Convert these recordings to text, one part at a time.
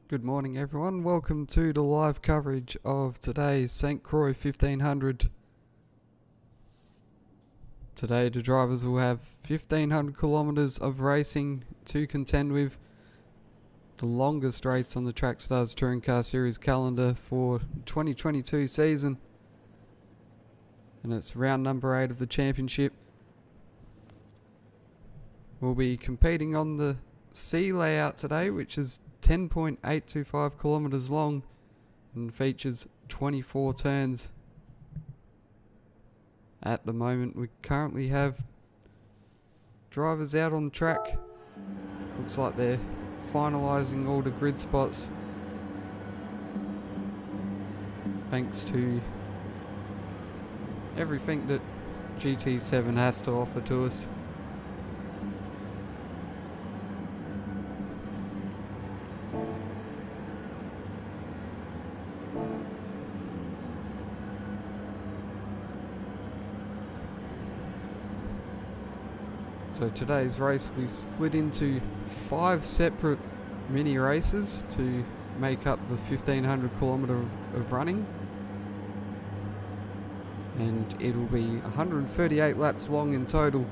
Good morning everyone, welcome to the live coverage of today's St Croix 1500. Today the drivers will have 1500 kilometres of racing to contend with, the longest race on the Trackstars Touring Car Series calendar for 2022 season, and it's round number 8 of the championship. We'll be competing on the C layout today, which is 10.825 kilometres long and features 24 turns. At the moment we currently have drivers out on the track. Looks like they're finalising all the grid spots, thanks to everything that GT7 has to offer to us. So today's race will be split into 5 separate mini races to make up the 1500 kilometre of running, and it will be 138 laps long in total,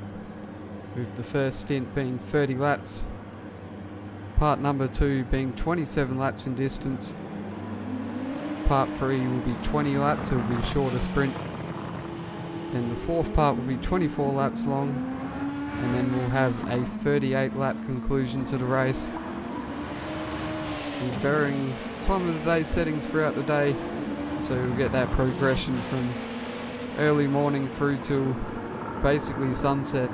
with the first stint being 30 laps, part number 2 being 27 laps in distance, part 3 will be 20 laps, it will be a shorter sprint, then the fourth part will be 24 laps long, and then we'll have a 38 lap conclusion to the race, with varying time of the day settings throughout the day, so we'll get that progression from early morning through till basically sunset.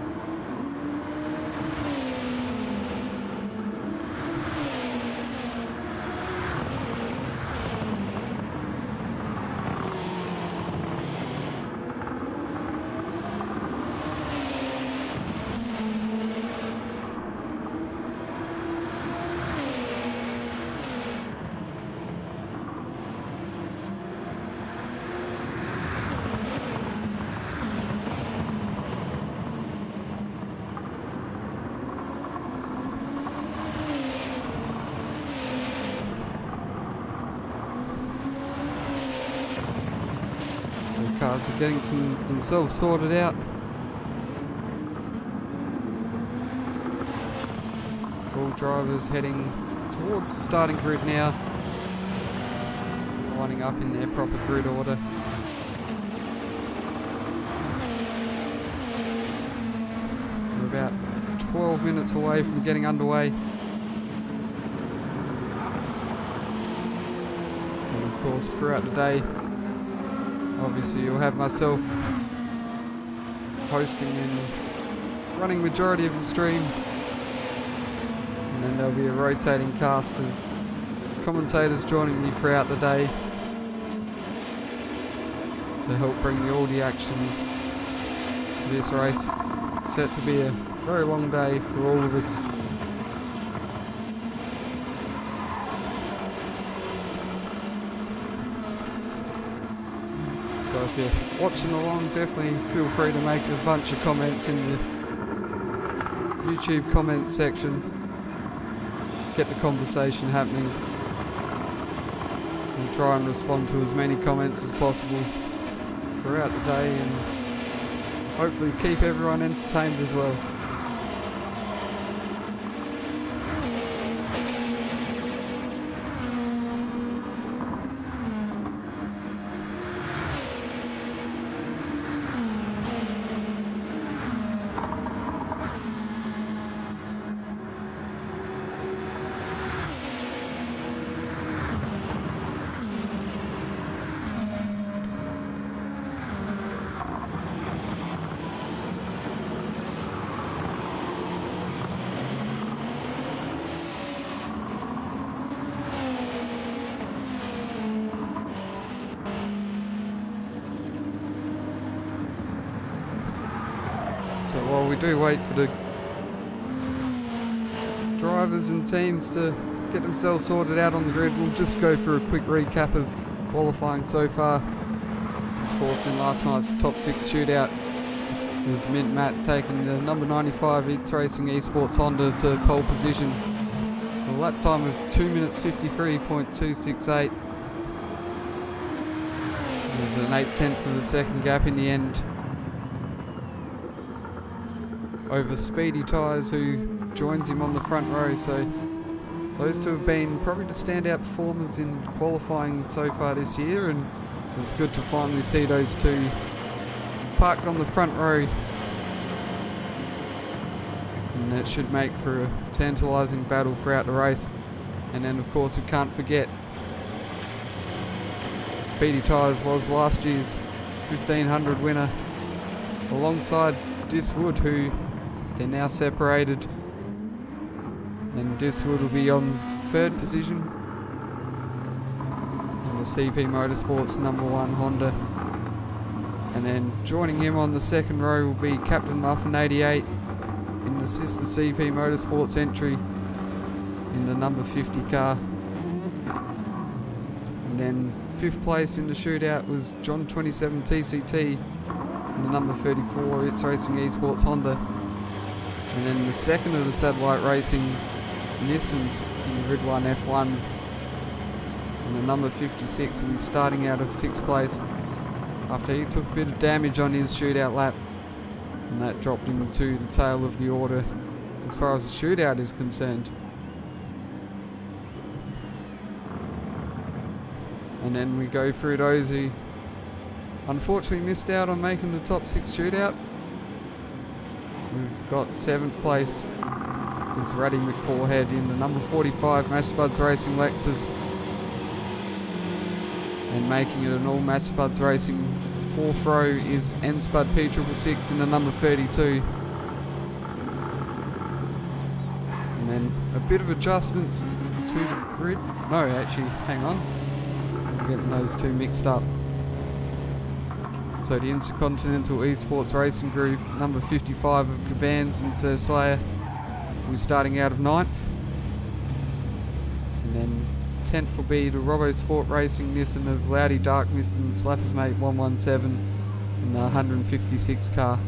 Cars are getting themselves sorted out. All drivers heading towards the starting grid now, lining up in their proper grid order. We're about 12 minutes away from getting underway. And of course throughout the day, obviously you'll have myself hosting and running majority of the stream, and then there'll be a rotating cast of commentators joining me throughout the day to help bring you all the action for this race. Set to be a very long day for all of us. So if you're watching along, definitely feel free to make a bunch of comments in the YouTube comment section. Get the conversation happening. We'll try and respond to as many comments as possible throughout the day, and hopefully keep everyone entertained as well. So while we do wait for the drivers and teams to get themselves sorted out on the grid, we'll just go through a quick recap of qualifying so far. Of course, in last night's top 6 shootout, it was Mint Matt taking the number 95 It's Racing Esports Honda to pole position, a lap time of 2 minutes 53.268. There's an 8/10 of the second gap in the end over Speedy Tyres, who joins him on the front row. So those two have been probably the standout performers in qualifying so far this year, and it's good to finally see those two parked on the front row. And that should make for a tantalising battle throughout the race. And then of course we can't forget Speedy Tyres was last year's 1500 winner alongside Diswood, who they're now separated, and Diswood will be on third position in the CP Motorsports #1 Honda. And then joining him on the second row will be Captain Muffin 88 in the sister CP Motorsports entry in the number 50 car. And then fifth place in the shootout was John 27 TCT in the number 34 It's Racing Esports Honda. And then the second of the satellite racing Nissans in Grid 1 F1 and the number 56 will be starting out of 6th place after he took a bit of damage on his shootout lap, and that dropped him to the tail of the order as far as the shootout is concerned. And then we go through those who unfortunately missed out on making the top 6 shootout. We've got 7th place is Ruddy McForehead in the number 45 Match Spuds Racing Lexus, and making it an all Match Spuds Racing 4th row is N-Spud P666 in the number 32. And then a bit of adjustments to the grid. No, actually, hang on. I'm getting those two mixed up. So the Intercontinental Esports Racing Group, number 55 of Cabans and Sir Slayer, will be starting out of 9th. And then 10th will be the Robbo Sport Racing Nissan of Loudy Dark Mist and Slappers Mate 117 in the 156 car.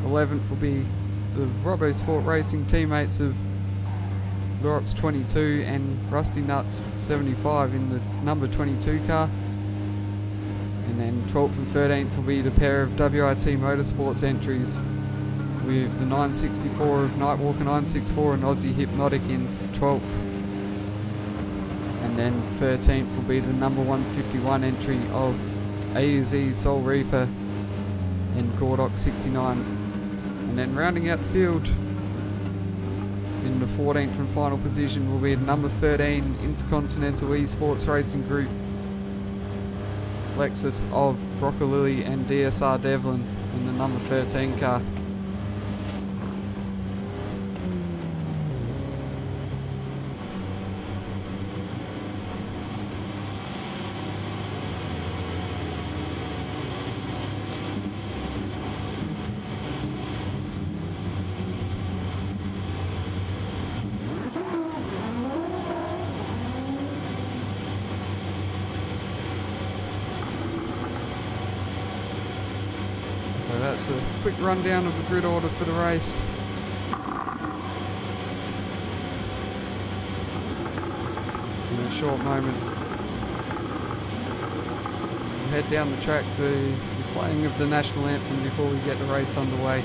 11th will be the Robbo Sport Racing teammates of Lorox 22 and Rusty Nuts 75 in the number 22 car. And then 12th and 13th will be the pair of WIT Motorsports entries, with the 964 of Nightwalker 964 and Aussie Hypnotic in for 12th. And then 13th will be the number 151 entry of AUZ Soul Reaper and Gordock 69. And then rounding out the field in the 14th and final position will be the number 13 Intercontinental Esports Racing Group Lexus of Broccolilly and DSR Devlin in the number 13 car. So that's a quick rundown of the grid order for the race. In a short moment, we'll head down the track for the playing of the national anthem before we get the race underway.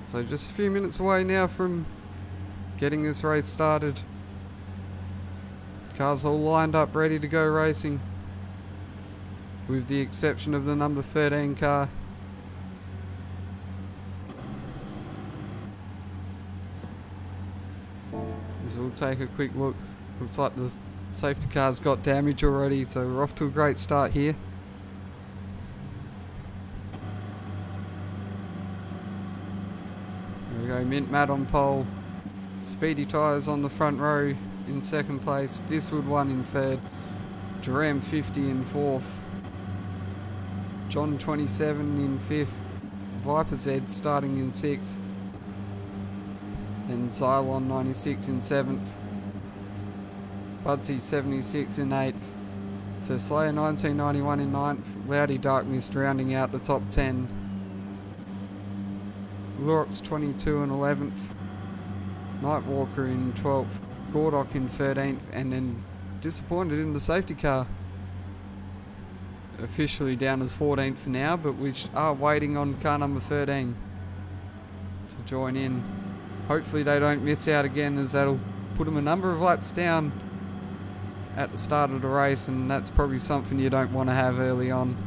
So just a few minutes away now from getting this race started. Cars all lined up ready to go racing, with the exception of the number 13 car. As we'll take a quick look. Looks like the safety car's got damage already, so we're off to a great start here. There we go, Mint Matt on pole. Speedy Tyres on the front row in second place. Diswood 1 in third. Duram 50 in fourth. John 27 in fifth. Viper Z starting in sixth. And Xylon 96 in seventh. Budsy 76 in 8th. So Slayer 1991 in 9th. Loudy Dark Mist rounding out the top 10. Lurox 22 in 11th. Nightwalker in 12th. Gordock in 13th. And then disappointed in the safety car. Officially down as 14th for now, but we are waiting on car number 13 to join in. Hopefully they don't miss out again, as that'll put them a number of laps down at the start of the race, and that's probably something you don't want to have early on.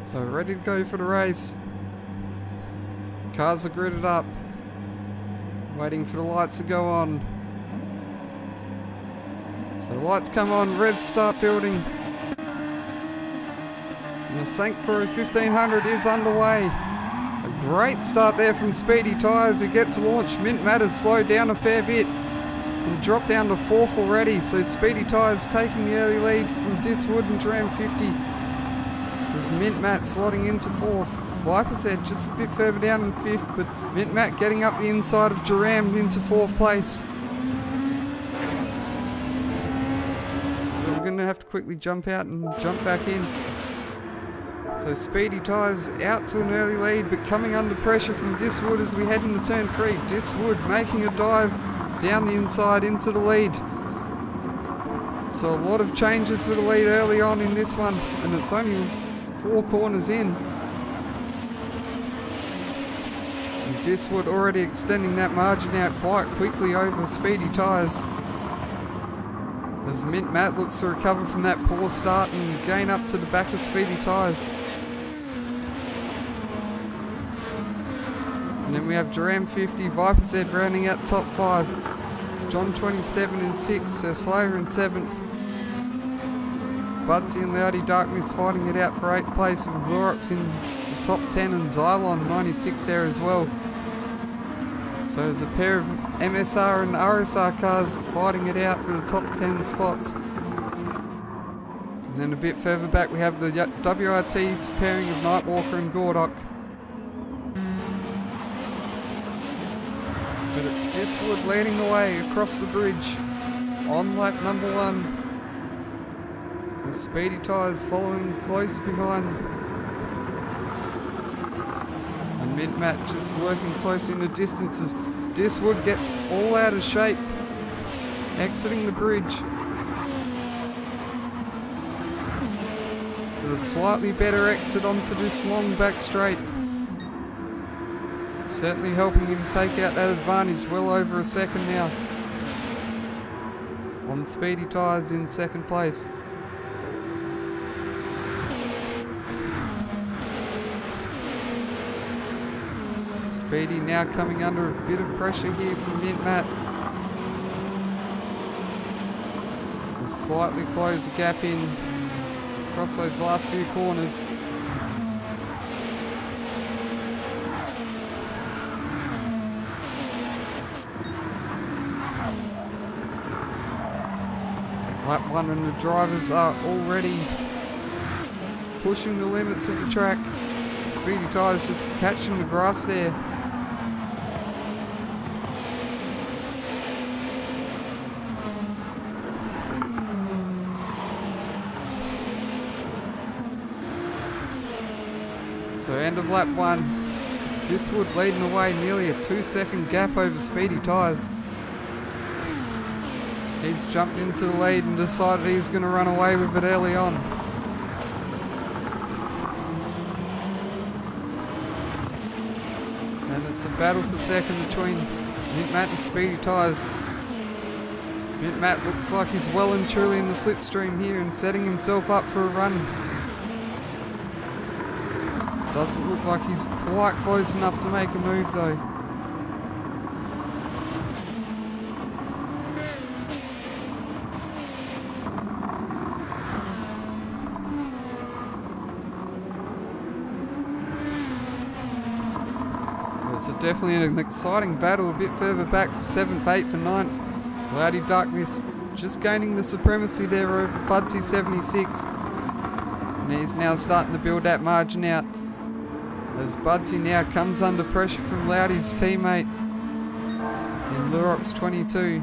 So ready to go for the race. Cars are gridded up, waiting for the lights to go on. So lights come on, revs start building. And the St Croix 1500 is underway. A great start there from Speedy Tyres, who gets launched. Mint Matt has slowed down a fair bit and dropped down to fourth already. So Speedy Tyres taking the early lead from Diswood and Duram 50. With Mint Matt slotting into fourth. Viper's Head just a bit further down in fifth, but Mint Matt getting up the inside of Duram into fourth place. So we're going to have to quickly jump out and jump back in. So Speedy Tyres out to an early lead, but coming under pressure from Diswood as we head into turn 3. Diswood making a dive down the inside into the lead. So a lot of changes for the lead early on in this one, and it's only 4 corners in. And Diswood already extending that margin out quite quickly over Speedy Tyres, as Mint Matt looks to recover from that poor start and gain up to the back of Speedy Tyres. And then we have Duram 50, Viper's Head rounding out top 5. John 27 in 6th, Sir Slayer in 7th. Budsy and Loudy Dark Mist fighting it out for 8th place, with Lurox in the top 10 and Xylon 96 there as well. So there's a pair of MSR and RSR cars fighting it out for the top 10 spots. And then a bit further back we have the WRTs pairing of Nightwalker and Gordock. But it's Diswood leading the way across the bridge on lap number 1. With Speedy Tyres following close behind. Mint Matt just lurking close in the distance as Diswood gets all out of shape, exiting the bridge. With a slightly better exit onto this long back straight. Certainly helping him take out that advantage, well over a second now. On Speedy Tyres in second place. Speedy now coming under a bit of pressure here from Mint Matt. We'll slightly close the gap in across those last few corners. Lap 1 and the drivers are already pushing the limits of the track. Speedy Tyres just catching the grass there. So end of lap 1, Diswood leading away, nearly a 2-second gap over Speedy Tyres. He's jumped into the lead and decided he's going to run away with it early on. And it's a battle for second between Mint Matt and Speedy Tyres. Mint Matt looks like he's well and truly in the slipstream here and setting himself up for a run. Doesn't look like he's quite close enough to make a move though. It's definitely an exciting battle, a bit further back for 7th, 8th and 9th. Cloudy Darkness just gaining the supremacy there over Budsy 76. And he's now starting to build that margin out. As Budsy now comes under pressure from Loudy's teammate in Lurox 22.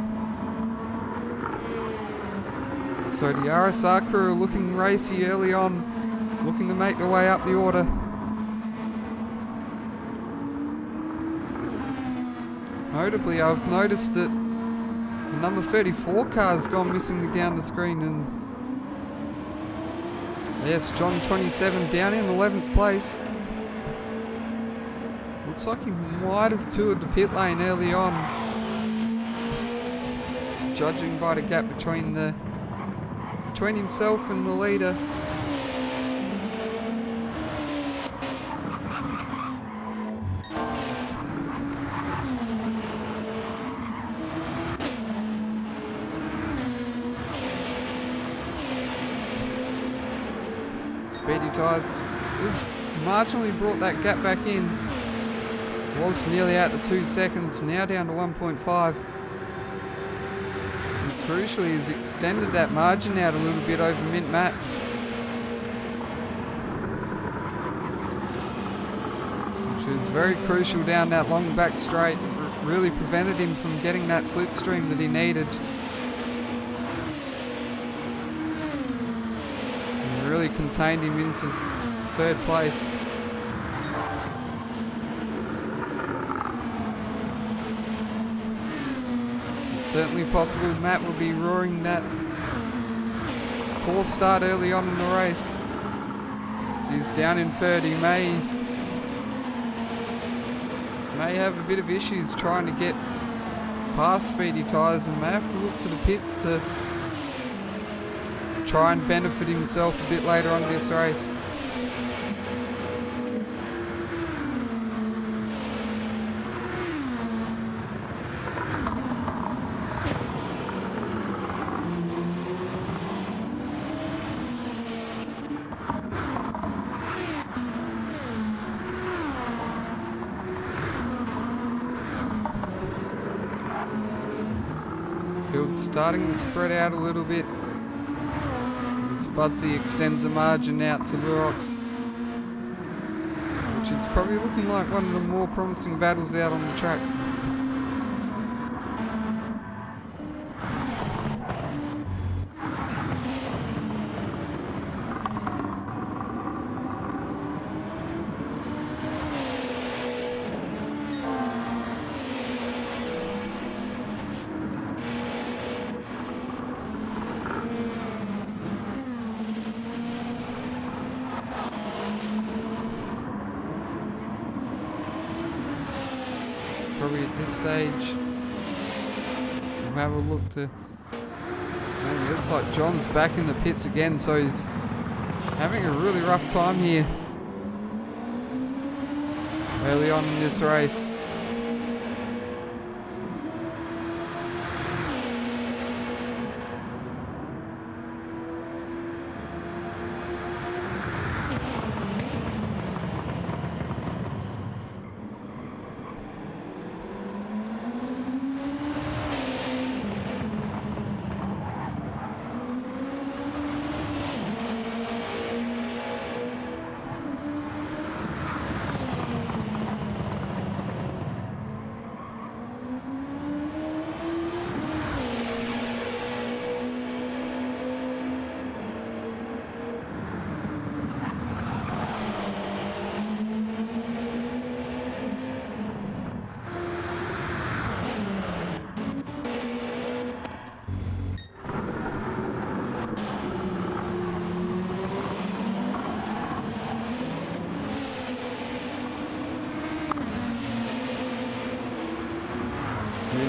So the RSR crew are looking racy early on, looking to make their way up the order. Notably, I've noticed that the number 34 car's gone missing down the screen, and yes, John 27 down in 11th place. Looks like he might have toured the pit lane early on, judging by the gap between himself and the leader. Speedy Tyres has marginally brought that gap back in. Was nearly out to 2 seconds, now down to 1.5. And crucially, has extended that margin out a little bit over Mint Matt. Which was very crucial down that long back straight. Really prevented him from getting that slipstream that he needed. And really contained him into 3rd place. Certainly possible Matt will be roaring that poor start early on in the race. As he's down in 3rd, he may have a bit of issues trying to get past Speedy Tyres and may have to look to the pits to try and benefit himself a bit later on in this race. Field's starting to spread out a little bit as Budsy extends a margin out to Lurox, which is probably looking like one of the more promising battles out on the track. probably at this stage we'll have a look to... And it looks like John's back in the pits again, so he's having a really rough time here early on in this race.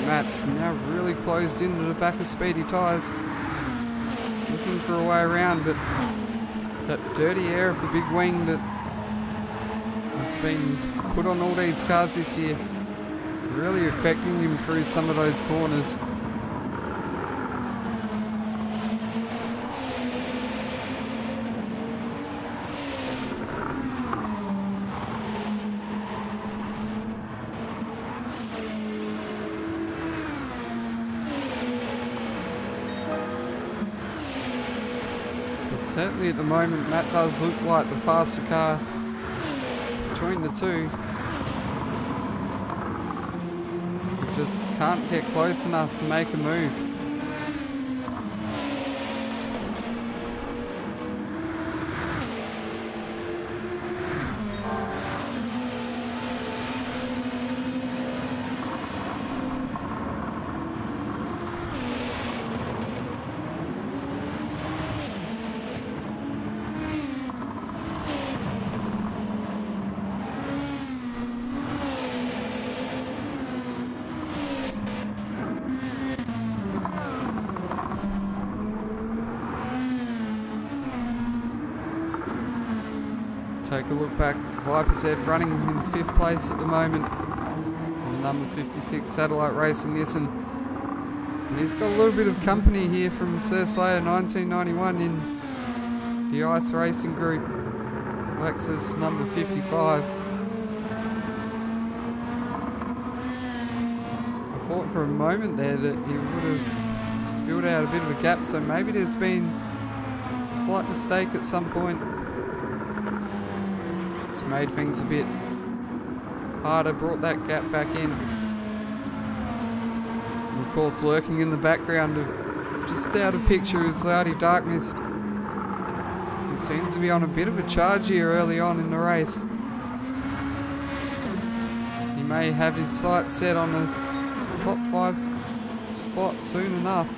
Matt's now really closed into the back of Speedy Tyres, looking for a way around, but that dirty air of the big wing that has been put on all these cars this year really affecting him through some of those corners. Certainly at the moment, Matt does look like the faster car between the two. He just can't get close enough to make a move. Take a look back, Viper's Head running in 5th place at the moment on the number 56 Satellite Racing Nissan. And he's got a little bit of company here from Sir Slayer 1991 in the Ice Racing Group, Lexus number 55. I thought for a moment there that he would have built out a bit of a gap, so maybe there's been a slight mistake at some point. It's made things a bit harder, brought that gap back in. And of course, lurking in the background of just out of picture is Loudy Darkmist. He seems to be on a bit of a charge here early on in the race. He may have his sights set on a top 5 spot soon enough.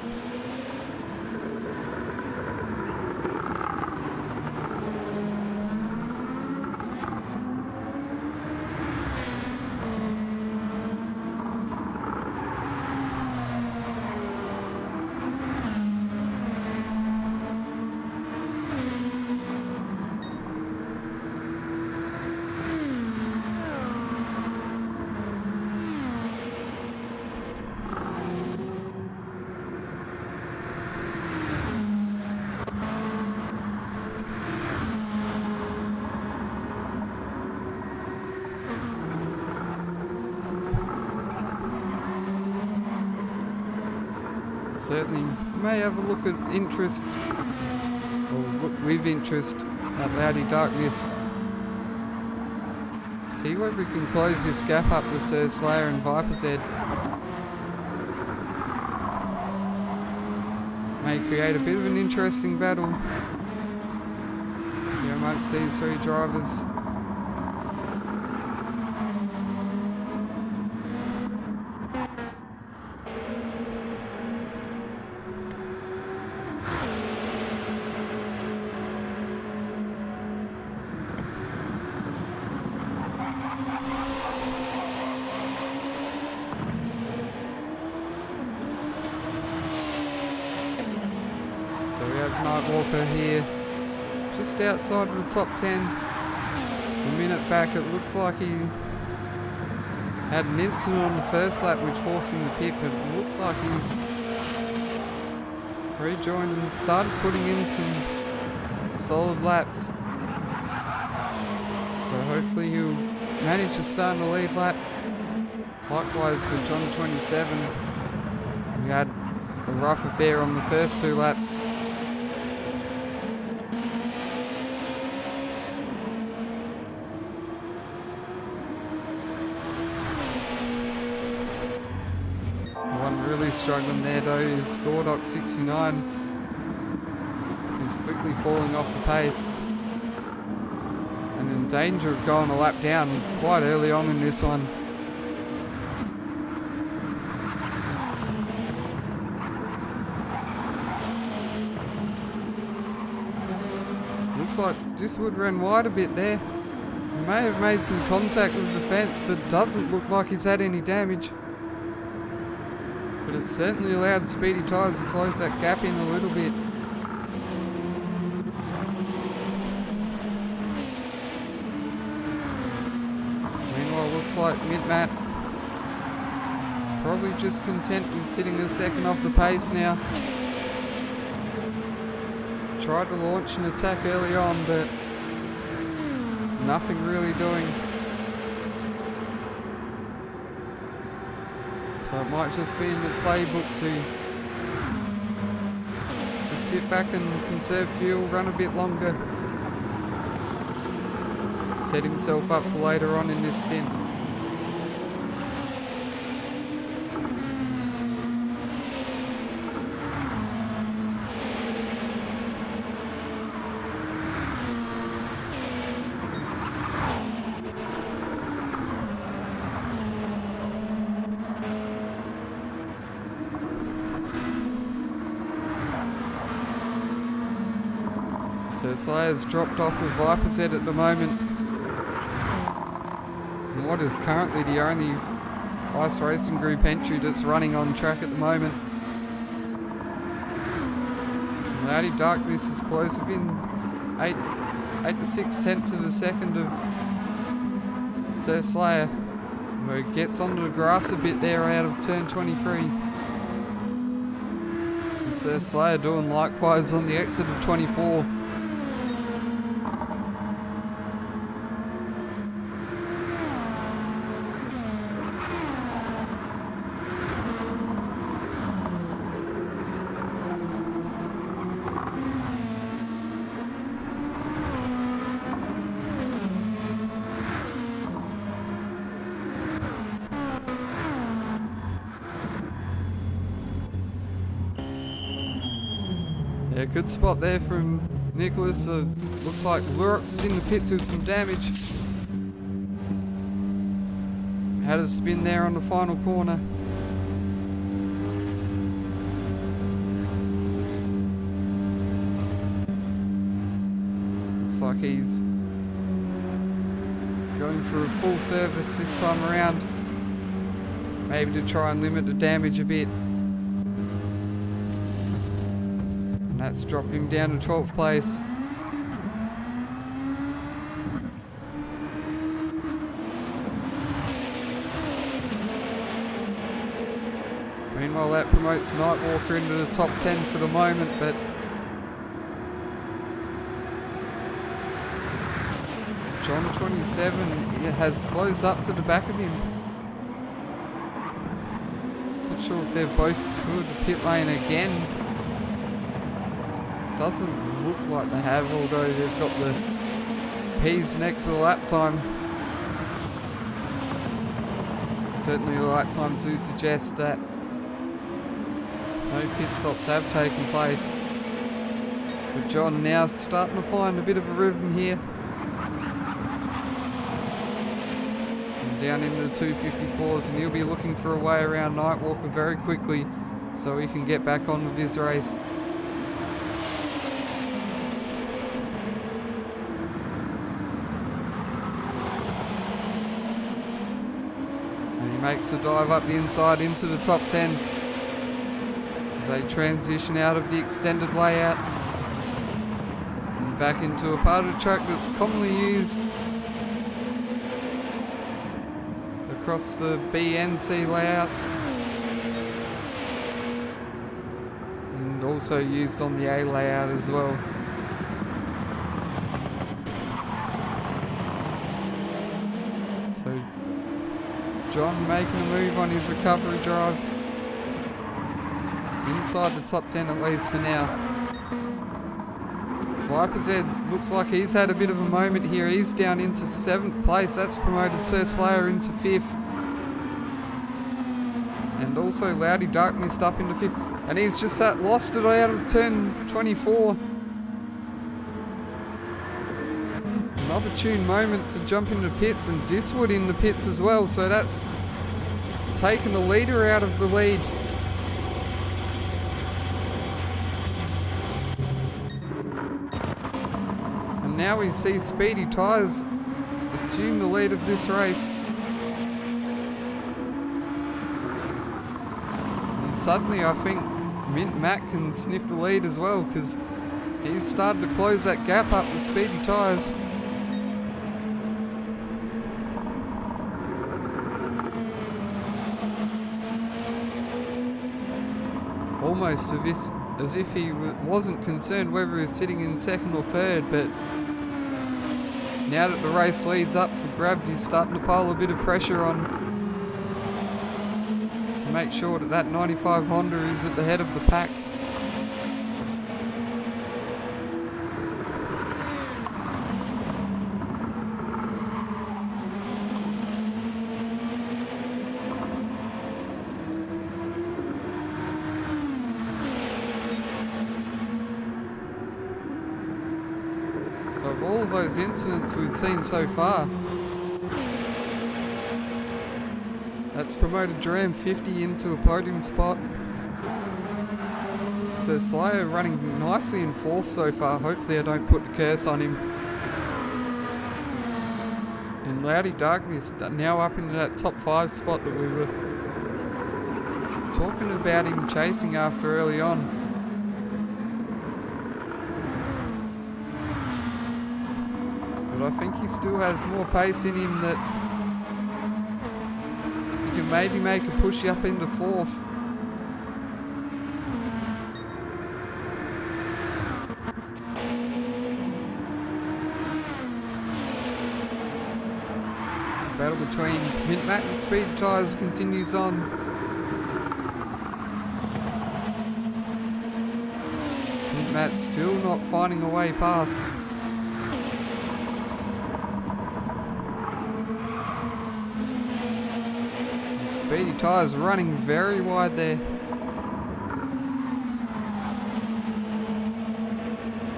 Certainly may have a look at interest, or look with interest at Loudy Darkmist. See whether we can close this gap up to Sir Slayer and Viper's Head. May create a bit of an interesting battle here amongst these three drivers. So we have Nightwalker here, just outside of the top 10. A minute back, it looks like he had an incident on the first lap which forced him to pit, but it looks like he's rejoined and started putting in some solid laps. So hopefully he'll manage to start in the lead lap. Likewise for John 27. We had a rough affair on the first two laps. Really struggling there though is Gordock 69, who's quickly falling off the pace and in danger of going a lap down quite early on in this one. Looks like Diswood ran wide a bit there. He may have made some contact with the fence, but doesn't look like he's had any damage. But it certainly allowed Speedy Tyres to close that gap in a little bit. Meanwhile, looks like Mid-Matt probably just content with sitting a second off the pace now. Tried to launch an attack early on, but nothing really doing. So it might just be in the playbook to just sit back and conserve fuel, run a bit longer, set himself up for later on in this stint. So Slayer's dropped off with Viper Z at the moment. And what is currently the only Ice Racing Group entry that's running on track at the moment. Cloudy Darkness is close within 8 to 6 tenths of a second of Sir Slayer, who gets onto the grass a bit there out of turn 23. And Sir Slayer doing likewise on the exit of 24. Yeah, good spot there from Nicholas. Looks like Lurox is in the pits with some damage. Had a spin there on the final corner. Looks like he's going for a full service this time around. Maybe to try and limit the damage a bit. And that's dropped him down to 12th place. Meanwhile, that promotes Nightwalker into the top 10 for the moment, but John 27 has closed up to the back of him. Not sure if they've both toured the pit lane again. Doesn't look like they have, although they've got the P's next to the lap time. Certainly the lap times do suggest that no pit stops have taken place. But John now starting to find a bit of a rhythm here. And down into the 254s, and he'll be looking for a way around Nightwalker very quickly so he can get back on with his race. Makes a dive up the inside into the top 10. As as they transition out of the extended layout and back into a part of the track that's commonly used across the B and C layouts, and also used on the A layout as well. So John making a move on his recovery drive. Inside the top 10 at least for now. Viper's Head looks like he's had a bit of a moment here. He's down into 7th place. That's promoted Sir Slayer into 5th. And also Loudy Dark Mist up into 5th. And he's just lost it out of turn 24. An opportune moment to jump into pits, and Diswood in the pits as well. So that's taken the leader out of the lead. Now we see Speedy Tyres assume the lead of this race. And suddenly I think Mint Matt can sniff the lead as well, because he's started to close that gap up with Speedy Tyres. Almost as if he wasn't concerned whether he was sitting in 2nd or 3rd, but now that the race leads up for grabs, he's starting to pile a bit of pressure on to make sure that 95 Honda is at the head of the pack. So of all of those incidents we've seen so far, that's promoted Dram 50 into a podium spot. So Slayer running nicely in 4th so far. Hopefully I don't put the curse on him. And Loudy Darkness now up into that top 5 spot that we were talking about him chasing after early on. But I think he still has more pace in him that he can maybe make a push up into 4th. The battle between Mint Matt and Speedy Tyres continues on. Mint Matt still not finding a way past. Speedy Tyres running very wide there.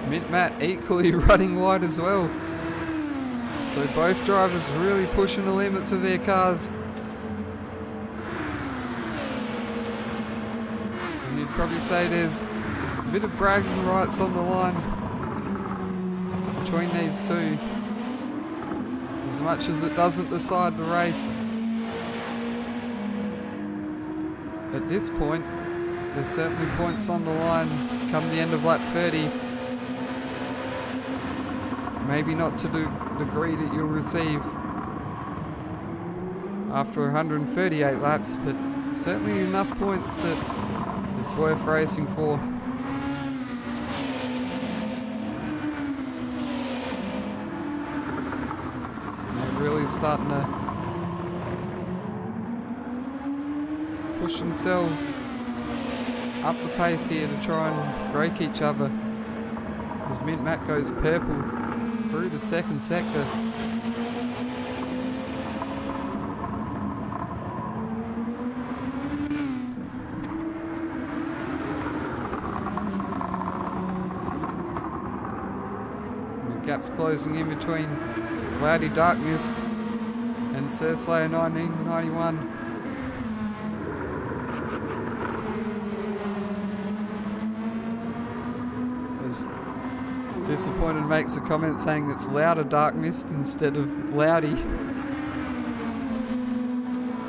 Mint Matt equally running wide as well. So both drivers really pushing the limits of their cars. And you'd probably say there's a bit of bragging rights on the line between these two, as much as it doesn't decide the race. At this point, there's certainly points on the line come the end of lap 30. Maybe not to the degree that you'll receive after 138 laps, but certainly enough points that it's worth racing for. They're really starting to push themselves up the pace here to try and break each other as Mint Matt goes purple through the 2nd sector. And the gap's closing in between Loudy Dark Mist and Sir Slayer 1991. Disappointed makes a comment saying it's Louder Dark Mist instead of Loudy.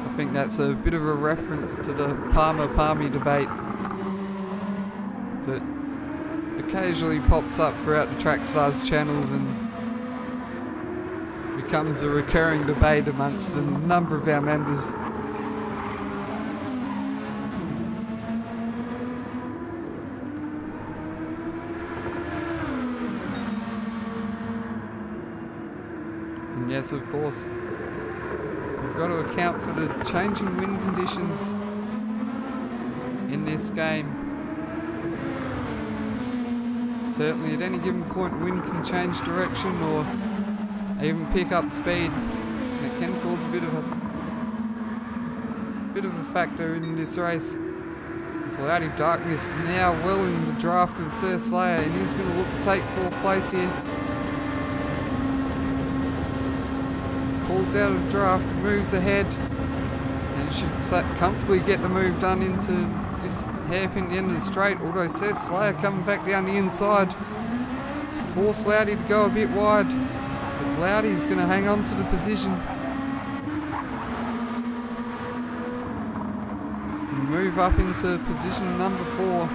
I think that's a bit of a reference to the Palmer-Palmy debate. that occasionally pops up throughout the Trackstars channels and becomes a recurring debate amongst a number of our members. And yes, of course, we've got to account for the changing wind conditions in this game. Certainly at any given point wind can change direction or even pick up speed. It can cause a bit of a factor in this race. Cloudy Darkness now well in the draft of Sir Slayer, and he's going to look to take 4th place here. Pulls out of draft, moves ahead, and should comfortably get the move done into this hairpin at the end of the straight. Although Sir Slayer coming back down the inside. It's forced Loudy to go a bit wide, but Loudy's going to hang on to the position. Move up into position number 4.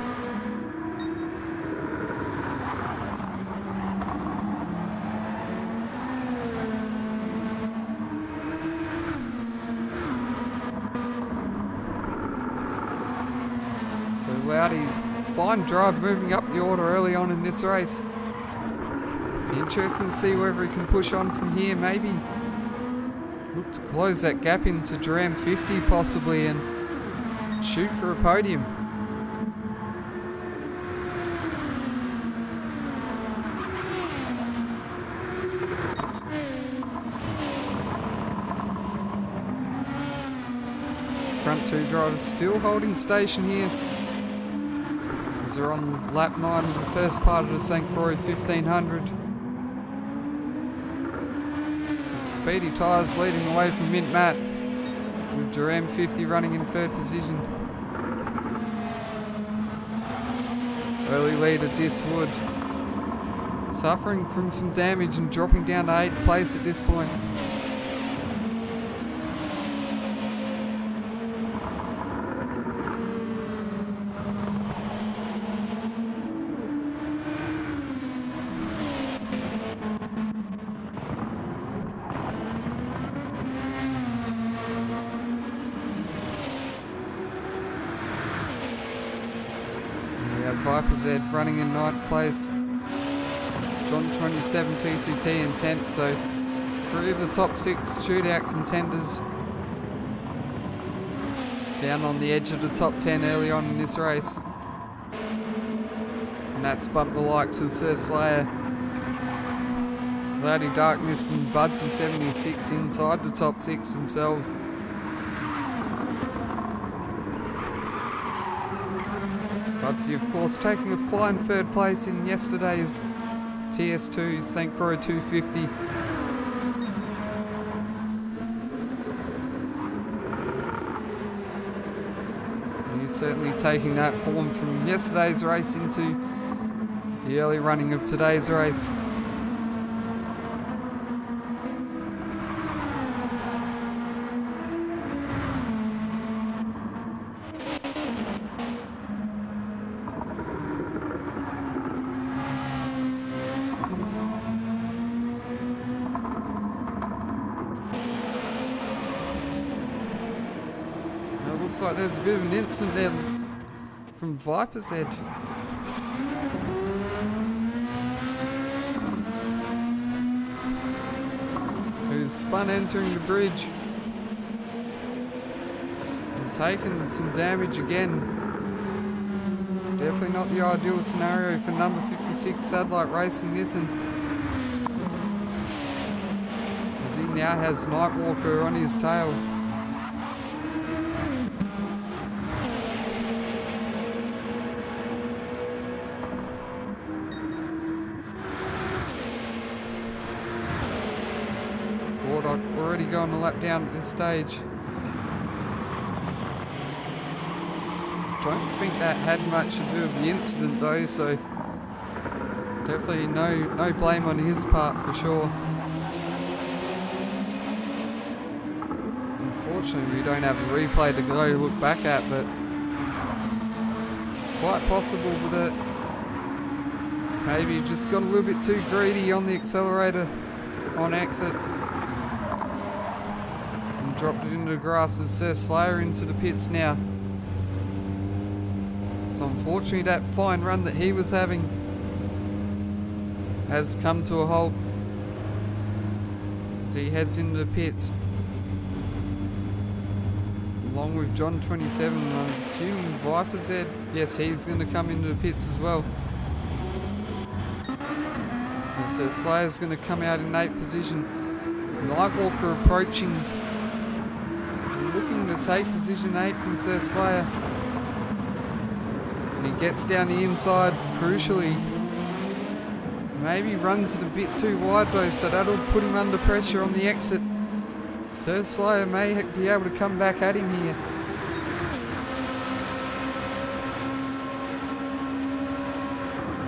So Loudy, fine drive moving up the order early on in this race. Be interesting to see whether he can push on from here, maybe look to close that gap into Duram 50 possibly and shoot for a podium. Front 2 drivers still holding station here as they're on lap 9 of the first part of the St Croix 1500. Speedy tyres leading away from Mint Matt, with Duram 50 running in 3rd position. Early leader Diswood suffering from some damage and dropping down to 8th place at this point. Viper Z running in 9th place. John 27 TCT in 10th, so 3 of the top 6 shootout contenders down on the edge of the top 10 early on in this race. And that's bumped the likes of Sir Slayer, Cloudy Darkness and Budsy 76 inside the top 6 themselves. Budsy, of course, taking a fine 3rd place in yesterday's TS2 St Croix 250. He's certainly taking that form from yesterday's race into the early running of today's race. Looks like there's a bit of an incident there from Viper's Head. Who's spun entering the bridge and taken some damage again. Definitely not the ideal scenario for number 56 Satellite Racing Nissan, as he now has Nightwalker on his tail. Already going a lap down at this stage. Don't think that had much to do with the incident though, so definitely no blame on his part for sure. Unfortunately we don't have a replay to go look back at, but it's quite possible that maybe just got a little bit too greedy on the accelerator on exit and dropped it into the grass as Sir Slayer into the pits now. So unfortunately that fine run that he was having has come to a halt as he heads into the pits along with John 27, and I'm assuming Viper's Head, yes, he's going to come into the pits as well. So Slayer's going to come out in 8th position. Nightwalker approaching, looking to take position 8 from Sir Slayer. And he gets down the inside, crucially. Maybe runs it a bit too wide though, so that'll put him under pressure on the exit. Sir Slayer may be able to come back at him here.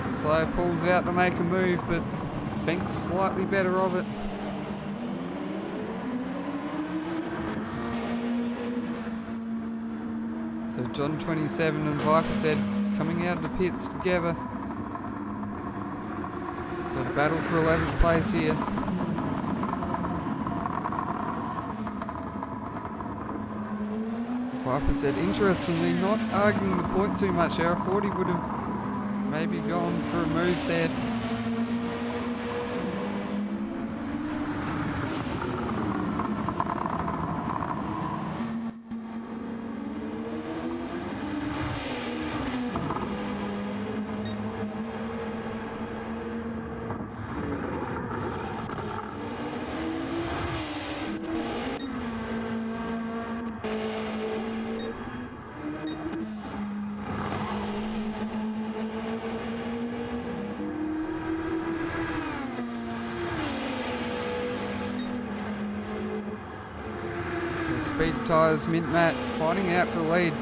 So Slayer pulls out to make a move, but thinks slightly better of it. So John 27 and Viper's Head coming out of the pits together. So battle for 11th place here. Viper's Head, interestingly, not arguing the point too much there. I thought he would have maybe gone for a move there. Speed Tyres, Mint Matt fighting out for the lead.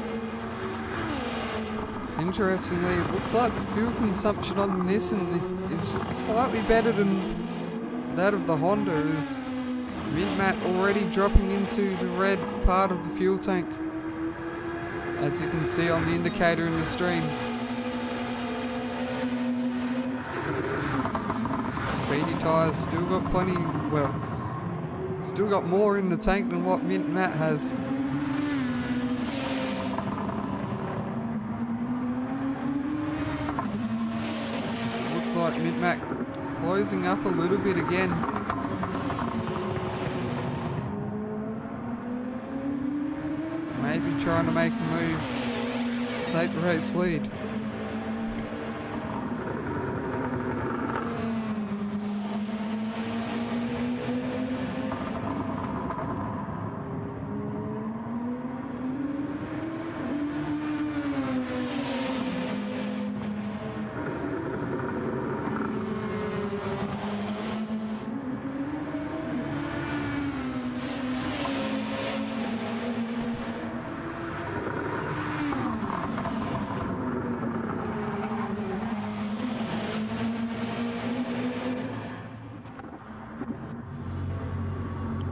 Interestingly, it looks like the fuel consumption on this is just slightly better than that of the Honda, as Mint Matt already dropping into the red part of the fuel tank, as you can see on the indicator in the stream. Speedy Tyres still got plenty, well, still got more in the tank than what Mint Matt has. It looks like Mint Matt closing up a little bit again. Maybe trying to make a move to take the race lead.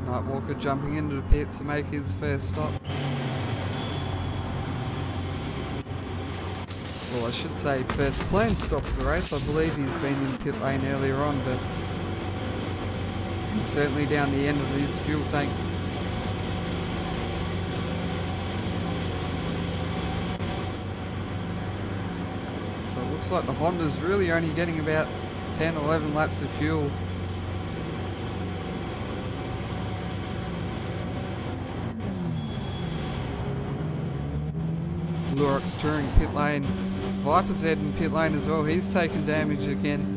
Nightwalker jumping into the pits to make his first stop. Well, I should say first planned stop of the race. I believe he's been in pit lane earlier on, but he's certainly down the end of his fuel tank. So it looks like the Honda's really only getting about 10-11 laps of fuel. Lurok's touring pit lane. Viper's Head in pit lane as well. He's taken damage again.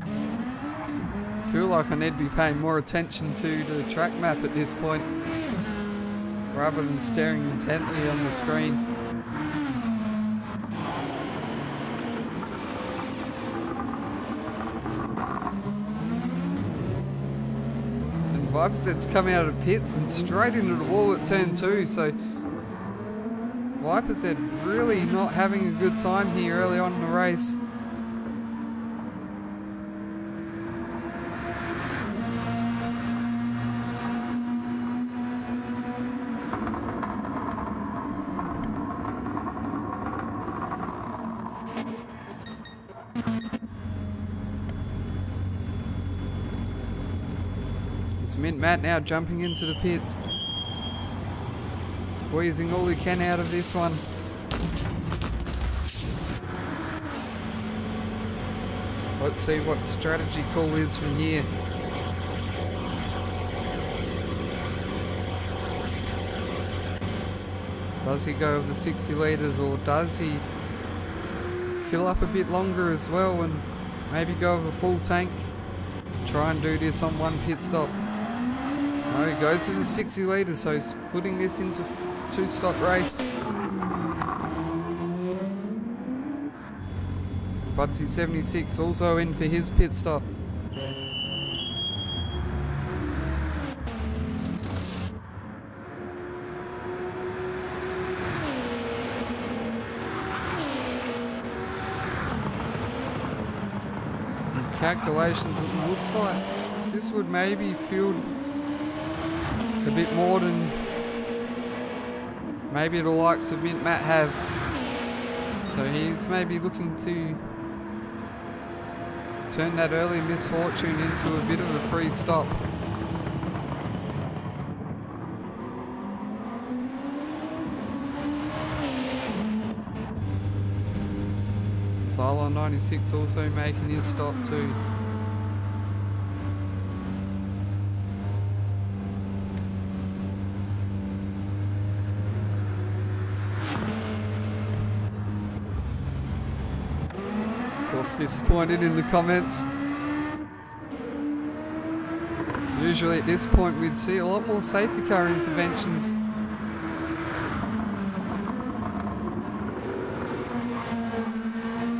I feel like I need to be paying more attention to the track map at this point, rather than staring intently on the screen. And Viper's Head's come out of the pits and straight into the wall at turn 2, so Viper's Head really not having a good time here early on in the race. Mint Matt now jumping into the pits. Squeezing all he can out of this one. Let's see what strategy call is from here. Does he go with the 60 litres, or does he fill up a bit longer as well and maybe go with a full tank? Try and do this on one pit stop. No, he goes with the 60 litres, so splitting this into 2-stop race. Butsy 76 also in for his pit stop. From calculations, it looks like this would maybe fuel a bit more than maybe the likes of Mint Matt have. So he's maybe looking to turn that early misfortune into a bit of a free stop. Cylon 96 also making his stop too. Of course, disappointed in the comments. Usually at this point we'd see a lot more safety car interventions.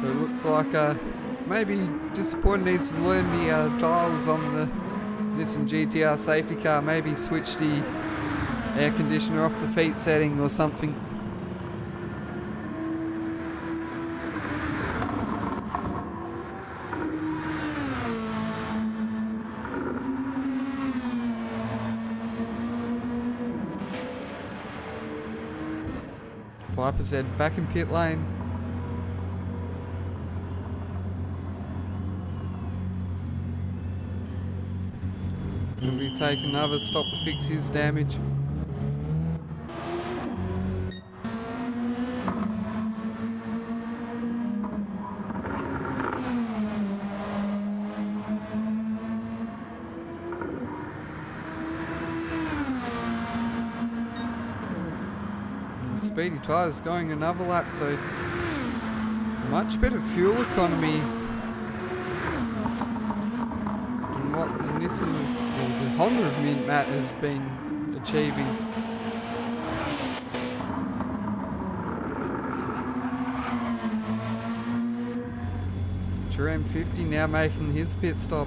But it looks like maybe disappointed needs to learn the dials on the Nissan GTR safety car. Maybe switch the air conditioner off the feet setting or something. Viper said back in pit lane. He'll be taking another stop to fix his damage. Speedy tyres going another lap, so much better fuel economy than what the Nissan or the Honda of Mint Matt has been achieving. Ram 50 now making his pit stop.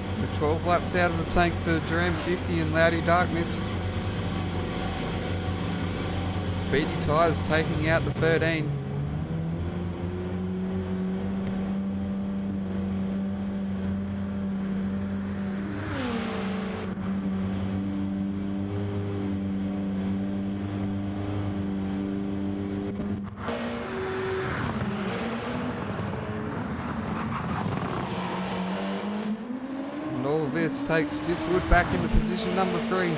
So 12 laps out of the tank for Ram 50 and Loudy Darkmist. Speedy tyres taking out the 13. And all of this takes Diswood back into position number 3.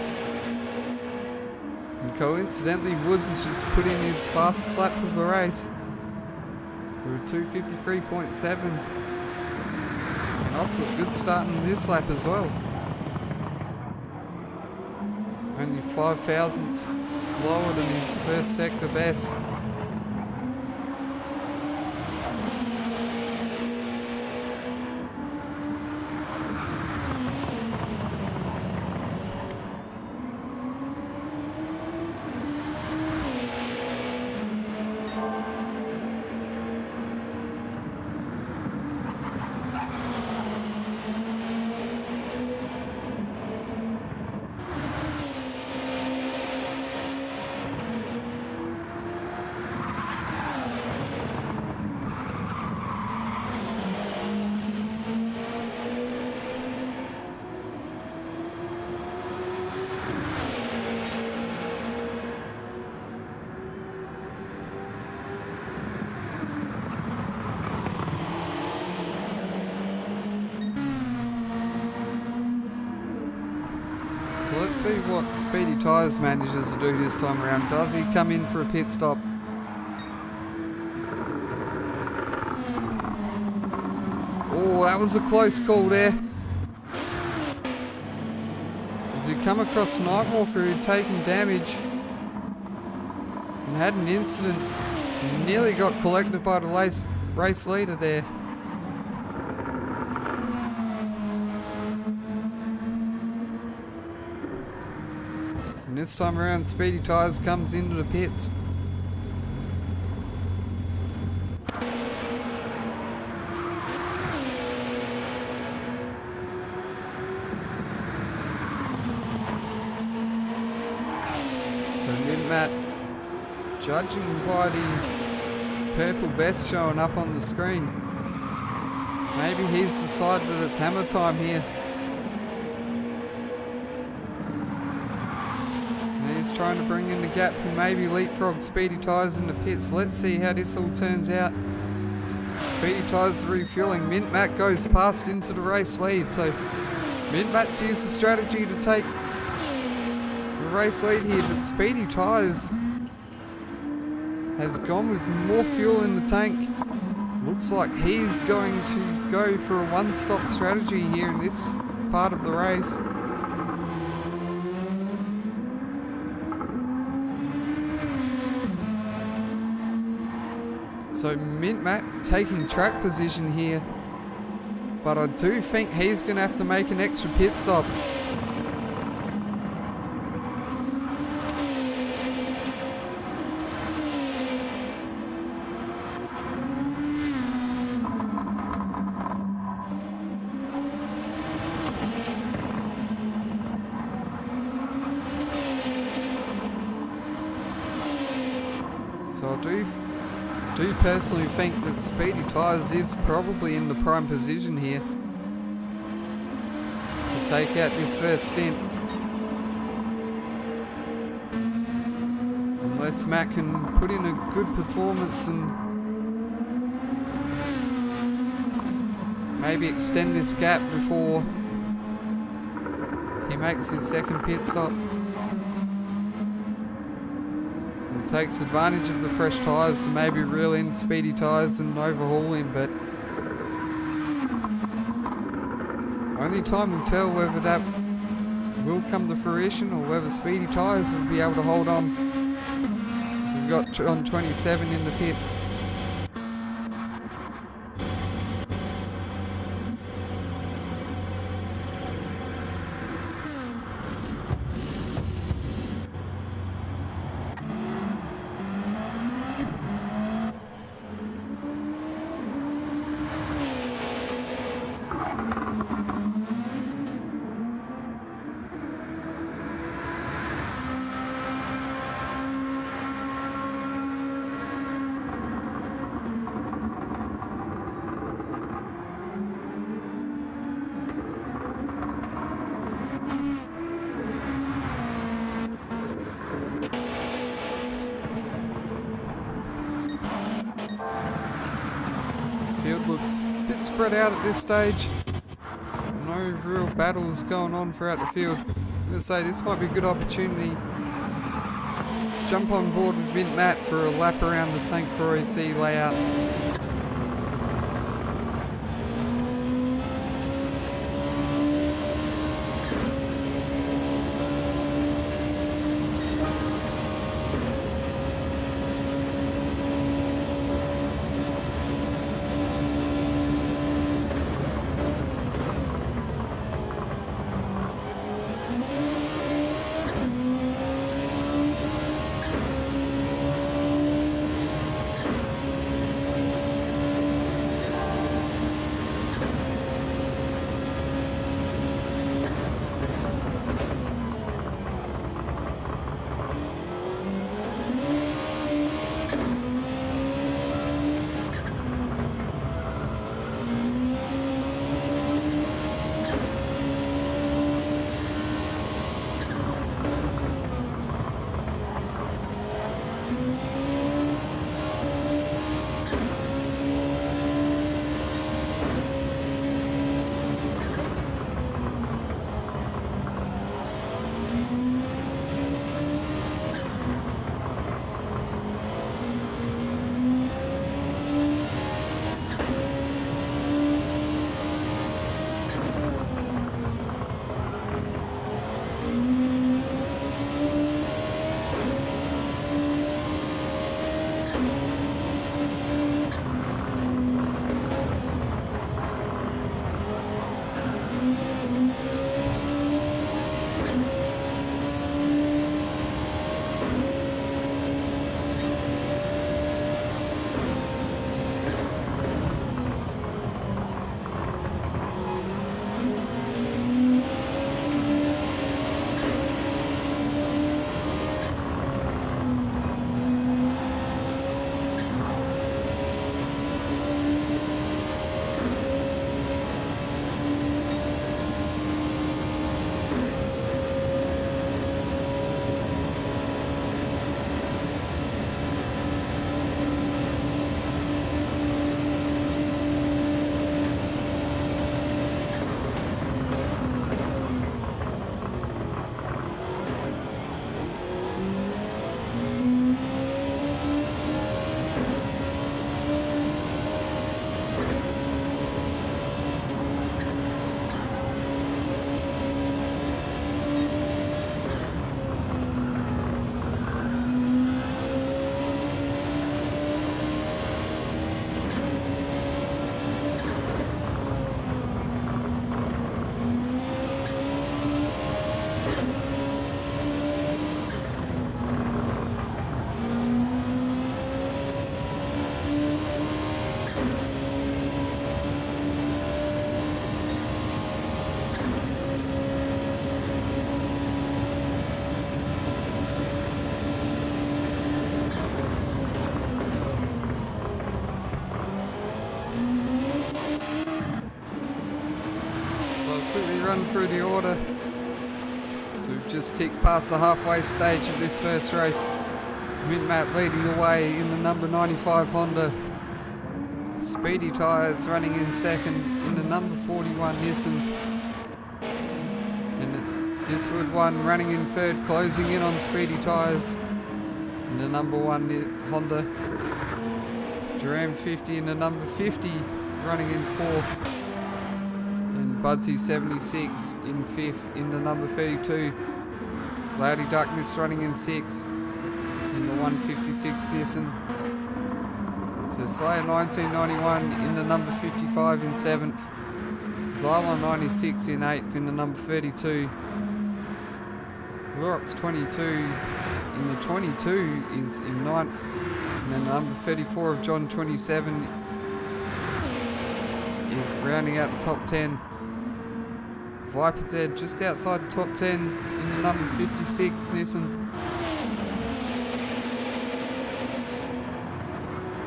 And coincidentally, Woods has just put in his fastest lap of the race with a 2:53.7. And off to a good start in this lap as well. Only 5 thousandths slower than his first sector best. see what Speedy Tyres manages to do this time around. Does he come in for a pit stop? Oh, that was a close call there. As we come across Nightwalker who'd taken damage and had an incident and nearly got collected by the race leader there. And this time around, Speedy Tyres comes into the pits. So Mid-Matt, judging by the purple vest showing up on the screen, maybe he's decided that it's hammer time here. And he's trying to bring in the gap and maybe leapfrog Speedy Tyres in the pits. Let's see how this all turns out. Speedy Tyres is refueling. Mint-Matt goes past into the race lead. So Mint-Matt's used the strategy to take the race lead here, but Speedy Tyres has gone with more fuel in the tank. Looks like he's going to go for a one-stop strategy here in this part of the race. So Mint-Matt taking track position here, but I do think he's going to have to make an extra pit stop. So I do personally think that Speedy Tyres is probably in the prime position here to take out this first stint. Unless Matt can put in a good performance and maybe extend this gap before he makes his second pit stop. Takes advantage of the fresh tyres to maybe reel in Speedy Tyres and overhaul him, but only time will tell whether that will come to fruition or whether Speedy Tyres will be able to hold on. So we've got on 27 in the pits. Field looks a bit spread out at this stage. No real battles going on throughout the field. I'm going to say this might be a good opportunity. Jump on board with Mint-Matt for a lap around the St Croix layout. run through the order. So we've just ticked past the halfway stage of this first race. Mint-Matt leading the way in the number 95 Honda. Speedy Tyres running in second in the number 41 Nissan. And it's Diswood 1 running in third, closing in on Speedy Tyres in the number 1 Honda. Duran 50 in the number 50 running in fourth. And Budsy 76 in fifth in the number 32. Loudy Duckness running in sixth in the 156 Nissan. So Slayer 1991 in the number 55 in 7th. Xylon 96 in 8th in the number 32. Lurox 22 in the 22 is in 9th. And then number 34 of John 27 is rounding out the top 10. Viper's Head just outside the top 10 in the number 56 Nissan.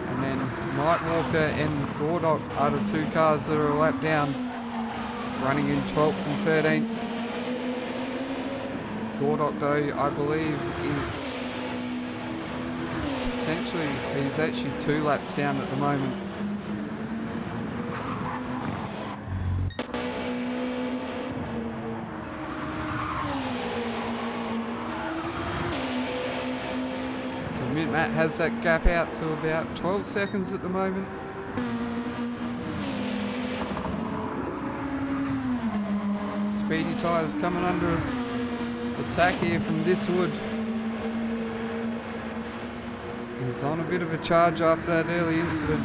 And then Nightwalker and Gordock are the two cars that are a lap down, running in 12th and 13th. Gordock, though, I believe is potentially, he's actually 2 laps down at the moment. So Mint-Matt has that gap out to about 12 seconds at the moment. Speedy Tyres coming under attack here from Diswood. He's on a bit of a charge after that early incident.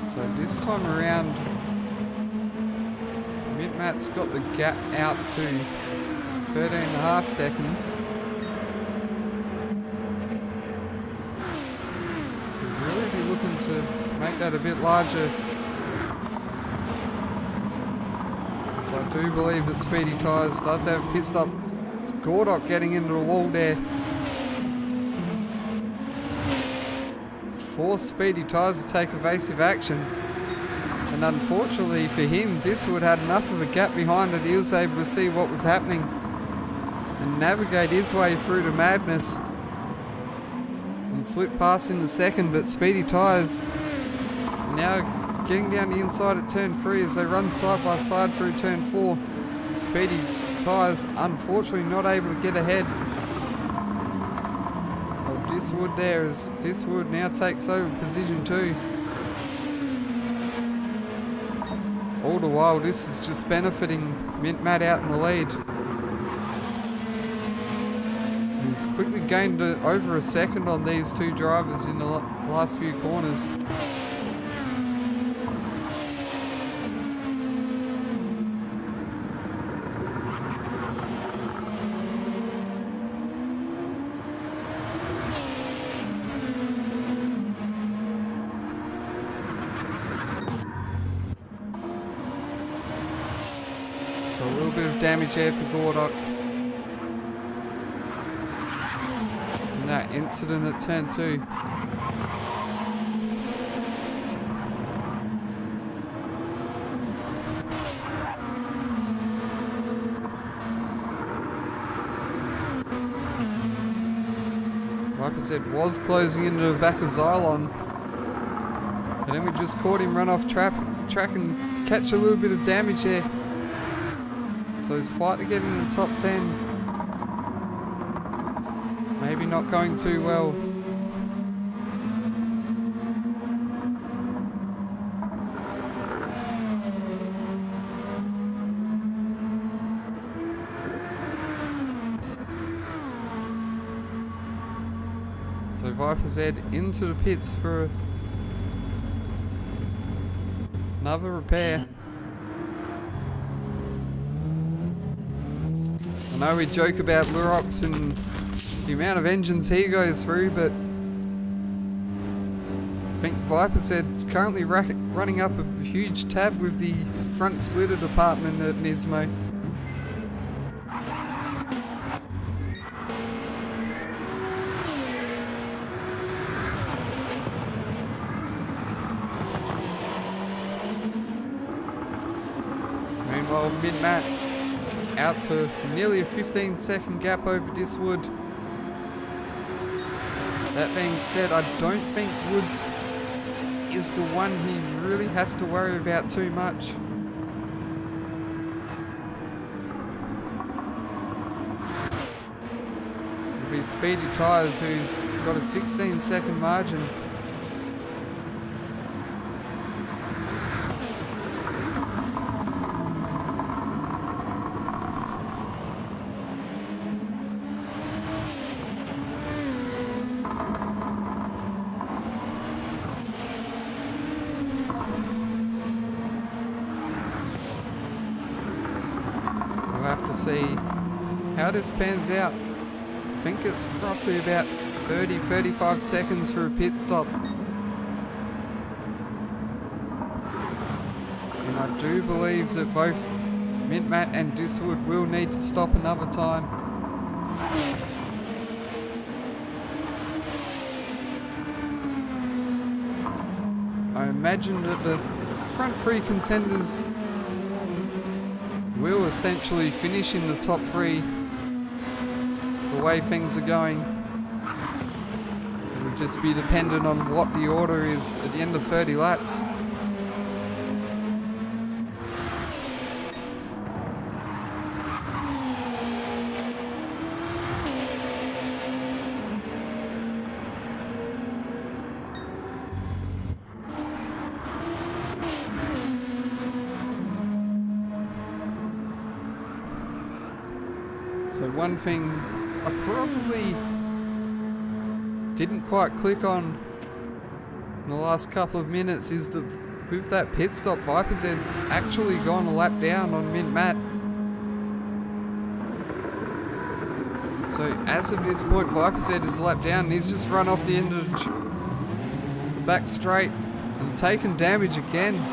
So this time around, Mint-Matt's got the gap out to 13.5 seconds. We'll really be looking to make that a bit larger. So I do believe that Speedy Tyres does have a pit stop. It's Gordock getting into the wall there. Force Speedy Tyres to take evasive action, and unfortunately for him, Diswood had enough of a gap behind that he was able to see what was happening and navigate his way through the madness and slip past in the second. But Speedy Tyres now getting down the inside at turn 3 as they run side by side through turn 4. Speedy Tyres unfortunately not able to get ahead Diswood there, as Diswood now takes over position 2. All the while this is just benefiting Mint-Matt out in the lead. He's quickly gained over a second on these two drivers in the last few corners. So a little bit of damage there for Gordock from that incident at turn 2. Like I said, was closing into the back of Xylon, and then we just caught him run off track and catch a little bit of damage there. So his fight to get in the top 10, maybe not going too well. So Viper's head into the pits for another repair. I know we joke about Lurox and the amount of engines he goes through, but I think Viper's head's currently running up a huge tab with the front splitter department at Nismo. Meanwhile, mid-mat out to nearly a 15-second gap over Diswood. That being said, I don't think Woods is the one he really has to worry about too much. It'll be Speedy Tyres, who's got a 16-second margin. To see how this pans out. I think it's roughly about 30-35 seconds for a pit stop. And I do believe that both Mintmat and Diswood will need to stop another time. I imagine that the front three contenders will essentially finish in the top three the way things are going. It'll just be dependent on what the order is at the end of 30 laps. So one thing I probably didn't quite click on in the last couple of minutes is that with that pit stop, Viper's Head's actually gone a lap down on Mint Matt. So as of this point, Viper's Head is a lap down and he's just run off the end of the back straight and taken damage again.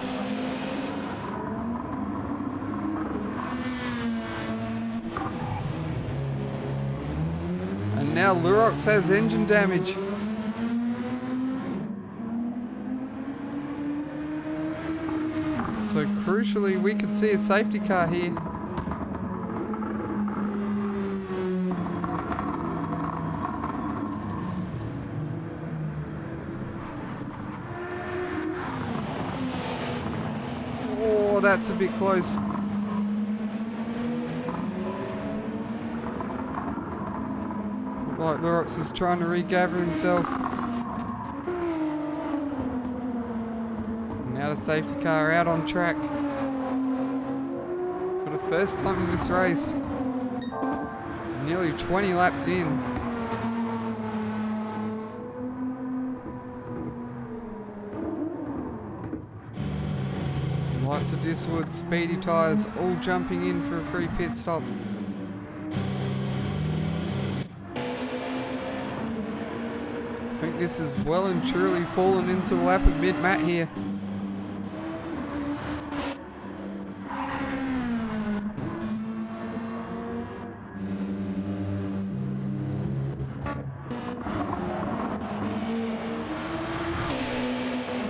Now Lurox has engine damage. So crucially, we could see a safety car here. Oh, that's a bit close. Like Lurox is trying to regather himself. Now the safety car out on track for the first time in this race. Nearly 20 laps in. Lights of Diswood, Speedy Tyres all jumping in for a free pit stop. I think this is well and truly fallen into a lap of mid-mat here.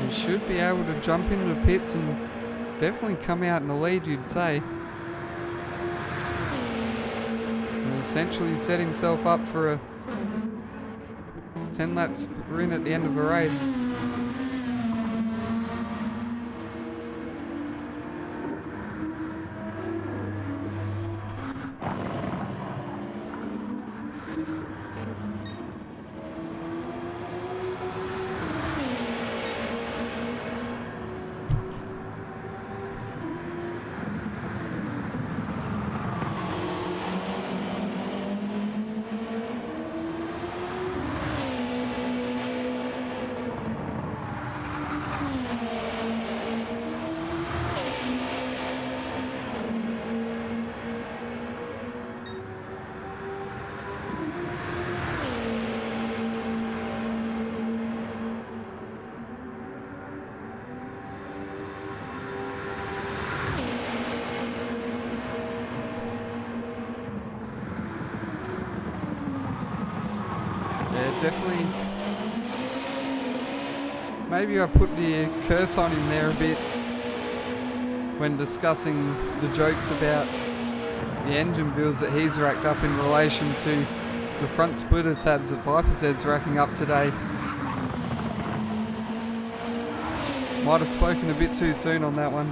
He should be able to jump into the pits and definitely come out in the lead, you'd say. And essentially set himself up for a 10 lap sprint at the end of a race. Yeah, definitely. Maybe I put the curse on him there a bit when discussing the jokes about the engine builds that he's racked up in relation to the front splitter tabs that Viper Z's racking up today. Might have spoken a bit too soon on that one.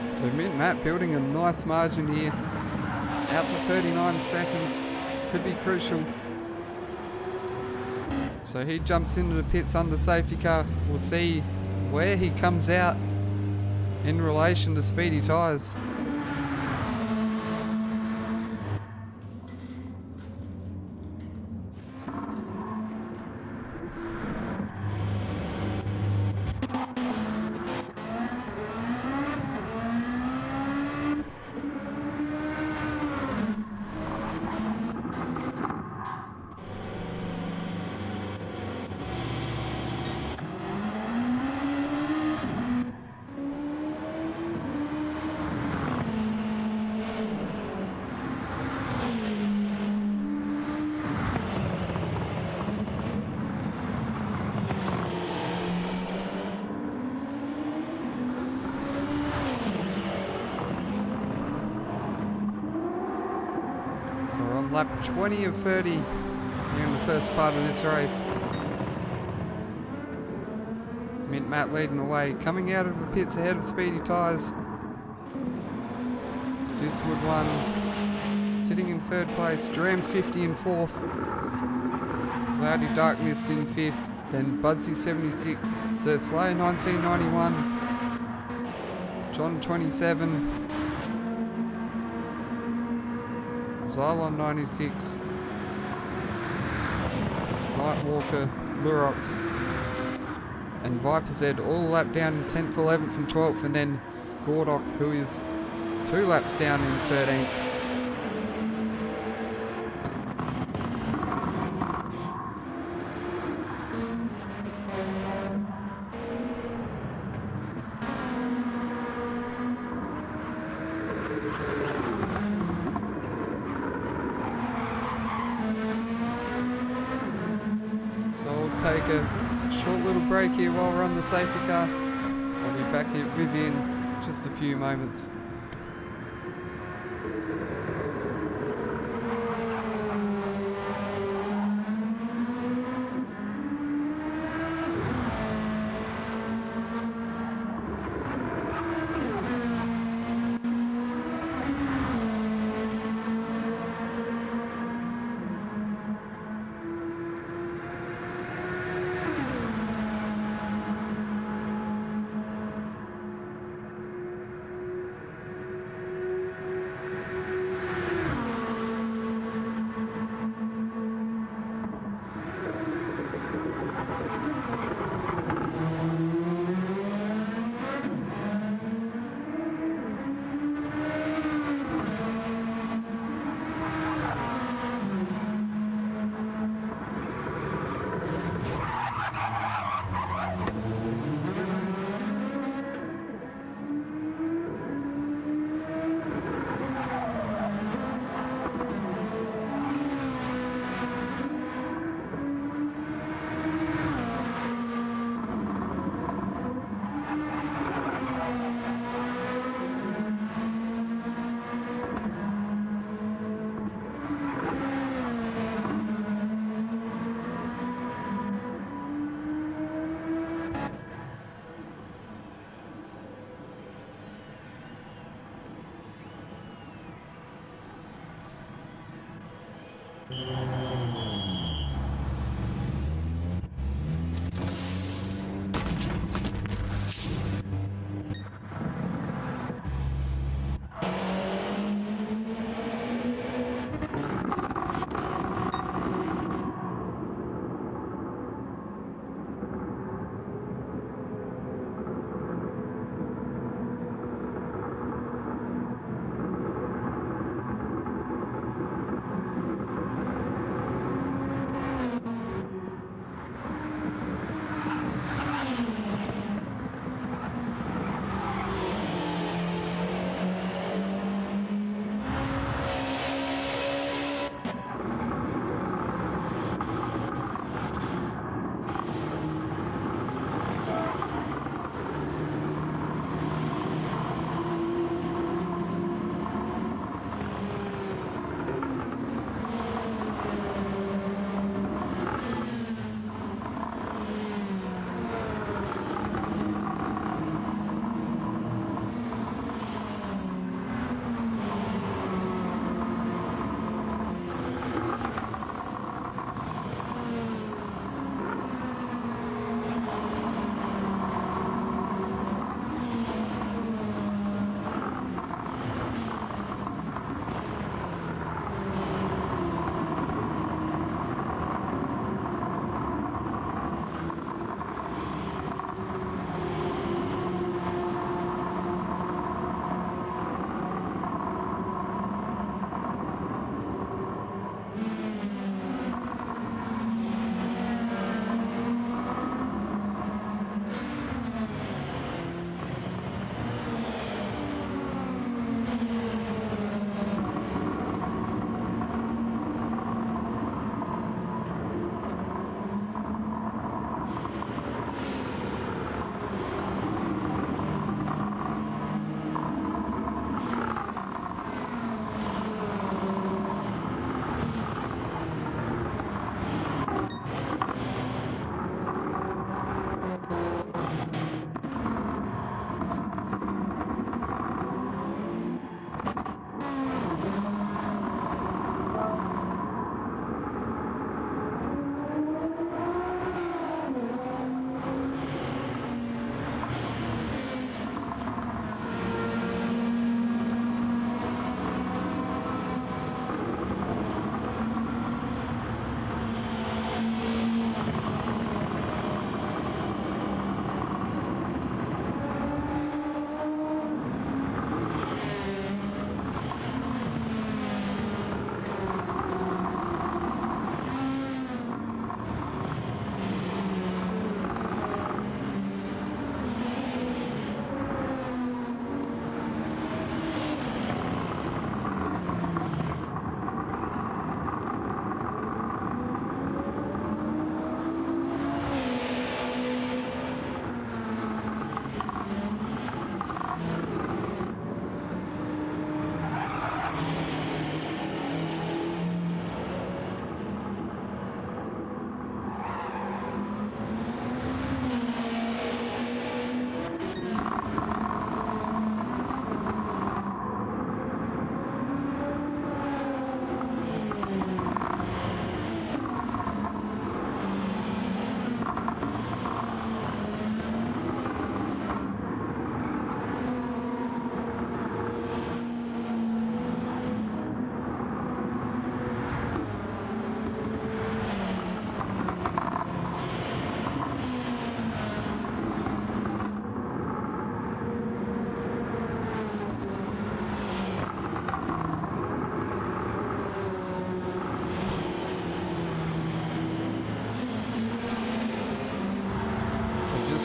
So Mint Matt building a nice margin here. Out to 39 seconds. Could be crucial. So he jumps into the pits under safety car. We'll see where he comes out in relation to speedy tyres. So we're on lap 20 of 30 here in the first part of this race. Mint Matt leading the way, coming out of the pits ahead of speedy tyres. Diswood 1, sitting in third place. Dram 50 in fourth. Loudy Dark Mist in fifth. Then Budsy 76. Sir Slayer 1991. John 27. Xylon 96, Nightwalker, Lurox, and Viper Z all lap down in 10th, 11th and 12th, and then Gordok, who is 2 laps down in 13th. So we'll take a short little break here while we're on the safety car. I'll be back with you in just a few moments.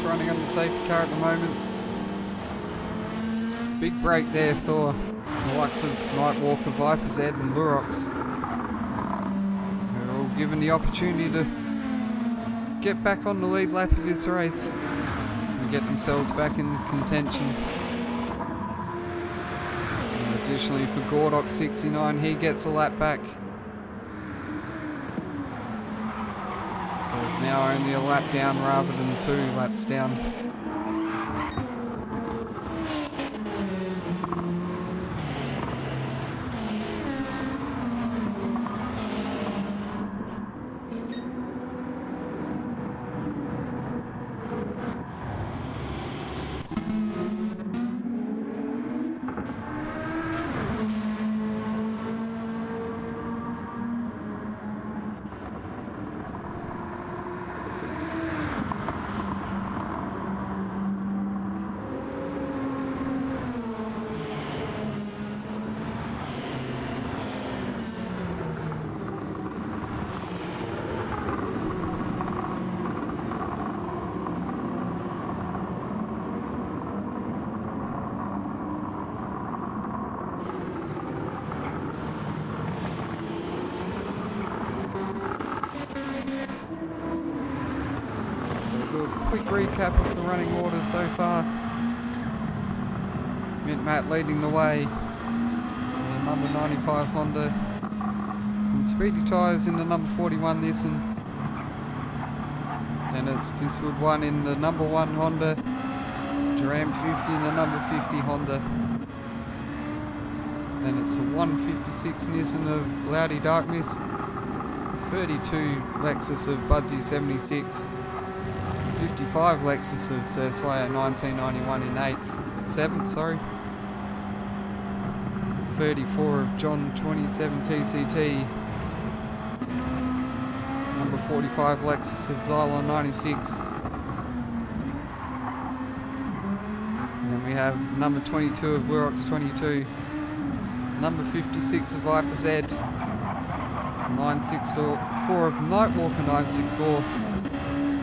running under safety car at the moment. Big break there for the likes of Nightwalker, Viper's Ed and Lurox. They're all given the opportunity to get back on the lead lap of this race and get themselves back in contention. And additionally for Gordock 69, he gets a lap back. So it's now only a lap down rather than 2 laps down. Quick recap of the running order so far. Mint-Matt leading the way in number 95 Honda, and Speedy Tyres in the number 41 Nissan. And it's Diswood 1 in the number 1 Honda, Duran 50 in the number 50 Honda. And it's a 156 Nissan of Loudy Darkness, 32 Lexus of Budsy 76, 55 Lexus of Sir Slayer 1991 in 7th, 34 of John 27 TCT, number 45 Lexus of Xylon 96, and then we have number 22 of Lurox 22, number 56 of Viper's Ed, 964 of Nightwalker 964,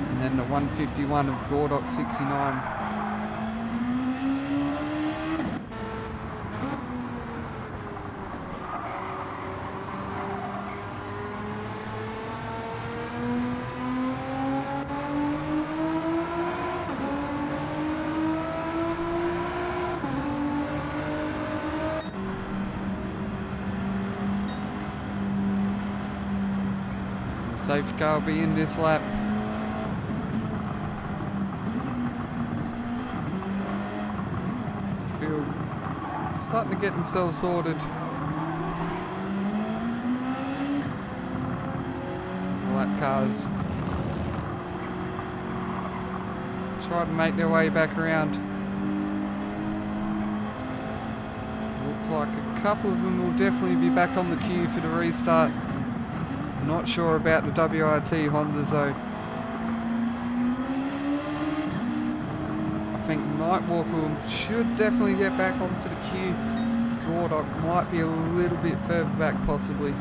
and then the 151 of Gordock 69. The safety car will be in this lap. Starting to get themselves sorted. So lap cars try to make their way back around. Looks like a couple of them will definitely be back on the queue for the restart. Not sure about the WRT Hondas though. I think Nightwalker should definitely get back onto the queue. Gordock might be a little bit further back possibly.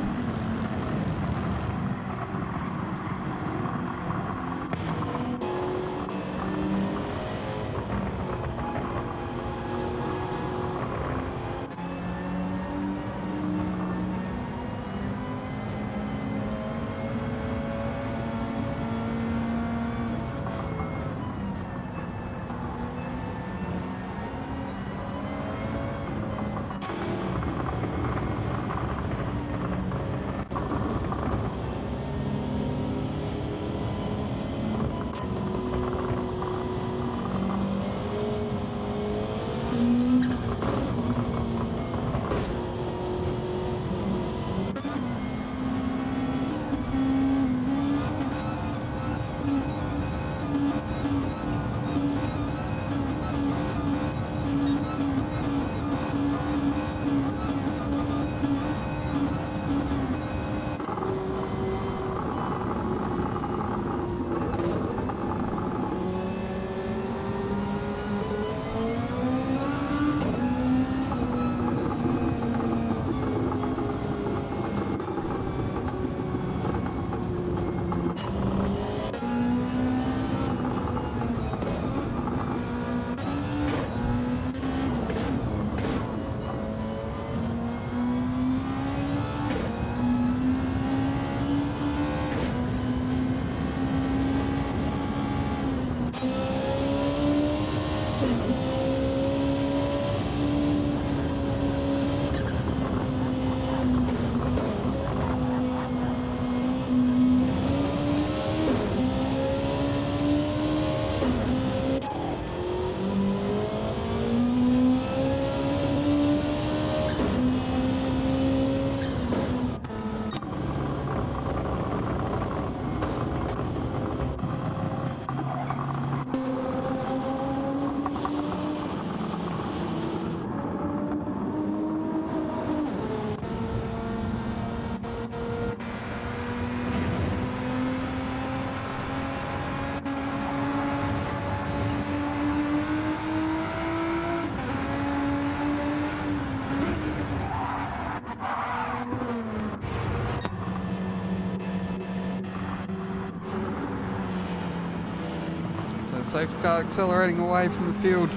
Safety car accelerating away from the field.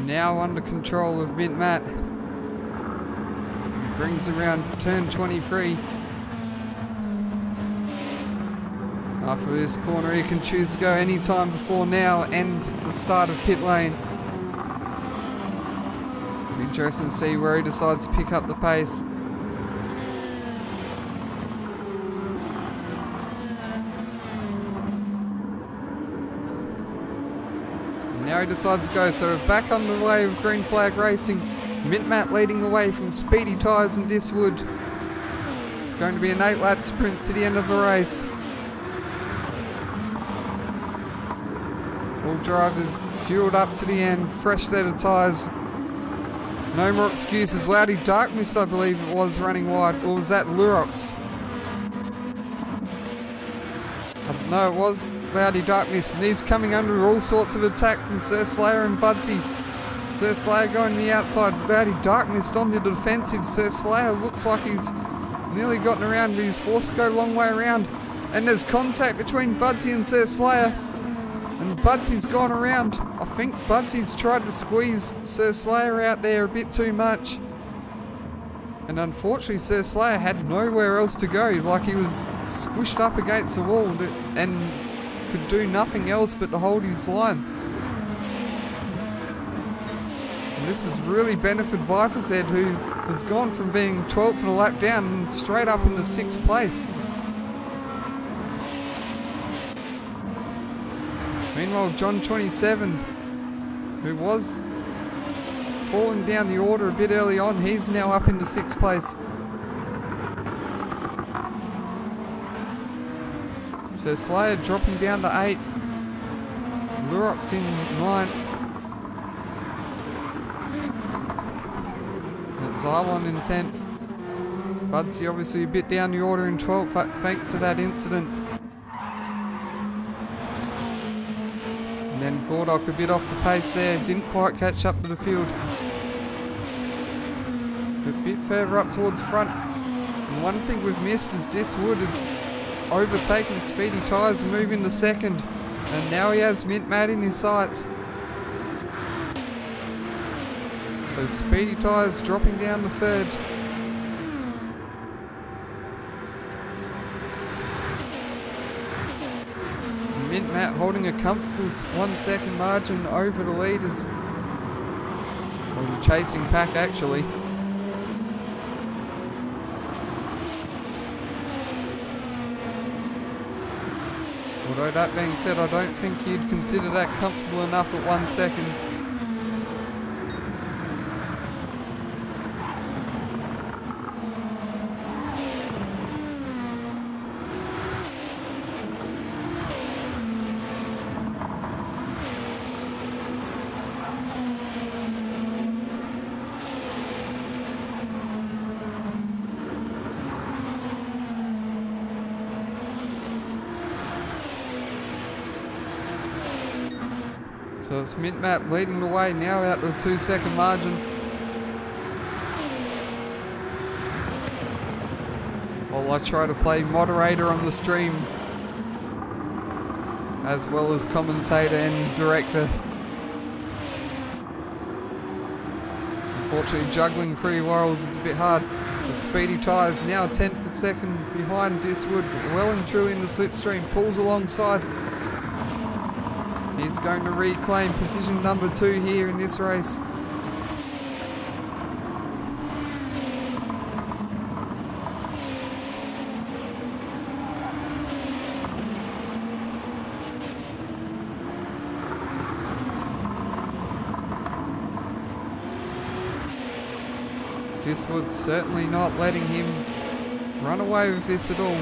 Now under control of Mint Matt. Brings around turn 23. After this corner, he can choose to go any time before now and the start of pit lane. Interesting to see where he decides to pick up the pace. Now he decides to go, so we're back on the way of Green Flag Racing. Mint Matt leading the way from Speedy Tyres and Diswood. It's going to be an 8-lap sprint to the end of the race. All drivers fueled up to the end, fresh set of tyres. No more excuses. Loudy Dark Mist, I believe it was, running wide. Or was that Lurox? No, it was Loudy Dark Mist. And he's coming under all sorts of attack from Sir Slayer and Budsy. Sir Slayer going to the outside. Loudy Dark Mist on the defensive. Sir Slayer looks like he's nearly gotten around, but he's forced to go a long way around. And there's contact between Budsy and Sir Slayer. And Budsy's gone around. I think Budsy's tried to squeeze Sir Slayer out there a bit too much. And unfortunately, Sir Slayer had nowhere else to go. Like he was squished up against the wall and could do nothing else but to hold his line. And this has really benefited Viper's Head, who has gone from being 12th and a lap down and straight up into 6th place. Meanwhile, John 27, who was falling down the order a bit early on, he's now up into 6th place. So Slayer dropping down to 8th. Lurox in 9th. And Xylon in 10th. Budsy obviously a bit down the order in 12th thanks to that incident. And then Gordok a bit off the pace there, didn't quite catch up to the field. A bit further up towards the front. And one thing we've missed is Diswood has overtaken Speedy Tyres and moved into 2nd. And now he has Mint Matt in his sights. So Speedy Tyres dropping down to 3rd. Mint Matt holding a comfortable 1 second margin over the leaders. Or the chasing pack actually. Although that being said, I don't think you'd consider that comfortable enough at 1 second. So it's Mint Matt leading the way now out to a 2 second margin. While I try to play moderator on the stream, as well as commentator and director. Unfortunately, juggling 3 roles is a bit hard. But Speedy Tyres now 10th for 2nd behind Diswood, well and truly in the slipstream, pulls alongside. He's going to reclaim position number 2 here in this race. Diswood certainly not letting him run away with this at all.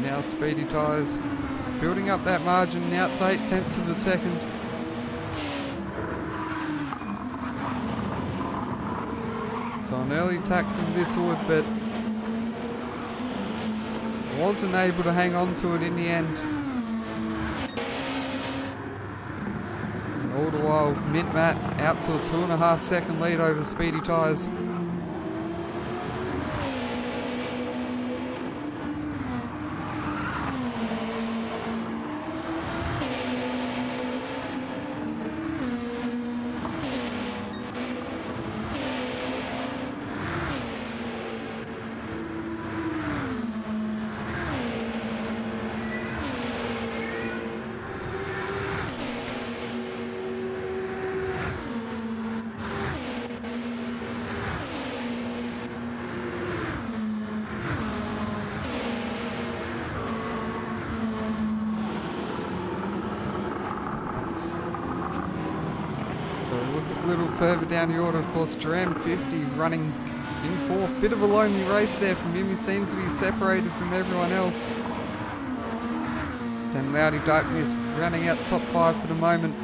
Now Speedy Tyres building up that margin now to 8/10 of a second. So an early attack from Diswood, but wasn't able to hang on to it in the end. And all the while, Mint Matt out to a 2.5 second lead over Speedy Tyres. A little further down the order, of course, Duran 50 running in fourth. Bit of a lonely race there from him. He seems to be separated from everyone else. Then Loudy Darkness running out top 5 for the moment.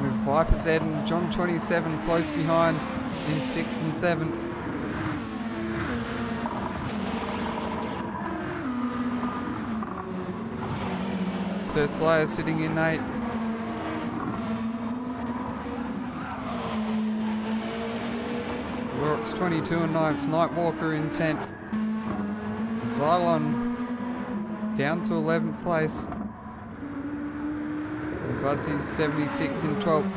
With Viper's Ed and John 27 close behind in 6th and 7th. Sir Slayer sitting in 8th. Rourke's 22 and 9th, Nightwalker in 10th. Xylon down to 11th place. And Budsy's 76 in 12th.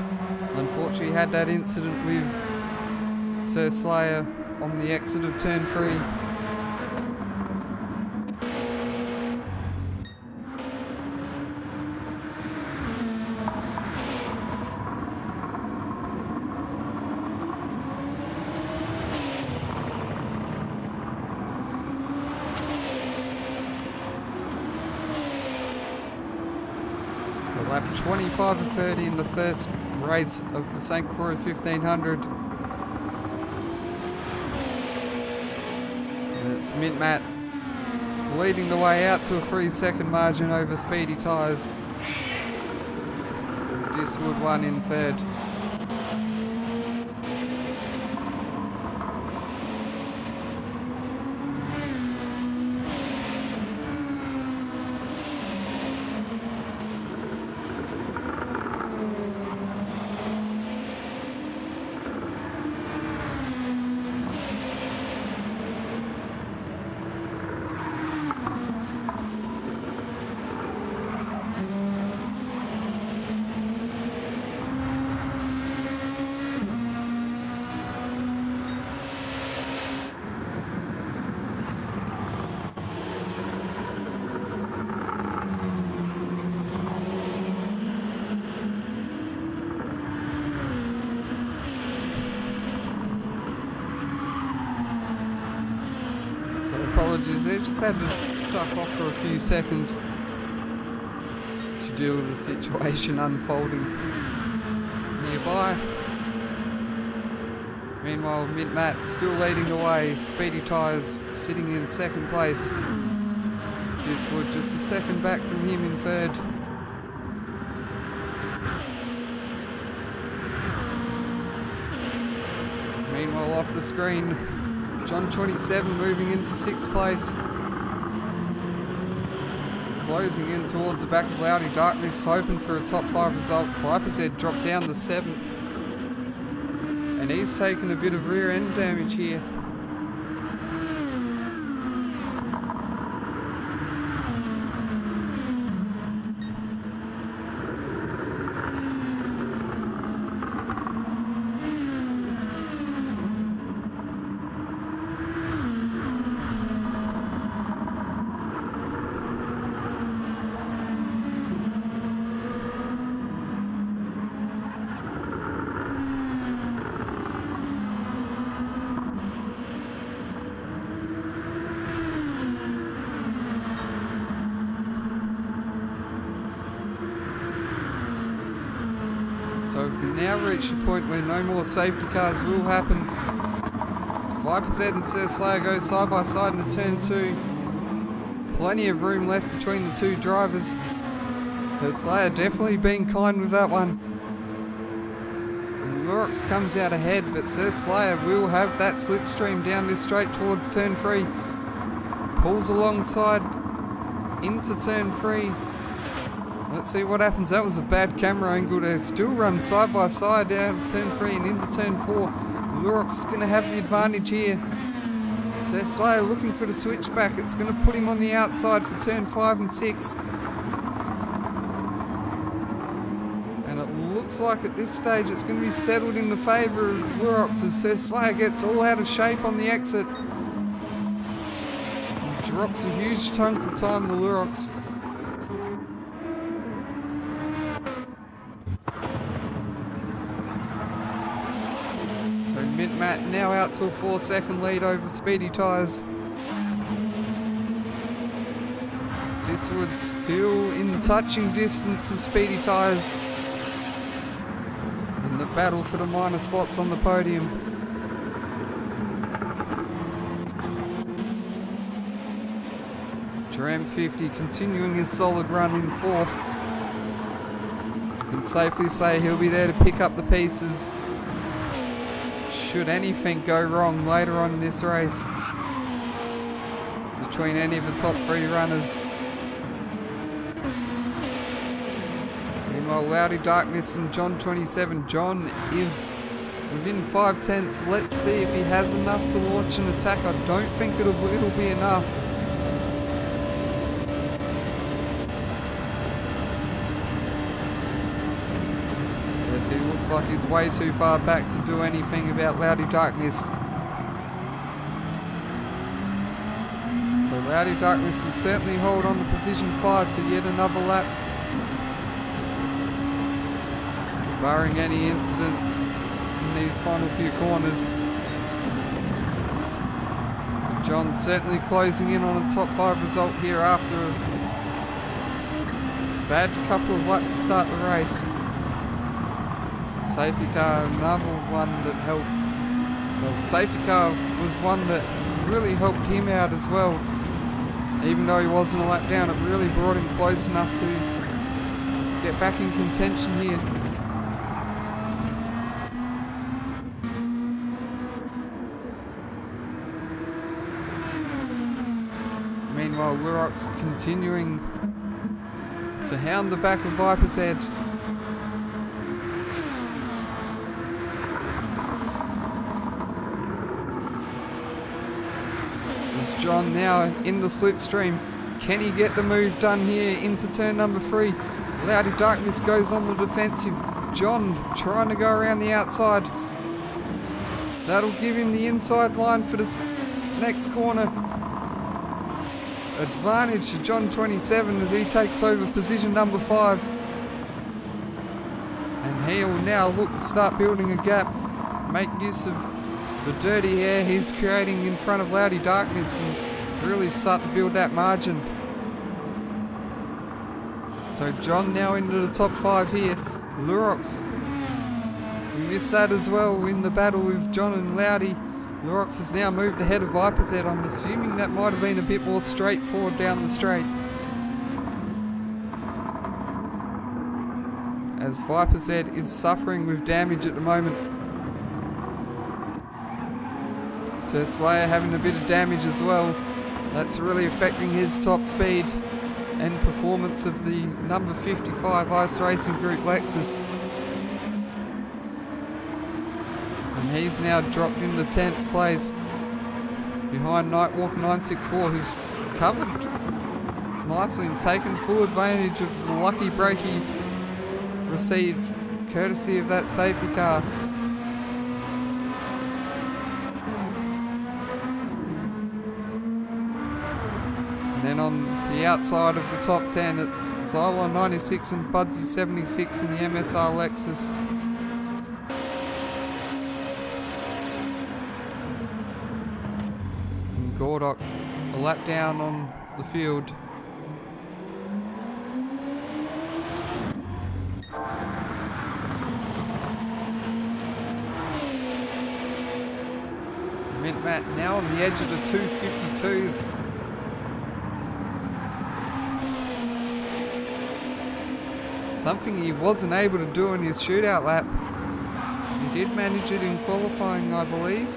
Unfortunately had that incident with Sir Slayer on the exit of turn 3. So lap 25 of 30 in the first race of the St Croix 1500. And it's Mint Matt leading the way out to a 3-second margin over Speedy Tyres. Diswood 1 in 3rd. Apologies there, just had to duck off for a few seconds to deal with the situation unfolding nearby. Meanwhile, Mint Matt still leading the way, Speedy Tyres sitting in 2nd place. Diswood just a second back from him in 3rd. Meanwhile, off the screen, John 27 moving into 6th place. Closing in towards the back of Loudy Darkness, hoping for a top 5 result. Viper's Head dropped down to 7th. And he's taken a bit of rear end damage here. So we've now reached a point where no more safety cars will happen. As Viper's Head and Sir Slayer go side by side into turn 2. Plenty of room left between the two drivers. So Slayer definitely being kind with that one. And Lurix comes out ahead, but Sir Slayer will have that slipstream down this straight towards turn 3. pulls alongside into turn 3. Let's see what happens. That was a bad camera angle. They still run side by side out of turn 3 and into turn 4. Lurox is going to have the advantage here. Seth Slayer looking for the switchback. It's going to put him on the outside for turn 5 and 6. And it looks like at this stage it's going to be settled in the favour of Lurox as Seth Slayer gets all out of shape on the exit. Drops a huge chunk of time to Lurox. So Mint Matt now out to a 4-second lead over Speedy Tyres. Diswood still in touching distance of Speedy Tyres in the battle for the minor spots on the podium. Ram 50 continuing his solid run in 4th. You can safely say he'll be there to pick up the pieces should anything go wrong later on in this race between any of the top 3 runners. Meanwhile, Loudy Darkness and John 27. John is within 5/10. Let's see if he has enough to launch an attack. I don't think it'll be enough. He looks like he's way too far back to do anything about Loudy Darkness. So Loudy Darkness will certainly hold on to position 5 for yet another lap. Barring any incidents in these final few corners. John certainly closing in on a top 5 result here after a bad couple of laps to start the race. Safety car, another one that helped. Well, safety car was one that really helped him out as well. Even though he wasn't a lap down, it really brought him close enough to get back in contention here. Meanwhile, Lurox continuing to hound the back of Viper's Head. John now in the slipstream. Can he get the move done here into turn number 3? Loudy Darkness goes on the defensive. John trying to go around the outside. That'll give him the inside line for the next corner. Advantage to John 27 as he takes over position number 5. And he will now look to start building a gap. Make use of the dirty air he's creating in front of Loudy Darkness and really start to build that margin. So John now into the top 5 here. Lurox, we missed that as well in the battle with John and Loudy. Lurox has now moved ahead of Viper's Head. I'm assuming that might have been a bit more straightforward down the straight. As Viper's Head is suffering with damage at the moment. So Slayer having a bit of damage as well. That's really affecting his top speed and performance of the number 55 Ice Racing Group Lexus. And he's now dropped into 10th place behind Nightwalker 964, who's covered nicely and taken full advantage of the lucky break he received courtesy of that safety car. Then on the outside of the top 10, it's Xylon 96 and Budsy 76 in the MSR Lexus. And Gordock a lap down on the field. Mint Matt now on the edge of the 252s. Something he wasn't able to do in his shootout lap. He did manage it in qualifying, I believe.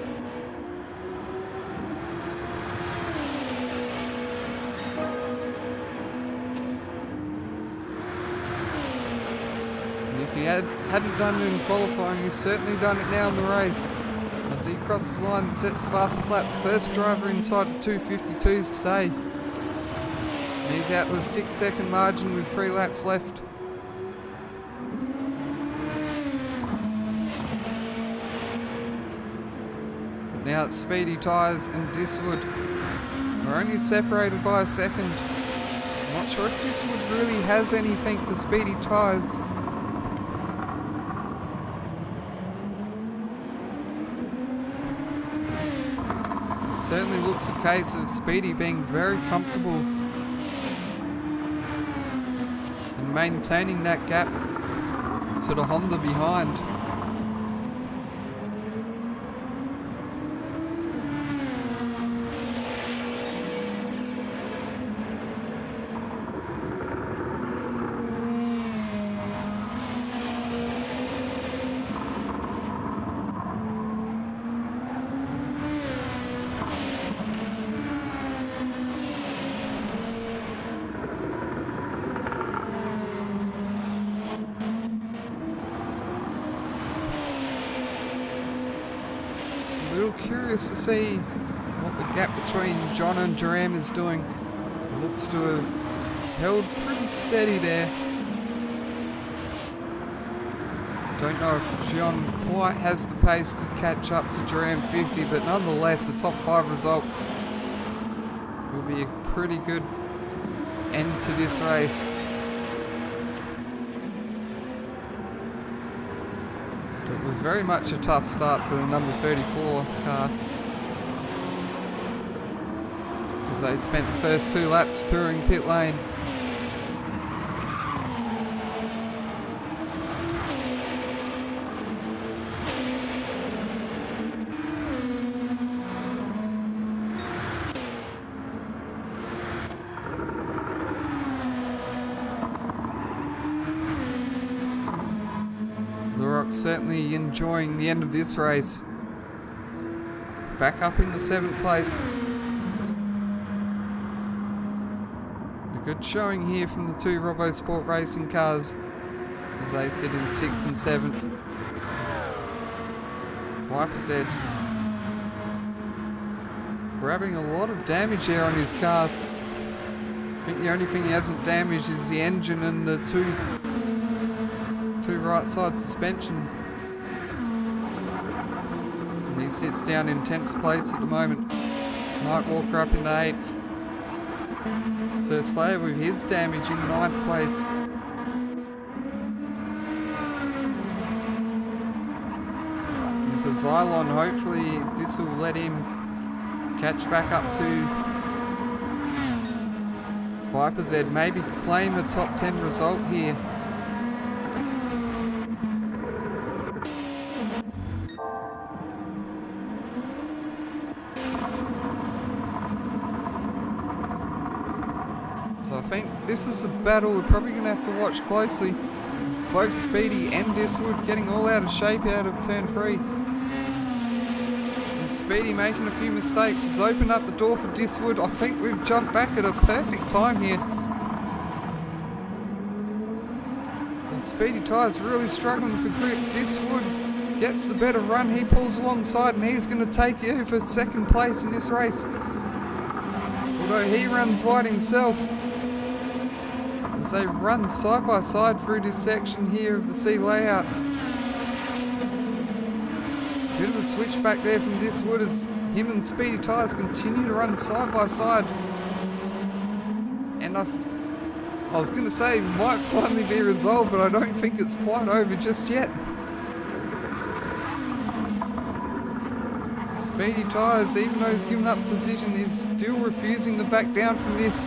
he hadn't done it in qualifying, he's certainly done it now in the race. As he crosses the line and sets the fastest lap, first driver inside the 252s today. And he's out with a 6-second margin with 3 laps left. But now it's Speedy Tyres and Diswood. We're only separated by a second. I'm not sure if Diswood really has anything for Speedy Tyres. It certainly looks a case of Speedy being very comfortable and maintaining that gap to the Honda behind. Curious to see what the gap between John and Jerem is doing. It looks to have held pretty steady there. Don't know if John quite has the pace to catch up to Jerem 50, but nonetheless a top 5 result will be a pretty good end to this race. It was very much a tough start for the number 34 car, as they spent the first 2 laps touring pit lane. Certainly enjoying the end of this race. Back up into 7th place. A good showing here from the 2 RoboSport racing cars as they sit in 6th and 7th. Viper's Edge grabbing a lot of damage there on his car. I think the only thing he hasn't damaged is the engine and the two right side suspension. And he sits down in 10th place at the moment. Night Walker up into 8th. Sir Slayer with his damage in 9th place. And for Xylon, hopefully this will let him catch back up to Viper's Ed, maybe claim a top 10 result here. So I think this is a battle we're probably going to have to watch closely. It's both Speedy and Diswood getting all out of shape out of turn 3. And Speedy making a few mistakes has opened up the door for Diswood. I think we've jumped back at a perfect time here. The Speedy Tyres really struggling for grip. Diswood gets the better run. He pulls alongside and he's going to take you for 2nd place in this race. Although he runs wide himself. As they run side by side through this section here of the C layout. Bit of a switch back there from Diswood as him and Speedy Tyres continue to run side by side. And I was going to say it might finally be resolved, but I don't think it's quite over just yet. Speedy Tyres, even though he's given up position, is still refusing to back down from this.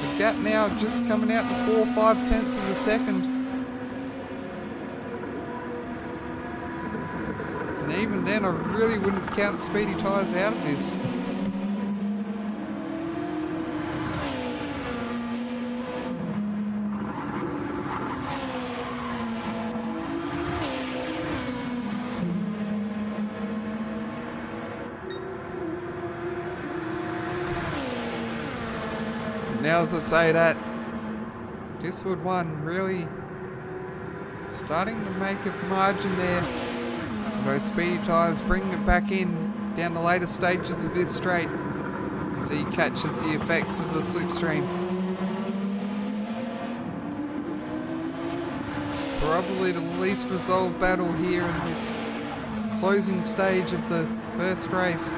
The gap now just coming out to 4 5/10 of a second. And even then, I really wouldn't count Speedy Tyres out of this. Now as I say that, Diswood 1 really Starting to make a margin there. Those speedy tyres bringing it back in down the later stages of this straight as he catches the effects of the slipstream. Probably the least resolved battle here in this closing stage of the first race.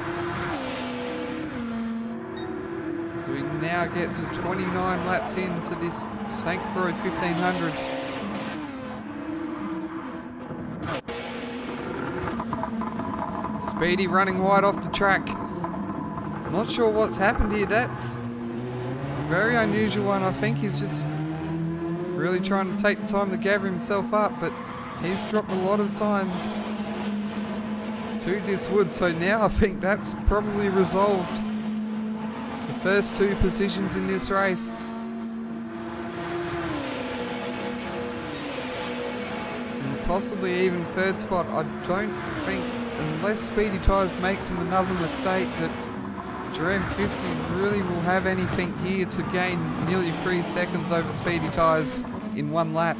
So we now get to 29 laps into this St Croix 1500. Speedy running wide off the track. Not sure what's happened here. That's a very unusual one. I think he's just really trying to take the time to gather himself up, but he's dropped a lot of time to this wood. So now I think that's probably resolved the first two positions in this race. And possibly even third spot. I don't think, unless Speedy Tyres makes him another mistake, that Jerem 50 really will have anything here to gain nearly 3 seconds over Speedy Tyres in one lap.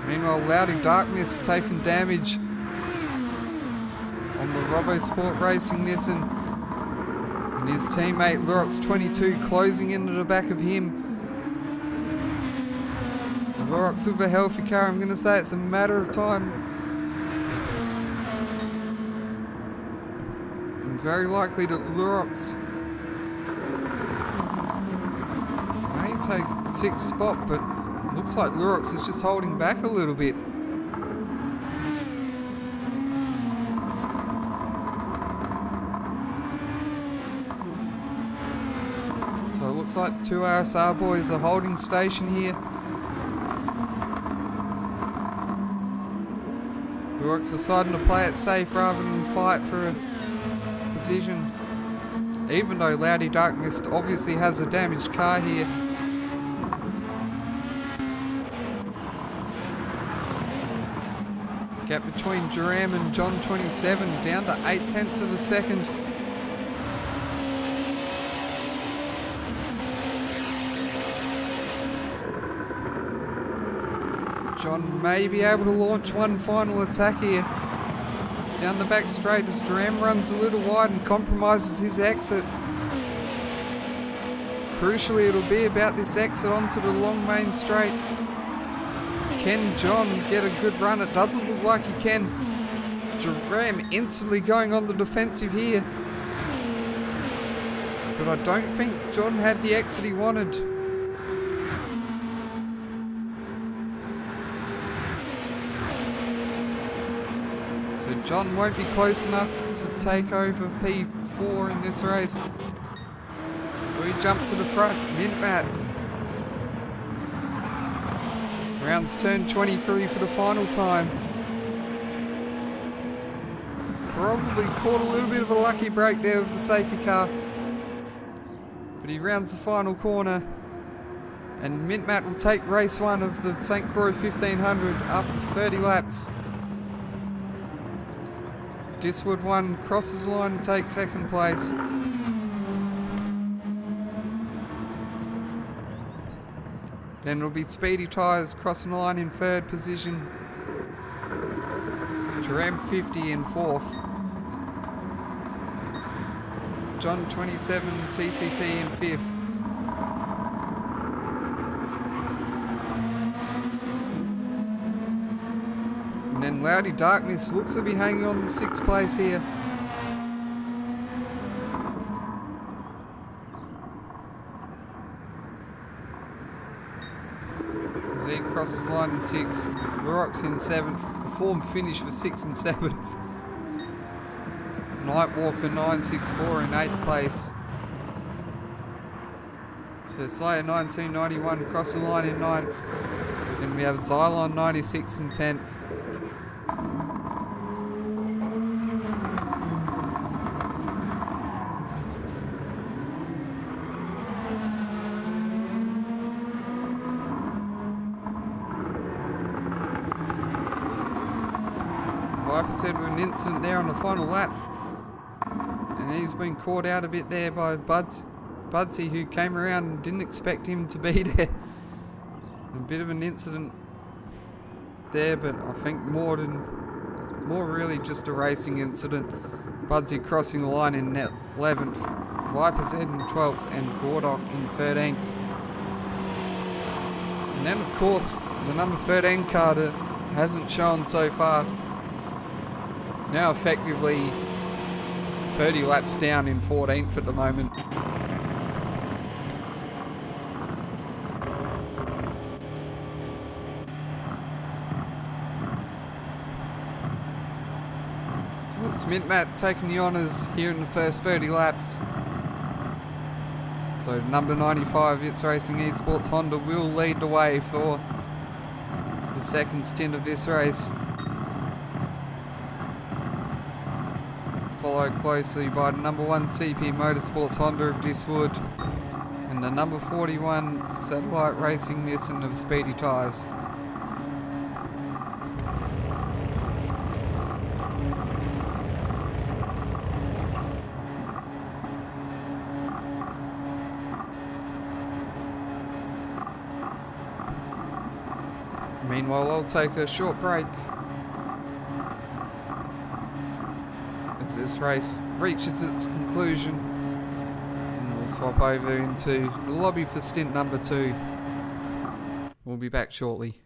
Meanwhile, Loudy Darkness taking damage on the Robbo Sport Racing Nissan, and his teammate Lurox 22 closing into the back of him. Lurox with a healthy car. I'm going to say it's a matter of time. And very likely that Lurox may take 6th spot, but looks like Lurox is just holding back a little bit. So it looks like 2 RSR boys are holding station here. Lurox deciding to play it safe rather than fight for a position. Even though Loudy Darkness obviously has a damaged car here. Gap between Jerem and John 27 down to 0.8 of a second. John may be able to launch one final attack here. Down the back straight as Jerem runs a little wide and compromises his exit. Crucially, it'll be about this exit onto the long main straight. Can John get a good run? It doesn't look like he can. Jerem instantly going on the defensive here. But I don't think John had the exit he wanted. So John won't be close enough to take over P4 in this race. So he jumped to the front. Mintmat. Rounds turn 23 for the final time. Probably caught a little bit of a lucky break there with the safety car. But he rounds the final corner. And Mintmat will take race 1 of the St Croix 1500 after 30 laps. Diswood 1 crosses the line to take 2nd place. Then it'll be Speedy Tyres crossing the line in 3rd position. Jerem 50 in 4th. John 27 TCT in 5th. And then Loudy Darkness looks to be hanging on to 6th place here. As he crosses the line in 6th. Lurox in 7th. The form finish for 6th and 7th. Nightwalker 964 in 8th place. So Slayer 1991 crossing the line in 9th. Then we have Xylon 96 in 10th. Viper said with an incident there on the final lap. And he's been caught out a bit there by Budsy, who came around and didn't expect him to be there. A bit of an incident there, but I think more really just a racing incident. Budsy crossing the line in 11th, Viper's Head in 12th, and Gordock in 13th. And then, of course, the number 13 car that hasn't shown so far, now effectively 30 laps down in 14th at the moment. So it's Mint Matt taking the honours here in the first 30 laps. So number 95, It's Racing Esports Honda, will lead the way for the second stint of this race. Followed closely by the number 1 CP Motorsports Honda of Diswood and the number 41 Satellite Racing Nissan of Speedy Tyres. Meanwhile, I'll take a short break as this race reaches its conclusion, and we'll swap over into the lobby for stint number 2. We'll be back shortly.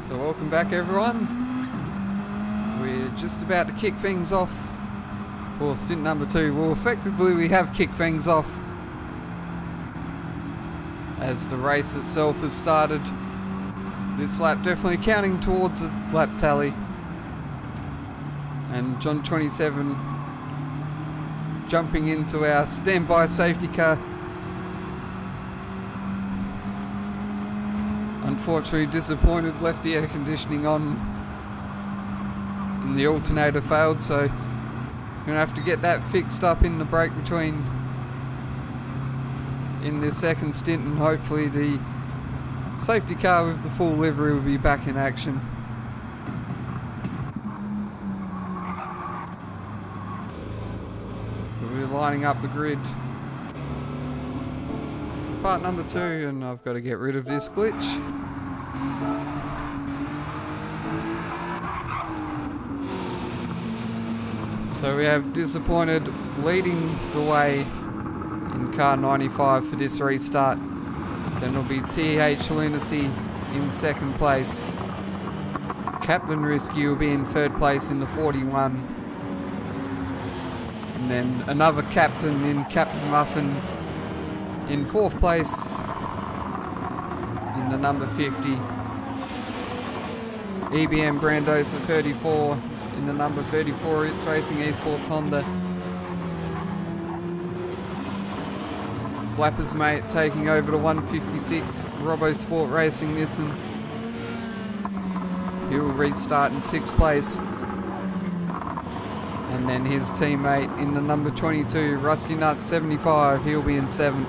So welcome back everyone. We're just about to kick things off for stint number 2. Well, effectively we have kicked things off as the race itself has started. This lap definitely counting towards the lap tally. And John 27 jumping into our standby safety car. Unfortunately disappointed, left the air conditioning on and the alternator failed, so we're going to have to get that fixed up in the break between in the second stint, and hopefully the safety car with the full livery will be back in action. We're lining up the grid. Part number 2, and I've got to get rid of this glitch. So we have Disappointed leading the way in car 95 for this restart. Then it'll be TH Lunacy in second place. Captain Risky will be in third place in the 41. And then another captain in Captain Muffin in fourth place in the number 50. EBM Brandosa 34 in the number 34. It's Racing Esports Honda. Slappers Mate taking over to 156. Robbo Sport Racing Nissan. He will restart in 6th place. And then his teammate in the number 22, Rusty Nuts 75, he'll be in 7th.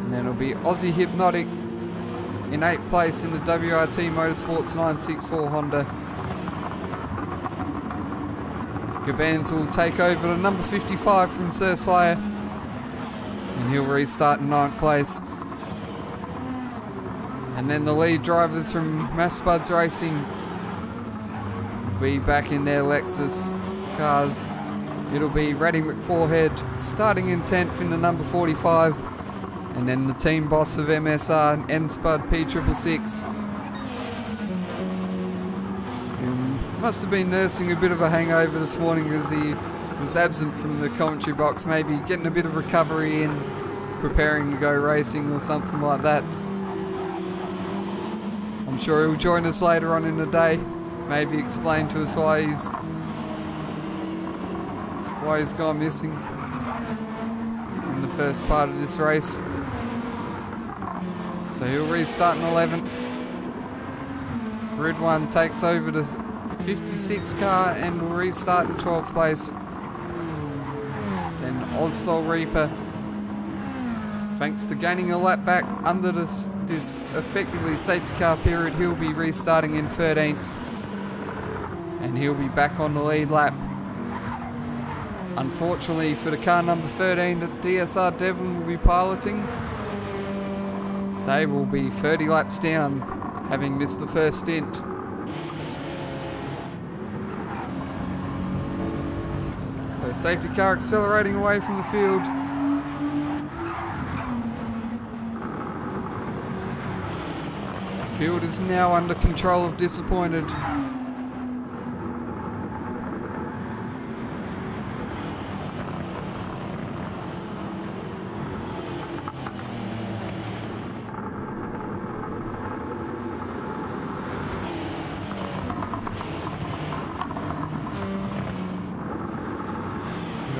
And then it'll be Aussie Hypnotic in 8th place in the WRT Motorsports 964 Honda. Gabans will take over to number 55 from Sir Slayer, and he'll restart in 9th place. And then the lead drivers from Massbuds Racing will be back in their Lexus cars. It'll be Ratty McForehead starting in 10th in the number 45, and then the team boss of MSR, N-Spud P666. Must have been nursing a bit of a hangover this morning as he was absent from the commentary box, maybe getting a bit of recovery in, preparing to go racing or something like that. I'm sure he'll join us later on in the day, maybe explain to us why he's gone missing in the first part of this race. So he'll restart in 11th. Red One takes over the 56 car and will restart in 12th place. Then Ozsol Reaper, thanks to gaining a lap back under this effectively safety car period, he'll be restarting in 13th. And he'll be back on the lead lap. Unfortunately for the car number 13 that DSR Devlin will be piloting, they will be 30 laps down, having missed the first stint. So safety car accelerating away from the field. The field is now under control of Disappointed.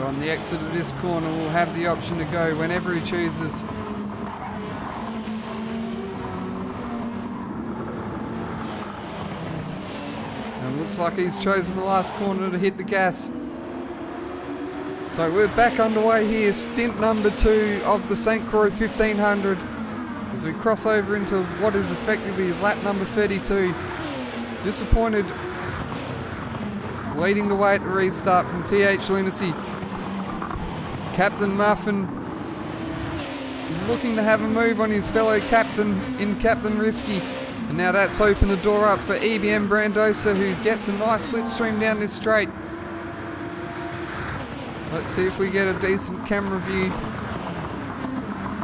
On the exit of this corner will have the option to go whenever he chooses. And it looks like he's chosen the last corner to hit the gas. So we're back underway here, stint number 2 of the St Croix 1500 as we cross over into what is effectively lap number 32. Disappointed leading the way at the restart from TH Lunacy. Captain Muffin looking to have a move on his fellow captain in Captain Risky. And now that's opened the door up for EBM Brandosa, who gets a nice slipstream down this straight. Let's see if we get a decent camera view.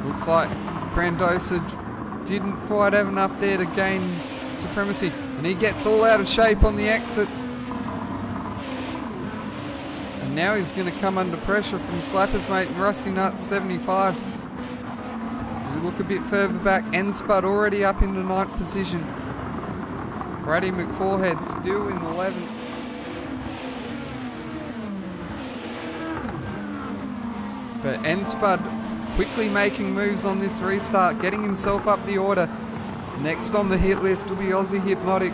Looks like Brandosa didn't quite have enough there to gain supremacy. And he gets all out of shape on the exit. And now he's going to come under pressure from Slappers Mate and Rusty Nuts 75. As we look a bit further back, N-Spud already up into 9th position. Brady McForehead still in 11th. But N-Spud quickly making moves on this restart, getting himself up the order. Next on the hit list will be Aussie Hypnotic.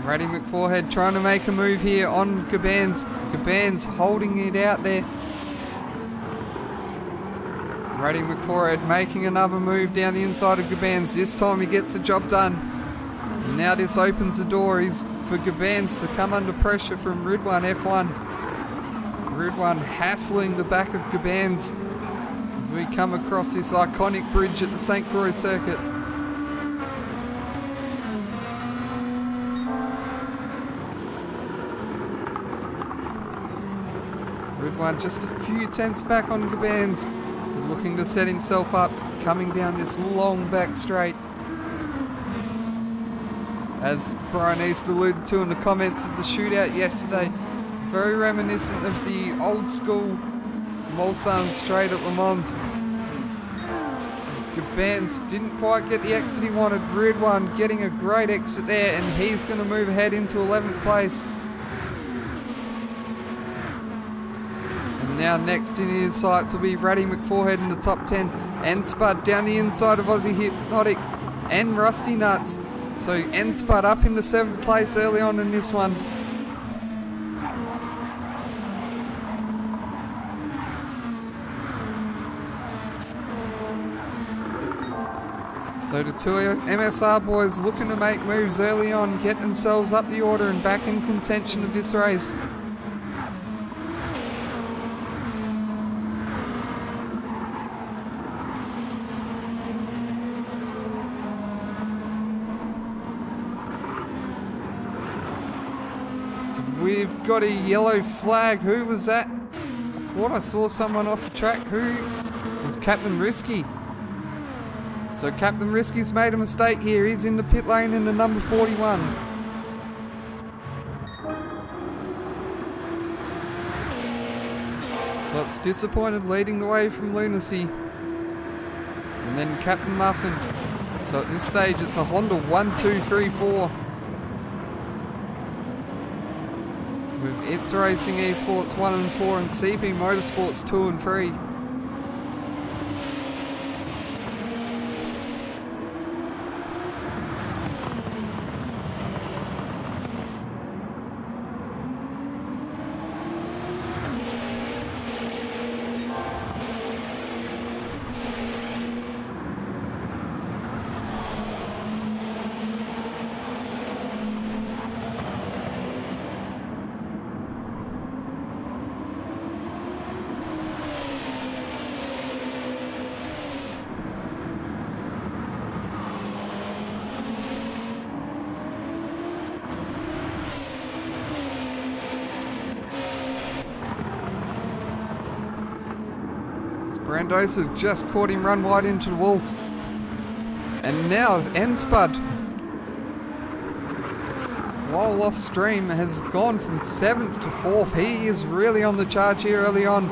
Brady McForehead trying to make a move here on Gabans. Gabans holding it out there. Brady McForehead making another move down the inside of Gabans. This time he gets the job done. And now this opens the door for Gabans to come under pressure from Ridwan F1. Ridwan hassling the back of Gabans as we come across this iconic bridge at the St Croix circuit. Ridwan just a few tenths back on Gabans, looking to set himself up, coming down this long back straight. As Brian East alluded to in the comments of the shootout yesterday, very reminiscent of the old school Mulsanne straight at Le Mans. As Gabans didn't quite get the exit he wanted, Ridwan getting a great exit there, and he's going to move ahead into 11th place. And now next in his sights will be Brady McForehead in the top 10, and Spud down the inside of Aussie Hypnotic and Rusty Nuts. So N-Spud up in the 7th place early on in this one. So the two MSR boys looking to make moves early on, get themselves up the order and back in contention of this race. We've got a yellow flag. Who was that? I thought I saw someone off the track. Who was Captain Risky? So Captain Risky's made a mistake here. He's in the pit lane in the number 41. So it's Disappointed leading the way from Lunacy. And then Captain Muffin. So at this stage it's a Honda 1, 2, 3, 4. With It's Racing Esports 1 and 4 and CP Motorsports 2 and 3. Brandosa just caught him run wide into the wall. And now N-Spud, while off stream, has gone from 7th to 4th. He is really on the charge here early on.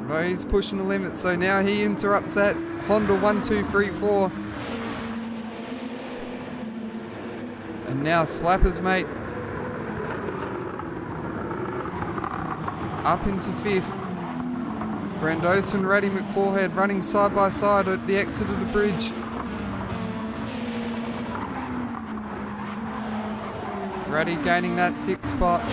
But he's pushing the limit, so now he interrupts that Honda 1, 2, 3, 4. And now Slappers Mate up into 5th. Brandosa and Brady McForehead running side by side at the exit of the bridge. Brady gaining that 6th spot.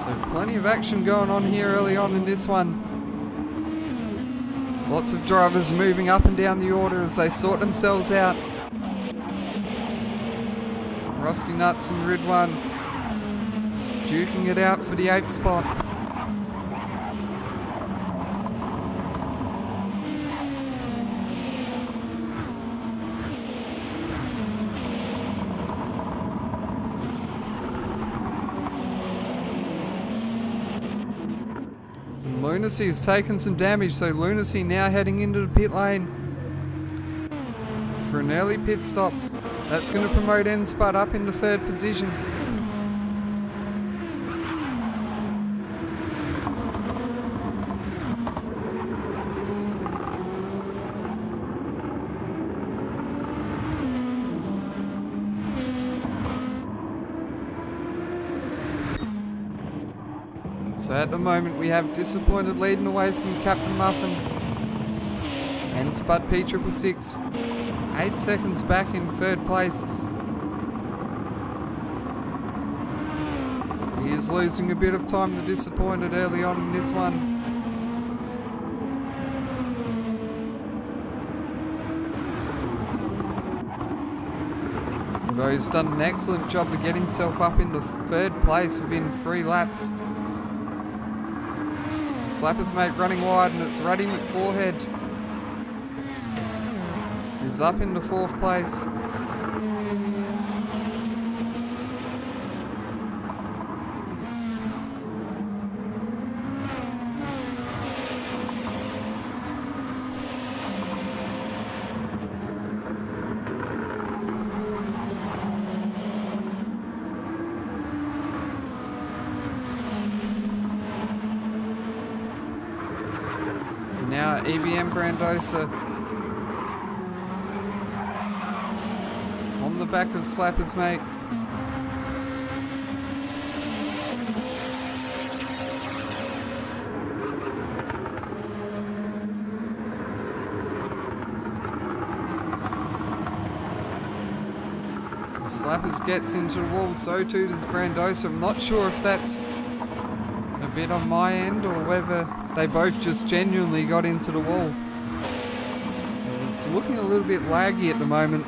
So plenty of action going on here early on in this one. Lots of drivers moving up and down the order as they sort themselves out. Rusty Nuts and Ridwan duking it out for the 8th spot. And Lunacy has taken some damage, so Lunacy now heading into the pit lane for an early pit stop. That's going to promote N-Spud up into 3rd position. So at the moment we have Disappointed leading away from Captain Muffin. N-Spud P666. 8 seconds back in 3rd place. He is losing a bit of time to Disappointed early on in this one. Although he's done an excellent job to get himself up into 3rd place within 3 laps. Slapper's mate running wide, and it's Ruddy McForehead who's up into 4th place. Now EBM Brandosa on the back of Slapper's mate. Slappers gets into the wall, so too does Brandosa. I'm not sure if that's a bit on my end or whether they both just genuinely got into the wall. It's looking a little bit laggy at the moment.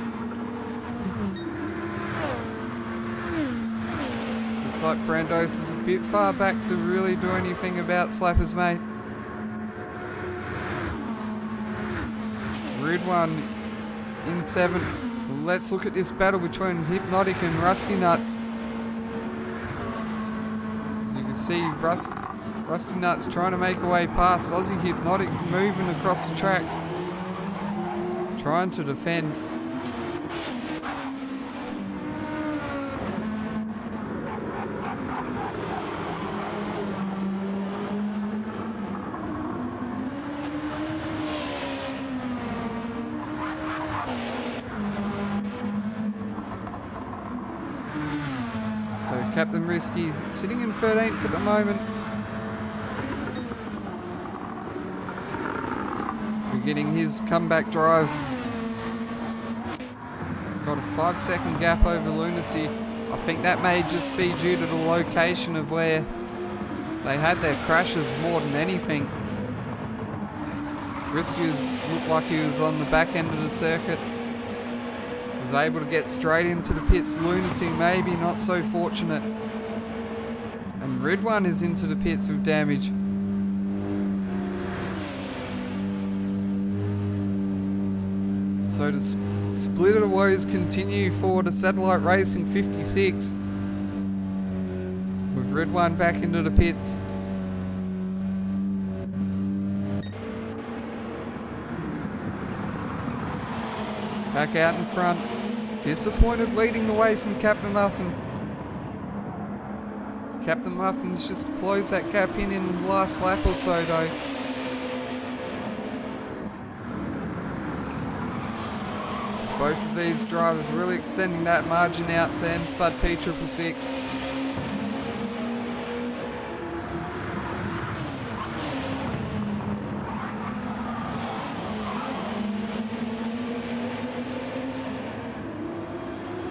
Looks like Brandosa's a bit far back to really do anything about Slapper's mate. Ridwan in 7th. Let's look at this battle between Hypnotic and Rusty Nuts. As you can see, Rusty Nuts trying to make a way past Aussie Hypnotic, moving across the track, trying to defend. So Captain Risky sitting in 13th at the moment. Getting his comeback drive. Got a 5-second gap over Lunacy. I think that may just be due to the location of where they had their crashes more than anything. Risky looked like he was on the back end of the circuit. Was able to get straight into the pits. Lunacy maybe not so fortunate. And Ridwan is into the pits with damage. So the split of the woes continue for the Satellite Racing 56. With Ridwan back into the pits. Back out in front. Disappointed leading the way from Captain Muffin. Captain Muffin's just closed that gap in the last lap or so though. Both of these drivers really extending that margin out to N-Spud P666.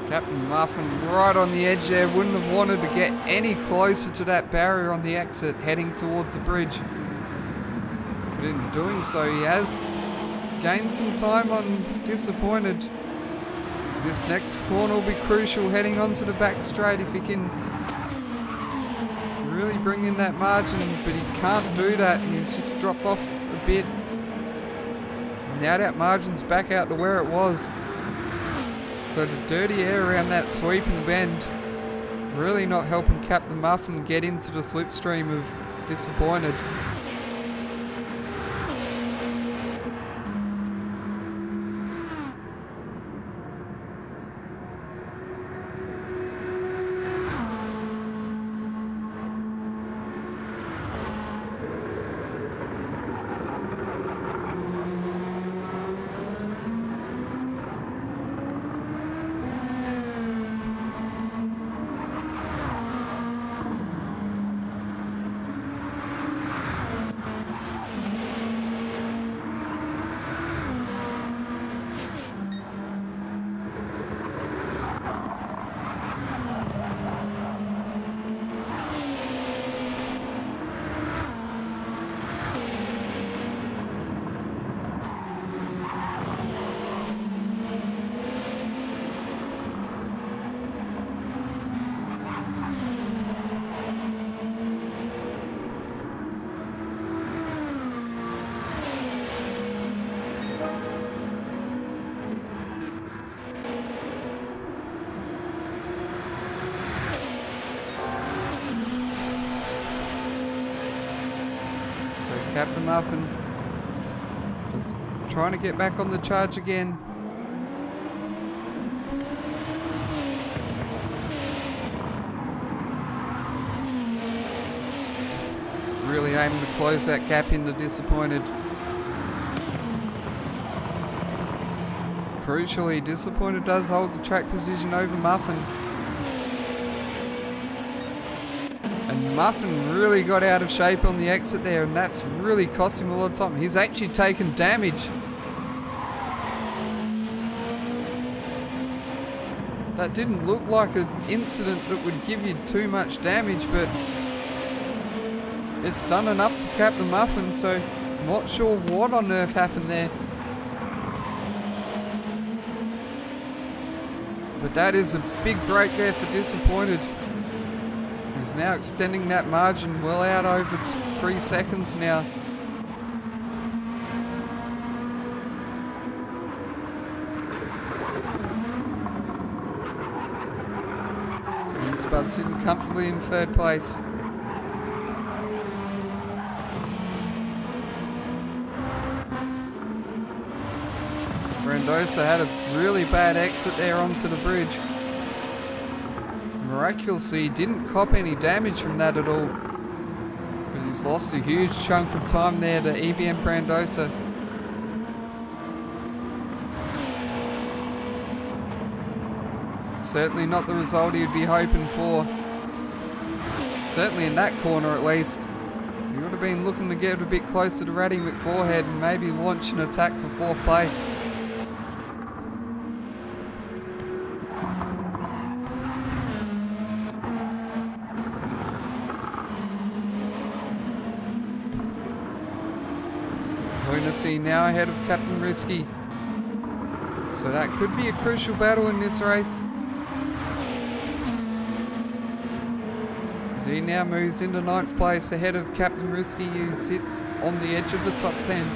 Captain Muffin right on the edge there, wouldn't have wanted to get any closer to that barrier on the exit heading towards the bridge. But in doing so, he has gained some time on Disappointed. This next corner will be crucial heading onto the back straight if he can really bring in that margin, but he can't do that. He's just dropped off a bit. Now that margin's back out to where it was. So the dirty air around that sweeping bend really not helping Captain Muffin get into the slipstream of Disappointed. Captain Muffin just trying to get back on the charge again. Really aiming to close that gap into Disappointed. Crucially, Disappointed does hold the track position over Muffin. And Muffin really got out of shape on the exit there, and that's really cost him a lot of time. He's actually taken damage. That didn't look like an incident that would give you too much damage, but it's done enough to cap the Muffin, so I'm not sure what on earth happened there. But that is a big break there for Disappointed. He's now extending that margin well out over 3 seconds now. And Spud sitting comfortably in third place. Brandosa had a really bad exit there onto the bridge. Miraculously, he didn't cop any damage from that at all. But he's lost a huge chunk of time there to EBM Brandosa. Certainly not the result he'd be hoping for. Certainly in that corner at least. He would have been looking to get a bit closer to Ratty McForehead and maybe launch an attack for 4th place. Lunacy now ahead of Captain Risky. So that could be a crucial battle in this race. As he now moves into 9th place ahead of Captain Risky, who sits on the edge of the top 10.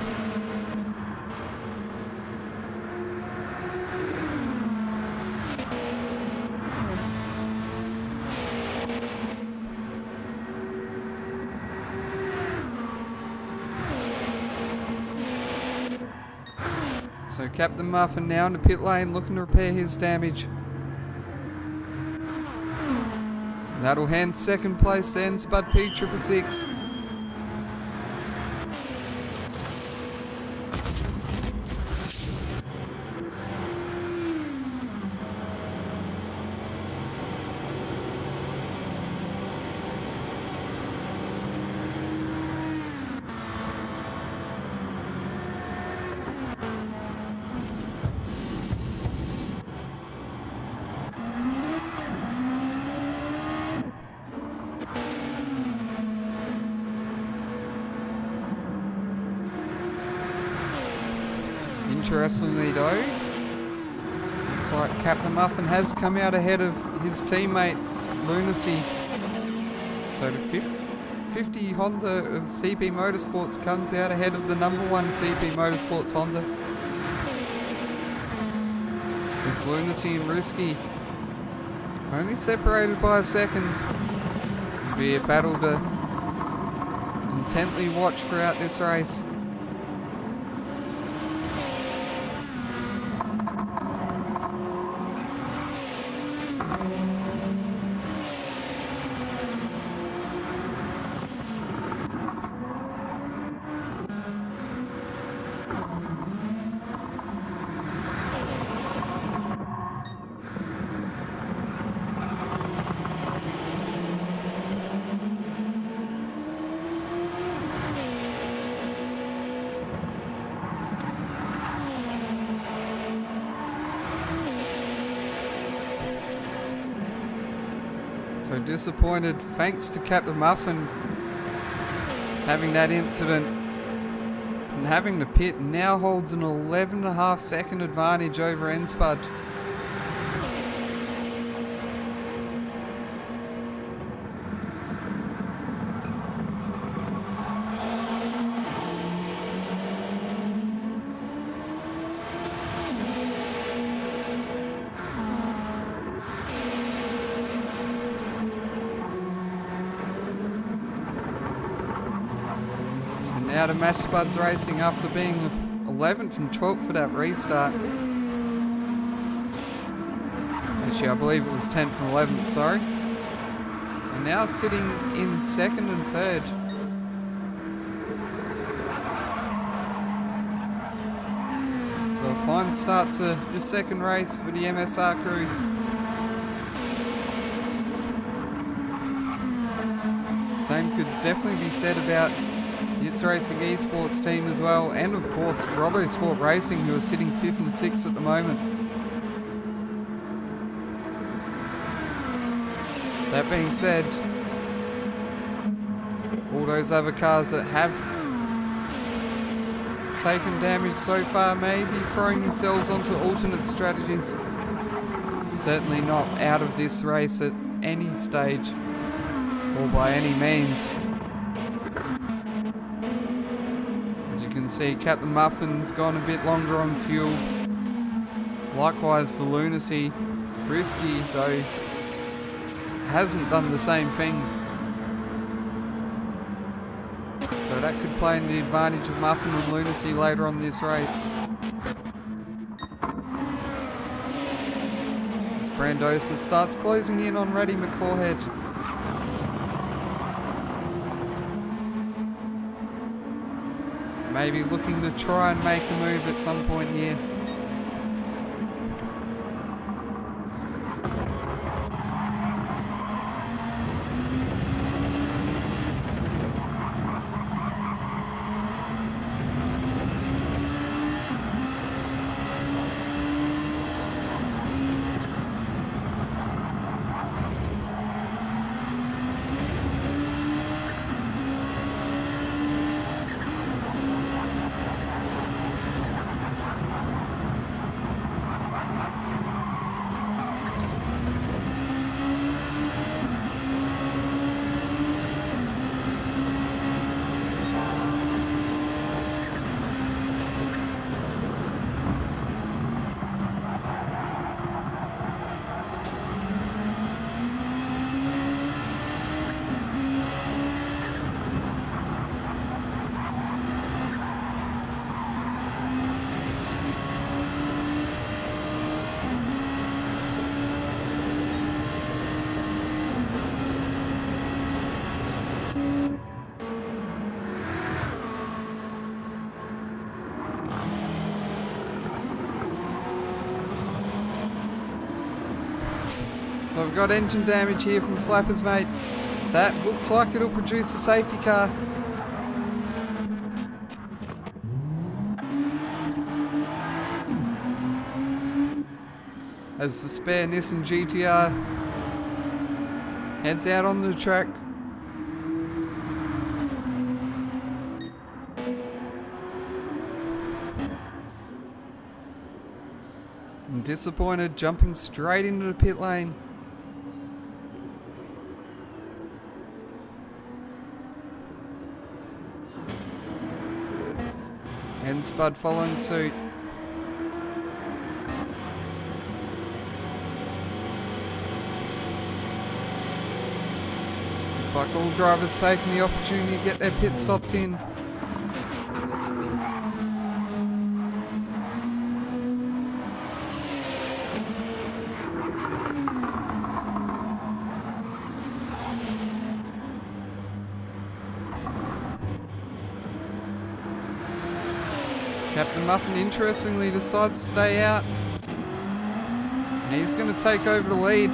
So Captain Muffin now in the pit lane looking to repair his damage. And that'll hand 2nd place then Spud P666. Interestingly though, Looks like Captain Muffin has come out ahead of his teammate Lunacy. So the 50 Honda of CP Motorsports comes out ahead of the number 1 CP Motorsports Honda. It's Lunacy and Risky only separated by a second. It'll be a battle to intently watch throughout this race. So disappointed, thanks to Captain Muffin having that incident and having to pit, now holds an 11.5 second advantage over N-Spud. So now to match Spud's racing after being 11th and 12th for that restart. Actually, I believe it was 10th and 11th, sorry. And now sitting in 2nd and 3rd. So a fine start to this second race for the MSR crew. Same could definitely be said about the It's Racing Esports team as well, and of course RoboSport Racing, who are sitting 5th and 6th at the moment. That being said, all those other cars that have taken damage so far may be throwing themselves onto alternate strategies. Certainly not out of this race at any stage or by any means. As you can see, Captain Muffin's gone a bit longer on fuel. Likewise for Lunacy. Risky, though, hasn't done the same thing. So that could play in the advantage of Muffin and Lunacy later on this race. As Brandosa starts closing in on Reddy McForehead. Maybe looking to try and make a move at some point here. So I've got engine damage here from Slapper's mate. That looks like it'll produce a safety car. As the spare Nissan GTR heads out on the track. And Disappointed, jumping straight into the pit lane. And Spud following suit. It's like all drivers taking the opportunity to get their pit stops in. Captain Muffin interestingly decides to stay out. And he's going to take over the lead.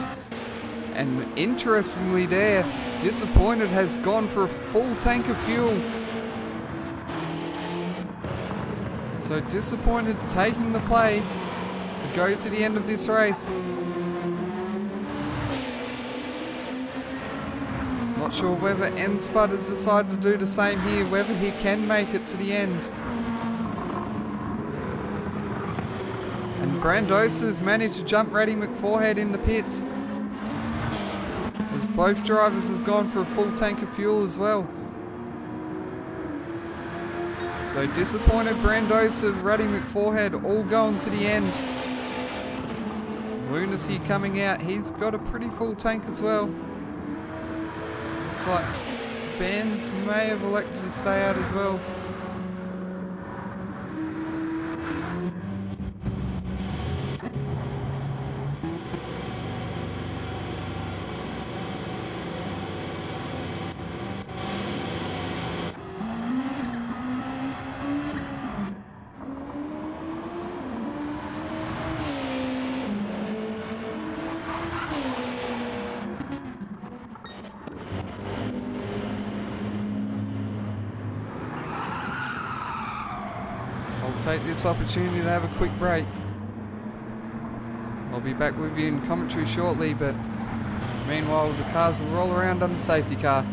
And interestingly there, Disappointed has gone for a full tank of fuel. So Disappointed taking the play to go to the end of this race. Not sure whether Spud has decided to do the same here, whether he can make it to the end. And Brandosa's managed to jump Ratty McForehead in the pits, as both drivers have gone for a full tank of fuel as well. So Disappointed, Brandosa, Ratty McForehead all going to the end. Lunacy coming out, he's got a pretty full tank as well. Looks like Benz may have elected to stay out as well. Take this opportunity to have a quick break. I'll be back with you in commentary shortly, but meanwhile the cars will roll around on the safety car.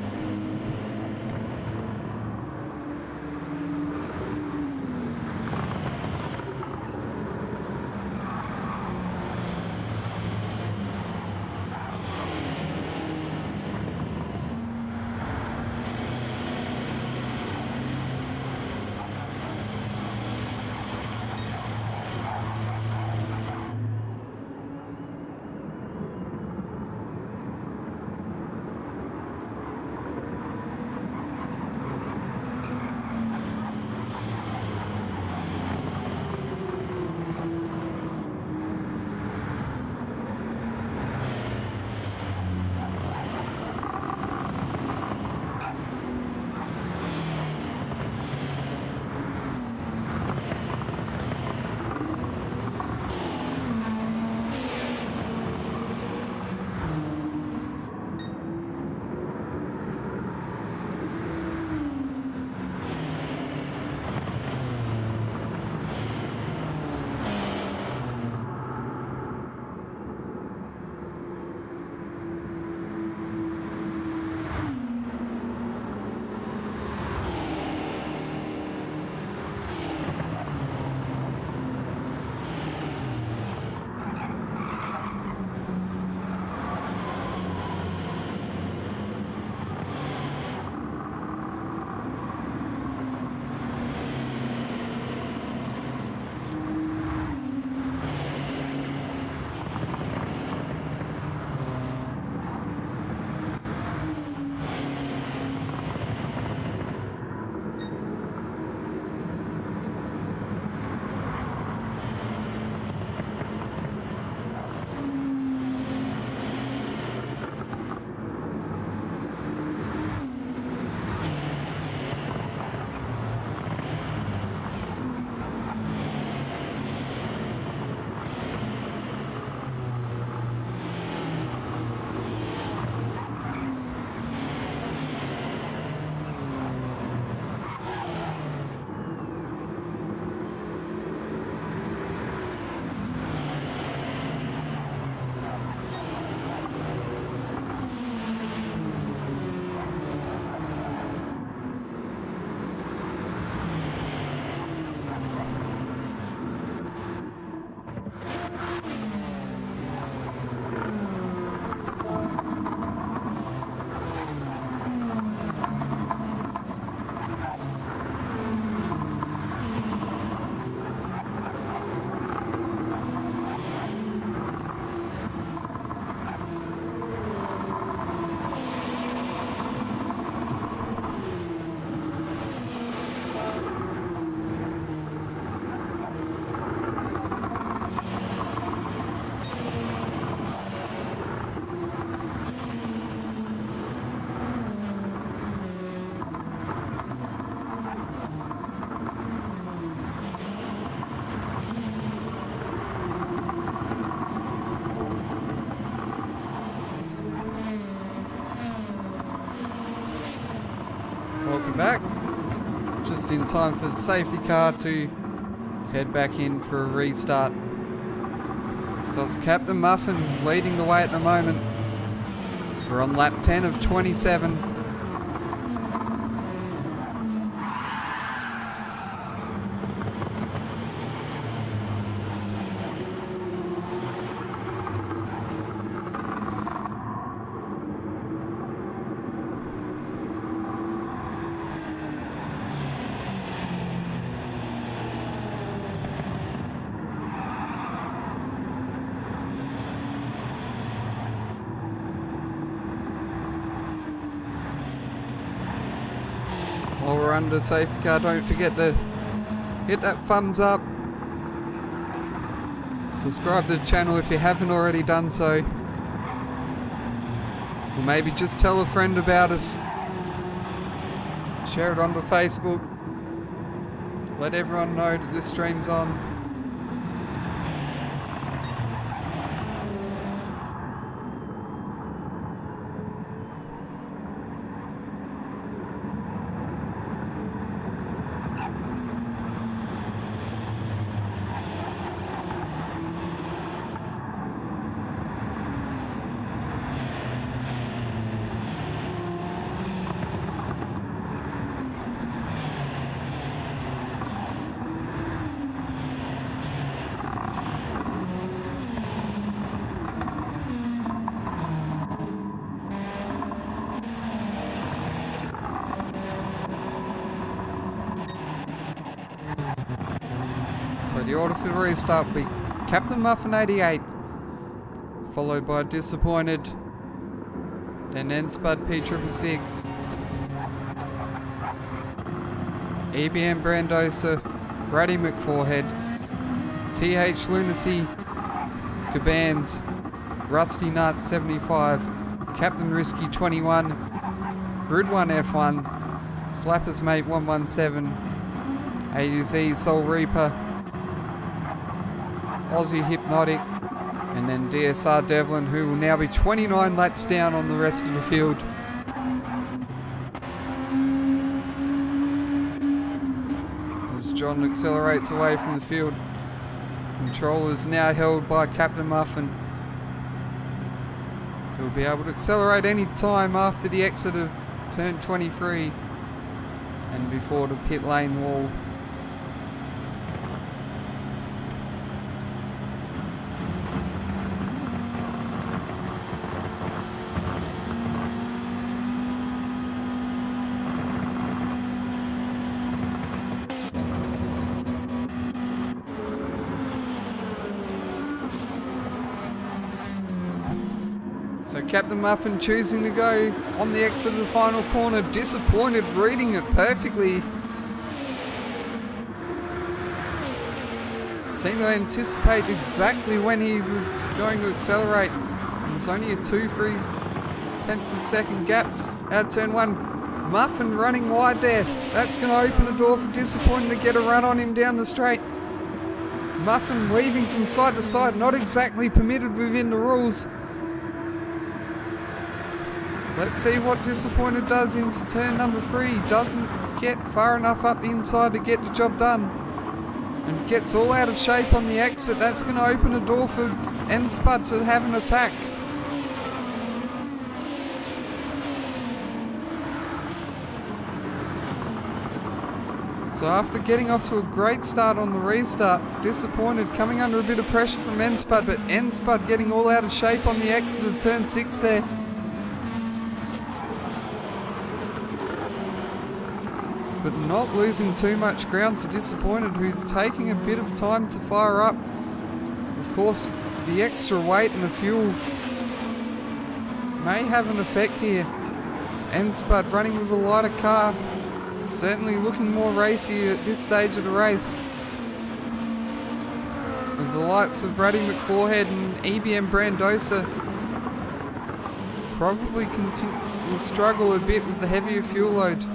you back. Just in time for the safety car to head back in for a restart. So it's Captain Muffin leading the way at the moment. So we're on lap 10 of 27. While we're under safety car, don't forget to hit that thumbs up. Subscribe to the channel if you haven't already done so. Or maybe just tell a friend about us. Share it onto Facebook. Let everyone know that this stream's on. So the order for the restart will be Captain Muffin 88, followed by Disappointed, then N-Spud P666, EBM Brandosa, Brady McForehead, TH Lunacy, Cabans, Rusty Nut 75, Captain Risky 21, Grid 1 F1, Slappers Mate 117, AUZ Soul Reaper, Aussie Hypnotic, and then DSR Devlin, who will now be 29 laps down on the rest of the field. As John accelerates away from the field, control is now held by Captain Muffin. He'll be able to accelerate any time after the exit of turn 23 and before the pit lane wall. So Captain Muffin choosing to go on the exit of the final corner. Disappointed, reading it perfectly. Seemed to anticipate exactly when he was going to accelerate. And it's only a 2/3 of a second gap out of turn 1. Muffin running wide there. That's going to open the door for Disappointed to get a run on him down the straight. Muffin weaving from side to side, not exactly permitted within the rules. Let's see what Disappointed does into turn number 3. Doesn't get far enough up the inside to get the job done. And gets all out of shape on the exit. That's going to open a door for N-Spud to have an attack. So after getting off to a great start on the restart, Disappointed coming under a bit of pressure from N-Spud, but N-Spud getting all out of shape on the exit of turn 6 there. But not losing too much ground to Disappointed, who's taking a bit of time to fire up. Of course, the extra weight and the fuel may have an effect here. N-Spud running with a lighter car, certainly looking more racy at this stage of the race. As the likes of Brady McForehead and EBM Brandosa probably will struggle a bit with the heavier fuel load.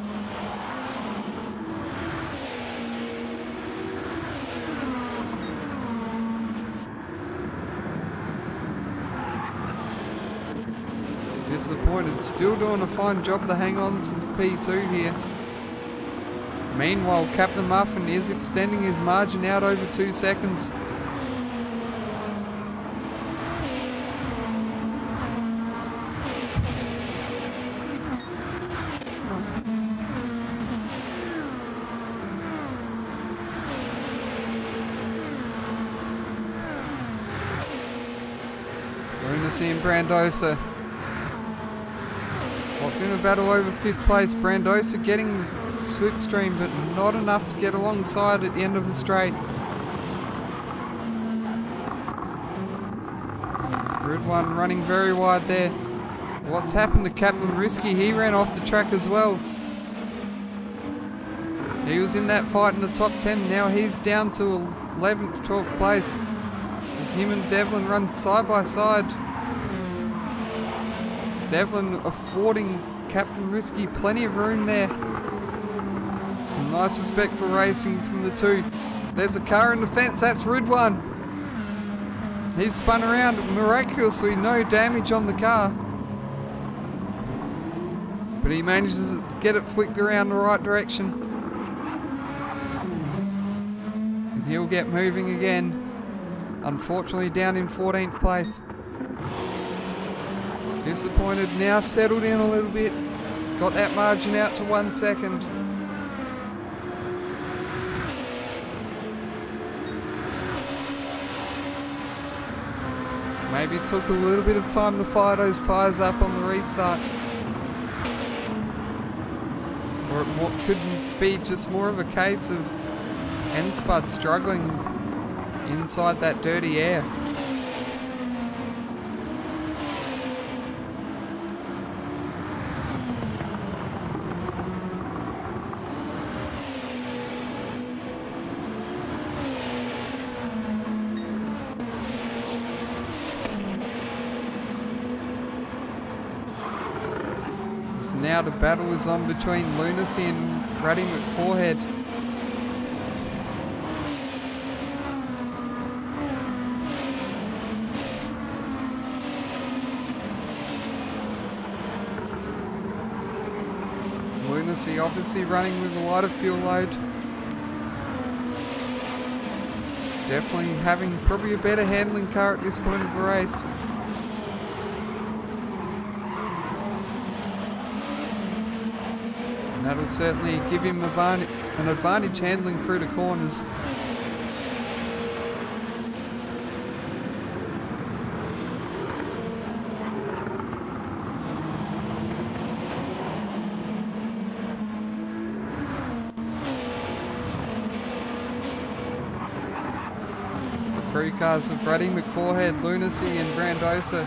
Disappointed, still doing a fine job to hang on to the P2 here. Meanwhile, Captain Muffin is extending his margin out over 2 seconds. Lunacy and Brandosa locked in a battle over 5th place. Brandosa getting slipstream, but not enough to get alongside at the end of the straight. Red One running very wide there. What's happened to Captain Risky? He ran off the track as well. He was in that fight in the top 10. Now he's down to 11th, 12th place. As him and Devlin run side by side. Devlin affording Captain Risky plenty of room there. Some nice respectful racing from the two. There's a car in the fence, that's Red One. He's spun around, miraculously no damage on the car. But he manages to get it flicked around the right direction. And he'll get moving again. Unfortunately down in 14th place. Disappointed, now settled in a little bit. Got that margin out to 1 second. Maybe took a little bit of time to fire those tyres up on the restart. Or it could be just more of a case of N-Spud struggling inside that dirty air. So now the battle is on between Lunacy and Brady McForehead. Lunacy obviously running with a lighter fuel load. Definitely having probably a better handling car at this point of the race. And that'll certainly give him an advantage handling through the corners. Three cars of Brady McForehead, Lunacy and Brandosa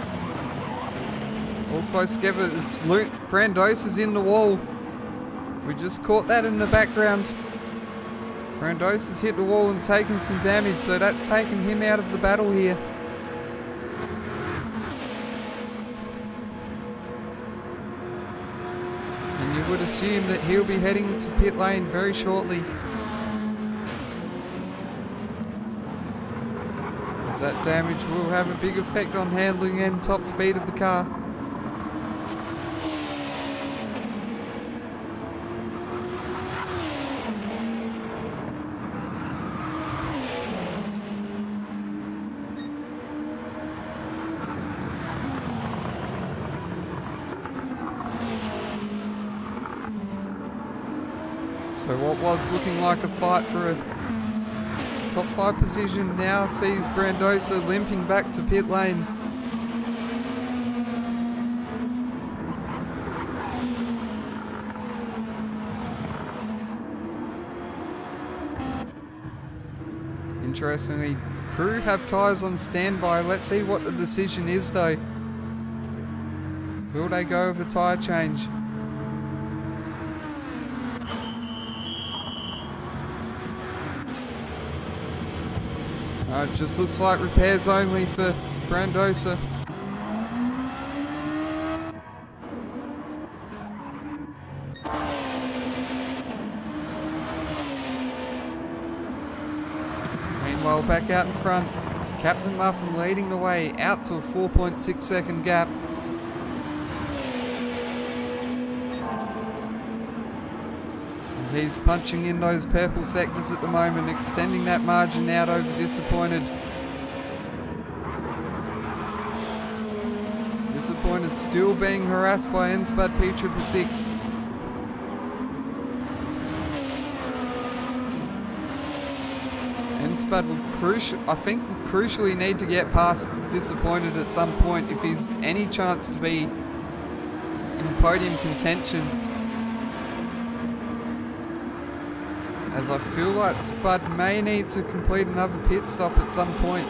all close together as Brandosa's in the wall. We just caught that in the background. Brandosa's hit the wall and taken some damage, so that's taken him out of the battle here. And you would assume that he'll be heading into pit lane very shortly. As that damage will have a big effect on handling and top speed of the car. So what was looking like a fight for a top 5 position now sees Brandosa limping back to pit lane. Interestingly, crew have tyres on standby. Let's see what the decision is though. Will they go with a tyre change? It just looks like repairs only for Brandosa. Meanwhile, back out in front, Captain Muffin leading the way out to a 4.6 second gap. He's punching in those purple sectors at the moment, extending that margin out over Disappointed. Disappointed still being harassed by N-Spud P666. N-Spud will crucially need to get past Disappointed at some point if he's any chance to be in podium contention. As I feel like Spud may need to complete another pit stop at some point.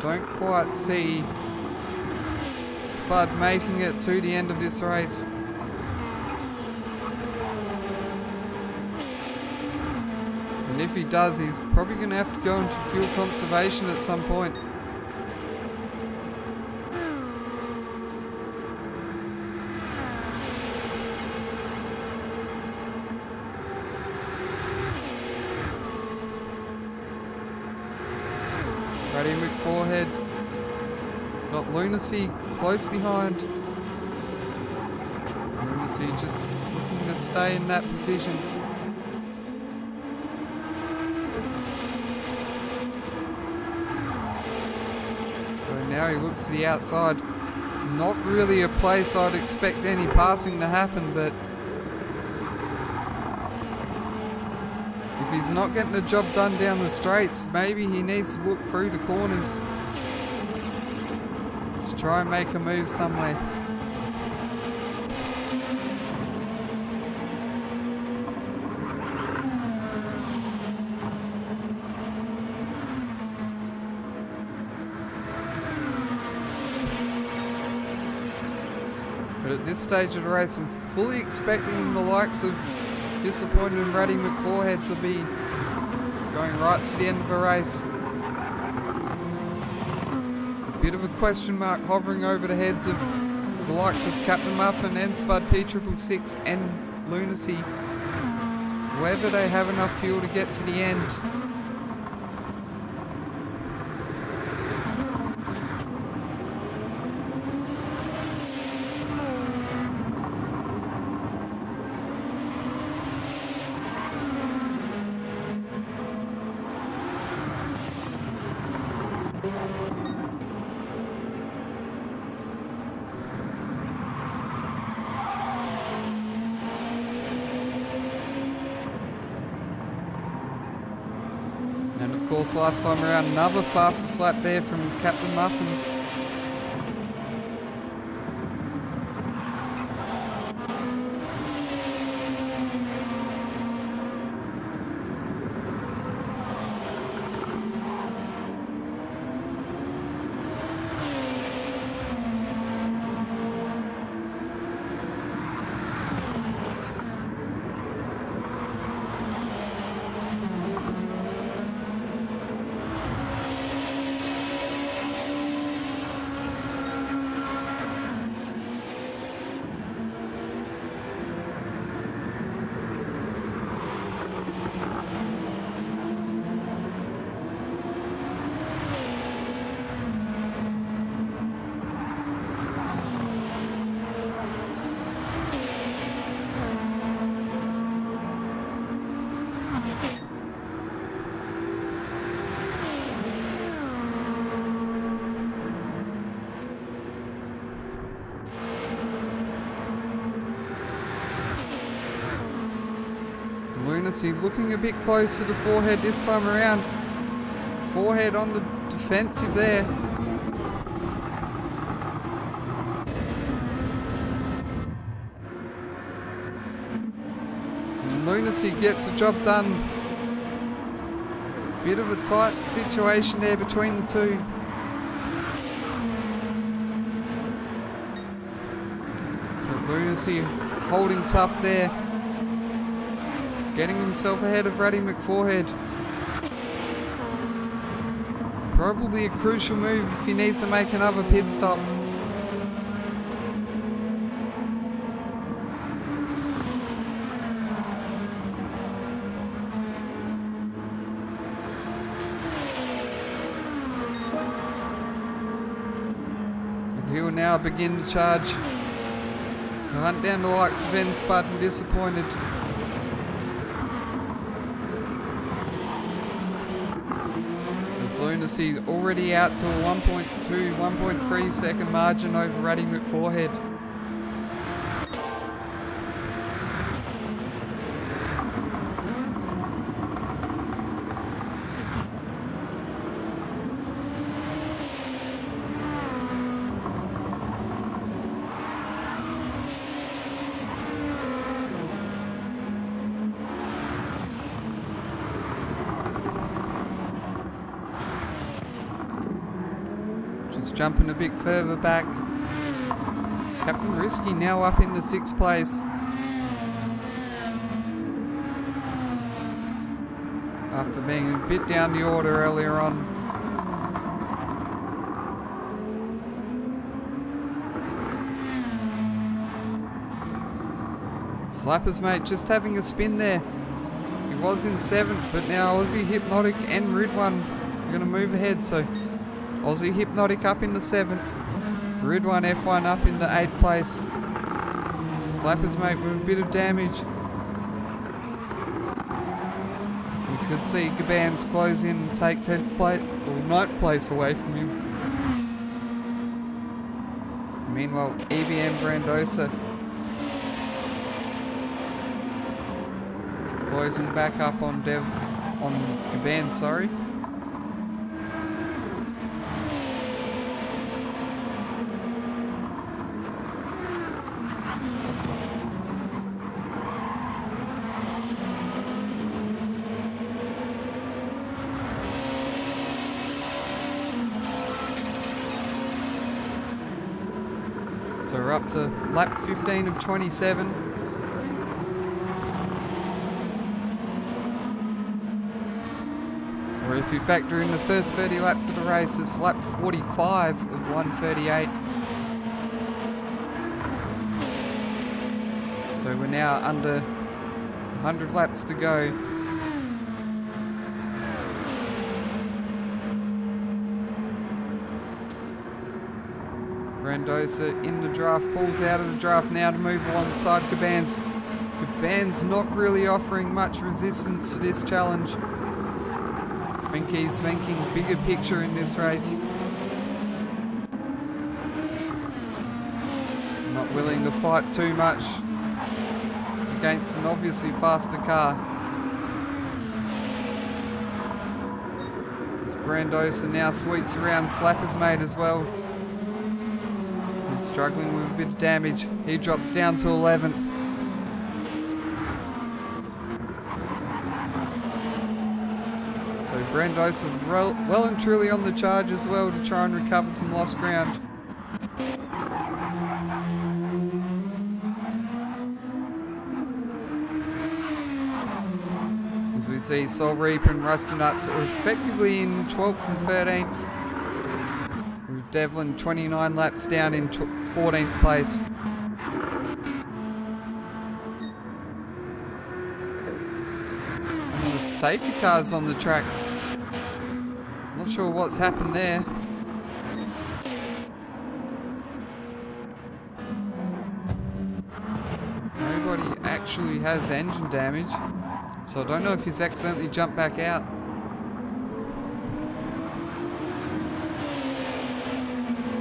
Don't quite see Spud making it to the end of this race. And if he does, he's probably going to have to go into fuel conservation at some point. Ready McForehead. Got Lunacy close behind. Lunacy just looking to stay in that position. So now he looks to the outside. Not really a place I'd expect any passing to happen, but if he's not getting the job done down the straights, maybe he needs to look through the corners to try and make a move somewhere. But at this stage of the race, I'm fully expecting the likes of Disappointed and Ruddy McForehead to be going right to the end of the race. A bit of a question mark hovering over the heads of the likes of Captain Muffin, N-Spud P666 and Lunacy, whether they have enough fuel to get to the end. And of course, last time around, another fastest lap there from Captain Muffin. Lunacy looking a bit closer to Forehead this time around. Forehead on the defensive there. And Lunacy gets the job done. Bit of a tight situation there between the two. But Lunacy holding tough there. Getting himself ahead of Ruddy McForehead. Probably a crucial move if he needs to make another pit stop. will now begin to charge to hunt down the likes of Spud and Disappointed. As Lunacy already out to a 1.2, 1.3 second margin over Ruddy McForehead. Just jumping a bit further back. Captain Risky now up into 6th place. After being a bit down the order earlier on. Slapper's Mate just having a spin there. He was in 7th, but now Aussie Hypnotic and Ridwan are going to move ahead. So Aussie Hypnotic up in the 7th. Ridwan F1 up in the 8th place. Slapper's Mate with a bit of damage. You could see Gabans close in and take 10th place or 9th place away from him. Meanwhile, EBM Brandosa closing back up on Gabans, sorry. So we're up to lap 15 of 27. Or if you factor in the first 30 laps of the race, it's lap 45 of 138. So we're now under 100 laps to go. Brandosa in the draft, pulls out of the draft now to move alongside Gabans. Gabans not really offering much resistance to this challenge. I think he's thinking bigger picture in this race. Not willing to fight too much against an obviously faster car. As Brandosa now sweeps around Slapper's Mate as well. He's struggling with a bit of damage. He drops down to 11th. So Brandosa well and truly on the charge as well to try and recover some lost ground. As we see Soul Reaper and Rusty Nuts are effectively in 12th and 13th. With Devlin 29 laps down in 14th place. And the safety cars on the track. Not sure what's happened there. Nobody actually has engine damage. So I don't know if he's accidentally jumped back out.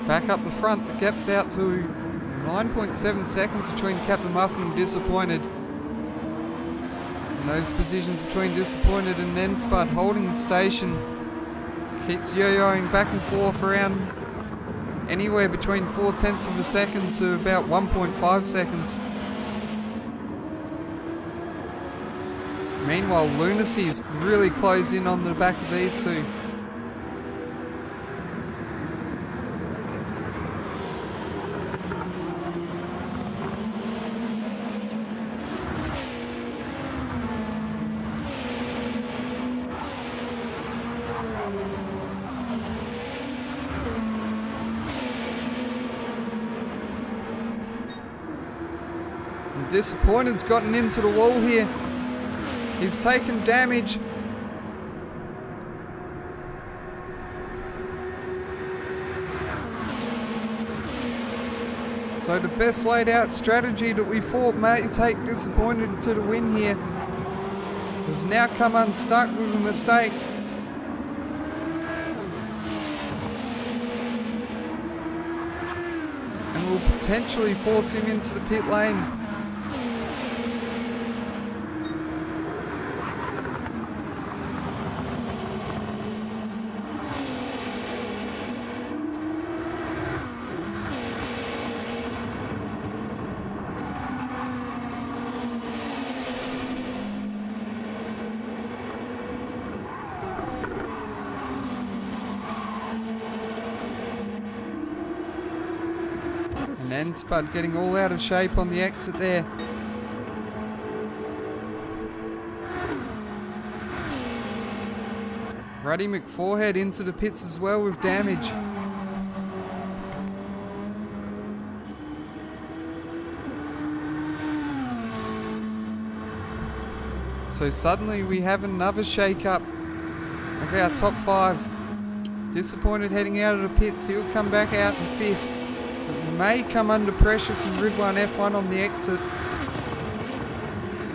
Back up the front, the gap's out to 9.7 seconds between Captain Muffin and Disappointed. And those positions between Disappointed and Nenspud holding the station. Keeps yo-yoing back and forth around anywhere between 0.4 of a second to about 1.5 seconds. Meanwhile, Lunacy is really close in on the back of these two. And Disappointed's gotten into the wall here. He's taken damage. So the best laid out strategy that we thought may take Disappointed to the win here has now come unstuck with a mistake. And will potentially force him into the pit lane. And Spud getting all out of shape on the exit there. Ruddy McForehead into the pits as well with damage. So suddenly we have another shake-up of our top 5. Disappointed heading out of the pits. He'll come back out in 5th. May come under pressure from Ridwan F1 on the exit.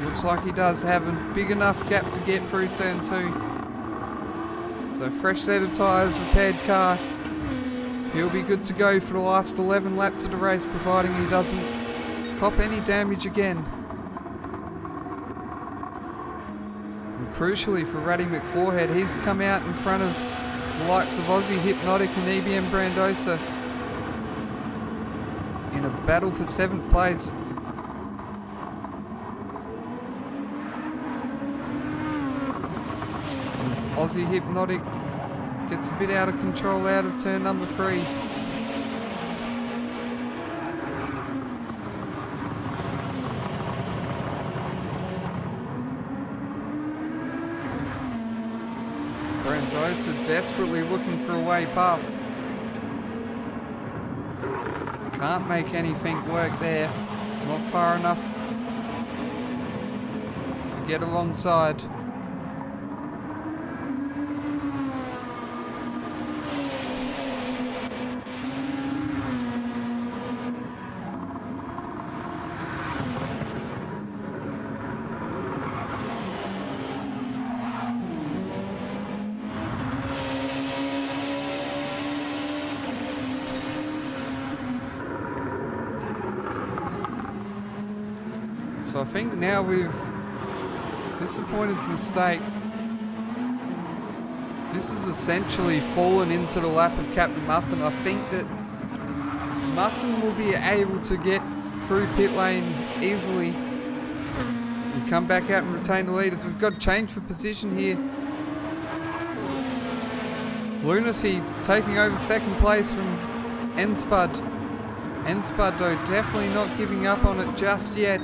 Looks like he does have a big enough gap to get through turn 2. So fresh set of tyres, repaired car. He'll be good to go for the last 11 laps of the race, providing he doesn't cop any damage again. And crucially for Ruddy McForehead, he's come out in front of the likes of Aussie Hypnotic and EBM Brandosa in a battle for 7th place. As Aussie Hypnotic gets a bit out of control out of turn number 3. Brandosa desperately looking for a way past. Can't make anything work there. Not far enough to get alongside. So I think now with Disappointed's mistake, this has essentially fallen into the lap of Captain Muffin. I think that Muffin will be able to get through pit lane easily and come back out and retain the lead, as we've got to change for position here. Lunacy taking over 2nd place from N-Spud. N-Spud though definitely not giving up on it just yet.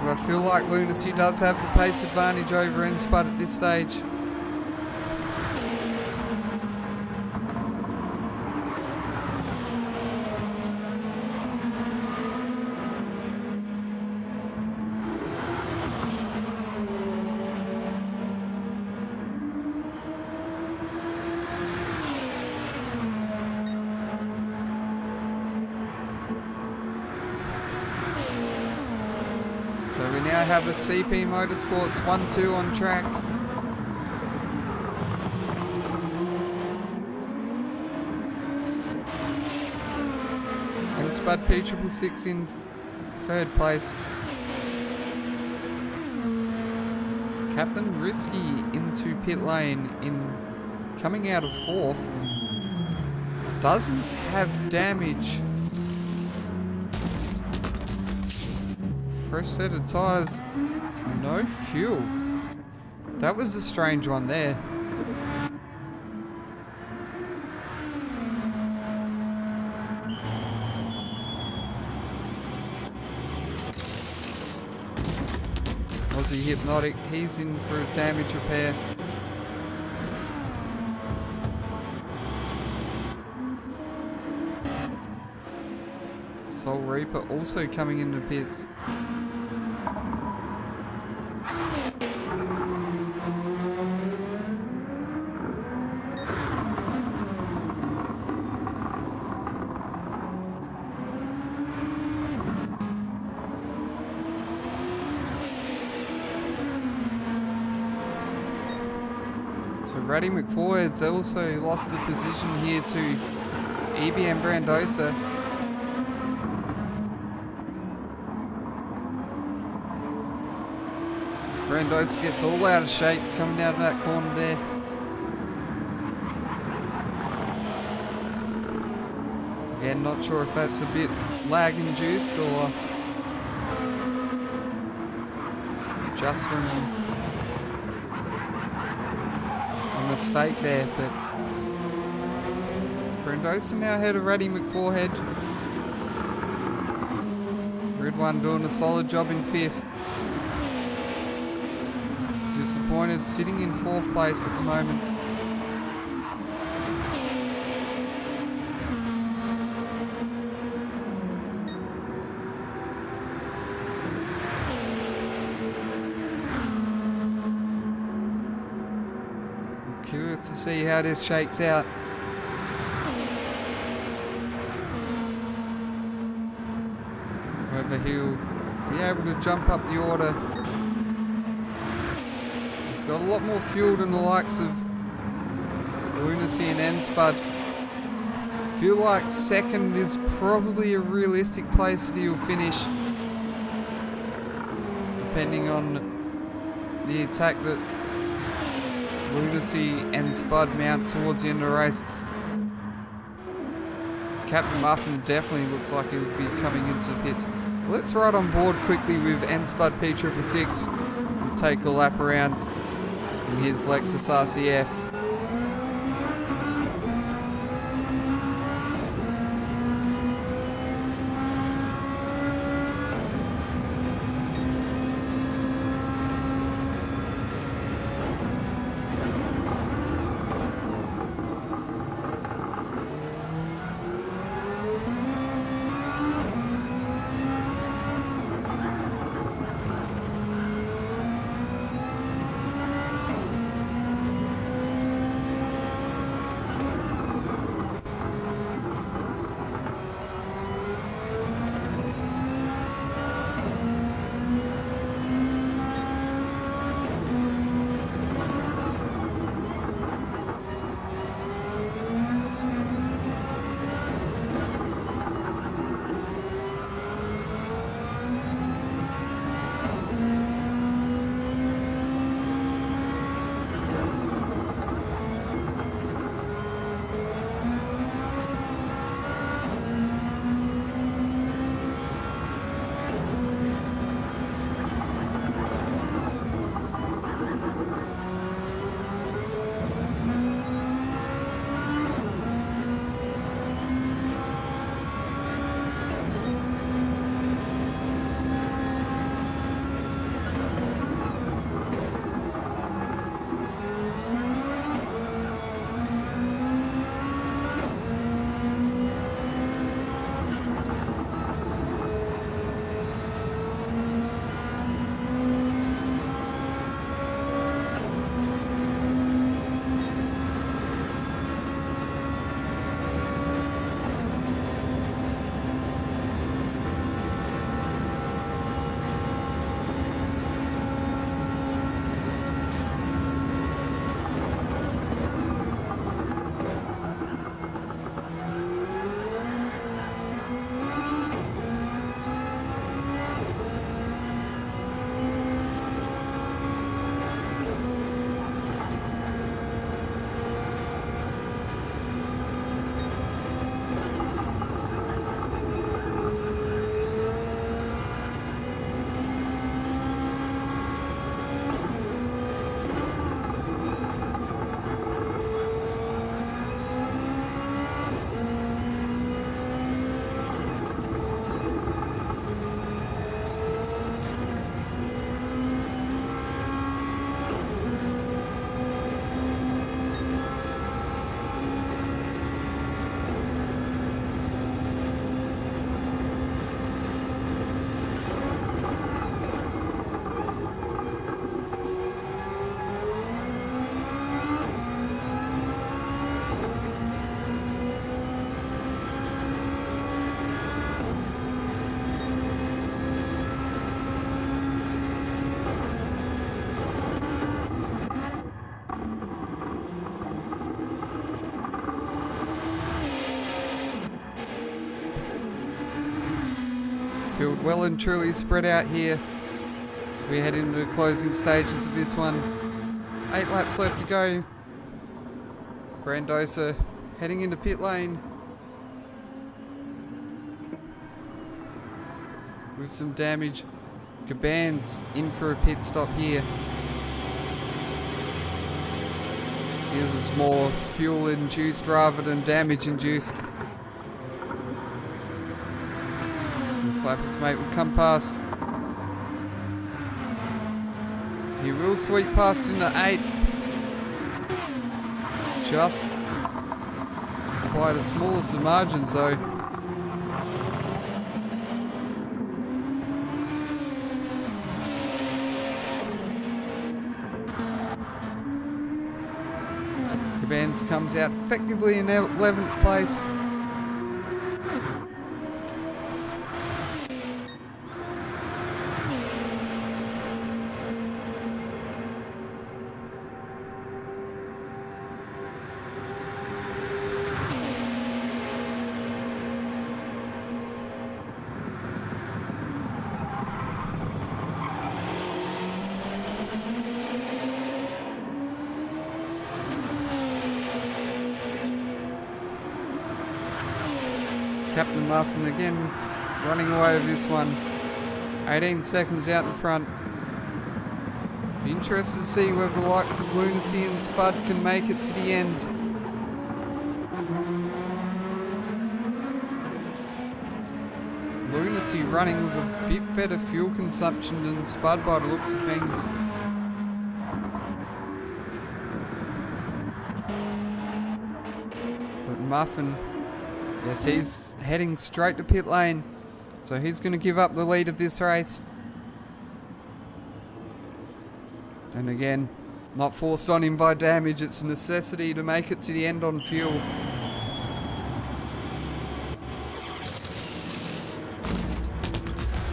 But I feel like Lunacy does have the pace advantage over N-Spud at this stage. So we now have a CP Motorsports 1-2 on track. And Spud P666 in 3rd place. Captain Risky into pit lane in coming out of 4th. Doesn't have damage. Fresh set of tyres, no fuel. That was a strange one there. Aussie Hypnotic, he's in for a damage repair. Soul Reaper also coming into pits. So Ratty McForhead's also lost a position here to EBM Brandosa. As Brandosa gets all out of shape coming out of that corner there. Again, not sure if that's a bit lag induced or just from a mistake there, but Brandosa now ahead of Ratty McForhead. Red One doing a solid job in 5th. Disappointed sitting in 4th place at the moment. Curious to see how this shakes out. Whether he'll be able to jump up the order. He's got a lot more fuel than the likes of Lunacy and Enspud. Feel like 2nd is probably a realistic place that he'll finish, depending on the attack that Lunacy and Spud mount towards the end of the race. Captain Muffin definitely looks like he will be coming into the pits. Let's ride on board quickly with Enspud P666 and take a lap around in his Lexus RCF. well and truly spread out here as we head into the closing stages of this one. 8 laps left to go. Brandosa heading into pit lane with some damage. Caban's in for a pit stop here. His is more fuel induced rather than damage induced. The Slappers mate will come past. He will sweep past into 8th. Just by the smallest of margins though. Cabans comes out effectively in 11th place. Captain Muffin again running away with this one. 18 seconds out in front. Be interested to see whether the likes of Lunacy and Spud can make it to the end. Lunacy running with a bit better fuel consumption than Spud by the looks of things. But Muffin, yes, he's heading straight to pit lane, so he's going to give up the lead of this race. And again, not forced on him by damage, it's a necessity to make it to the end on fuel.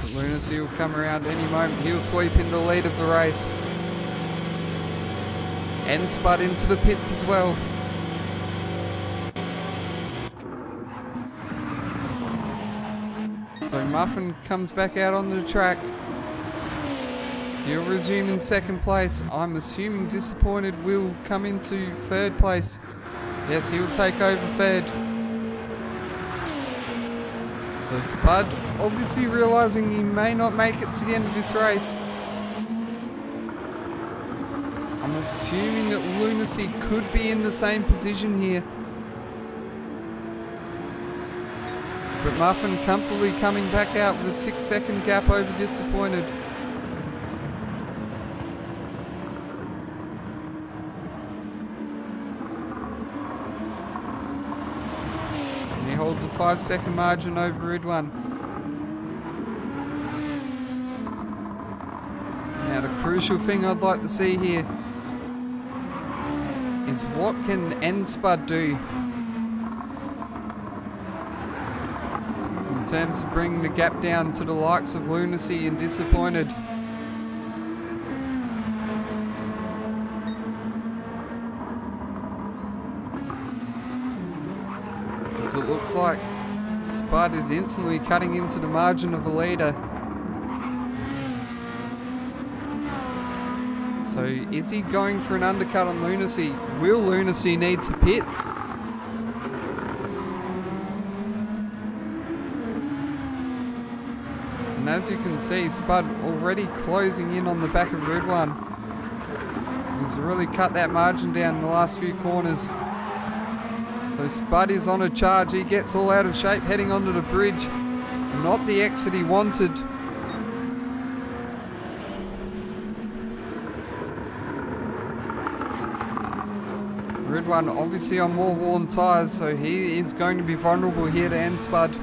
But Lunacy will come around any moment, he'll sweep into the lead of the race. And Spud into the pits as well. So Muffin comes back out on the track. He'll resume in 2nd place. I'm assuming Disappointed will come into 3rd place. Yes, he'll take over 3rd. So Spud obviously realising he may not make it to the end of this race. I'm assuming that Lunacy could be in the same position here. But Muffin comfortably coming back out with a 6-second gap over Disappointed. And he holds a 5-second margin over Ridwan. Now the crucial thing I'd like to see here is what can N-Spud do in terms of bringing the gap down to the likes of Lunacy and Disappointed. As it looks like Spud is instantly cutting into the margin of the leader. So is he going for an undercut on Lunacy? Will Lunacy need to pit? And as you can see, Spud already closing in on the back of Ridwan. He's really cut that margin down in the last few corners. So Spud is on a charge. He gets all out of shape heading onto the bridge. Not the exit he wanted. Ridwan obviously on more worn tyres, so he is going to be vulnerable here to end Spud.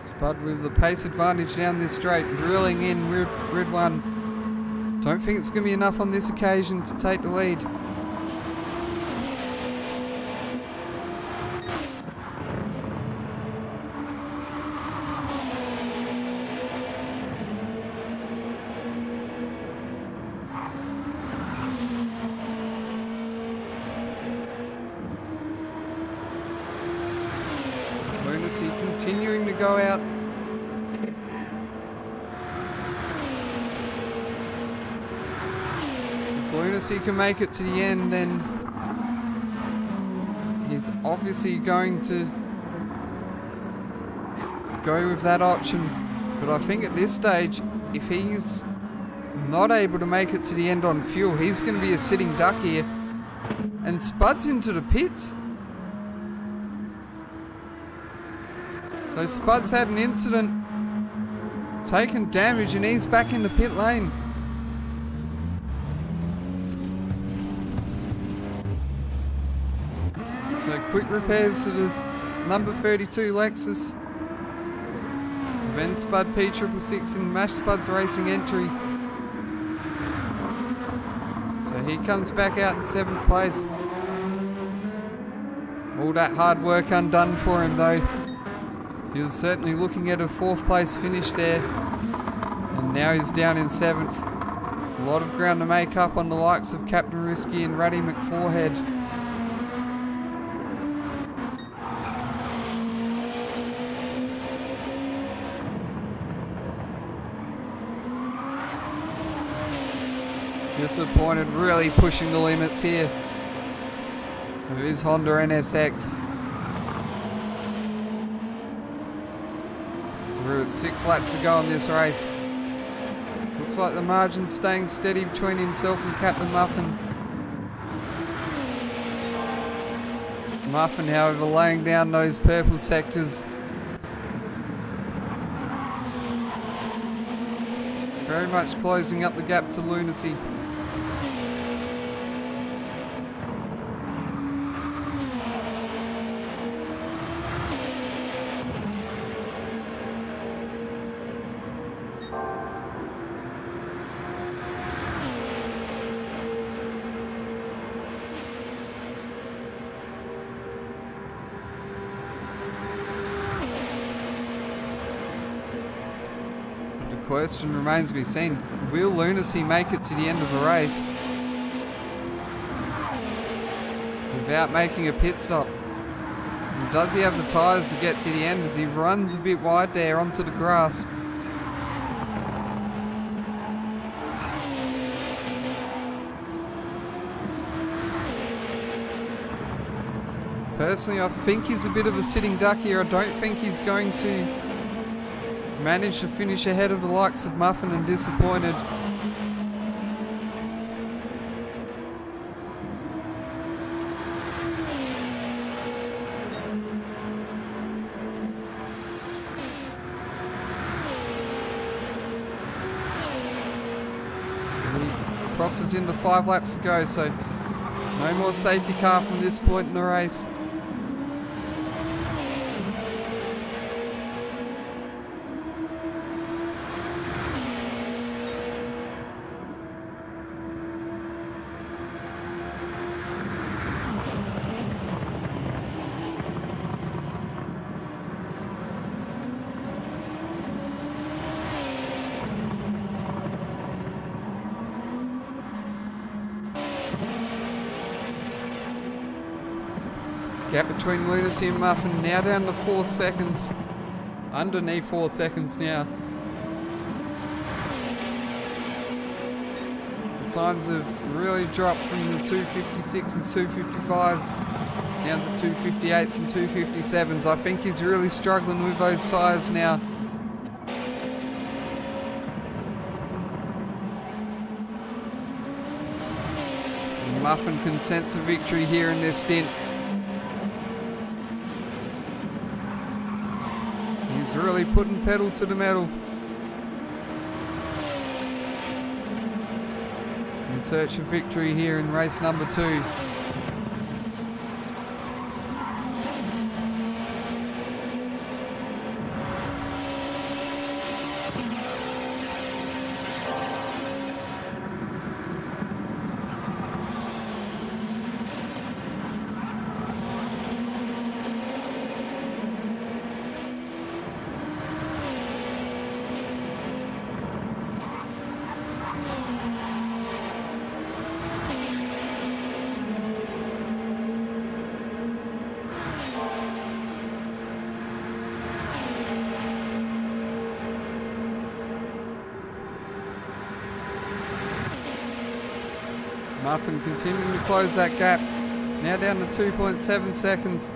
Spud with the pace advantage down this straight, reeling in Ridwan. Don't think it's going to be enough on this occasion to take the lead. continuing to go out. If Lunacy can make it to the end, then he's obviously going to go with that option. But I think at this stage, if he's not able to make it to the end on fuel, he's going to be a sitting duck here. And Spud's into the pits. So Spud's had an incident, taken damage, and he's back in the pit lane. So quick repairs to this number 32 Lexus. Then Spud P666 in Mash Spud's racing entry. So he comes back out in 7th place. All that hard work undone for him though. He was certainly looking at a 4th place finish there. And now he's down in 7th. A lot of ground to make up on the likes of Captain Risky and Ratty McForehead. Disappointed, really pushing the limits here of his Honda NSX. So we're at 6 laps to go on this race. Looks like the margin's staying steady between himself and Captain Muffin. Muffin, however, laying down those purple sectors. Very much closing up the gap to Lunacy. The question remains to be seen. Will Lunacy make it to the end of the race without making a pit stop? And does he have the tyres to get to the end as he runs a bit wide there onto the grass? Personally, I think he's a bit of a sitting duck here. I don't think he's going to manage to finish ahead of the likes of Muffin and Disappointed. He crosses into 5 laps to go, so no more safety car from this point in the race. Gap between Lunacy and Muffin now down to 4 seconds. Underneath 4 seconds now. The times have really dropped from the 256s, 255s down to 258s and 257s. I think he's really struggling with those tyres now. And Muffin can sense a victory here in this stint. He's really putting pedal to the metal in search of victory here in race number 2. Muffin continuing to close that gap. Now down to 2.7 seconds.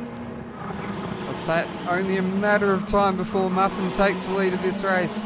I'd say it's only a matter of time before Muffin takes the lead of this race.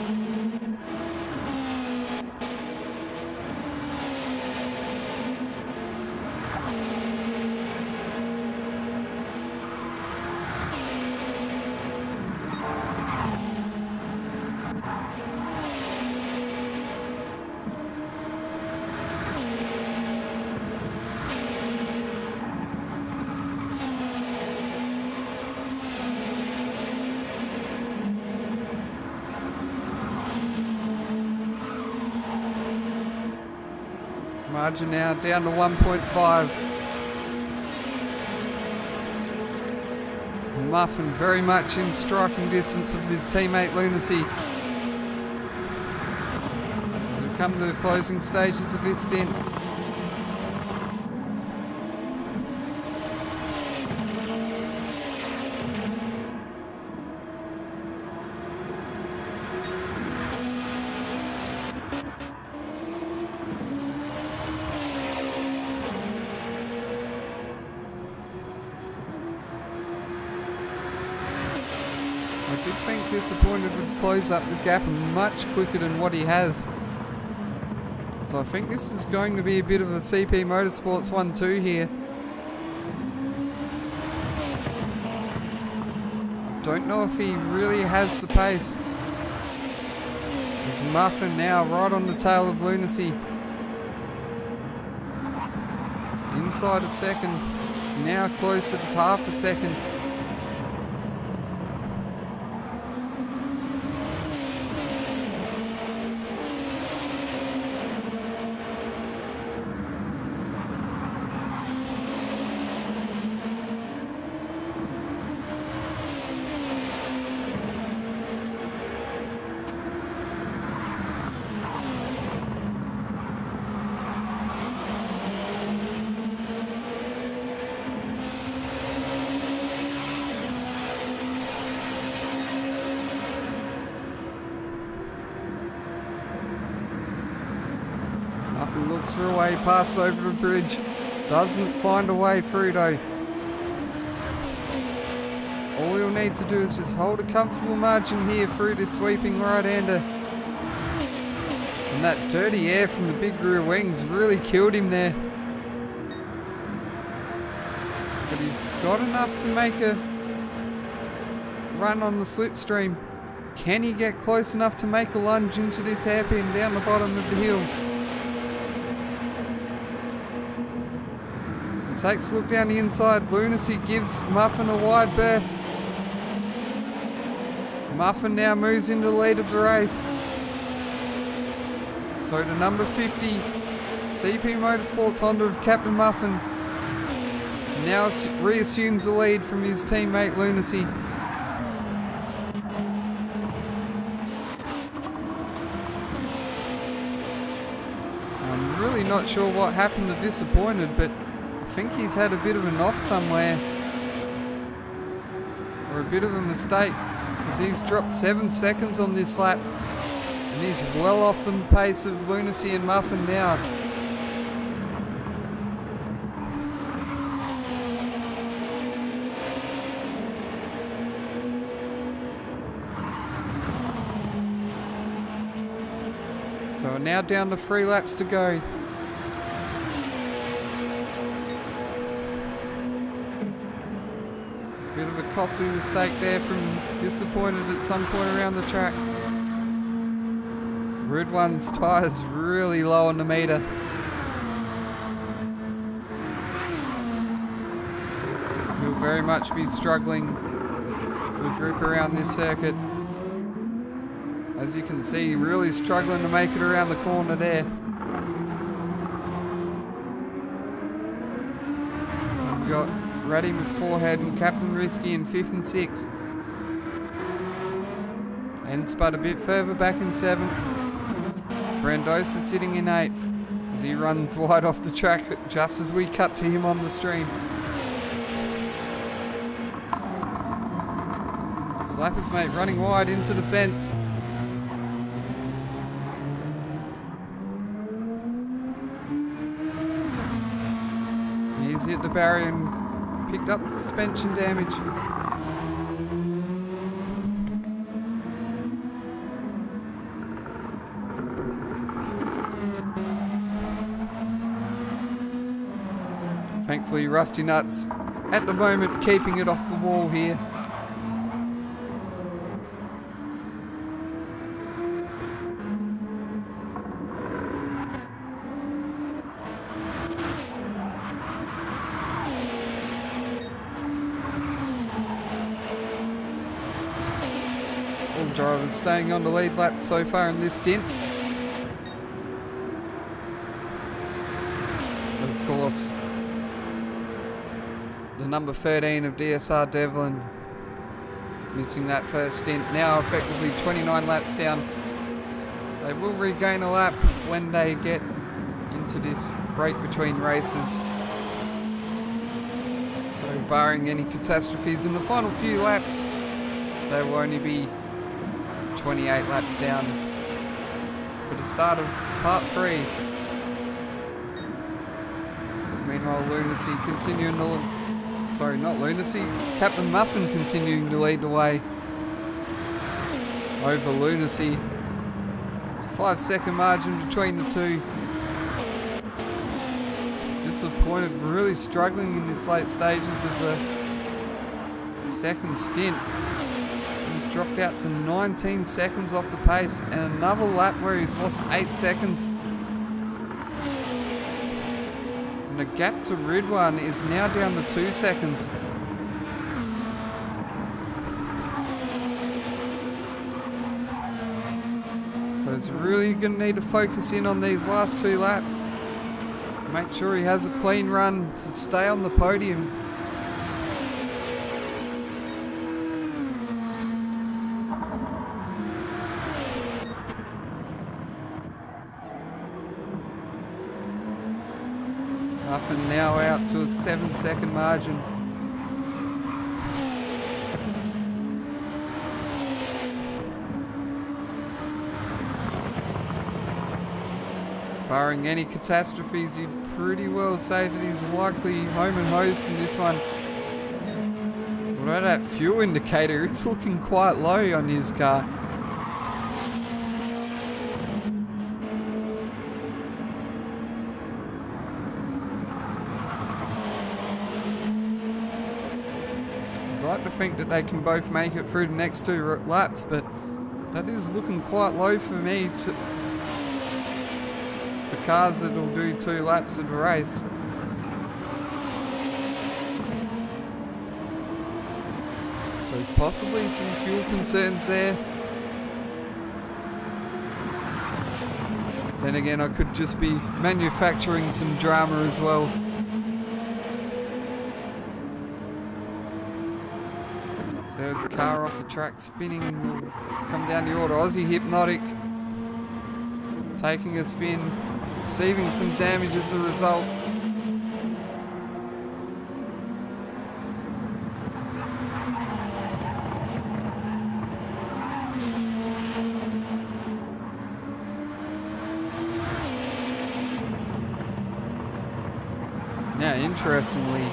Margin now down to 1.5. Muffin very much in striking distance of his teammate Lunacy. As we come to the closing stages of this stint. I did think Disappointed would close up the gap much quicker than what he has. So I think this is going to be a bit of a CP Motorsports 1-2 here. I don't know if he really has the pace. There's Muffin now right on the tail of Lunacy. Inside a second, now closer to half a second. Muffin looks for a way past over the bridge. Doesn't find a way through though. All we'll need to do is just hold a comfortable margin here through this sweeping right-hander. And that dirty air from the big rear wings really killed him there. But he's got enough to make a run on the slipstream. Can he get close enough to make a lunge into this hairpin down the bottom of the hill? Takes a look down the inside. Lunacy gives Muffin a wide berth. Muffin now moves into the lead of the race. So to number 50, CP Motorsports Honda of Captain Muffin now reassumes the lead from his teammate Lunacy. I'm really not sure what happened to Disappointed, but I think he's had a bit of an off somewhere, or a bit of a mistake, because he's dropped 7 seconds on this lap and he's well off the pace of Lunacy and Muffin now. So we're now down to 3 laps to go. Bit of a costly mistake there from Disappointed at some point around the track. Red One's tyres really low on the meter. He'll very much be struggling for the group around this circuit. As you can see, really struggling to make it around the corner there. We've got Ratty McForehead and Captain Risky in 5th and 6th. And Spud a bit further back in 7th. Brandosa sitting in 8th as he runs wide off the track just as we cut to him on the stream. Slappers mate running wide into the fence. the barrier and picked up suspension damage. Thankfully, Rusty Nuts at the moment keeping it off the wall here. All drivers staying on the lead lap so far in this stint. Of course, the number 13 of DSR Devlin missing that first stint, now effectively 29 laps down. They will regain a lap when they get into this break between races. So barring any catastrophes in the final few laps, they will only be 28 laps down for the start of part 3. Meanwhile, Lunacy continuing to... Sorry, not Lunacy. Captain Muffin continuing to lead the way over Lunacy. It's a 5-second margin between the two. Disappointed, really struggling in this late stages of the second stint. He's dropped out to 19 seconds off the pace, and another lap where he's lost 8 seconds. And the gap to Ridwan is now down to 2 seconds. So he's really going to need to focus in on these last 2 laps. Make sure he has a clean run to stay on the podium. Muffin now out to a 7-second margin. Barring any catastrophes, you'd pretty well say that he's likely home and hosed in this one. Although that fuel indicator, it's looking quite low on his car. I'd like to think that they can both make it through the next 2 laps, but that is looking quite low for me for cars that will do 2 laps of a race. So possibly some fuel concerns there. Then again, I could just be manufacturing some drama as well. So there's a car off the track spinning. We'll come down the order. Aussie Hypnotic taking a spin, receiving some damage as a result. Now, interestingly,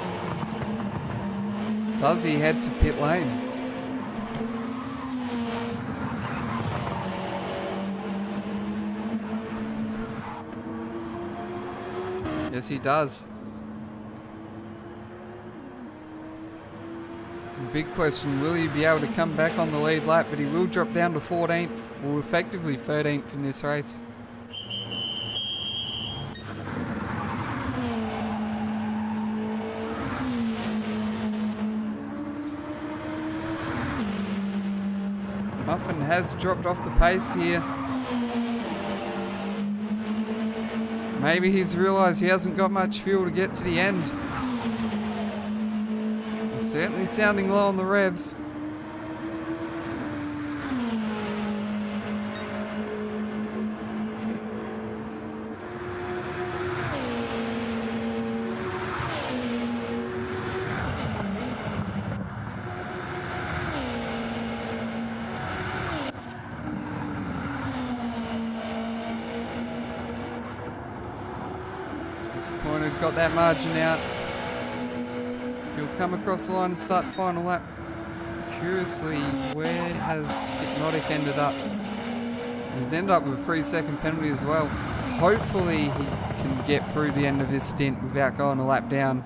does he head to pit lane? Yes, he does. The big question, will he be able to come back on the lead lap? But he will drop down to 14th, or effectively 13th in this race. Muffin has dropped off the pace here. Maybe he's realised he hasn't got much fuel to get to the end. It's certainly sounding low on the revs. Disappointed, got that margin out. come across the line and start the final lap. Curiously, where has Hypnotic ended up? He's ended up with a 3-second penalty as well. Hopefully he can get through the end of his stint without going a lap down.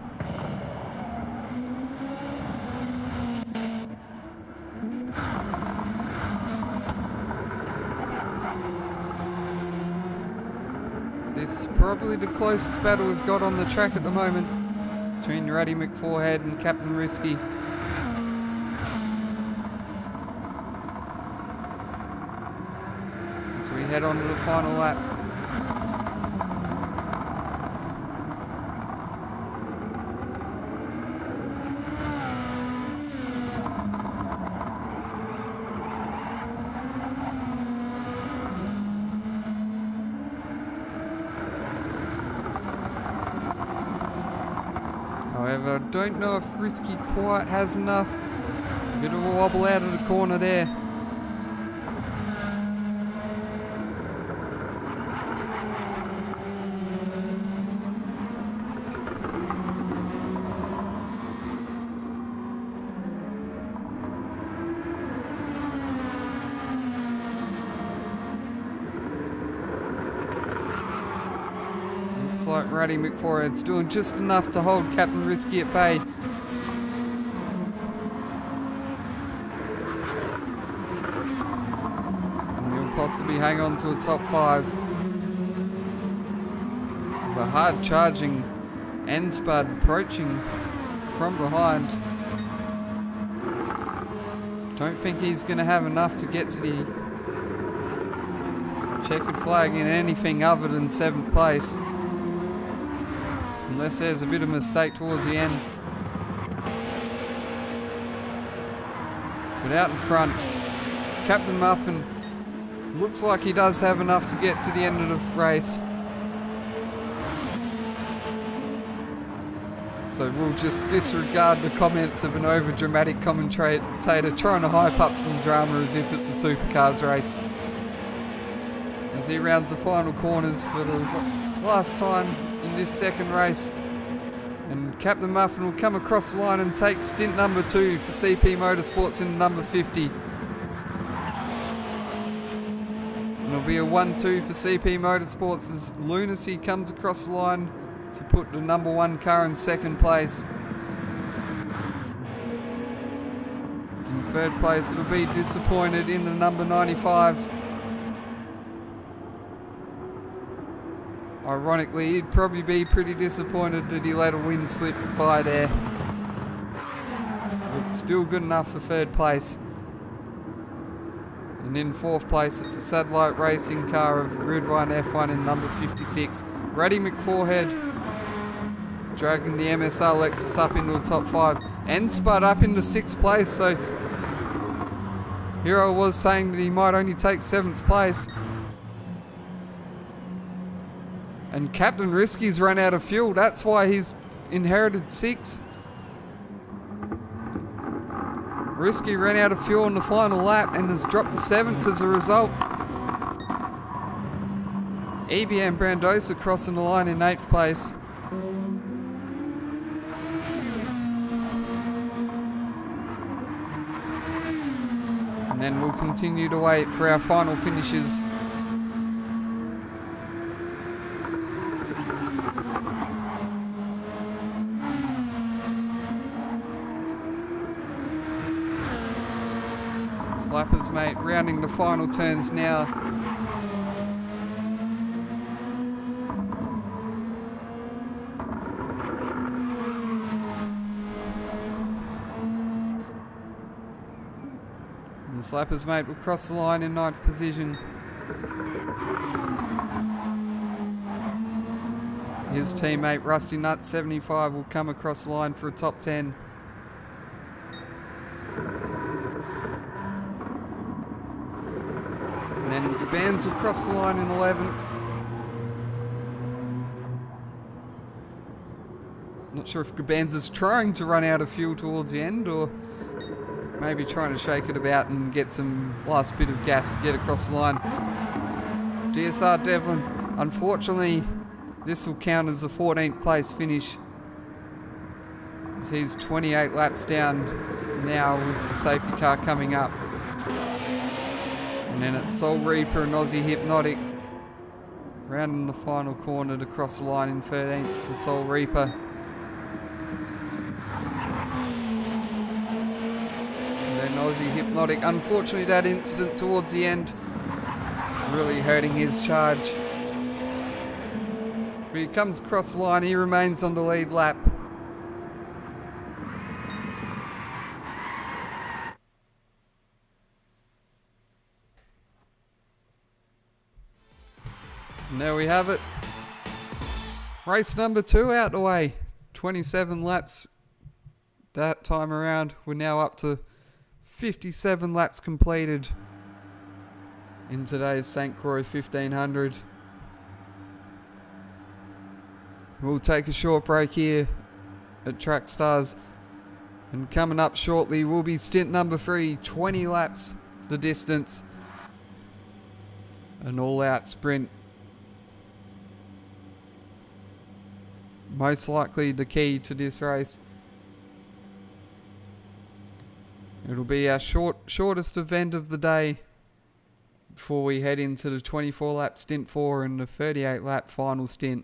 This is probably the closest battle we've got on the track at the moment between Ruddy McForehead and Captain Risky. As we head on to the final lap. However, I don't know if Risky quite has enough. A bit of a wobble out of the corner there. Looks like Ruddy McForehead's doing just enough to hold Captain Risky at bay. And he'll possibly hang on to a top 5. The hard charging N-Spud approaching from behind. Don't think he's going to have enough to get to the checkered flag in anything other than 7th place. Unless there's a bit of mistake towards the end. But out in front, Captain Muffin looks like he does have enough to get to the end of the race. So we'll just disregard the comments of an over-dramatic commentator trying to hype up some drama as if it's a supercars race. As he rounds the final corners for the last time in this second race, and Captain Muffin will come across the line and take stint number 2 for CP Motorsports in number 50. And it'll be a 1-2 for CP Motorsports as Lunacy comes across the line to put the number 1 car in 2nd place. In 3rd place it'll be Disappointed in the number 95. Ironically, he'd probably be pretty disappointed that he let a win slip by there. But still good enough for 3rd place. And in 4th place, it's the Satellite Racing car of Ridwan F1 in number 56. Ruddy McForehead dragging the MSR Lexus up into the top 5. And Spud up into 6th place, so Hero was saying that he might only take 7th place. And Captain Risky's run out of fuel. That's why he's inherited 6. Risky ran out of fuel in the final lap and has dropped to 7th as a result. EBM Brandosa crossing the line in 8th place. And then we'll continue to wait for our final finishes. Slappers, mate, rounding the final turns now. And Slappers, mate, will cross the line in 9th position. His teammate Rusty Nut 75 will come across the line for a top 10. And then Gabans will cross the line in 11th. Not sure if Gabans is trying to run out of fuel towards the end or maybe trying to shake it about and get some last bit of gas to get across the line. DSR Devlin, unfortunately, this will count as a 14th place finish. So he's 28 laps down now with the safety car coming up. And then it's Soul Reaper and Aussie Hypnotic rounding the final corner to cross the line in 13th for Soul Reaper. And then Aussie Hypnotic, unfortunately that incident towards the end really hurting his charge. But he comes across the line, he remains on the lead lap. And there we have it. Race number 2 out the way. 27 laps that time around. We're now up to 57 laps completed in today's St Croix 1500. We'll take a short break here at Track Stars. And coming up shortly will be stint number 3, 20 laps the distance. An all-out sprint. Most likely the key to this race. It'll be our shortest event of the day before we head into the 24 lap stint 4 and the 38 lap final stint.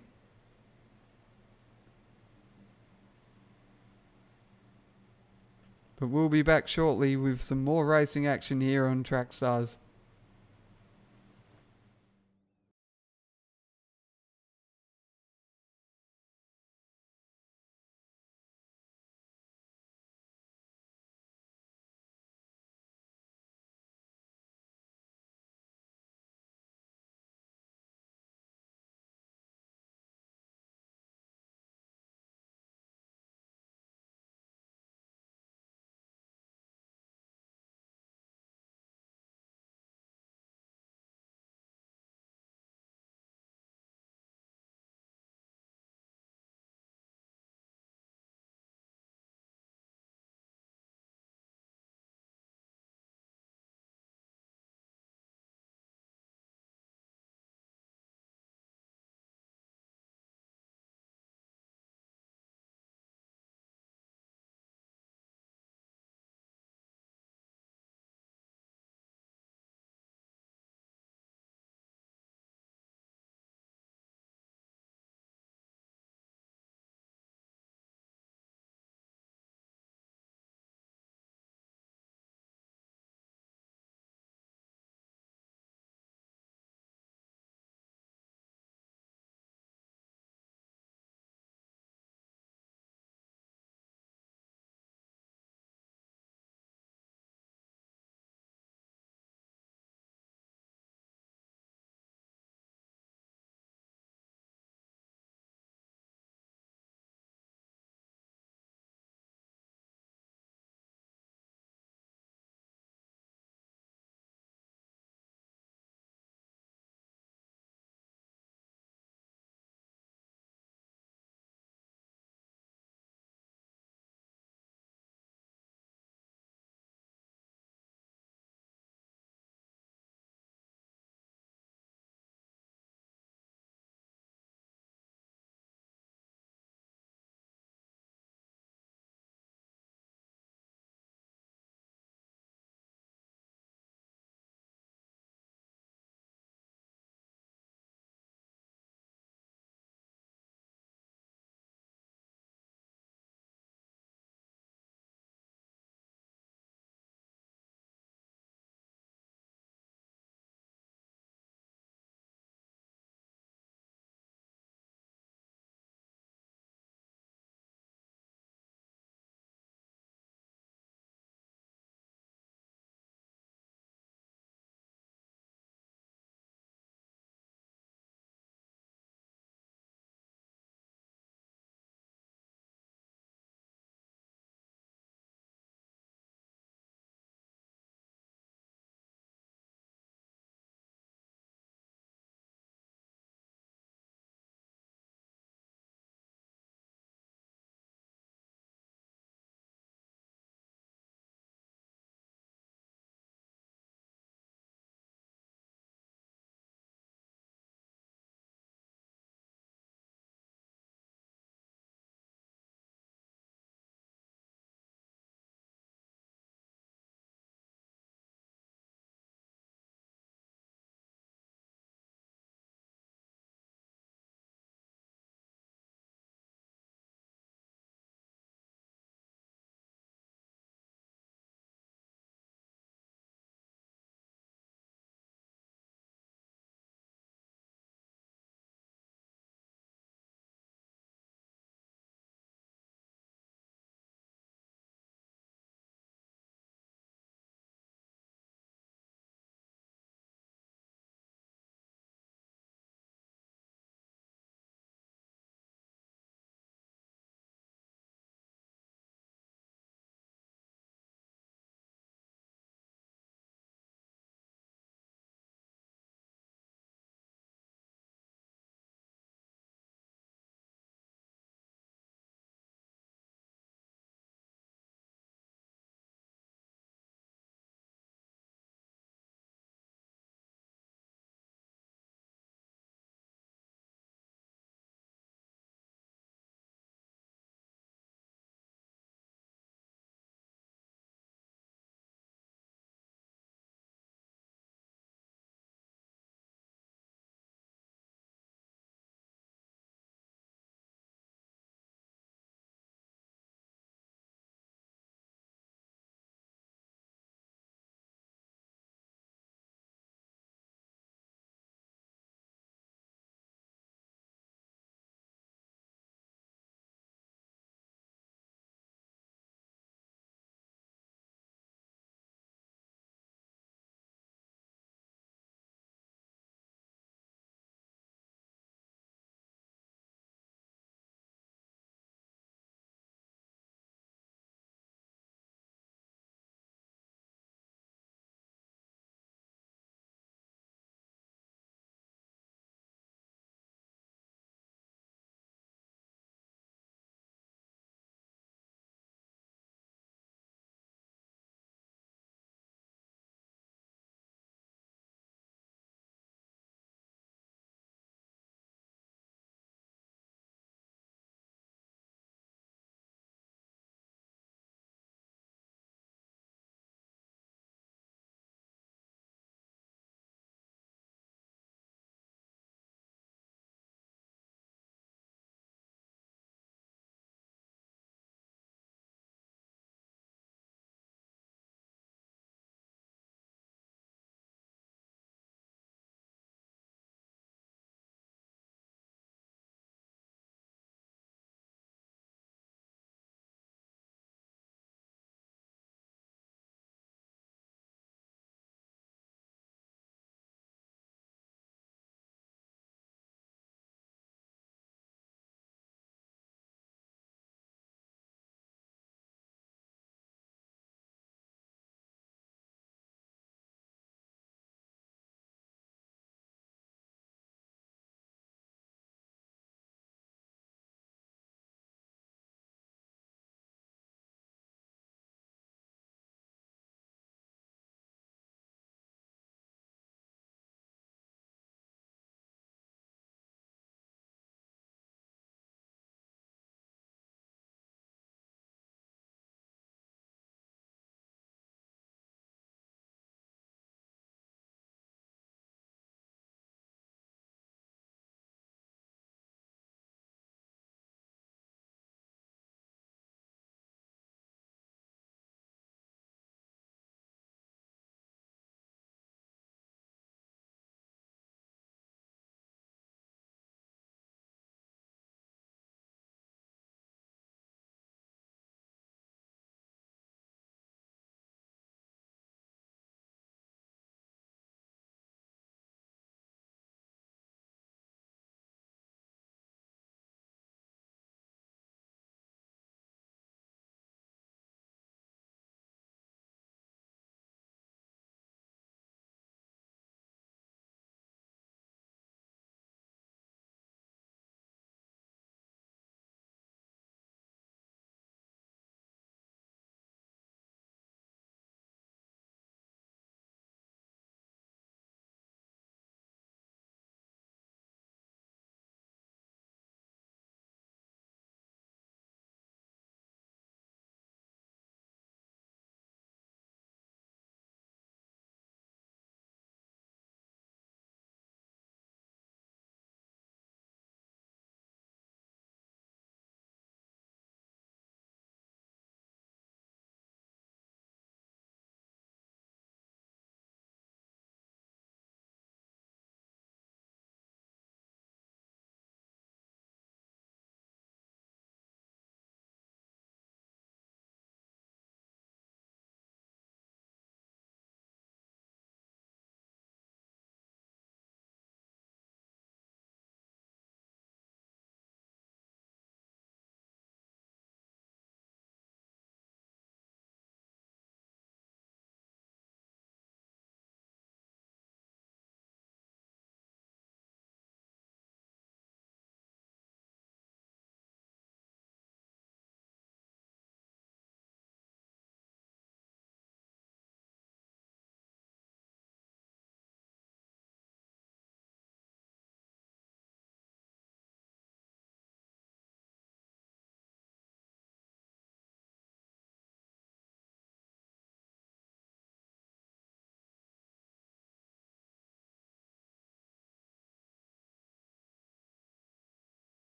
But we'll be back shortly with some more racing action here on Track Stars.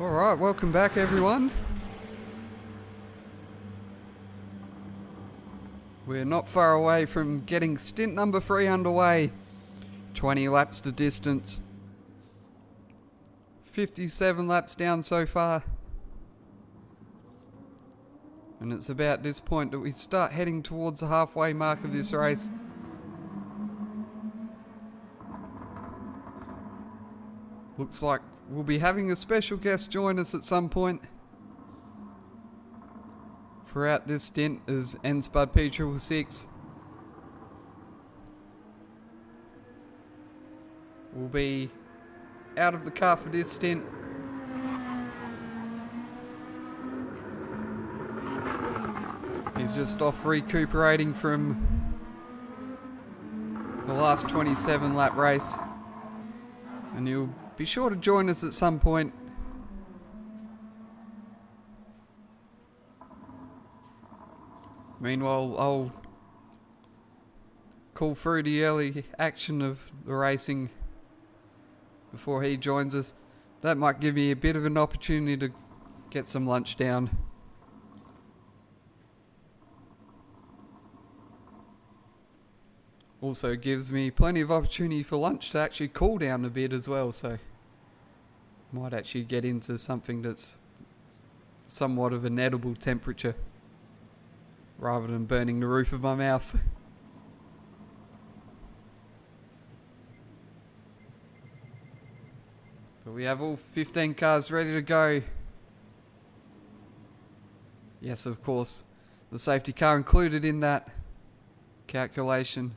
Alright, welcome back everyone. We're not far away from getting stint number 3 underway. 20 laps to distance. 57 laps down so far. And it's about this point that we start heading towards the halfway mark of this race. Looks like we'll be having a special guest join us at some point throughout this stint as NSPUD P666 will be out of the car for this stint. He's just off recuperating from the last 27 lap race, and he'll be sure to join us at some point. Meanwhile, I'll call through the early action of the racing before he joins us. That might give me a bit of an opportunity to get some lunch down. Also gives me plenty of opportunity for lunch to actually cool down a bit as well, so might actually get into something that's somewhat of an edible temperature rather than burning the roof of my mouth. But we have all 15 cars ready to go. Yes, of course, the safety car included in that calculation.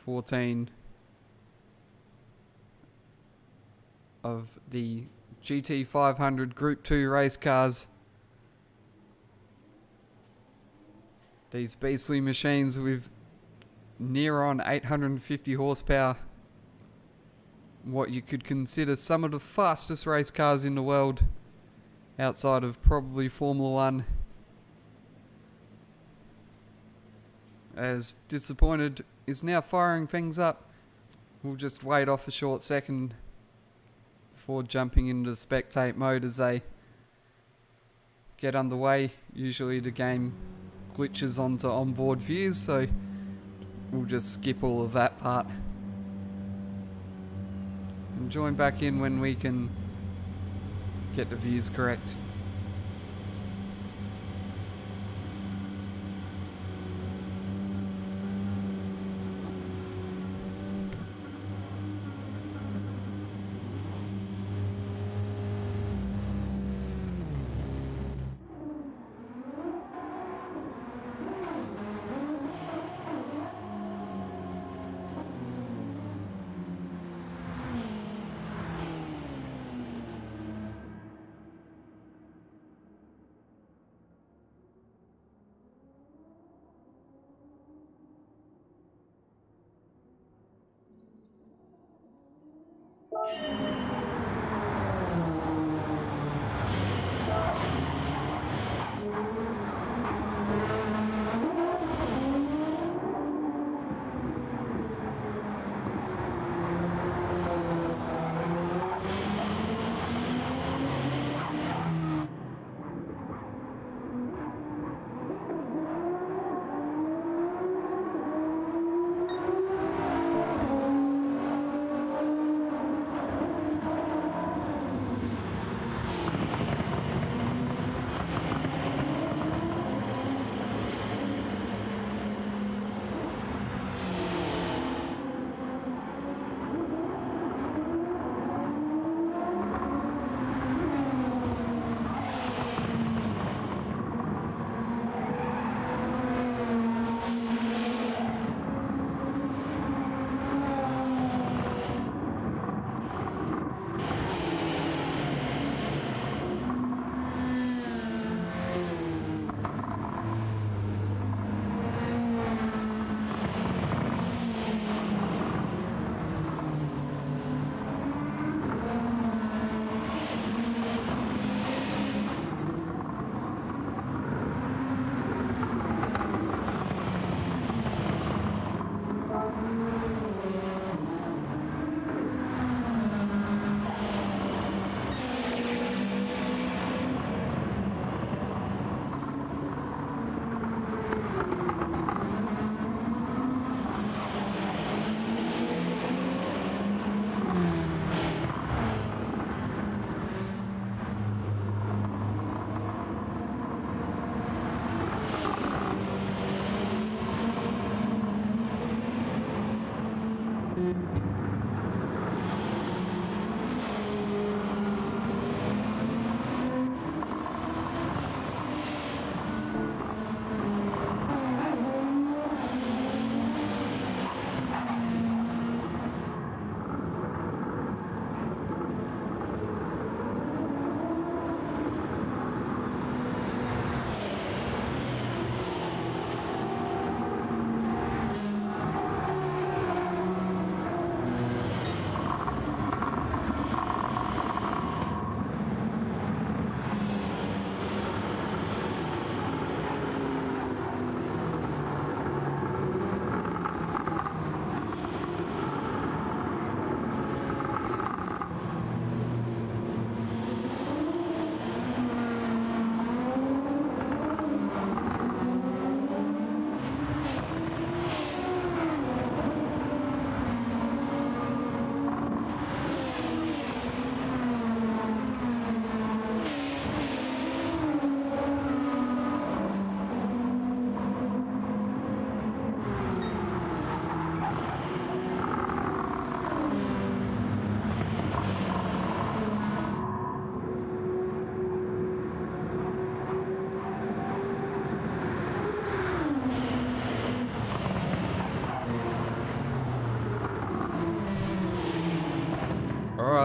14 of the GT500 Group 2 race cars. These beastly machines with near on 850 horsepower. What you could consider some of the fastest race cars in the world, outside of probably Formula 1. As Disappointed is now firing things up. We'll just wait off a short second before jumping into spectate mode as they get underway. Usually the game glitches onto onboard views, so we'll just skip all of that part and join back in when we can get the views correct.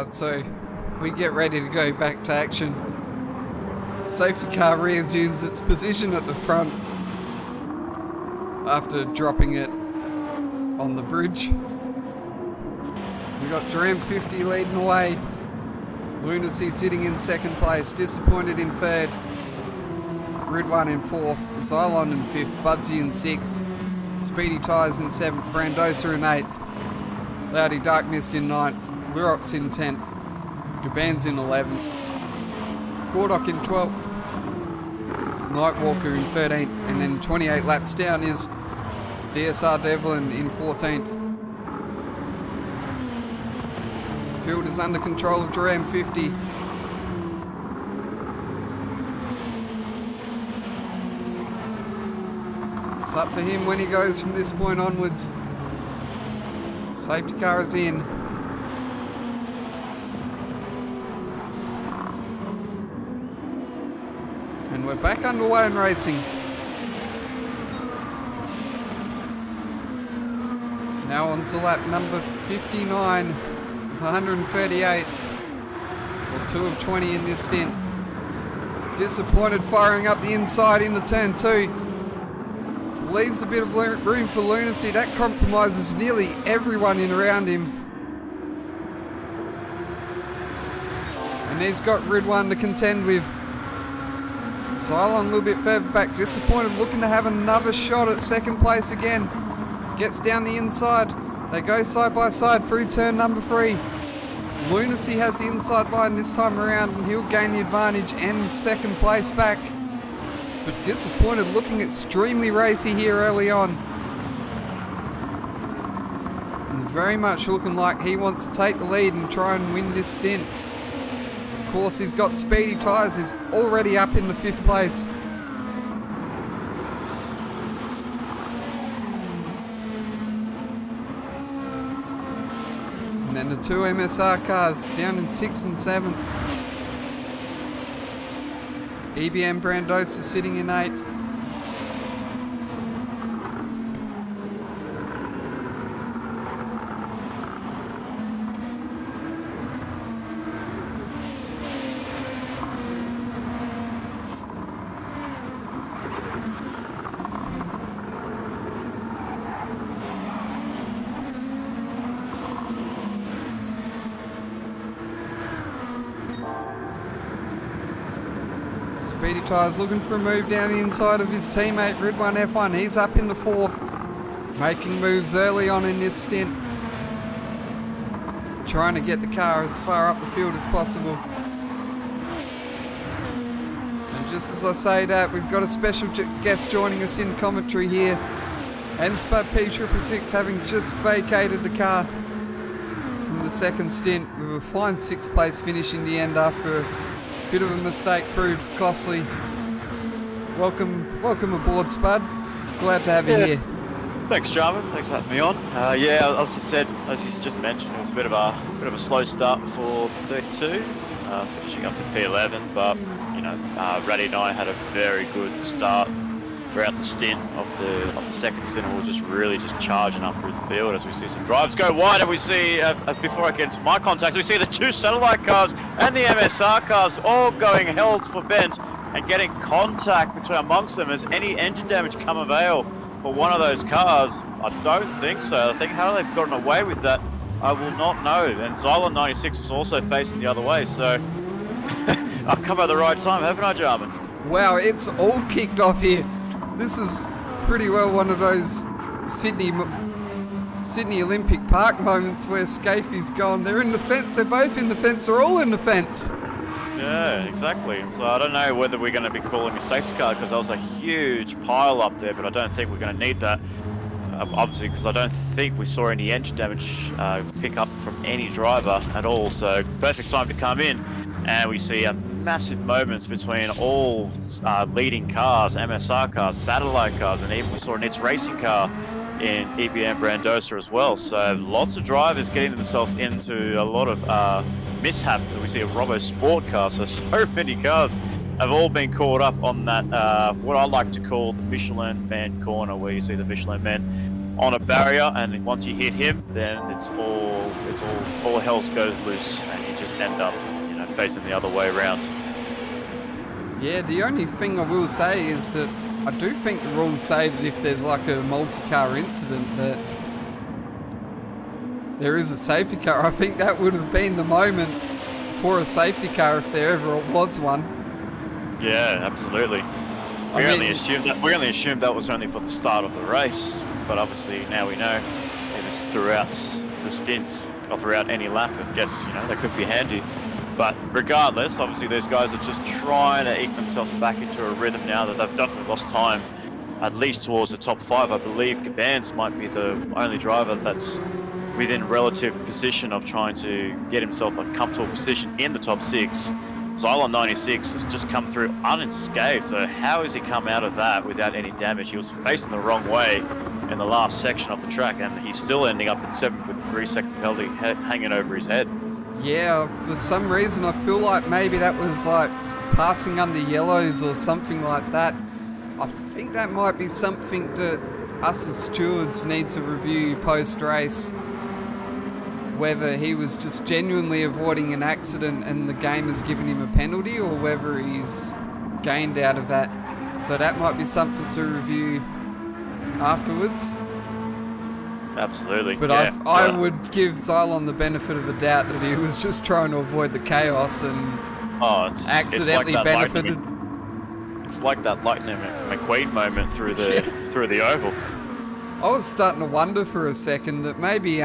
Alright, so we get ready to go back to action. Safety car reassumes its position at the front after dropping it on the bridge. We got Dram 50 leading the way. Lunacy sitting in second place, Disappointed in third, Rid 1 in fourth, Xylon in fifth, Budsy in sixth, Speedy Tyres in seventh, Brandosa in eighth, Loudy Dark Mist in ninth, Lurox in 10th, Gaban's in 11th, Gordok in 12th, Nightwalker in 13th, and then 28 laps down is DSR Devlin in 14th. Field is under control of Duran 50. It's up to him when he goes from this point onwards. Safety car is in. And we're back underway in racing. Now on to lap number 59. 138, or 2 of 20 in this stint. Disappointed firing up the inside into turn 2. Leaves a bit of room for Lunacy. That compromises nearly everyone in around him. And he's got Rid 1 to contend with. Cylon a little bit further back. Disappointed, looking to have another shot at second place again. Gets down the inside. They go side by side through turn number 3. Lunacy has the inside line this time around and he'll gain the advantage and second place back. But Disappointed looking extremely racy here early on. And very much looking like he wants to take the lead and try and win this stint. Of course, he's got Speedy Tyres, he's already up in the 5th place. And then the 2 MSR cars down in 6th and 7th. EBM Brandosa sitting in 8th. Speedy Tyres looking for a move down the inside of his teammate Rid 1 F1. He's up in the 4th, making moves early on in this stint. Trying to get the car as far up the field as possible. And just as I say that, we've got a special guest joining us in commentary here. Spud P666 having just vacated the car from the second stint with a fine 6th place finish in the end after a bit of a mistake proved costly. Welcome aboard, Spud. Glad to have you here. Thanks, Jarman. Thanks for having me on. Yeah, as I said, as you just mentioned, it was a bit of a slow start for 32, finishing up at P11. But you know, Raddy and I had a very good start throughout the stint of the second stint, and we're just really charging up through the field as we see some drives go wide, and we see before I get into my contacts, we see the 2 satellite cars and the MSR cars all going held for bent and getting contact between amongst them. Has any engine damage come avail for one of those cars? I don't think so. I think how they've gotten away with that, I will not know. And Xylon 96 is also facing the other way, so I've come at the right time, haven't I, Jarman? Wow, it's all kicked off here. This is pretty well one of those Sydney Olympic Park moments where Scafey's gone. They're in the fence, they're both in the fence, they're all in the fence. Yeah, exactly. So I don't know whether we're going to be calling a safety car because there was a huge pile up there, but I don't think we're going to need that. Obviously, because I don't think we saw any engine damage pick up from any driver at all. So perfect time to come in, and we see massive moments between all leading cars, MSR cars, satellite cars, and even we saw an It's Racing car in EBM Brandosa as well. So lots of drivers getting themselves into a lot of mishap. We see a Robo Sport car, so many cars have all been caught up on that, what I like to call the Michelin Man corner, where you see the Michelin Men on a barrier, and once you hit him, then all hell goes loose, and you just end up, facing the other way around. Yeah, the only thing I will say is that I do think the rules say that if there's like a multi-car incident that there is a safety car. I think that would have been the moment for a safety car if there ever was one. Yeah, absolutely. We only assumed that was only for the start of the race, but obviously now we know it is throughout the stints or throughout any lap. I guess that could be handy. But regardless, obviously these guys are just trying to eke themselves back into a rhythm now that they've definitely lost time, at least towards the top 5. I believe Gabans might be the only driver that's within relative position of trying to get himself a comfortable position in the top 6. Xylon 96 has just come through unscathed, so how has he come out of that without any damage? He was facing the wrong way in the last section of the track, and he's still ending up in 7th with a 3-second penalty hanging over his head. Yeah, for some reason I feel like maybe that was like passing under yellows or something like that. I think that might be something that us as stewards need to review post-race, whether he was just genuinely avoiding an accident and the game has given him a penalty, or whether he's gained out of that. So that might be something to review afterwards. Absolutely. But yeah, I would give Xylon the benefit of the doubt that he was just trying to avoid the chaos and accidentally benefited. It's like that Lightning McQueen moment through the oval. I was starting to wonder for a second that maybe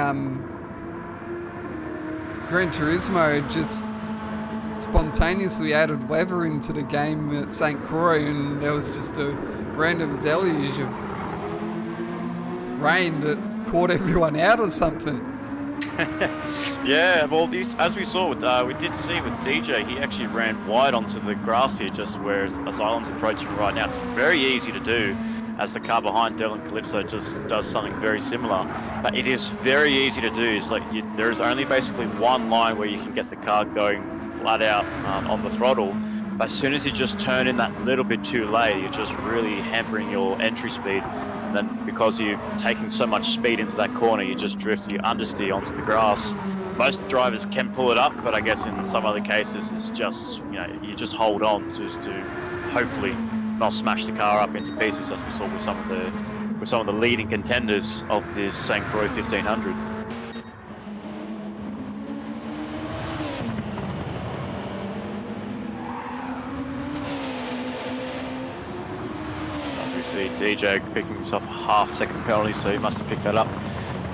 Gran Turismo just spontaneously added weather into the game at St Croix, and there was just a random deluge of rain that caught everyone out or something. Yeah, well, as we saw, we did see with DJ, he actually ran wide onto the grass here, just where Xylon's approaching right now. It's very easy to do, as the car behind Dylan Calypso just does something very similar. But it is very easy to do. It's like there is only basically one line where you can get the car going flat out on the throttle. But as soon as you just turn in that little bit too late, you're just really hampering your entry speed. And then because you're taking so much speed into that corner, you just drift, you understeer onto the grass. Most drivers can pull it up, but I guess in some other cases, it's just, you just hold on just to hopefully not smash the car up into pieces, as we saw with some of the leading contenders of this St Croix 1500. As we see DJ picking himself a half-second penalty, so he must have picked that up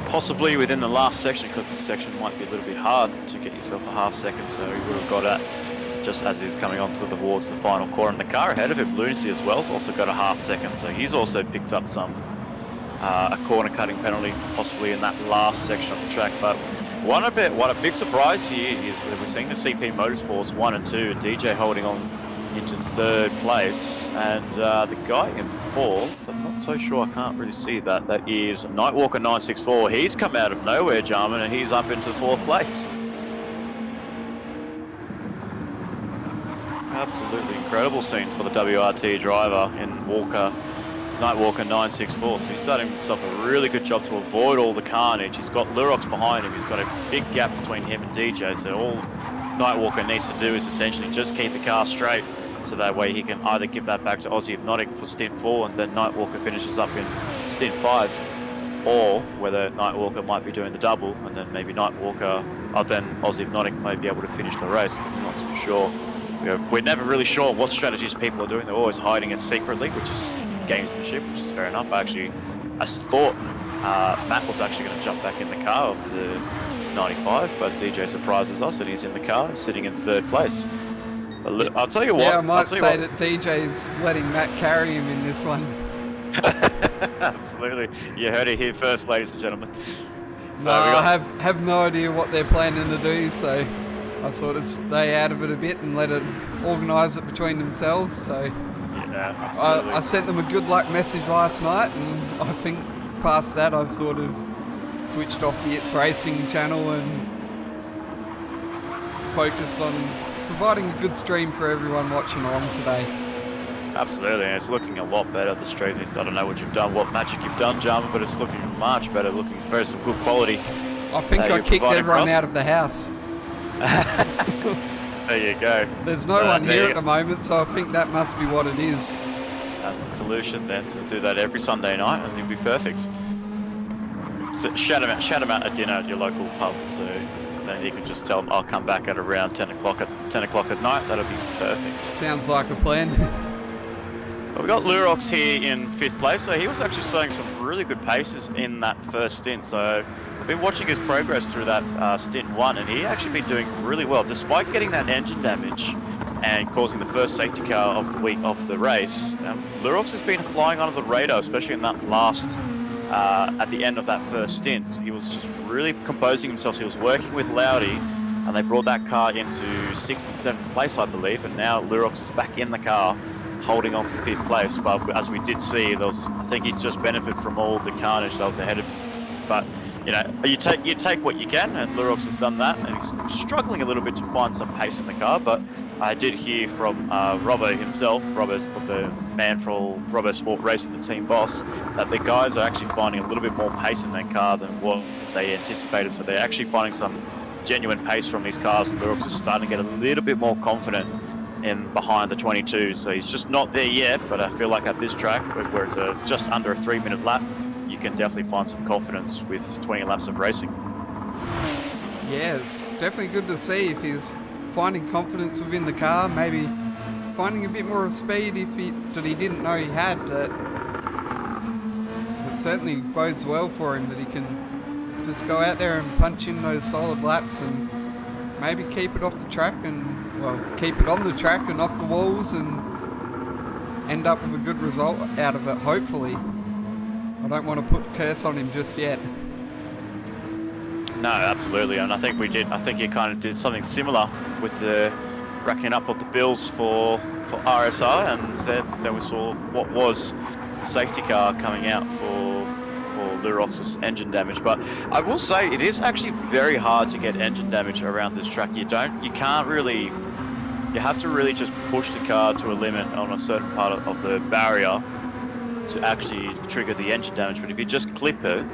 possibly within the last section, because this section might be a little bit hard to get yourself a half-second, so he would have got at just as he's coming on towards the final corner. And the car ahead of him, Lunacy as well, has also got a half-second, so he's also picked up a corner-cutting penalty, possibly in that last section of the track. But what a big surprise here is that we're seeing the CP Motorsports 1 and 2, DJ holding on into 3rd place, and the guy in 4th, I'm not so sure, I can't really see that. That is Nightwalker 964. He's come out of nowhere, Jarman, and he's up into 4th place. Absolutely incredible scenes for the WRT driver in Nightwalker 964. So he's done himself a really good job to avoid all the carnage. He's got Lurox behind him. He's got a big gap between him and DJ. So all Nightwalker needs to do is essentially just keep the car straight, so that way he can either give that back to Aussie Hypnotic for stint 4 and then Nightwalker finishes up in stint 5, or whether Nightwalker might be doing the double and then maybe Nightwalker, or then Aussie Hypnotic may be able to finish the race, but we're not too sure. We're never really sure what strategies people are doing. They're always hiding it secretly, which is gamesmanship, which is fair enough. I thought Matt was actually going to jump back in the car for the 95, but DJ surprises us and he's in the car, sitting in 3rd place. But I'll tell you what. Yeah, I might say that DJ's letting Matt carry him in this one. Absolutely. You heard it here first, ladies and gentlemen. So I have no idea what they're planning to do, so I sort of stay out of it a bit and let it organise it between themselves. So yeah, absolutely. I sent them a good luck message last night, and I think past that I've sort of switched off the It's Racing channel and focused on providing a good stream for everyone watching along today. Absolutely, and it's looking a lot better. The straight list. I don't know what you've done, what magic you've done, Jarman, but it's looking much better. Looking very some good quality. I think I kicked everyone out of the house. There you go. There's no one here at the moment, so I think that must be what it is. That's the solution then, to do that every Sunday night, and it'll be perfect. So shout him out at dinner at your local pub, so then you can just tell him I'll come back at around 10 o'clock at night. That'll be perfect. Sounds like a plan. But we got Lurox here in 5th place, so he was actually showing some really good paces in that first stint. So I've been watching his progress through that stint 1, and he actually been doing really well, despite getting that engine damage and causing the first safety car of the week of the race. Lurox has been flying under the radar, especially in that last, at the end of that first stint. He was just really composing himself. He was working with Laudy, and they brought that car into 6th and 7th place, I believe, and now Lurox is back in the car, holding on for 5th place. But as we did see, there was, I think he just benefited from all the carnage that was ahead of him. But you know, you take what you can, and Lurox has done that, and he's struggling a little bit to find some pace in the car. But I did hear from Robbo himself, Robbo's from the man for Robbo Sport Racing, the team boss, that the guys are actually finding a little bit more pace in their car than what they anticipated. So they're actually finding some genuine pace from these cars, and Lurox is starting to get a little bit more confident in behind the 22. So he's just not there yet, but I feel like at this track, where it's just under a 3-minute lap, you can definitely find some confidence with 20 laps of racing. Yeah, it's definitely good to see if he's finding confidence within the car, maybe finding a bit more of speed that he didn't know he had. It certainly bodes well for him that he can just go out there and punch in those solid laps and maybe keep it off the track and, well, keep it on the track and off the walls and end up with a good result out of it, hopefully. I don't want to put a curse on him just yet. No, absolutely, and I think we did. I think he kind of did something similar with the racking up of the bills for RSR, and then we saw what was the safety car coming out for Lurox's engine damage. But I will say it is actually very hard to get engine damage around this track. You can't really. You have to really just push the car to a limit on a certain part of the barrier to actually trigger the engine damage. But if you just clip it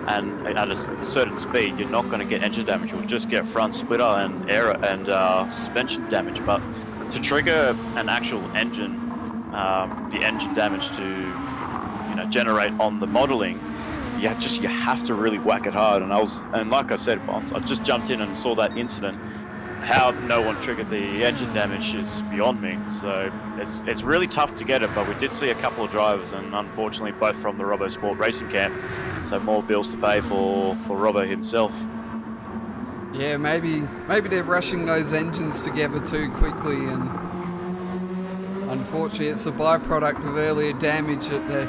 and at a certain speed, you're not going to get engine damage. You'll just get front splitter and air and suspension damage. But to trigger an actual engine, the engine damage to generate on the modeling, you have to really whack it hard. And like I said, I just jumped in and saw that incident. How no one triggered the engine damage is beyond me. So it's really tough to get it, but we did see a couple of drivers, and unfortunately both from the Robbo Sport Racing camp, so more bills to pay for Robbo himself. Yeah, maybe they're rushing those engines together too quickly, and unfortunately it's a byproduct of earlier damage that they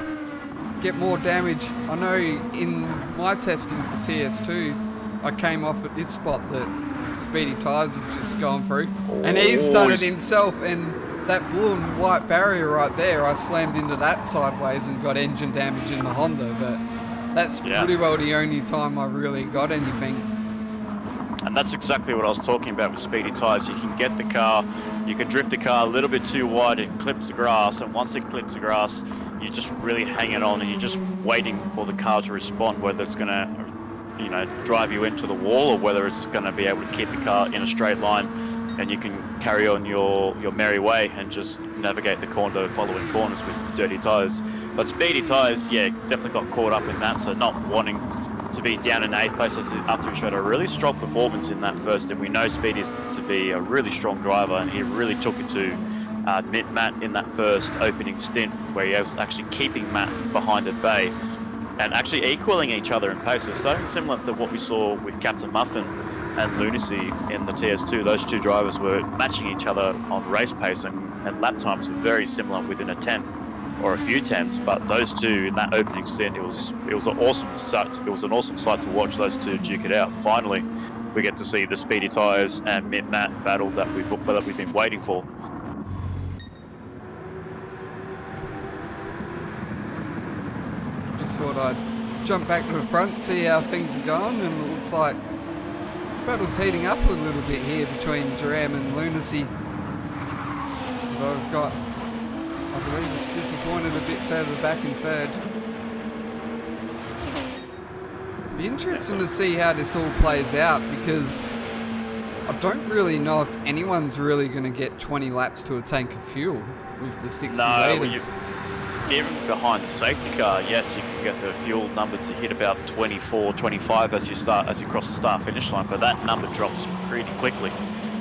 get more damage. I know in my testing for TS2, I came off at this spot that Speedy Tyres has just gone through, and he's done it himself, and that blue and white barrier right there, I slammed into that sideways and got engine damage in the Honda, but that's pretty well the only time I really got anything. And that's exactly what I was talking about with Speedy Tyres. You can get the car, you can drift the car a little bit too wide, it clips the grass, and once it clips the grass, you're just really hanging on and you're just waiting for the car to respond, whether it's going to drive you into the wall or whether it's going to be able to keep the car in a straight line, and you can carry on your merry way and just navigate the following corners with dirty tyres. But Speedy Tyres, definitely got caught up in that, so not wanting to be down in 8th place after he showed a really strong performance in that first, and we know Speedy to be a really strong driver, and he really took it to Matt in that first opening stint where he was actually keeping Matt behind at bay and actually equaling each other in pace. So something similar to what we saw with Captain Muffin and Lunacy in the TS2. Those two drivers were matching each other on race pace, and lap times were very similar, within a tenth or a few tenths. But those two in that opening stint, it was an awesome sight. It was an awesome sight to watch those two duke it out. Finally, we get to see the Speedy Tyres and Matt battle that we've been waiting for. Just thought I'd jump back to the front, see how things are going, and it looks like battle's heating up a little bit here between Duram and Lunacy. But I've got I believe it's disappointed a bit further back in third. Be interesting to see how this all plays out, because I don't really know if anyone's really going to get 20 laps to a tank of fuel with the 60 litres. Even behind the safety car, yes, you can get the fuel number to hit about 24, 25 as you cross the start-finish line, but that number drops pretty quickly.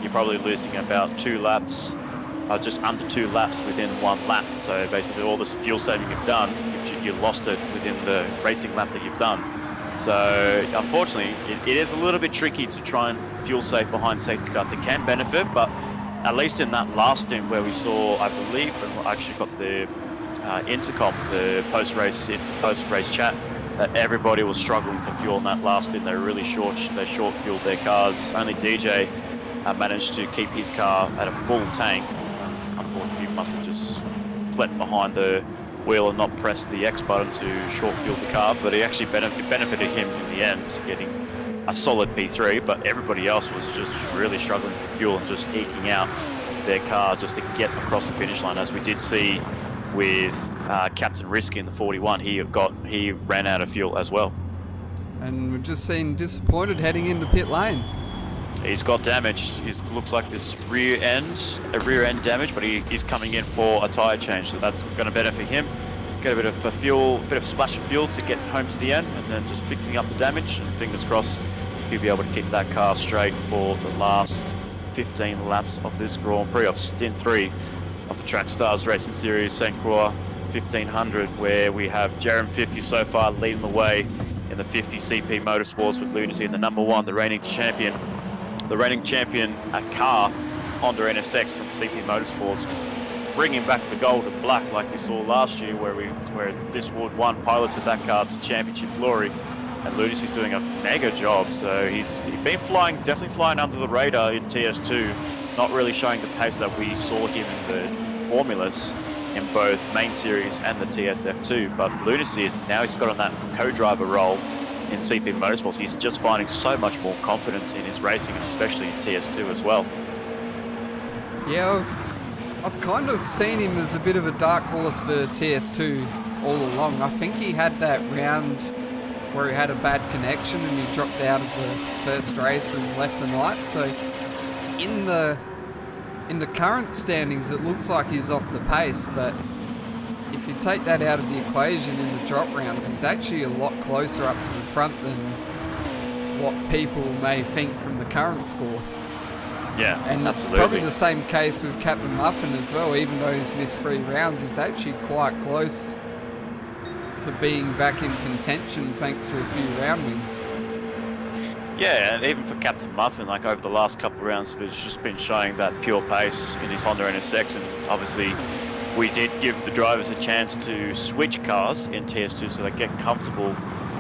You're probably losing about 2 laps, just under 2 laps within 1 lap. So basically all this fuel saving you've done, you lost it within the racing lap that you've done. So unfortunately, it is a little bit tricky to try and fuel save behind safety cars. It can benefit, but at least in that last stint where we saw, I believe, and I actually got the intercom, the post-race chat, that everybody was struggling for fuel in that last stint. They short fueled their cars. Only DJ managed to keep his car at a full tank. Unfortunately, he must have just slept behind the wheel and not pressed the X button to short fuel the car, but it actually benefited him in the end, getting a solid P3. But everybody else was just really struggling for fuel and just eking out their car just to get across the finish line, as we did see with Captain Risky in the 41. He ran out of fuel as well. And we've just seen disappointed heading into pit lane. He's got damage. It looks like this rear end damage, but he's coming in for a tyre change, so that's going to benefit him. Get a bit of splash of fuel to get home to the end, and then just fixing up the damage, and fingers crossed he'll be able to keep that car straight for the last 15 laps of this Grand Prix of Stint 3 of the Track Stars Racing Series St Croix 1500, where we have Jerem 50 so far leading the way in the 50 CP Motorsports with Lunacy in the number 1, the reigning champion car, Honda NSX from CP Motorsports, bringing back the gold and black like we saw last year, where Diswood 1 piloted that car to championship glory, and Lunacy's doing a mega job. So he's been definitely flying under the radar in TS2, not really showing the pace that we saw him in the formulas in both main series and the TSF2. But Lunacy, now he's got on that co-driver role in CP Motorsports. He's just finding so much more confidence in his racing, and especially in TS2 as well. Yeah, I've kind of seen him as a bit of a dark horse for TS2 all along. I think he had that round where he had a bad connection and he dropped out of the first race and left the night. So in the current standings, it looks like he's off the pace, but if you take that out of the equation in the drop rounds, he's actually a lot closer up to the front than what people may think from the current score. Yeah, and absolutely. It's probably the same case with Captain Muffin as well. Even though he's missed 3 rounds, he's actually quite close to being back in contention thanks to a few round wins. Yeah, and even for Captain Muffin, like over the last couple of rounds, he's just been showing that pure pace in his Honda NSX, and obviously we did give the drivers a chance to switch cars in TS2 so they get comfortable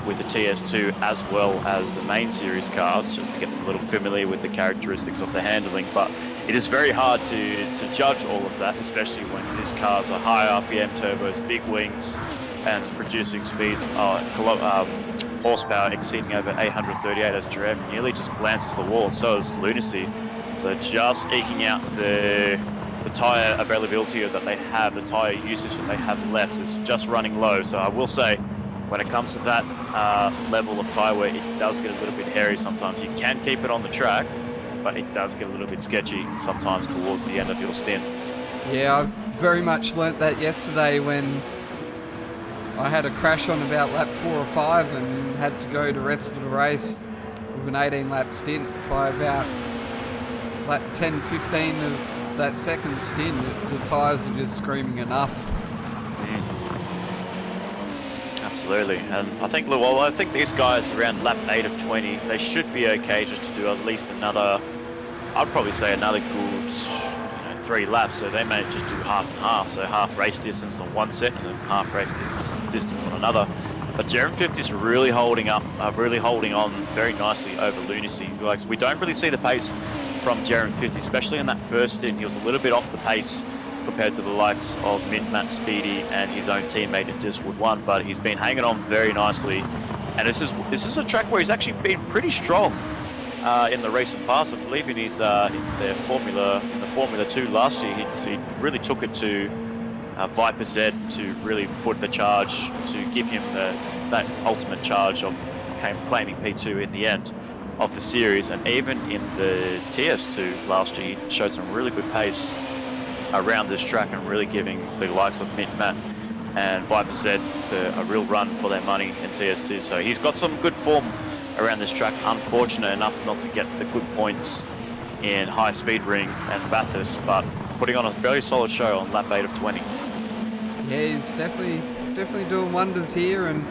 with the TS2 as well as the main series cars, just to get them a little familiar with the characteristics of the handling. But it is very hard to judge all of that, especially when these cars are high RPM turbos, big wings, and producing speeds, horsepower exceeding over 838 as Jerem nearly just glances the wall, and so is Lunacy. So just eking out the tyre availability that they have, the tyre usage that they have left is just running low. So I will say, when it comes to that level of tyre wear, it does get a little bit hairy sometimes. You can keep it on the track, but it does get a little bit sketchy sometimes towards the end of your stint. Yeah, I've very much learnt that yesterday when I had a crash on about lap 4 or 5 and had to go the rest of the race with an 18-lap stint. By about lap 10, 15 of that second stint, the tyres were just screaming enough. Absolutely, and I think these guys around lap 8 of 20, they should be okay just to do at least another, I'd probably say another good 3 laps, so they may just do half and half, so half race distance on one set and then half race distance on another. But Jerem 50 is really holding on very nicely over Lunacy. Like, we don't really see the pace from Jerem 50, especially in that first stint. He was a little bit off the pace compared to the likes of Matt Speedy and his own teammate in Diswood 1, but he's been hanging on very nicely. And this is a track where he's actually been pretty strong in the recent past. I believe in his in the Formula 2 last year, he really took it to Viper Z to really put the charge to give him that ultimate charge of claiming P2 in the end of the series. And even in the TS2 last year, he showed some really good pace around this track and really giving the likes of Mint Matt and Viper Z a real run for their money in TS2. So he's got some good form around this track. Unfortunate enough not to get the good points in High Speed Ring and Bathurst, but putting on a very solid show on lap 8 of 20. Yeah, he's definitely doing wonders here, and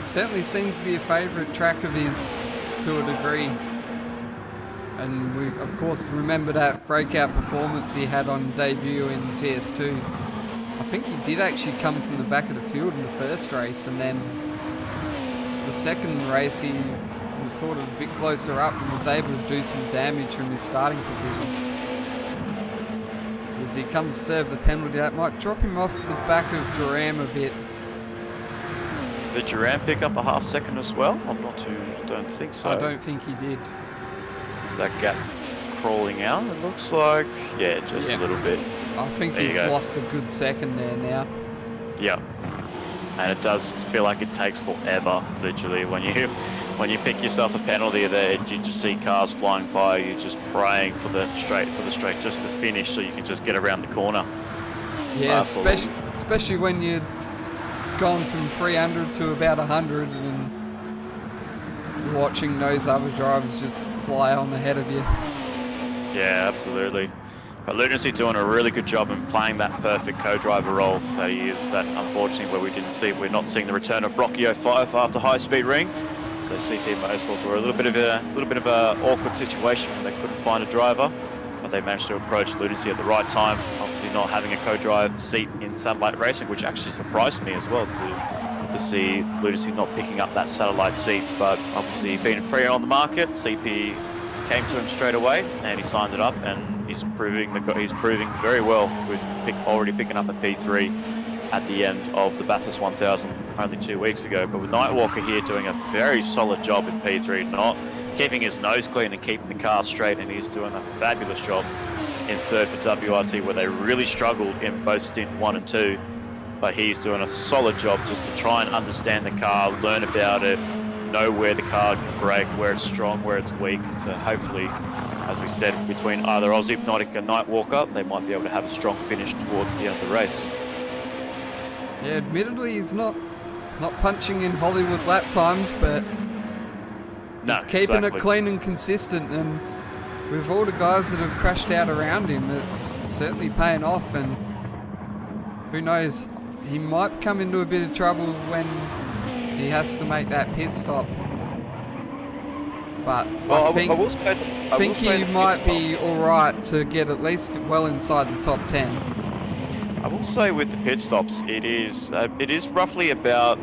it certainly seems to be a favourite track of his to a degree. And we, of course, remember that breakout performance he had on debut in TS2. I think he did actually come from the back of the field in the first race, and then the second race he was sort of a bit closer up and was able to do some damage from his starting position. As he comes to serve the penalty, that might drop him off the back of Duram a bit. Did Duram pick up a half second as well? Don't think so. I don't think he did. Is that gap crawling out? It looks like, yeah, just a little bit. I think he's lost a good second there now. Yeah, and it does feel like it takes forever, literally, when you pick yourself a penalty there. You just see cars flying by. You're just praying for the straight just to finish, so you can just get around the corner. Yeah, especially when you're gone from 300 to about 100, and you're watching those other drivers just fly on ahead of you. Yeah, absolutely. But Lunacy doing a really good job in playing that perfect co-driver role that he is. That unfortunately we're not seeing the return of Rocky 05 after High Speed Ring. So CP Motorsports were a little bit of a awkward situation when they couldn't find a driver, but they managed to approach Lunacy at the right time. Obviously not having a co-drive seat in satellite racing, which actually surprised me as well to see Lunacy not picking up that satellite seat. But obviously being free on the market, CP came to him straight away and he signed it up, and he's proving very well with already picking up a P3 at the end of the Bathurst 1000 only 2 weeks ago. But with Nightwalker here doing a very solid job in P3, not keeping his nose clean and keeping the car straight, and he's doing a fabulous job in third for WRT, where they really struggled in both stint 1 and 2. But he's doing a solid job just to try and understand the car, learn about it, know where the car can brake, where it's strong, where it's weak. So hopefully, as we said, between either Aussie Hypnotic and Nightwalker, they might be able to have a strong finish towards the end of the race. Yeah, admittedly he's not punching in Hollywood lap times, but he's keeping it clean and consistent, and with all the guys that have crashed out around him, it's certainly paying off. And who knows, he might come into a bit of trouble when he has to make that pit stop. But I think he might be alright to get at least well inside the top 10. I will say with the pit stops, it is roughly about,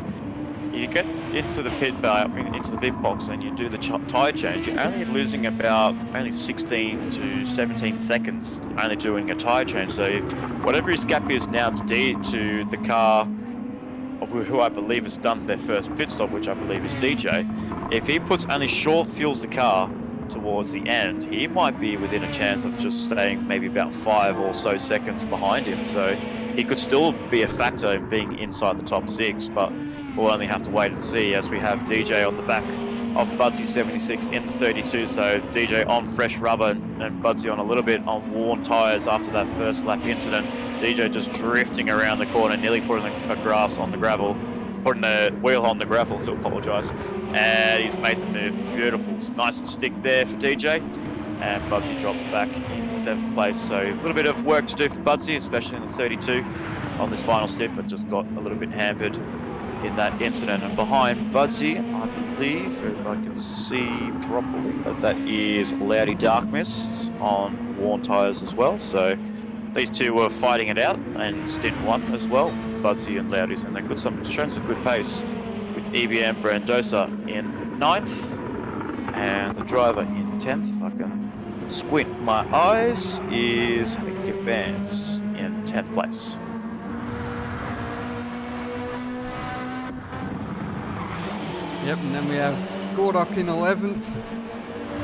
you get into the pit box and you do the tyre change, you're only losing about 16 to 17 seconds only doing a tyre change. So whatever his gap is now to the car who I believe has done their first pit stop, which I believe is DJ, if he only short fuels the car towards the end, he might be within a chance of just staying maybe about 5 or so seconds behind him. So he could still be a factor in being inside the top 6, but we'll only have to wait and see, as we have DJ on the back of Budsy 76 in the 32. So DJ on fresh rubber and Budsy on a little bit on worn tyres after that first lap incident. DJ just drifting around the corner, nearly putting the grass on the gravel, putting the wheel on the gravel, to apologise. And he's made the move. Beautiful. It's nice and stick there for DJ. And Budsy drops back into 7th place. So a little bit of work to do for Budsy, especially in the 32 on this final stint, but just got a little bit hampered in that incident. And behind Budsy, I believe, if I can see properly, that is Loudy Darkmist on worn tyres as well. So these two were fighting it out, and stint 1 as well, Budsy and Loudy's, and they've shown some good pace with EBM Brandosa in 9th, and the driver in 10th, if I can squint my eyes, is Nick Vance in 10th place. Yep, and then we have Gordock in 11th.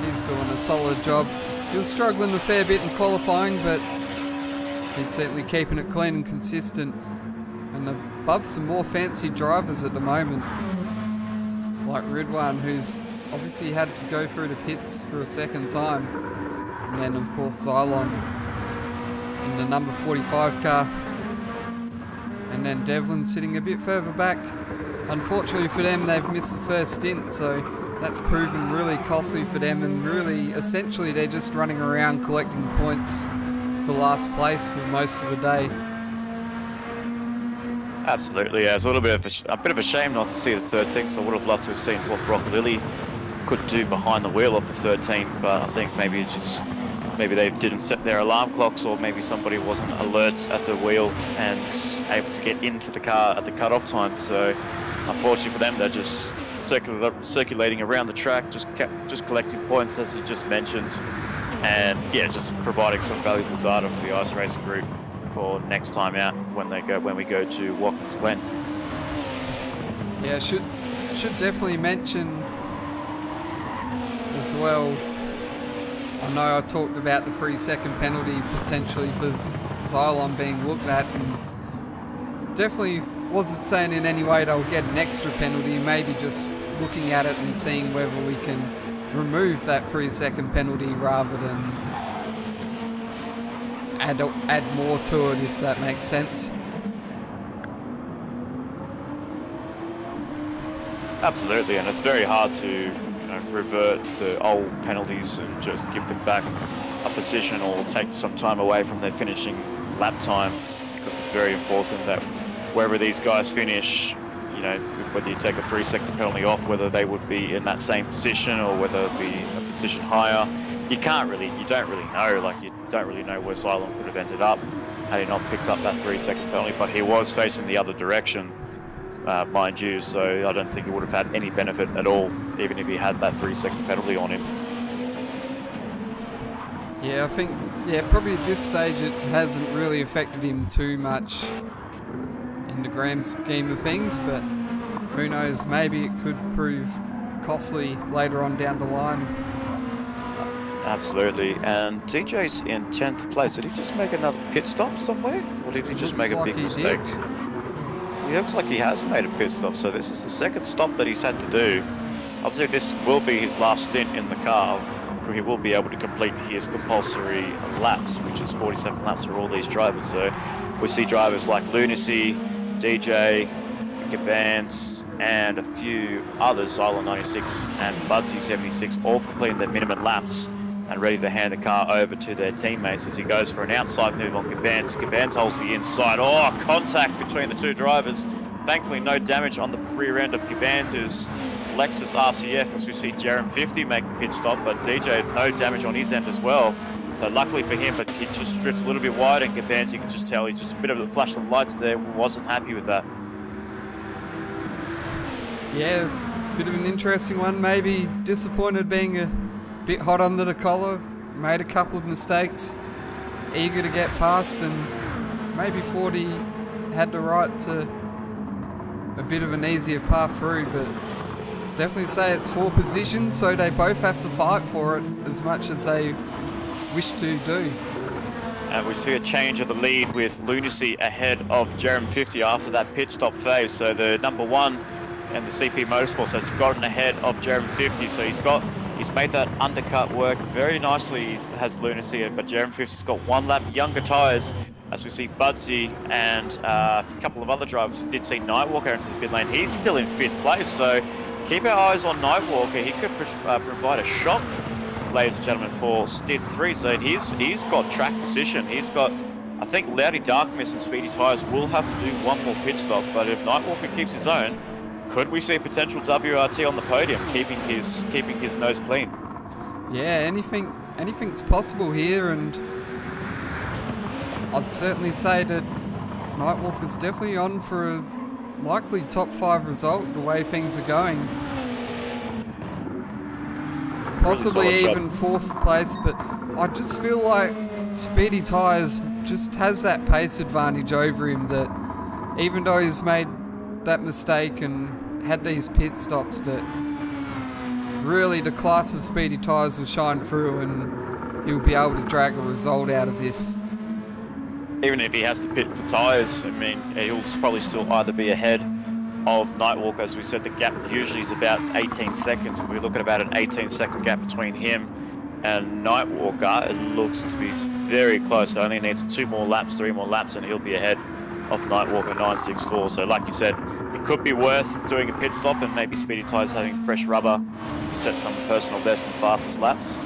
He's doing a solid job. He was struggling a fair bit in qualifying, but He's certainly keeping it clean and consistent, and above some more fancy drivers at the moment, like Ridwan, who's obviously had to go through the pits for a second time, and then of course Xylon in the number 45 car, and then Devlin sitting a bit further back. Unfortunately for them, they've missed the first stint, so that's proven really costly for them, and really essentially they're just running around collecting points for last place for most of the day. Absolutely, yeah. It's a bit of a shame not to see the 13th. So I would have loved to have seen what Brock Lilly could do behind the wheel of the 13, but I think maybe they didn't set their alarm clocks, or maybe somebody wasn't alert at the wheel and able to get into the car at the cut-off time. So unfortunately for them, they're just circulating around the track, just collecting points as you just mentioned, and yeah, just providing some valuable data for the ice racing group for next time out when we go to Watkins Glen. Yeah, should definitely mention as well. I know I talked about the 3-second penalty potentially for Xylon being looked at, and definitely wasn't saying in any way they'll get an extra penalty, maybe just looking at it and seeing whether we can remove that 3-second penalty rather than add more to it, if that makes sense. Absolutely, and it's very hard to revert the old penalties and just give them back a position or take some time away from their finishing lap times, because it's very important that wherever these guys finish, whether you take a 3-second penalty off, whether they would be in that same position or whether it be a position higher, you don't really know. Like, you don't really know where Xylon could have ended up had he not picked up that 3-second penalty, but he was facing the other direction, mind you, so I don't think he would have had any benefit at all, even if he had that 3-second penalty on him. Yeah, I think, probably at this stage it hasn't really affected him too much in the grand scheme of things, but who knows, maybe it could prove costly later on down the line. Absolutely, and DJ's in 10th place. Did he just make another pit stop somewhere, or did he just make a big mistake? He looks like he has made a pit stop, so this is the second stop that he's had to do. Obviously this will be his last stint in the car. He will be able to complete his compulsory laps, which is 47 laps for all these drivers. So we see drivers like Lunacy, DJ, Gabans, and a few others, Xylon 96 and Budsy 76, all completing their minimum laps and ready to hand the car over to their teammates as he goes for an outside move on Gabans. Gabans holds the inside. Oh, contact between the two drivers. Thankfully, no damage on the rear end of Gabans' Lexus RCF, as we see Jerem 50 make the pit stop, but DJ, no damage on his end as well. So luckily for him, but he just drifts a little bit wide, and Gabans, you can just tell, he's just a bit of a flash of lights there, wasn't happy with that. Yeah, bit of an interesting one, maybe disappointed being a bit hot under the collar, made a couple of mistakes, eager to get past, and maybe thought he had the right to a bit of an easier path through, but definitely say it's for position, so they both have to fight for it as much as they wish to do. And we see a change of the lead with Lunacy ahead of Jerem 50 after that pit stop phase. So the number one and the CP Motorsports has gotten ahead of Jerem 50, so he's made that undercut work very nicely, has Lunacy, but Jerem 50's got one lap younger tyres, as we see Budsy and a couple of other drivers. We did see Nightwalker into the pit lane. He's still in 5th place, so keep our eyes on Nightwalker. He could provide a shock, ladies and gentlemen, for stint 3. So he's got track position. He's got, I think, Loudy Darkmist and Speedy Tyres will have to do one more pit stop, but if Nightwalker keeps his own, could we see a potential WRT on the podium, keeping his nose clean? Yeah, anything's possible here, and I'd certainly say that Nightwalker's definitely on for a likely top 5 result the way things are going. Possibly really even 4th place, but I just feel like Speedy Tyres just has that pace advantage over him, that even though he's made that mistake and had these pit stops, that really the class of Speedy Tyres will shine through and he'll be able to drag a result out of this. even if he has to pit for tyres, I mean, he'll probably still either be ahead of Nightwalker. As we said, the gap usually is about 18 seconds. If we look at about an 18-second gap between him and Nightwalker, it looks to be very close. It only needs 3 more laps, and he'll be ahead of Nightwalker 964. So like you said, it could be worth doing a pit stop and maybe Speedy Tyres having fresh rubber to set some personal best and fastest laps.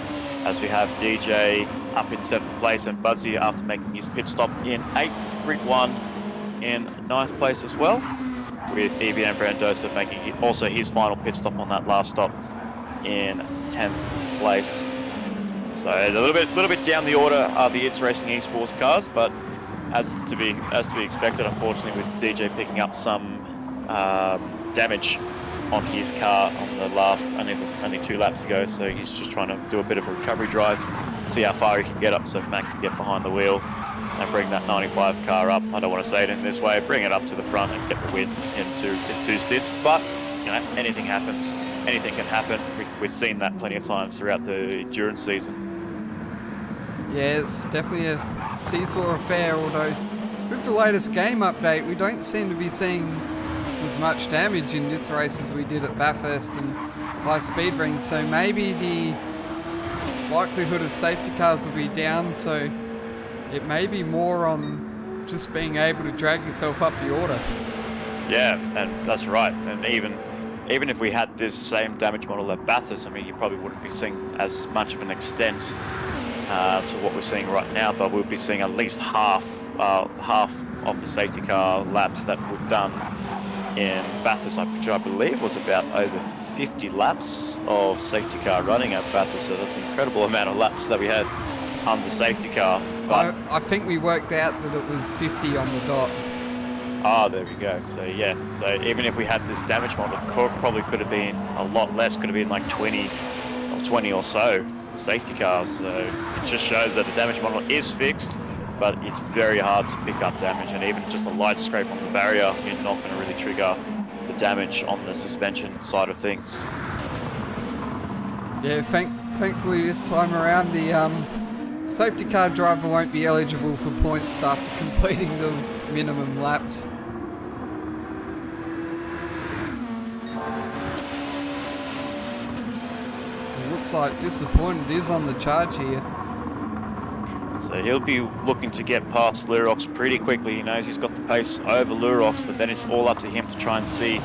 As we have DJ up in 7th place and Budsy, after making his pit stop in 8th, Grid 1 in 9th place as well, with EBM Brandosa making also his final pit stop on that last stop in 10th place. So a little bit down the order are the It's Racing Esports cars, but as to be expected, unfortunately, with DJ picking up some damage on his car on the last only 2 laps ago. So he's just trying to do a bit of a recovery drive, see how far he can get up, so Matt can get behind the wheel and bring that 95 car up. I don't want to say it in this way, bring it up to the front and get the win in 2 stints. But you know, anything happens, anything can happen. We've seen that plenty of times throughout the endurance season. Yeah, it's definitely a seesaw affair, although with the latest game update, we don't seem to be seeing as much damage in this race as we did at Bathurst and High Speed Ring, so maybe the likelihood of safety cars will be down, so it may be more on just being able to drag yourself up the order. Yeah, and that's right. And even if we had this same damage model at Bathurst, I mean, you probably wouldn't be seeing as much of an extent to what we're seeing right now, but we'll be seeing at least half of the safety car laps that we've done in Bathurst, which I believe was about over 50 laps of safety car running at Bathurst. So that's an incredible amount of laps that we had under safety car. But I think we worked out that it was 50 on the dot. Ah, there we go. So yeah, so even if we had this damage model, it probably could have been a lot less. Could have been like 20 or so safety cars. So it just shows that the damage model is fixed, but it's very hard to pick up damage, and even just a light scrape on the barrier, you're not going to really trigger the damage on the suspension side of things. Yeah, thankfully this time around the safety car driver won't be eligible for points after completing the minimum laps. It looks like Disappointed is on the charge here. So he'll be looking to get past Lurox pretty quickly. He knows he's got the pace over Lurox, but then it's all up to him to try and see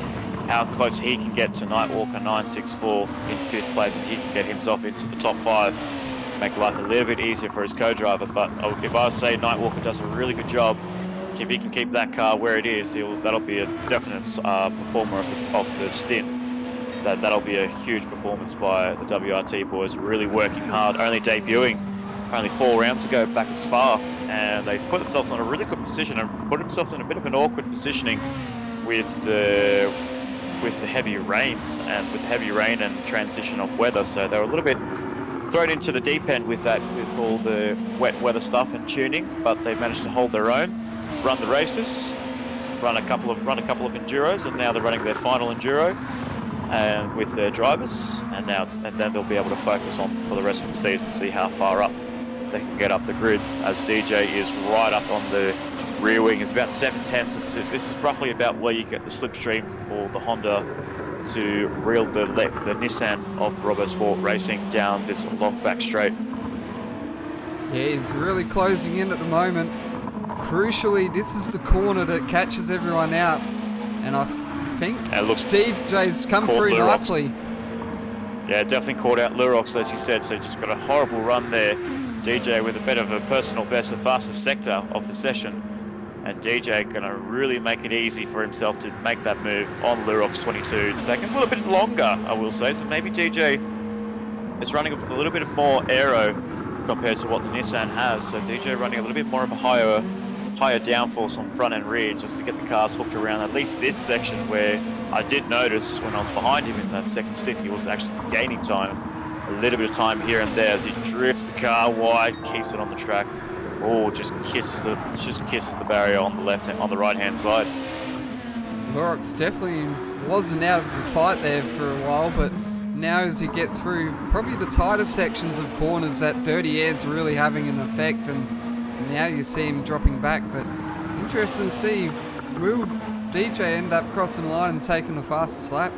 how close he can get to Nightwalker 964 in 5th place, and he can get himself into the top 5, make life a little bit easier for his co-driver. But if I say Nightwalker does a really good job, if he can keep that car where it is, that'll be a definite performer of the stint. That'll be a huge performance by the WRT boys, really working hard, only debuting only 4 rounds ago back at Spa, and they put themselves in a really good position and put themselves in a bit of an awkward positioning with the heavy rains and transition of weather. So they were a little bit thrown into the deep end with all the wet weather stuff and tuning, but they managed to hold their own, run the races, run a couple of enduros, and now they're running their final enduro and with their drivers, and then they'll be able to focus on for the rest of the season, see how far up they can get up the grid, as DJ is right up on the rear wing. It's about 7/10. This is roughly about where you get the slipstream for the Honda to reel the Nissan of RoboSport Racing down this long back straight. Yeah, he's really closing in at the moment. Crucially, this is the corner that catches everyone out, and I think DJ's come through Lurox nicely. Yeah, definitely caught out Lurox, as you said, so just got a horrible run there. DJ with a bit of a personal best, the fastest sector of the session, and DJ gonna really make it easy for himself to make that move on Lurox 22. Taking a little bit longer, I will say, so maybe DJ is running with a little bit of more aero compared to what the Nissan has, so DJ running a little bit more of a higher downforce on front and rear, just to get the cars hooked around at least this section, where I did notice when I was behind him in that second stint, he was actually gaining time, a little bit of time here and there as he drifts the car wide, keeps it on the track. Oh, just kisses the barrier on the right hand side. Lurox definitely wasn't out of the fight there for a while, but now as he gets through probably the tighter sections of corners, that dirty air's really having an effect, and Now you see him dropping back, but interesting to see, will DJ end up crossing the line and taking the fastest lap?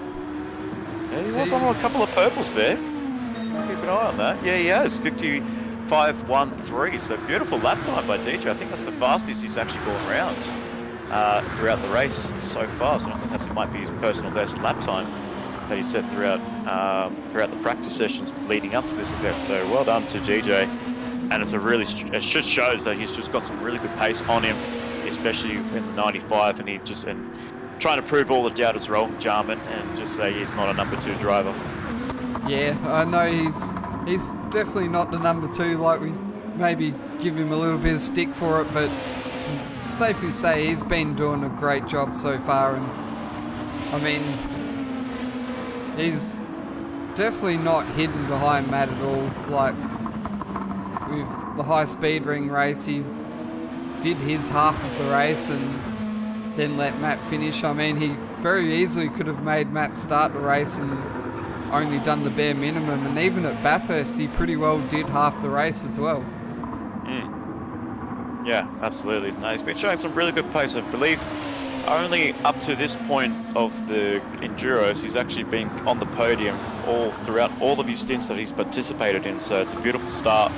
Yeah, he was on a couple of purples there. Keep an eye on that. Yeah, he has 55.13. So beautiful lap time by DJ. I think that's the fastest he's actually gone around throughout the race so far. So I think that might be his personal best lap time that he set throughout the practice sessions leading up to this event. So well done to DJ. And it just shows that he's just got some really good pace on him, especially in the 95, and trying to prove all the doubters wrong, Jarman, and just say he's not a number 2 driver. Yeah, I know he's definitely not the number 2, like we maybe give him a little bit of stick for it, but safely say he's been doing a great job so far, and I mean, he's definitely not hidden behind Matt at all. Like, with the high speed ring race, he did his half of the race and then let Matt finish. I mean, he very easily could have made Matt start the race and only done the bare minimum, and even at Bathurst he pretty well did half the race as well. Yeah, absolutely. No, he's been showing some really good pace. I believe only up to this point of the Enduros, he's actually been on the podium all throughout all of his stints that he's participated in. So it's a beautiful start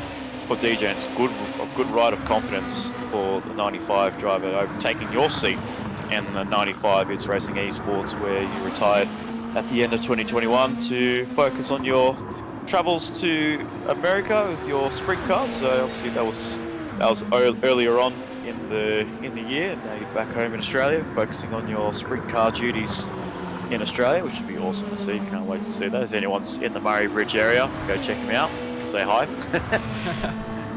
for DJ, and it's a good ride of confidence for the 95 driver, overtaking your seat in the 95. It's Racing Esports, where you retired at the end of 2021 to focus on your travels to America with your sprint cars. So obviously that was earlier on in the year. Now you're back home in Australia, focusing on your sprint car duties in Australia, which would be awesome to see. Can't wait to see that. If anyone's in the Murray Bridge area, go check him out, say hi.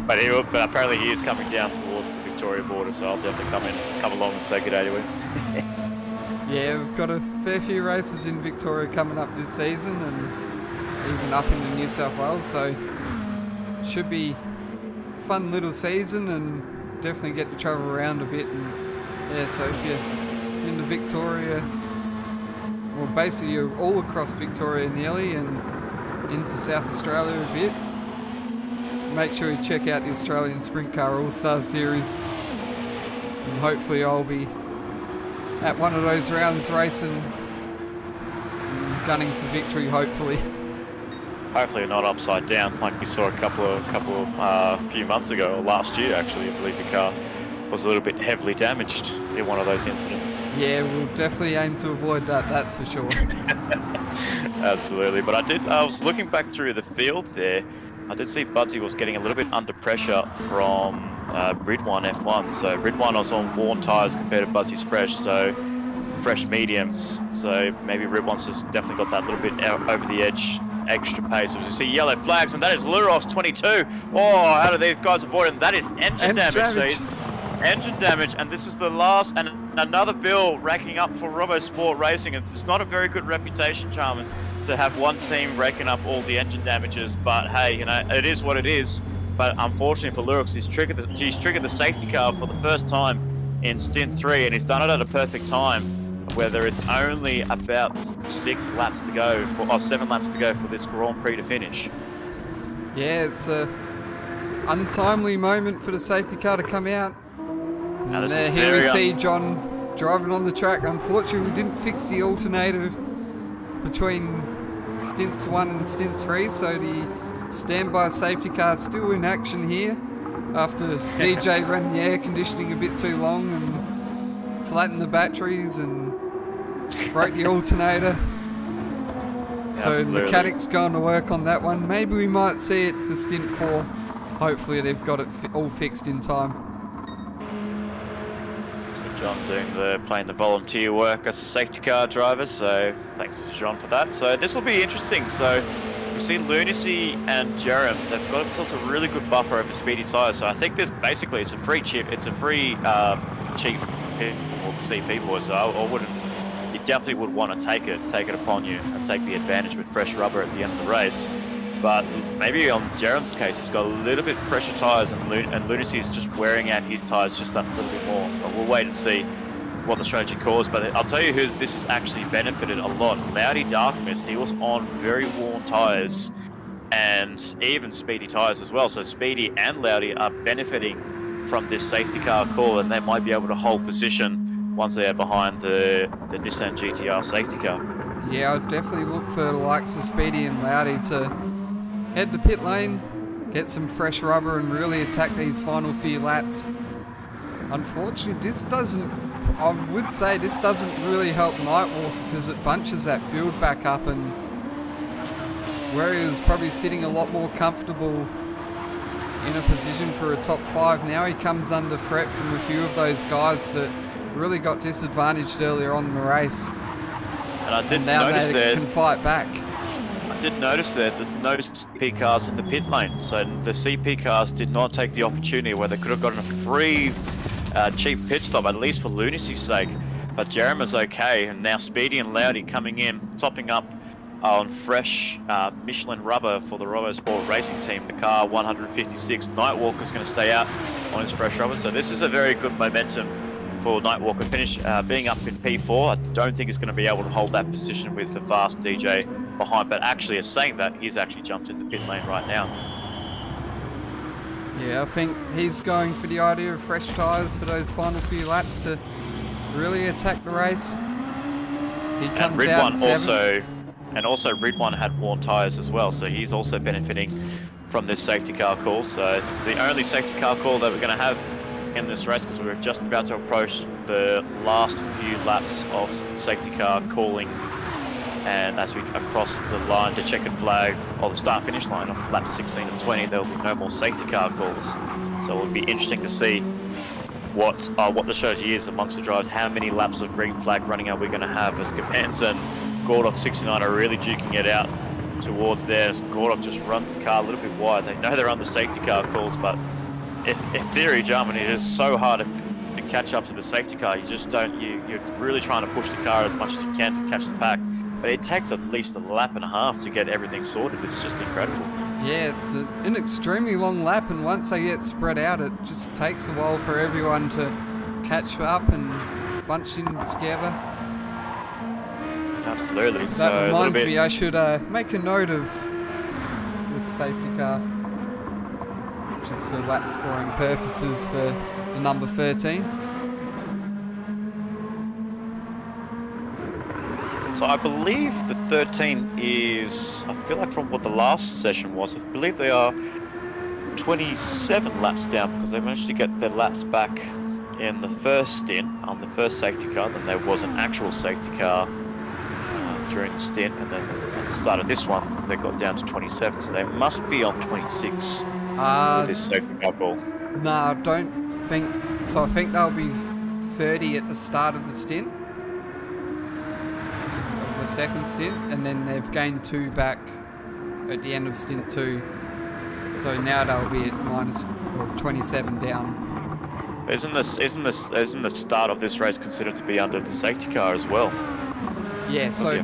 but apparently he is coming down towards the Victoria border, so I'll definitely come along and say good day to him. Yeah, we've got a fair few races in Victoria coming up this season, and even up into New South Wales, so should be a fun little season, and definitely get to travel around a bit. And yeah, so if you're into Victoria, well, basically you're all across Victoria nearly, and into South Australia a bit, make sure you check out the Australian Sprint Car All-Star Series, and hopefully I'll be at one of those rounds racing and gunning for victory, hopefully. Hopefully not upside down like we saw a few months ago, or last year actually. I believe the car was a little bit heavily damaged in one of those incidents. Yeah, we'll definitely aim to avoid that, that's for sure. Absolutely, but I was looking back through the field there, I did see Budsy was getting a little bit under pressure from Ridwan F1. So Ridwan was on worn tyres compared to Budsy's fresh mediums. So maybe Ridwan's just definitely got that little bit over the edge, extra pace. As you see yellow flags, and that is Lurox 22. Oh, how do these guys avoid him? That is engine damage. Engine damage, and this is the last, and another bill racking up for RoboSport Racing. It's not a very good reputation, Charmin, to have one team raking up all the engine damages, but hey, you know, it is what it is. But unfortunately for Lurox, he's triggered the safety car for the first time in stint 3, and he's done it at a perfect time, where there is only about 7 laps to go for this Grand Prix to finish. Yeah, it's a untimely moment for the safety car to come out. And here we see John driving on the track. Unfortunately, we didn't fix the alternator between stints 1 and stints 3, so the standby safety car still in action here after DJ ran the air conditioning a bit too long and flattened the batteries and broke the alternator. So the mechanic's going to work on that one. Maybe we might see it for stint 4. Hopefully they've got it all fixed in time. So John playing the volunteer work as a safety car driver, so thanks to John for that. So this will be interesting. So we see Lunacy and Jerem, they've got themselves a really good buffer over speedy tyres. So I think this basically it's a free cheap cheap pistol for the CP boys. So you definitely would want to take it upon you and take the advantage with fresh rubber at the end of the race. But maybe on Jerem's case, he's got a little bit fresher tyres, and Lunacy is just wearing out his tyres just that little bit more. But we'll wait and see what the strategy calls. But I'll tell you who this has actually benefited a lot. Loudy Darkmist, he was on very worn tyres and even speedy tyres as well. So Speedy and Loudy are benefiting from this safety car call, and they might be able to hold position once they are behind the Nissan GTR safety car. Yeah, I'd definitely look for the likes of Speedy and Loudy to head to pit lane, get some fresh rubber and really attack these final few laps. Unfortunately, I would say this doesn't really help Nightwalk because it bunches that field back up, and where he was probably sitting a lot more comfortable in a position for a top 5, now he comes under threat from a few of those guys that really got disadvantaged earlier on in the race. And I did now notice they can fight back. I did notice there's no CP cars in the pit lane, so the CP cars did not take the opportunity where they could have gotten a free cheap pit stop, at least for lunacy's sake. But Jeremy's okay, and now Speedy and Loudy coming in, topping up on fresh Michelin rubber for the RoboSport racing team, the car 156. Nightwalker's going to stay out on his fresh rubber, so this is a very good momentum for Nightwalker. Finish being up in P4. I don't think he's going to be able to hold that position with the fast DJ behind, but actually is saying that he's actually jumped in the pit lane right now. Yeah, I think he's going for the idea of fresh tyres for those final few laps to really attack the race. He comes out also Ridwan had worn tyres as well, so he's also benefiting from this safety car call. So it's the only safety car call that we're going to have in this race, because we're just about to approach the last few laps of safety car calling, and as we cross the line to checkered flag, or the start finish line of lap 16 of 20, there will be no more safety car calls. So it'll be interesting to see what the strategy is amongst the drivers. How many laps of green flag running are we going to have, as Gapans and Gordok 69 are really duking it out towards there. Gordok just runs the car a little bit wide. They know they're under safety car calls, but in theory, Germany, it is so hard to catch up to the safety car. You just don't, you're really trying to push the car as much as you can to catch the pack. But it takes at least a lap and a half to get everything sorted. It's just incredible. Yeah, it's an extremely long lap, and once they get spread out, it just takes a while for everyone to catch up and bunch in together. Absolutely. That reminds me, I should make a note of this safety car, which is for lap scoring purposes for the number 13. So I believe the 13 is, I feel like from what the last session was, I believe they are 27 laps down, because they managed to get their laps back in the first stint on the first safety car. Then there was an actual safety car during the stint, and then at the start of this one they got down to 27, so they must be on 26 with this safety car call. No, I don't think so. I think they'll be 30 at the start of the stint, of the second stint, and then they've gained 2 back at the end of stint 2, so now they'll be at minus or 27 down. Isn't the start of this race considered to be under the safety car as well? Yeah, so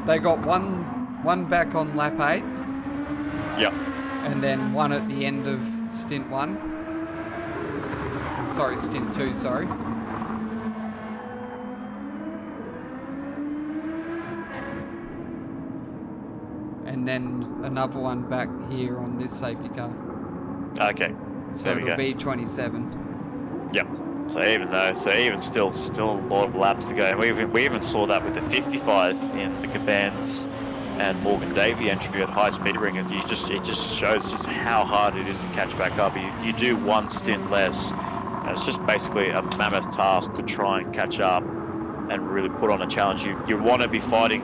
they got one back on lap 8. Yep. And then one at the end of stint 1. Sorry, stint 2, sorry. And then another one back here on this safety car. Okay. So it'll be 27. Yep. So even still a lot of laps to go. And we even saw that with the 55 in the Gapans and Morgan Davey entry at high speed ring. And it just shows just how hard it is to catch back up. You do one stint less, and it's just basically a mammoth task to try and catch up and really put on a challenge. You want to be fighting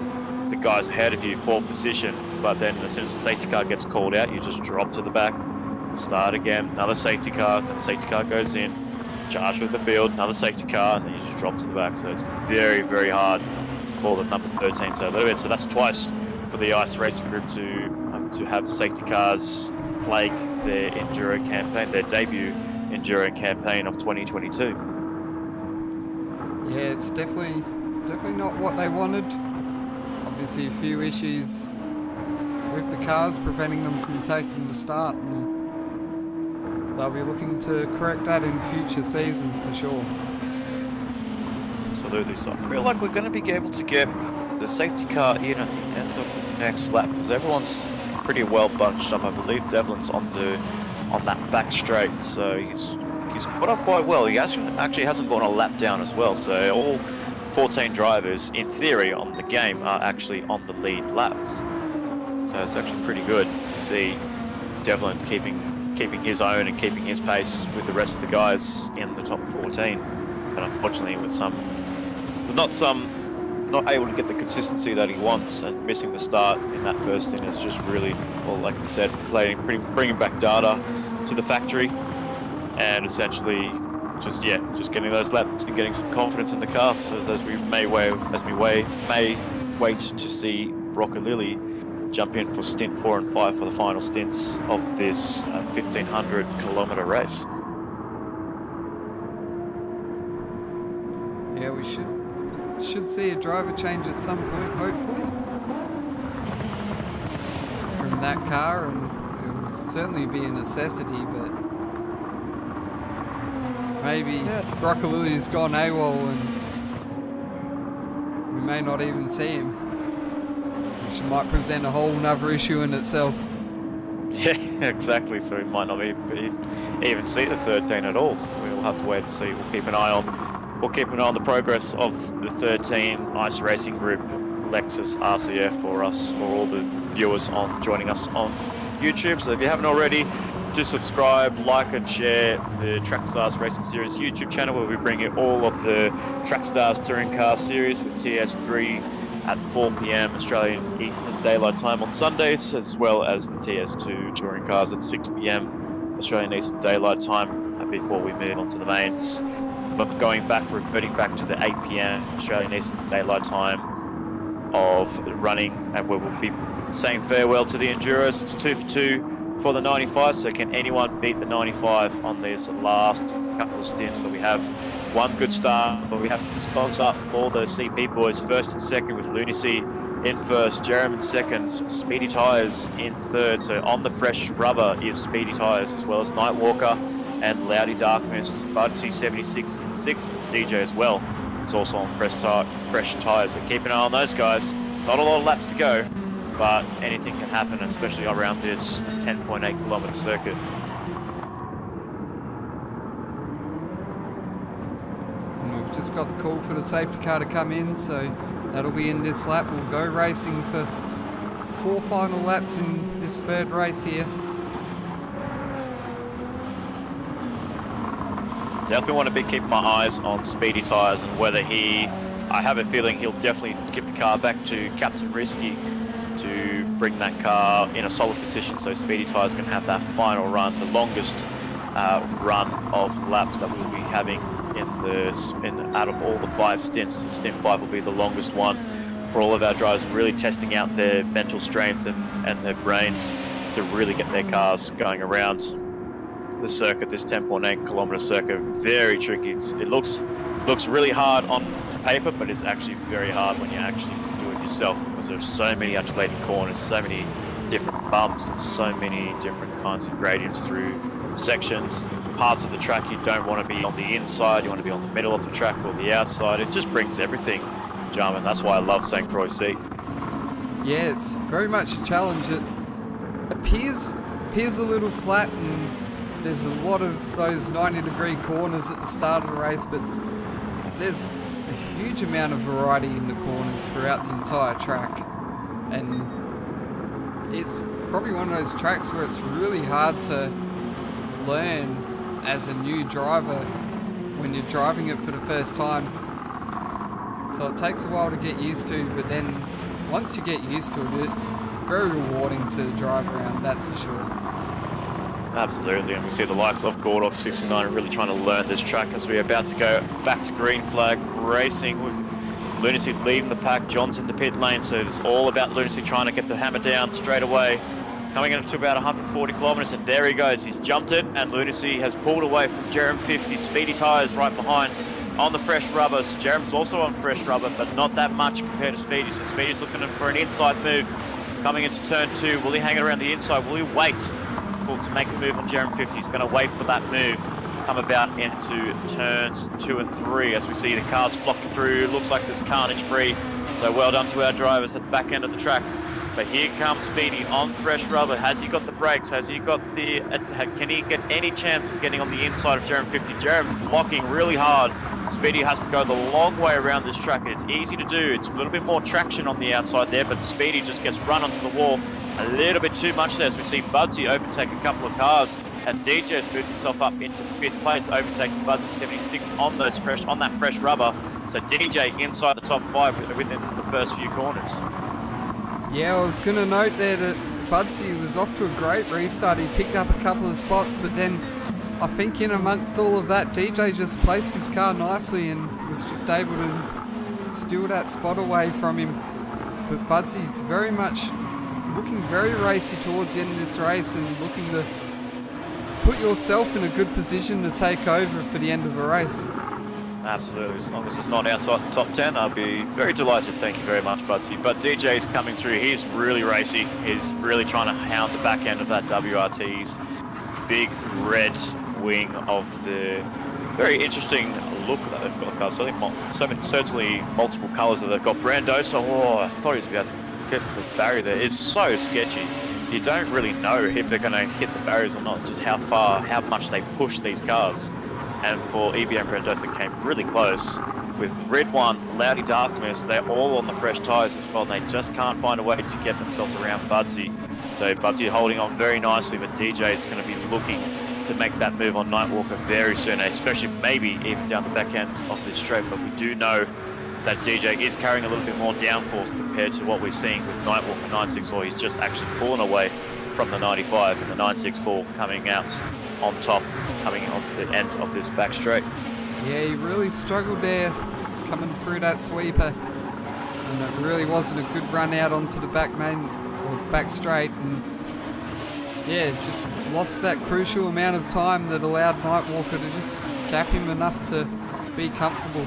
the guys ahead of you for position, but then as soon as the safety car gets called out, you just drop to the back, start again, another safety car, then the safety car goes in, charge with the field, another safety car, and then you just drop to the back. So it's very, very hard for the number 13. So a little bit. So that's twice for the ICE Racing Group to have safety cars plague their enduro campaign, their debut enduro campaign of 2022. Yeah, it's definitely not what they wanted. Obviously, a few issues with the cars preventing them from taking the start. And they'll be looking to correct that in future seasons for sure. Absolutely. So I feel like we're going to be able to get the safety car in at the end of the next lap, because everyone's pretty well bunched up. I believe Devlin's on that back straight, so he's he's got up quite well. He actually hasn't gone a lap down as well. So all 14 drivers, in theory, on the game are actually on the lead laps. So it's actually pretty good to see Devlin keeping his own and keeping his pace with the rest of the guys in the top 14. But unfortunately, not able to get the consistency that he wants, and missing the start in that first stint is just really, well, like you said, bringing back data to the factory, and essentially just getting those laps and getting some confidence in the car. So as we may wait to see Rocco Lilly jump in for stint 4 and 5 for the final stints of this 1500 kilometer race. Yeah, we should see a driver change at some point, hopefully, from that car, and it will certainly be a necessity, but maybe Broccolilli's gone AWOL and we may not even see him, which might present a whole nother issue in itself. Yeah, exactly, so we might not even see the 13 at all. We'll have to wait and see. We'll keep an eye on the progress of the 13 ICE Racing Group Lexus RCF for all the viewers joining us on YouTube. So if you haven't already, do subscribe, like and share the Trackstars Racing Series YouTube channel, where we bring you all of the Trackstars Touring Car Series with TS3 at 4 p.m. Australian Eastern Daylight Time on Sundays, as well as the TS2 Touring Cars at 6 p.m. Australian Eastern Daylight Time before we move on to the mains. But reverting back to the 8 p.m. Australian Eastern Daylight Time of running, and we will be saying farewell to the Enduros. It's 2 for 2 for the 95, so can anyone beat the 95 on these last couple of stints? But we have one good start, but we have slots up for the CP boys, first and second, with Lunacy in first, Jerem in second, Speedy Tyres in third. So on the fresh rubber is Speedy Tyres, as well as Nightwalker and Loudy Darkmist. Budsy 76 in sixth, DJ as well. It's also on fresh tyres, so keep an eye on those guys. Not a lot of laps to go, but anything can happen, especially around this 10.8 kilometer circuit. And we've just got the call for the safety car to come in, so that'll be in this lap. We'll go racing for 4 final laps in this third race here. Definitely want to be keeping my eyes on Speedy Tyres and whether I have a feeling he'll definitely give the car back to Captain Risky to bring that car in a solid position, so Speedy Tyres can have that final run, the longest run of laps that we'll be having out of all the 5 stints. The stint 5 will be the longest one for all of our drivers, really testing out their mental strength and their brains to really get their cars going around the circuit, this 10.8 kilometer circuit. Very tricky. It looks really hard on paper, but it's actually very hard when you actually do it yourself, because there's so many undulating corners, so many different bumps, and so many different kinds of gradients through sections. Parts of the track you don't want to be on the inside, you want to be on the middle of the track or the outside. It just brings everything, Jarman. That's why I love St Croix seat. Yeah, it's very much a challenge. It appears a little flat, and there's a lot of those 90-degree corners at the start of the race, but there's a huge amount of variety in the corners throughout the entire track. And it's probably one of those tracks where it's really hard to learn as a new driver when you're driving it for the first time. So it takes a while to get used to, but then once you get used to it, it's very rewarding to drive around, that's for sure. Absolutely, and we see the likes of Gordok 69 really trying to learn this track as we're about to go back to green flag racing with Lunacy leading the pack. John's in the pit lane, so it's all about Lunacy trying to get the hammer down straight away. Coming into about 140 kilometers, and there he goes. He's jumped it, and Lunacy has pulled away from Jerem 50. Speedy Tyres right behind on the fresh rubber. So Jerem's also on fresh rubber, but not that much compared to Speedy. So Speedy's looking for an inside move. Coming into turn 2, will he hang it around the inside? Will he wait to make the move on Jerem 50? He's going to wait for that move. Come about into turns 2 and 3 as we see the cars flocking through. Looks like there's carnage free. So well done to our drivers at the back end of the track. But here comes Speedy on fresh rubber. Has he got the brakes? Has he got the... Can he get any chance of getting on the inside of Jerem 50? Jerem blocking really hard. Speedy has to go the long way around this track. It's easy to do. It's a little bit more traction on the outside there, but Speedy just gets run onto the wall a little bit too much there, as we see Budsy overtake a couple of cars, and DJ has moved himself up into 5th place, overtaking Budsy 76 on that fresh rubber. So DJ inside the top 5 within the first few corners. Yeah, I was going to note there that Budsy was off to a great restart. He picked up a couple of spots, but then I think in amongst all of that, DJ just placed his car nicely and was just able to steal that spot away from him. But Budsy's very much looking very racy towards the end of this race and looking to put yourself in a good position to take over for the end of a race. Absolutely, as long as it's not outside the top 10, I'll be very delighted. Thank you very much, Budsy. But DJ's coming through. He's really racy. He's really trying to hound the back end of that WRT's big red wing of the very interesting look that they've got. Certainly multiple colours that they've got. Brandosa, I thought he was about to hit the barrier there. It's so sketchy. You don't really know if they're going to hit the barriers or not, just how much they push these cars. And for EBM Brandosa came really close. With Red One, Loudy Darkness, they're all on the fresh tyres as well, and they just can't find a way to get themselves around Budsy. So Budsy holding on very nicely, but DJ is going to be looking to make that move on Nightwalker very soon, especially maybe even down the back end of this straight. But we do know that DJ is carrying a little bit more downforce compared to what we're seeing with Nightwalker 964. He's just actually pulling away from the 95 and the 964 coming out on top, coming onto the end of this back straight. Yeah, he really struggled there coming through that sweeper, and it really wasn't a good run out onto the back straight, and yeah, just lost that crucial amount of time that allowed Nightwalker to just gap him enough to be comfortable.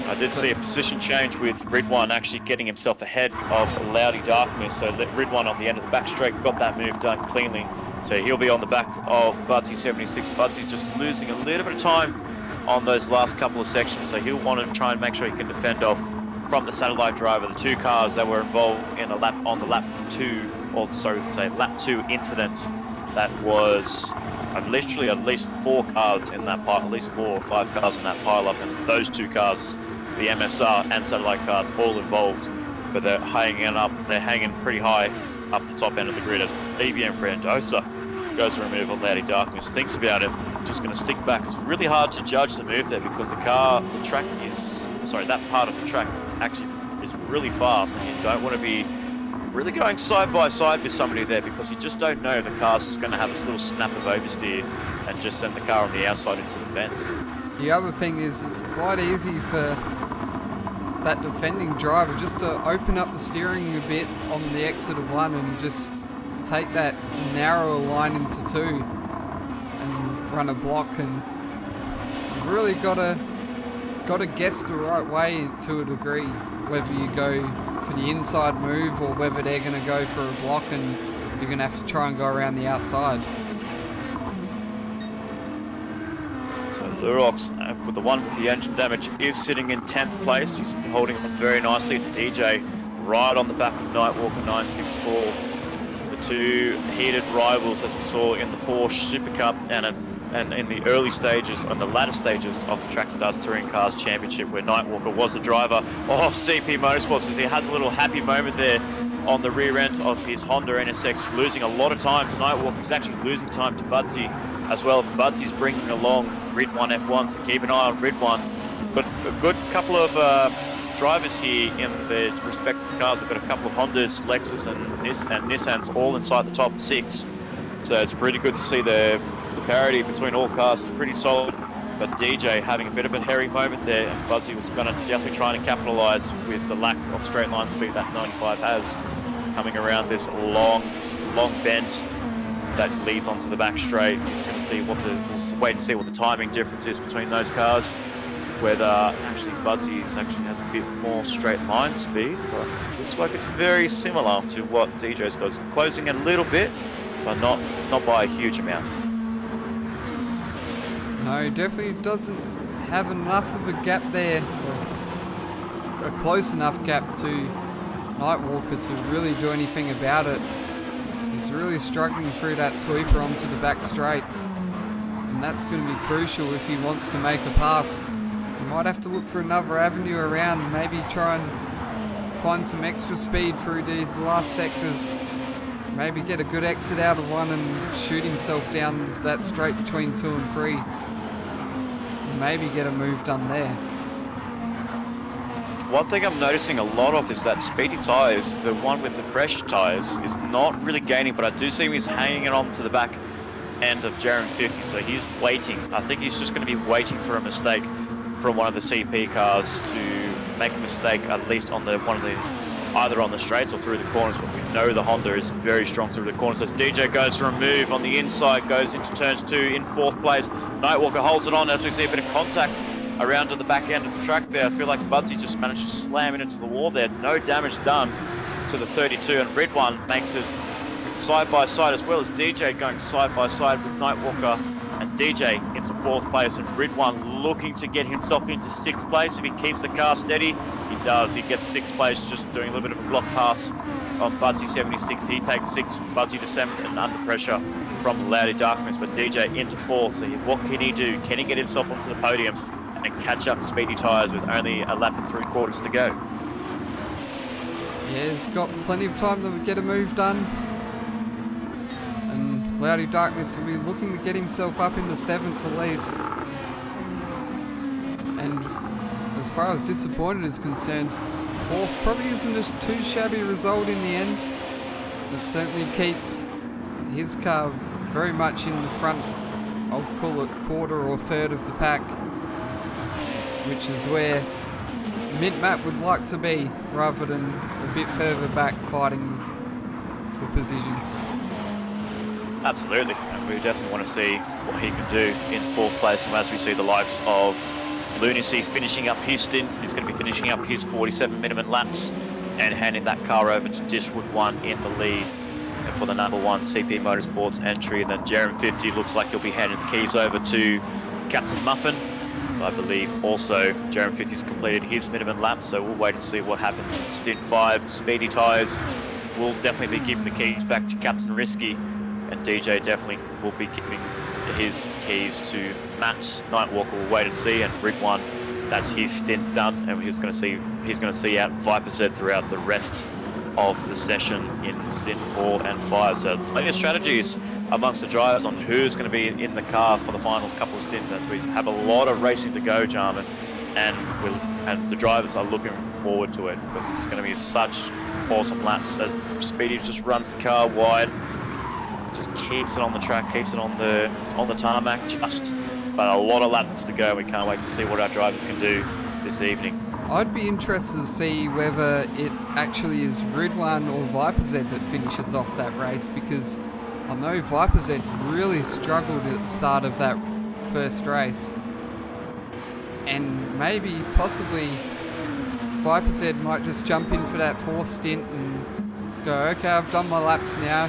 I did see a position change with Red One actually getting himself ahead of Loudy Darkness, so Red One on the end of the back straight got that move done cleanly. So he'll be on the back of Budsy 76. Budsy's just losing a little bit of time on those last couple of sections, so he'll want to try and make sure he can defend off from the satellite driver, the two cars that were involved in lap 2 incident. That was literally at least 4 cars in that pile, at least 4 or 5 cars in that pile up, and those 2 cars, the MSR and satellite cars, all involved, but they're hanging pretty high up the top end of the grid as EBM Brandosa goes to remove on Loudy Darkness, thinks about it, just going to stick back. It's really hard to judge the move there because that part of the track is really fast, and you don't want to be really going side by side with somebody there because you just don't know if the car's just going to have this little snap of oversteer and just send the car on the outside into the fence. The other thing is it's quite easy for that defending driver just to open up the steering a bit on the exit of 1 and just take that narrower line into 2 and run a block, and you've really got to guess the right way to a degree, whether you go for the inside move or whether they're going to go for a block and you're going to have to try and go around the outside. So Lurox, with the one with the engine damage, is sitting in 10th place. He's holding on very nicely. DJ right on the back of Nightwalker 964. The two heated rivals, as we saw in the Porsche Super Cup and in the early stages, and the latter stages of the Trackstars Touring Cars Championship, where Nightwalker was the driver of CP Motorsports, as he has a little happy moment there on the rear end of his Honda NSX, losing a lot of time to Nightwalker. He's actually losing time to Budsy as well. Budsy's bringing along Red One F1, so keep an eye on Red One. But a good couple of drivers here in the respective cars. We've got a couple of Hondas, Lexus and Nissans all inside the top 6. So it's pretty good to see the parity between all cars is pretty solid. But DJ having a bit of a hairy moment there, and Budsy was going to definitely try and capitalise with the lack of straight line speed that 95 has, coming around this long bend that leads onto the back straight. He's going to see we'll wait and see what the timing difference is between those cars. Whether actually Budsy has a bit more straight line speed, but looks like it's very similar to what DJ's got. It's closing a little bit, but not by a huge amount. No, definitely doesn't have enough of a gap there, or a close enough gap to Nightwalker to really do anything about it. He's really struggling through that sweeper onto the back straight, and that's going to be crucial if he wants to make a pass. He might have to look for another avenue around, maybe try and find some extra speed through these last sectors. Maybe get a good exit out of one and shoot himself down that straight between 2 and 3. And maybe get a move done there. One thing I'm noticing a lot of is that Speedy Tyres, the one with the fresh tyres, is not really gaining, but I do see him he's hanging it on to the back end of Jerem 50, so he's waiting. I think he's just going to be waiting for a mistake from one of the CP cars to make a mistake, at least on either on the straights or through the corners, but we know the Honda is very strong through the corners. As DJ goes for a move on the inside, goes into turns 2 in 4th place. Nightwalker holds it on as we see a bit of contact around to the back end of the track there. I feel like Budsy just managed to slam it into the wall there. No damage done to the 32, and Ridwan makes it side by side, as well as DJ going side by side with Nightwalker and DJ into 4th place, and Ridwan looking to get himself into 6th place. If he keeps the car steady, he does. He gets 6th place, just doing a little bit of a block pass on Budsy 76. He takes 6th, Budsy to 7th, and under pressure from Loudy Darkness, but DJ into 4th. So what can he do? Can he get himself onto the podium and catch up to Speedy Tyres with only a lap and 3/4 to go? Yeah, he's got plenty of time to get a move done. And Loudy Darkness will be looking to get himself up into 7th at least. And as far as disappointed is concerned, 4th probably isn't a too shabby result in the end. It certainly keeps his car very much in the front, I'll call it quarter or third of the pack, which is where Mid-Map would like to be, rather than a bit further back fighting for positions. Absolutely, and we definitely want to see what he can do in 4th place. And as we see the likes of Lunacy finishing up his stint, he's going to be finishing up his 47 minimum laps and handing that car over to Dishwood 1 in the lead. And for the number 1 CP Motorsports entry, and then Jerem 50 looks like he'll be handing the keys over to Captain Muffin. So I believe also Jerem 50's completed his minimum lap, so we'll wait and see what happens in stint 5. Speedy Tyres will definitely be giving the keys back to Captain Risky, and DJ definitely will be giving his keys to Matt. Nightwalker will wait and see, and Ridwan, that's his stint done, and he's going to see out Viper throughout the rest of the session in stint 4 and 5. So plenty of strategies amongst the drivers on who's going to be in the car for the final couple of stints, as we have a lot of racing to go, Jarman, and the drivers are looking forward to it, because it's going to be such awesome laps as Speedy just runs the car wide, just keeps it on the track, keeps it on the tarmac, but a lot of laps to go. We can't wait to see what our drivers can do this evening. I'd be interested to see whether it actually is Ridwan or Viper Z that finishes off that race, because I know Viper Z really struggled at the start of that first race, and maybe possibly Viper Z might just jump in for that 4th stint and go, okay, I've done my laps now,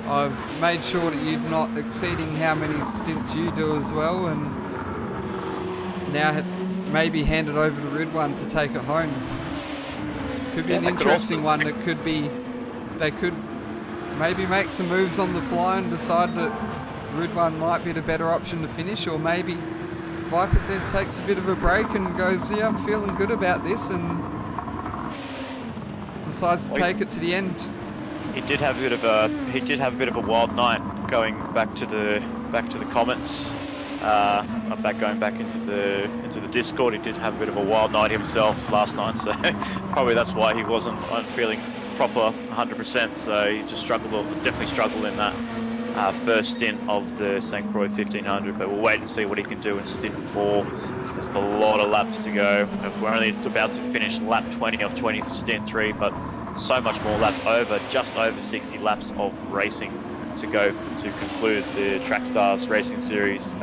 I've made sure that you're not exceeding how many stints you do as well, and now maybe hand it over to Ridwan to take it home. Could be an interesting one. That could be, they could maybe make some moves on the fly and decide that Ridwan might be the better option to finish, or maybe Viper Z takes a bit of a break and goes, yeah, I'm feeling good about this, and decides to take it to the end. He did have a bit of a wild night going back to the comments. Going back into the Discord. He did have a bit of a wild night himself last night, so probably that's why he wasn't feeling proper 100%. So he just definitely struggled in that first stint of the St Croix 1500. But we'll wait and see what he can do in stint 4. There's a lot of laps to go. We're only about to finish lap 20 of 20 for stint 3, but so much more laps, just over 60 laps of racing to go to conclude the Trackstars Racing Series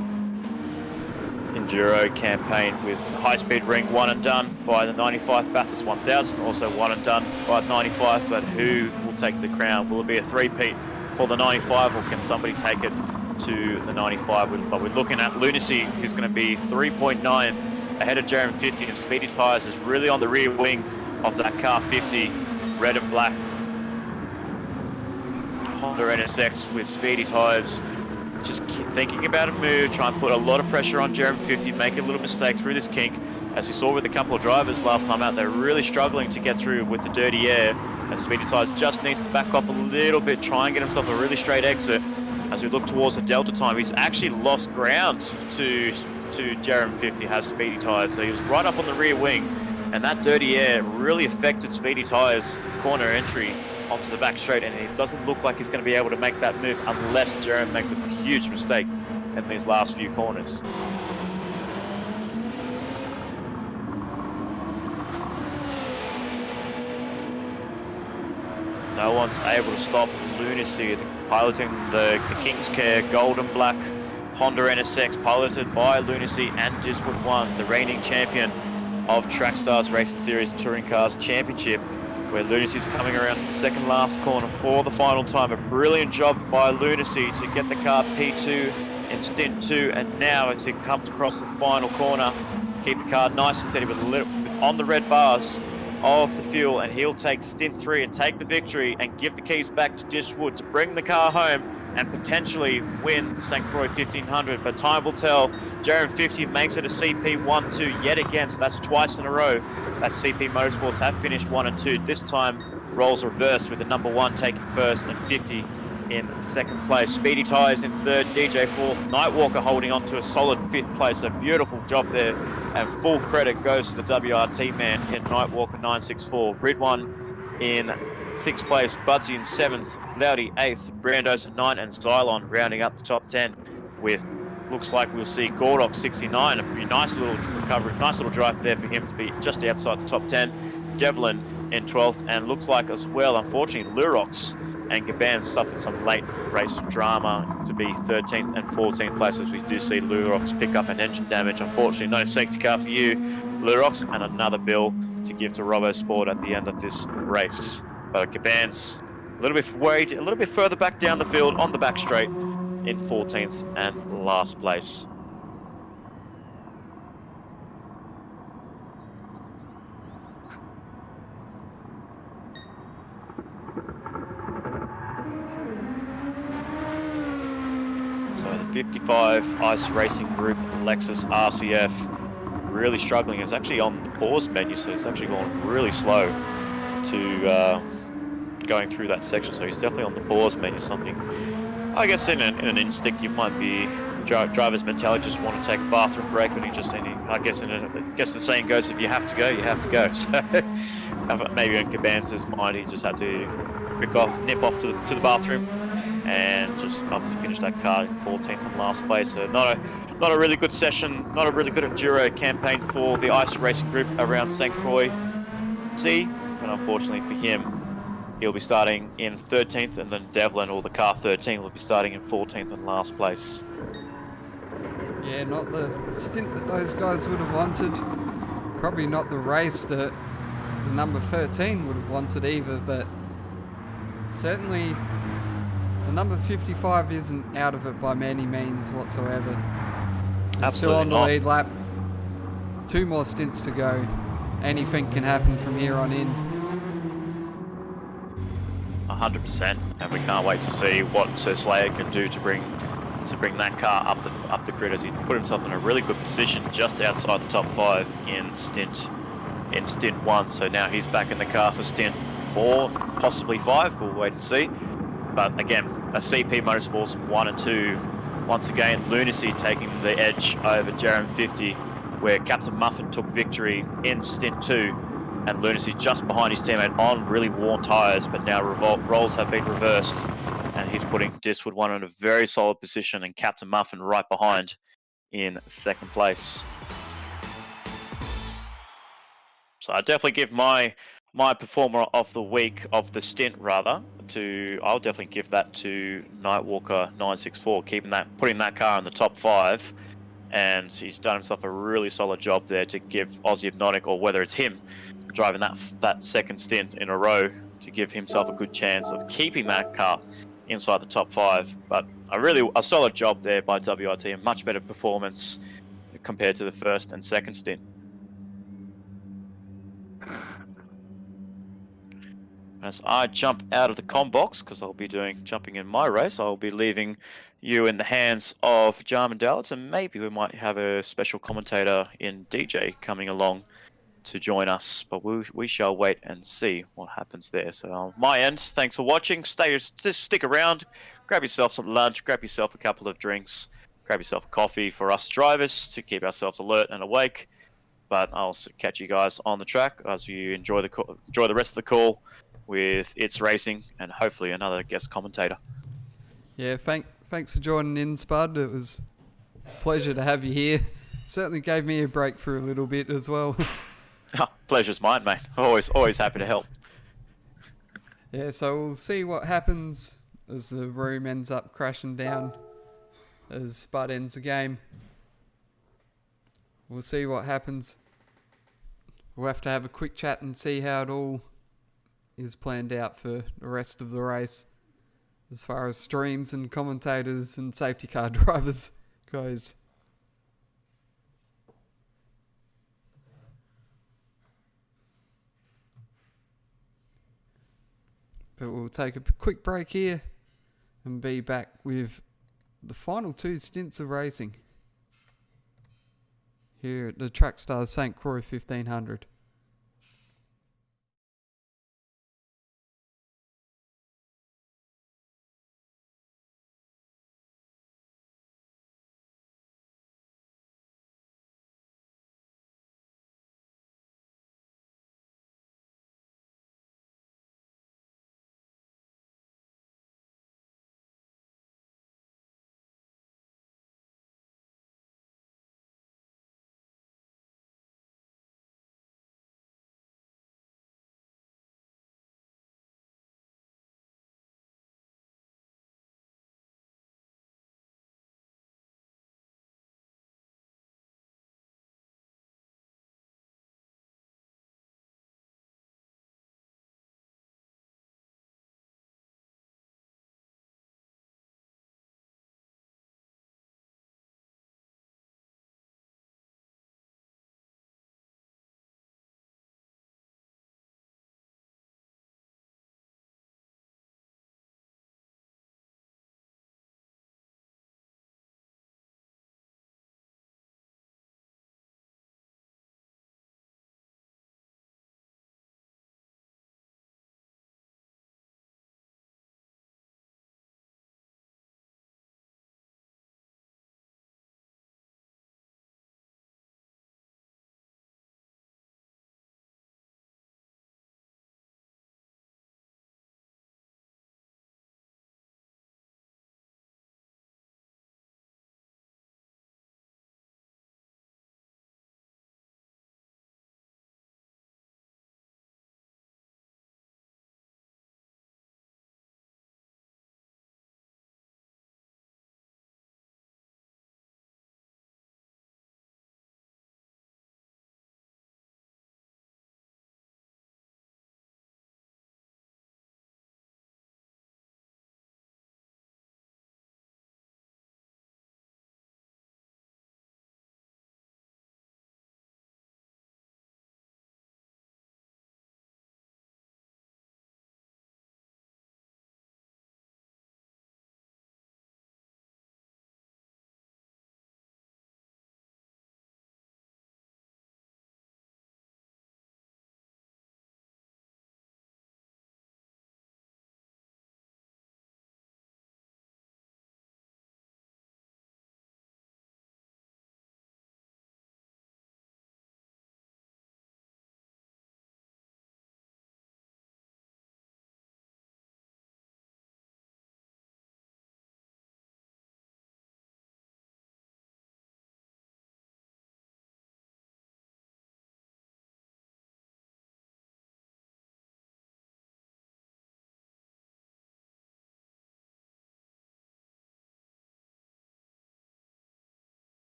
Enduro campaign, with High Speed Ring 1 and done by the 95 Bathurst 1000, also 1 and done by the 95. But who will take the crown? Will it be a three-peat for the 95, or can somebody take it to the 95? But we're looking at Lunacy, who's going to be 3.9 ahead of Jerem 50, and Speedy Tyres is really on the rear wing of that car 50, red and black Honda NSX with speedy tyres. Just thinking about a move, try and put a lot of pressure on Jerem 50, make a little mistake through this kink. As we saw with a couple of drivers last time out, they're really struggling to get through with the dirty air. And Speedy Tyres just needs to back off a little bit, try and get himself a really straight exit. As we look towards the delta time, he's actually lost ground to Jerem 50, has Speedy Tyres. So he was right up on the rear wing, and that dirty air really affected Speedy Tyres' corner entry onto the back straight, and it doesn't look like he's going to be able to make that move unless Jerem makes a huge mistake in these last few corners. No one's able to stop Lunacy, piloting the King's Care Gold and Black Honda NSX, piloted by Lunacy and Diswood 1, the reigning champion of Trackstars Racing Series Touring Cars Championship, where Lunacy's coming around to the second last corner for the final time. A brilliant job by Lunacy to get the car P2 in stint 2, and now as it comes across the final corner, keep the car nice and steady with on the red bars of the fuel, and he'll take stint 3 and take the victory and give the keys back to Dishwood to bring the car home and potentially win the St Croix 1500. But time will tell. Jerem 50 makes it a CP 1-2 yet again, so that's twice in a row that CP Motorsports have finished 1 and 2. This time roles reversed, with the number 1 taking first and 50 in second place. Speedy Tyres in third, DJ fourth, Nightwalker holding on to a solid 5th place. A beautiful job there, and full credit goes to the WRT man in Nightwalker 964. Ridwan in 6th place, Budsy in 7th, Loudy 8th, Brandos at 9, and Xylon rounding up the top 10 with, looks like we'll see Gordok 69. A nice little recovery, nice little drive there for him to be just outside the top 10. Devlin in 12th, and looks like as well, unfortunately, Lurox and Gaban suffered some late race drama to be 13th and 14th places. We do see Lurox pick up an engine damage. Unfortunately, no safety car for you, Lurox, and another bill to give to Robo Sport at the end of this race. But Gaban's a little bit further back down the field on the back straight in 14th and last place. So the 55 Ice Racing Group Lexus RCF really struggling. It's actually on the pause menu, so it's actually going really slow to going through that section. So he's definitely on the pause menu. Something, I guess, in an instinct, you might be driver's mentality, just want to take a bathroom break, but I guess the saying goes, if you have to go, you have to go. So maybe in Caban's mind, he just had to nip off to the bathroom, and just obviously finish that car in 14th and last place. So not a really good session, not a really good enduro campaign for the Ice Racing Group around St Croix C, but unfortunately for him, he'll be starting in 13th, and then Devlin, or the car 13, will be starting in 14th and last place. Yeah, not the stint that those guys would have wanted. Probably not the race that the number 13 would have wanted either, but certainly the number 55 isn't out of it by many means whatsoever. He's still on the lead lap. 2 more stints to go. Anything can happen from here on in. 100%, and we can't wait to see what Sir Slayer can do to bring that car up the grid, as he put himself in a really good position just outside the top 5 in stint 1. So now he's back in the car for stint 4, possibly 5. We'll wait and see. But again, a CP Motorsports 1 and 2. Once again, Lunacy taking the edge over Jerem 50, where Captain Muffin took victory in stint 2. And Lunacy just behind his teammate on really warm tyres, but now roles have been reversed, and he's putting Diswood 1 in a very solid position, and Captain Muffin right behind in 2nd place. So I definitely give my performer of the week, of the stint rather, I'll definitely give that to Nightwalker 964, putting that car in the top 5, and he's done himself a really solid job there to give Aussie Hypnotic, or whether it's him driving that second stint in a row, to give himself a good chance of keeping that car inside the top 5. But a solid job there by WRT, a much better performance compared to the first and second stint. as I jump out of the comm box, because I'll be jumping in my race, I'll be leaving you in the hands of Jarman Dallets, and maybe we might have a special commentator in DJ coming along to join us, but we shall wait and see what happens there. So on my end, thanks for watching. Stick around, grab yourself some lunch, grab yourself a couple of drinks, grab yourself a coffee for us drivers to keep ourselves alert and awake. But I'll catch you guys on the track as you enjoy the rest of the call with It's Racing and hopefully another guest commentator. Yeah, thanks for joining in, Spud. It was a pleasure to have you here. Certainly gave me a break for a little bit as well. Pleasure's mine, mate. Always happy to help. Yeah, so we'll see what happens as the room ends up crashing down as Spud ends the game. We'll see what happens. We'll have to have a quick chat and see how it all is planned out for the rest of the race as far as streams and commentators and safety car drivers goes. But we'll take a quick break here and be back with the final 2 stints of racing here at the Trackstar St Croix 1500.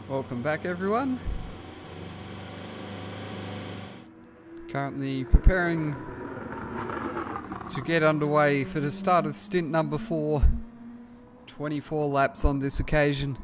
Welcome back, everyone. Currently preparing to get underway for the start of stint number 4. 24 laps on this occasion.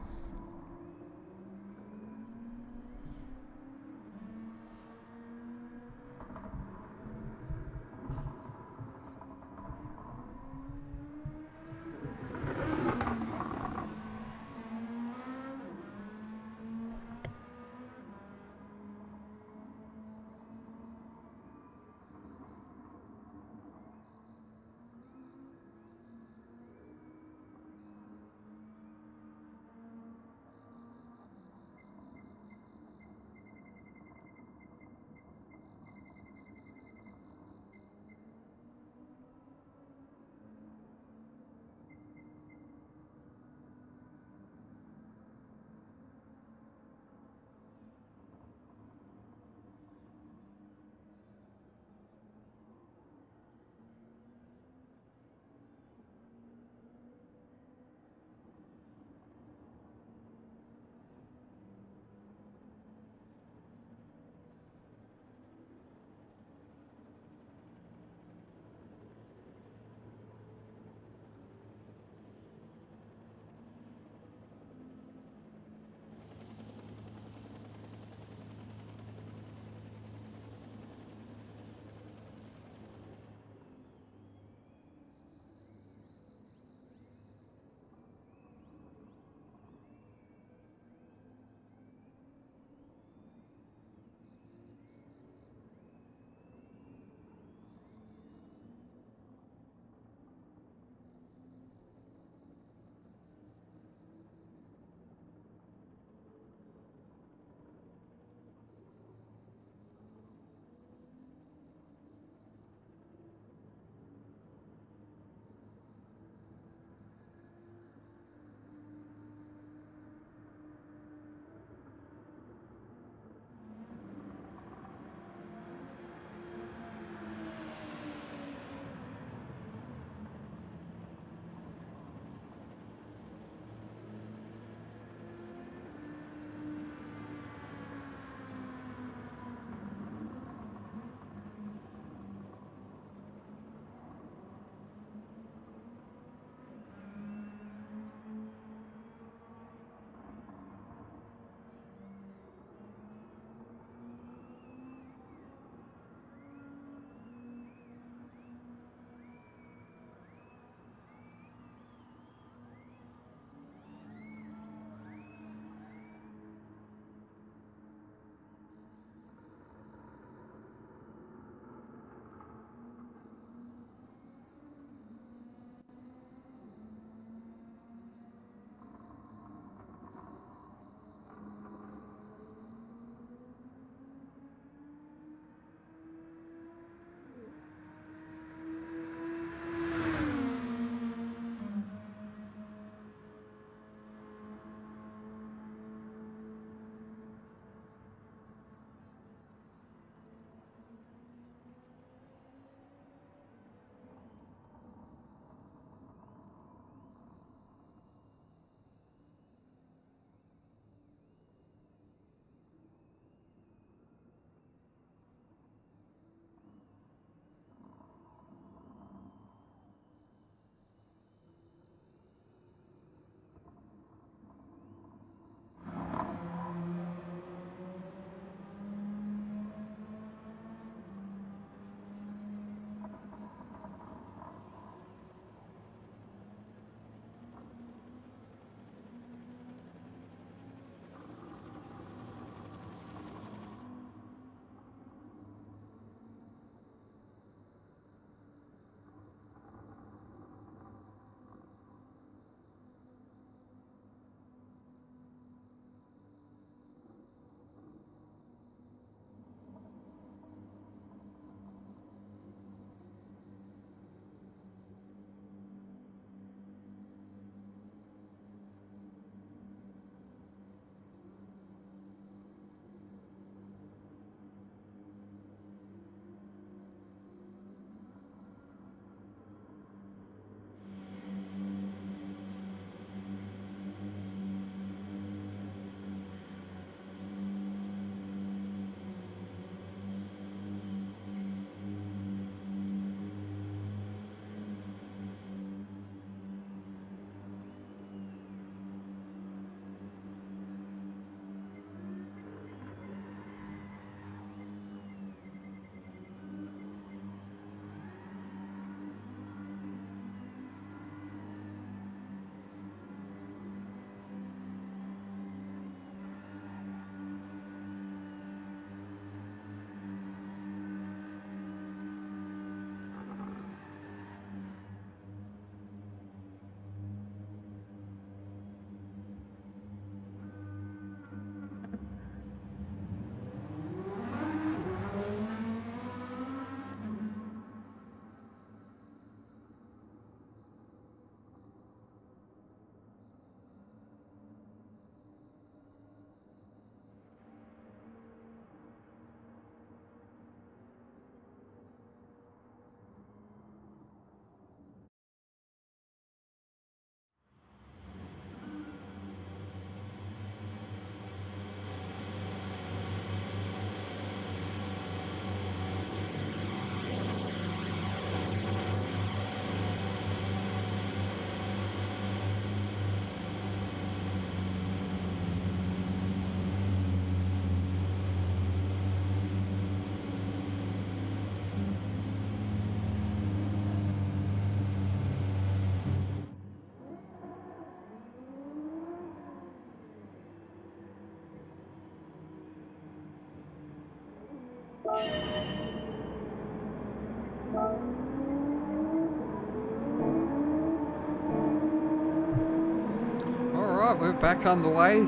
Alright, we're back underway.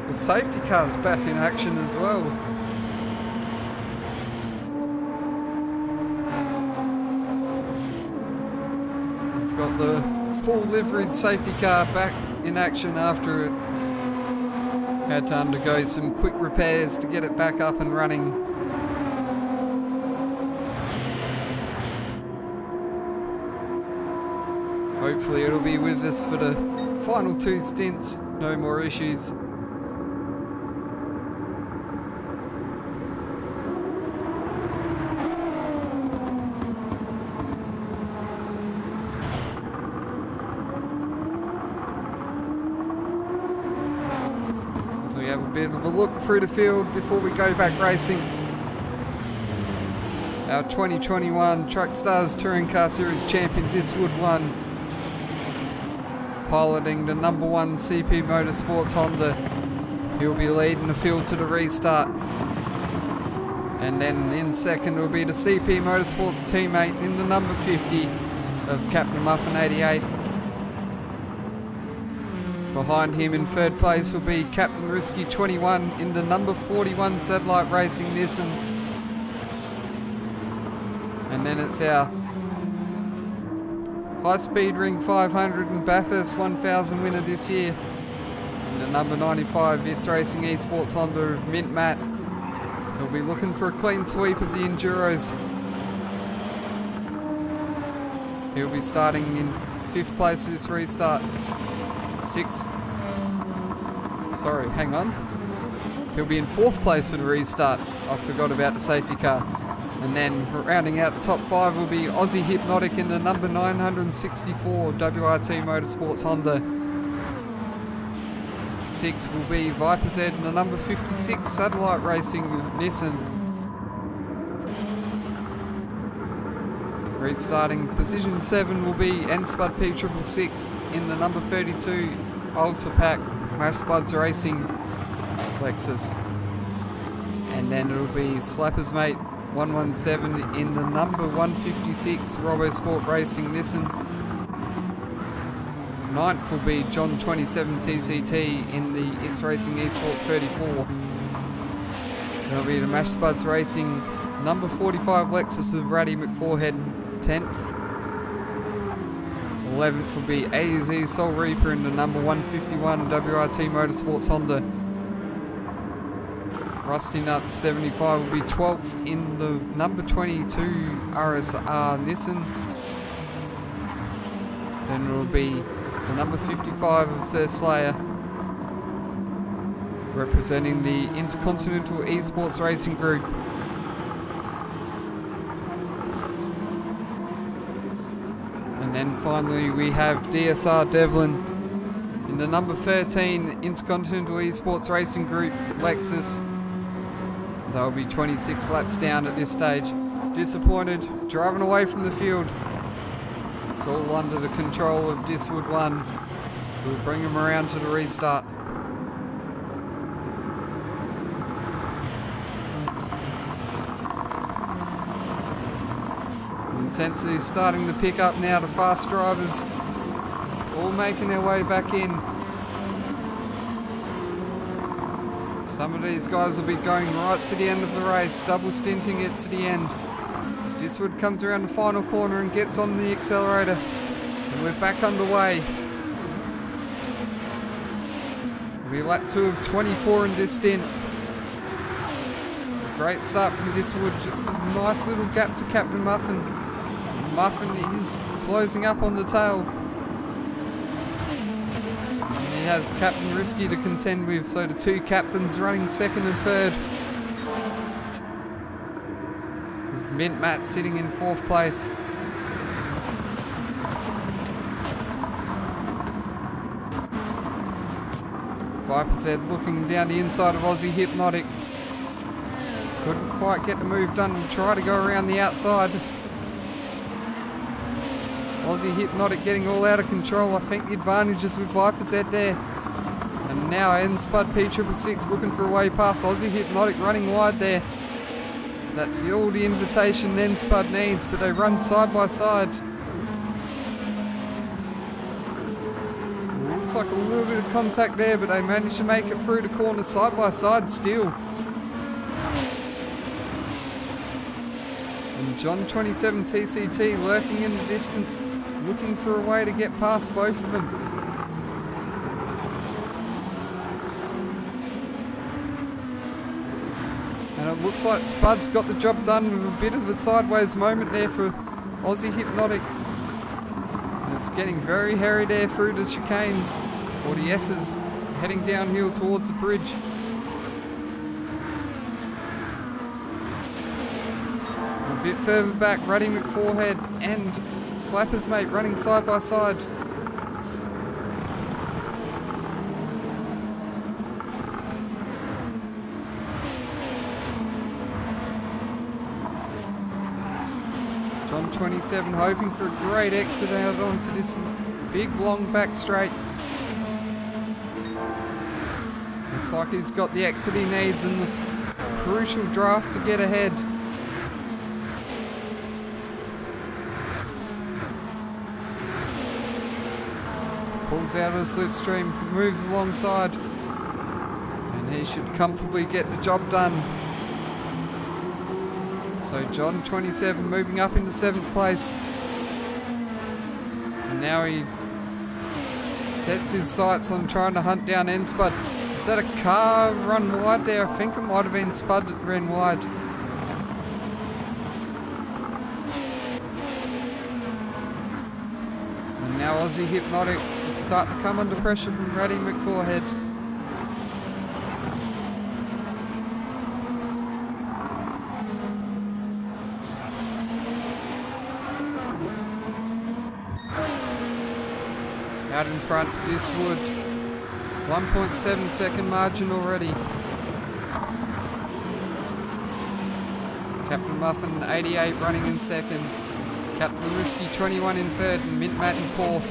The safety car's back in action as well. We've got the full liveried safety car back in action after it had to undergo some quick repairs to get it back up and running. Hopefully it'll be with us for the final 2 stints, no more issues. So we have a bit of a look through the field before we go back racing. Our 2021 Truck Stars Touring Car Series champion Diswood 1, piloting the number 1 CP Motorsports Honda. He'll be leading the field to the restart. And then in second will be the CP Motorsports teammate in the number 50 of Captain Muffin 88. Behind him in third place will be Captain Risky 21 in the number 41 Satellite Racing Nissan. And then it's our High Speed Ring 500 and Bathurst 1000 winner this year, and the number 95 It's Racing Esports Honda of Mint Matt. He'll be looking for a clean sweep of the Enduros. He'll be starting in 5th place for this restart. He'll be in 4th place for the restart. I forgot about the safety car. And then rounding out the top 5 will be Aussie Hypnotic in the number 964 WRT Motorsports Honda. 6th will be Viper Z in the number 56 Satellite Racing Nissan. Restarting position 7 will be N-Spud P666 in the number 32 Ultra Pack Mash Spuds Racing Lexus. And then it'll be Slappers Mate 117 in the number 156 RoboSport Racing Nissan. 9th will be John 27 TCT in the It's Racing Esports 34. That'll be the Mash Spuds Racing number 45 Lexus of Ratty McForehead 10th. 11th will be AZ Soul Reaper in the number 151 WRT Motorsports Honda. Rusty Nuts 75 will be 12th in the number 22 RSR Nissan. Then it will be the number 55 of Sir Slayer, representing the Intercontinental Esports Racing Group. And then finally we have DSR Devlin in the number 13 Intercontinental Esports Racing Group Lexus. They'll be 26 laps down at this stage. Disappointed, driving away from the field. It's all under the control of Diswood 1. We'll bring him around to the restart. Intensity starting to pick up now. The fast drivers all making their way back in. Some of these guys will be going right to the end of the race, double stinting it to the end. As Diswood comes around the final corner and gets on the accelerator, and we're back underway. It'll be lap 2 of 24 in this stint. A great start from Diswood, just a nice little gap to Captain Muffin. Muffin is closing up on the tail. He has Captain Risky to contend with, so the 2 captains running 2nd and 3rd. With Mint Matt sitting in 4th place. Viper Z looking down the inside of Aussie Hypnotic. Couldn't quite get the move done and try to go around the outside. Aussie Hypnotic getting all out of control. I think the advantage is with Viper Z there. And now N-Spud P666 looking for a way past. Aussie Hypnotic running wide there. That's all the invitation then Spud needs, but they run side by side. Looks like a little bit of contact there, but they managed to make it through the corner side by side still. And John 27 TCT lurking in the distance, looking for a way to get past both of them. And it looks like Spud's got the job done with a bit of a sideways moment there for Aussie Hypnotic. And it's getting very hairy there through the chicanes, or the S's heading downhill towards the bridge. A bit further back, Ruddy McForehead and Slapper's mate running side by side. John 27 hoping for a great exit out onto this big long back straight. Looks like he's got the exit he needs in this crucial draft to get ahead. Pulls out of the slipstream, moves alongside, and he should comfortably get the job done. So John 27 moving up into 7th place. And now he sets his sights on trying to hunt down N-Spud. Is that a car run wide there? I think it might have been Spud that ran wide. And now Aussie Hypnotic is starting to come under pressure from Ruddy McForehead. Out in front, Diswood, 1.7 second margin already. Captain Muffin, 88 running in second. Captain Risky, 21 in third, and Mint Matt in fourth.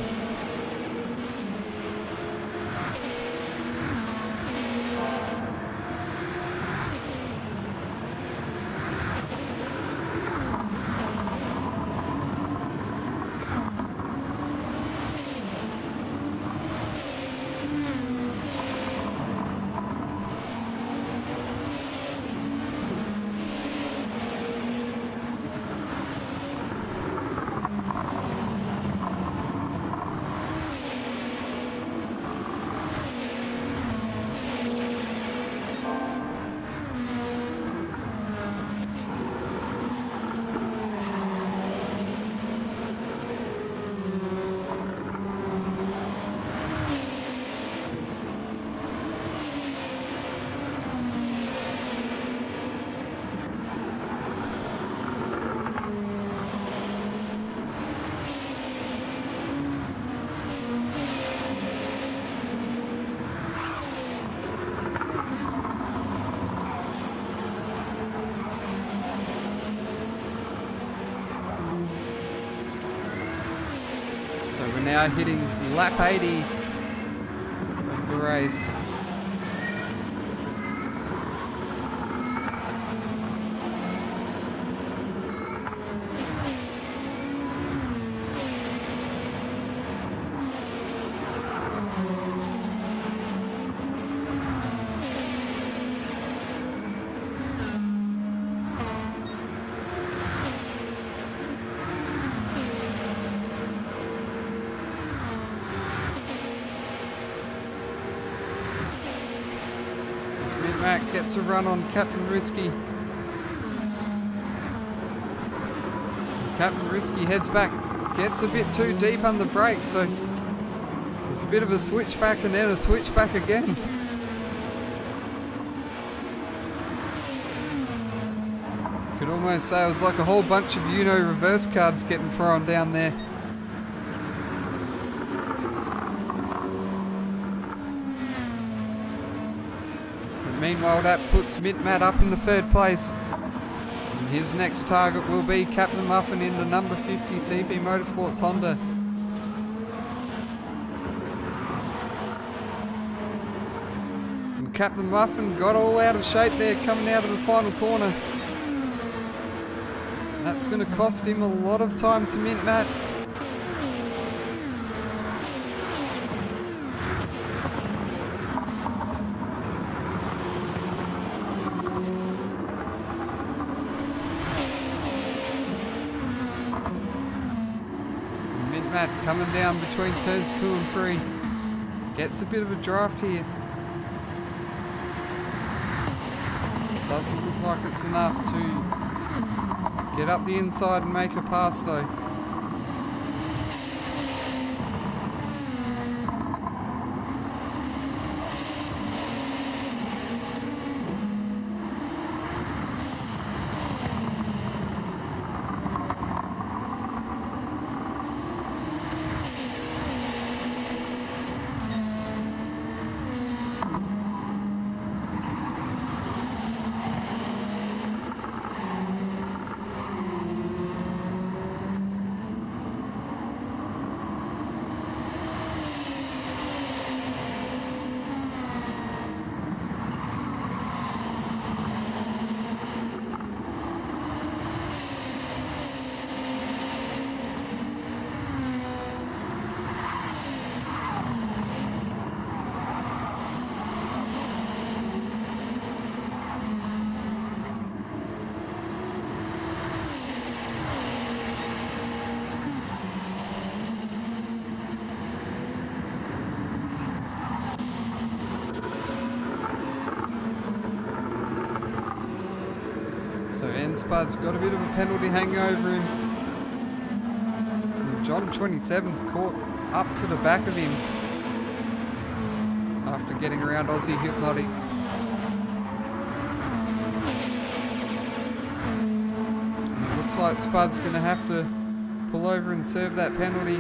So we're now hitting lap 80 of the race. Smith Mac gets a run on Captain Risky. Captain Risky heads back, gets a bit too deep on the brake, so there's a bit of a switchback and then a switchback again. Could almost say it was like a whole bunch of reverse cards getting thrown down there. Meanwhile, that puts Mint Matt up in the 3rd place. And his next target will be Captain Muffin in the number 50 CP Motorsports Honda. And Captain Muffin got all out of shape there coming out of the final corner. That's going to cost him a lot of time to mint, Matt. Mint Matt coming down between turns 2 and 3. Gets a bit of a draft here. Doesn't look like it's enough to get up the inside and make a pass though. So N-Spud's got a bit of a penalty hanging over him. And John 27's caught up to the back of him after getting around Aussie Hypnotic. And it looks like Spud's going to have to pull over and serve that penalty.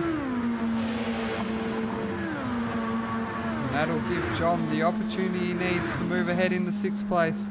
And that'll give John the opportunity he needs to move ahead in the 6th place.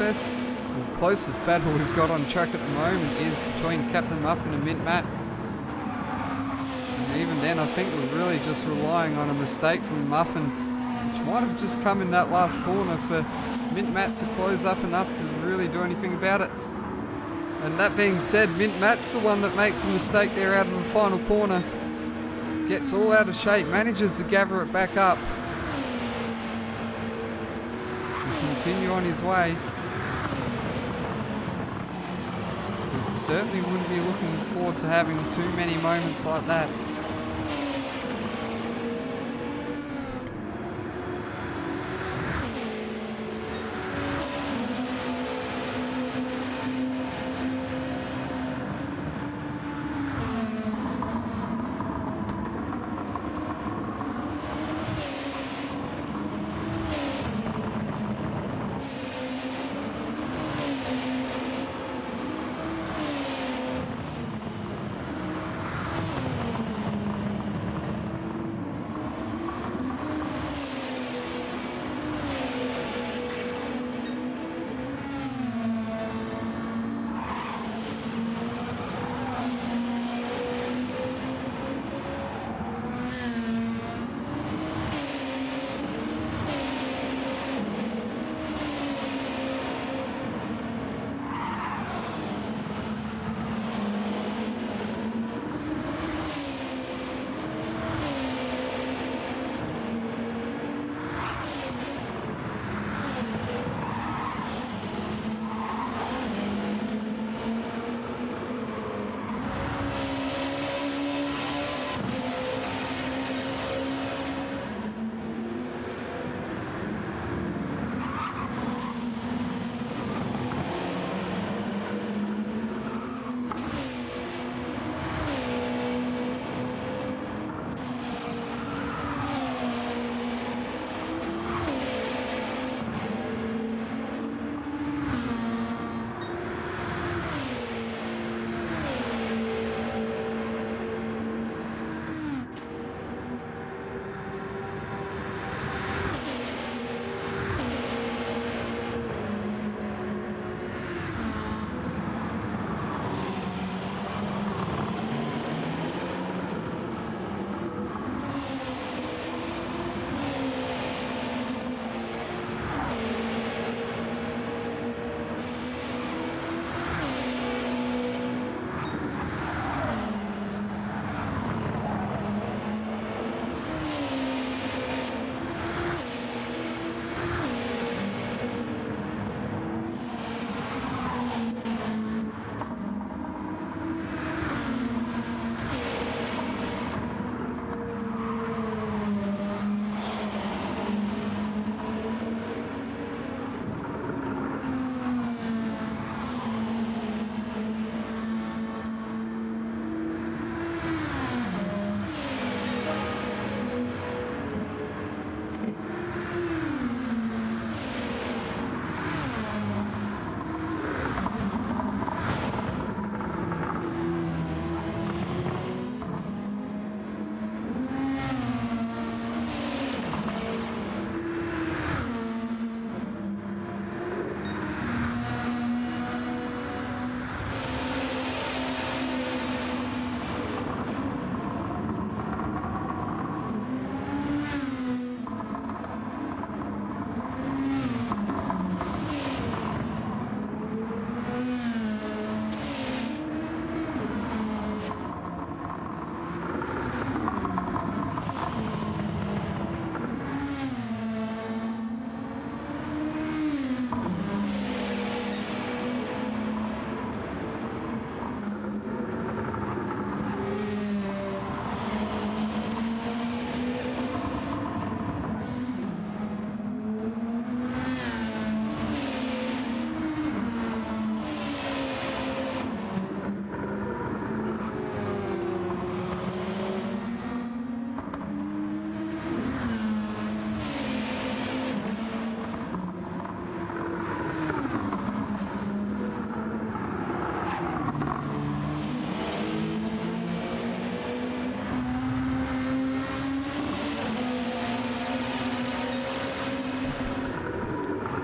best or closest battle we've got on track at the moment is between Captain Muffin and Mint Matt. And even then, I think we're really just relying on a mistake from Muffin, which might have just come in that last corner for Mint Matt to close up enough to really do anything about it. And that being said, Mint Matt's the one that makes a mistake there out of the final corner. Gets all out of shape, manages to gather it back up. And continue on his way. But certainly wouldn't be looking forward to having too many moments like that.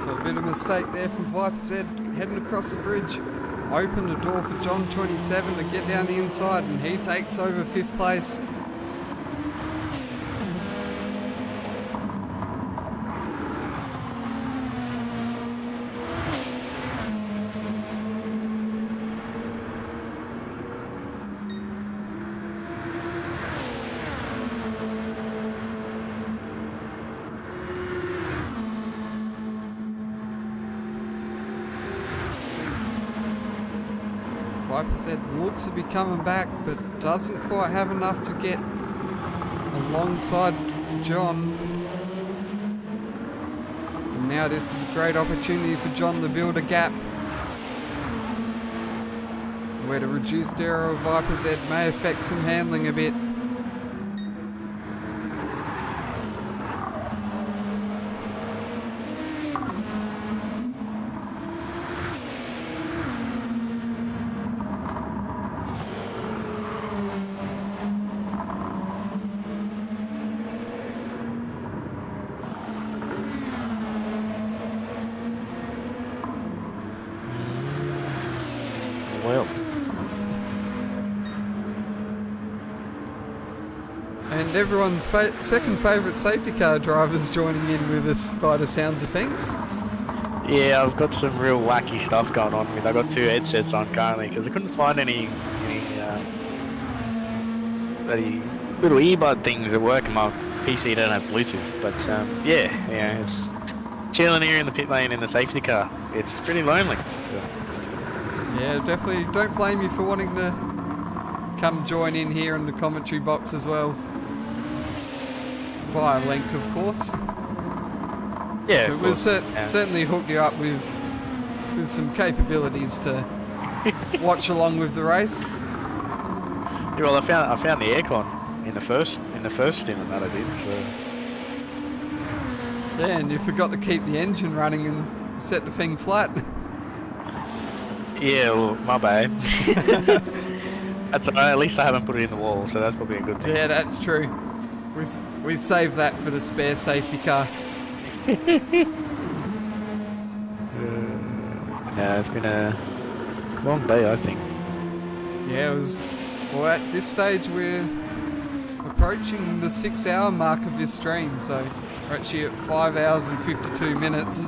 So a bit of mistake there from Viper's Head, heading across the bridge. Open the door for John 27 to get down the inside, and he takes over 5th place. 5% looks to be coming back, but doesn't quite have enough to get alongside John. And now this is a great opportunity for John to build a gap, where the reduced error of Viper's Head may affect some handling a bit. Well, and everyone's second favourite safety car driver's joining in with us by the sounds of things. yeah, I've got some real wacky stuff going on with. I got 2 headsets on currently because I couldn't find any bloody little earbud things that work. And my PC don't have Bluetooth, but yeah, it's chilling here in the pit lane in the safety car. It's pretty lonely. So. Yeah, definitely don't blame you for wanting to come join in here in the commentary box as well. Via link, of course. Yeah, It was certainly hooked you up with some capabilities to watch along with the race. Yeah, well, I found the aircon in the first stint and that I did. So Yeah, and you forgot to keep the engine running and set the thing flat. yeah, well, my bad. That's alright. At least I haven't put it in the wall, so that's probably a good thing. Yeah, that's true. We saved that for the spare safety car. Yeah, it's been a long day, I think. Yeah, it was. Well, at this stage we're approaching the 6-hour mark of this stream, so we're actually at 5 hours and 52 minutes.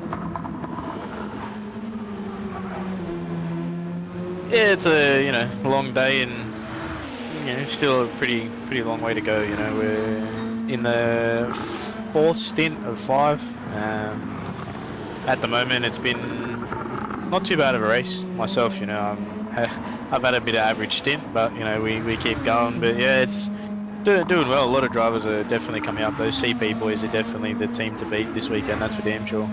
Yeah, it's a long day, and still a pretty long way to go. We're in the 4th stint of 5. At the moment, it's been not too bad of a race myself. I've had a bit of average stint, but we keep going. But yeah, it's doing well. A lot of drivers are definitely coming up. Those CP boys are definitely the team to beat this weekend. That's for damn sure.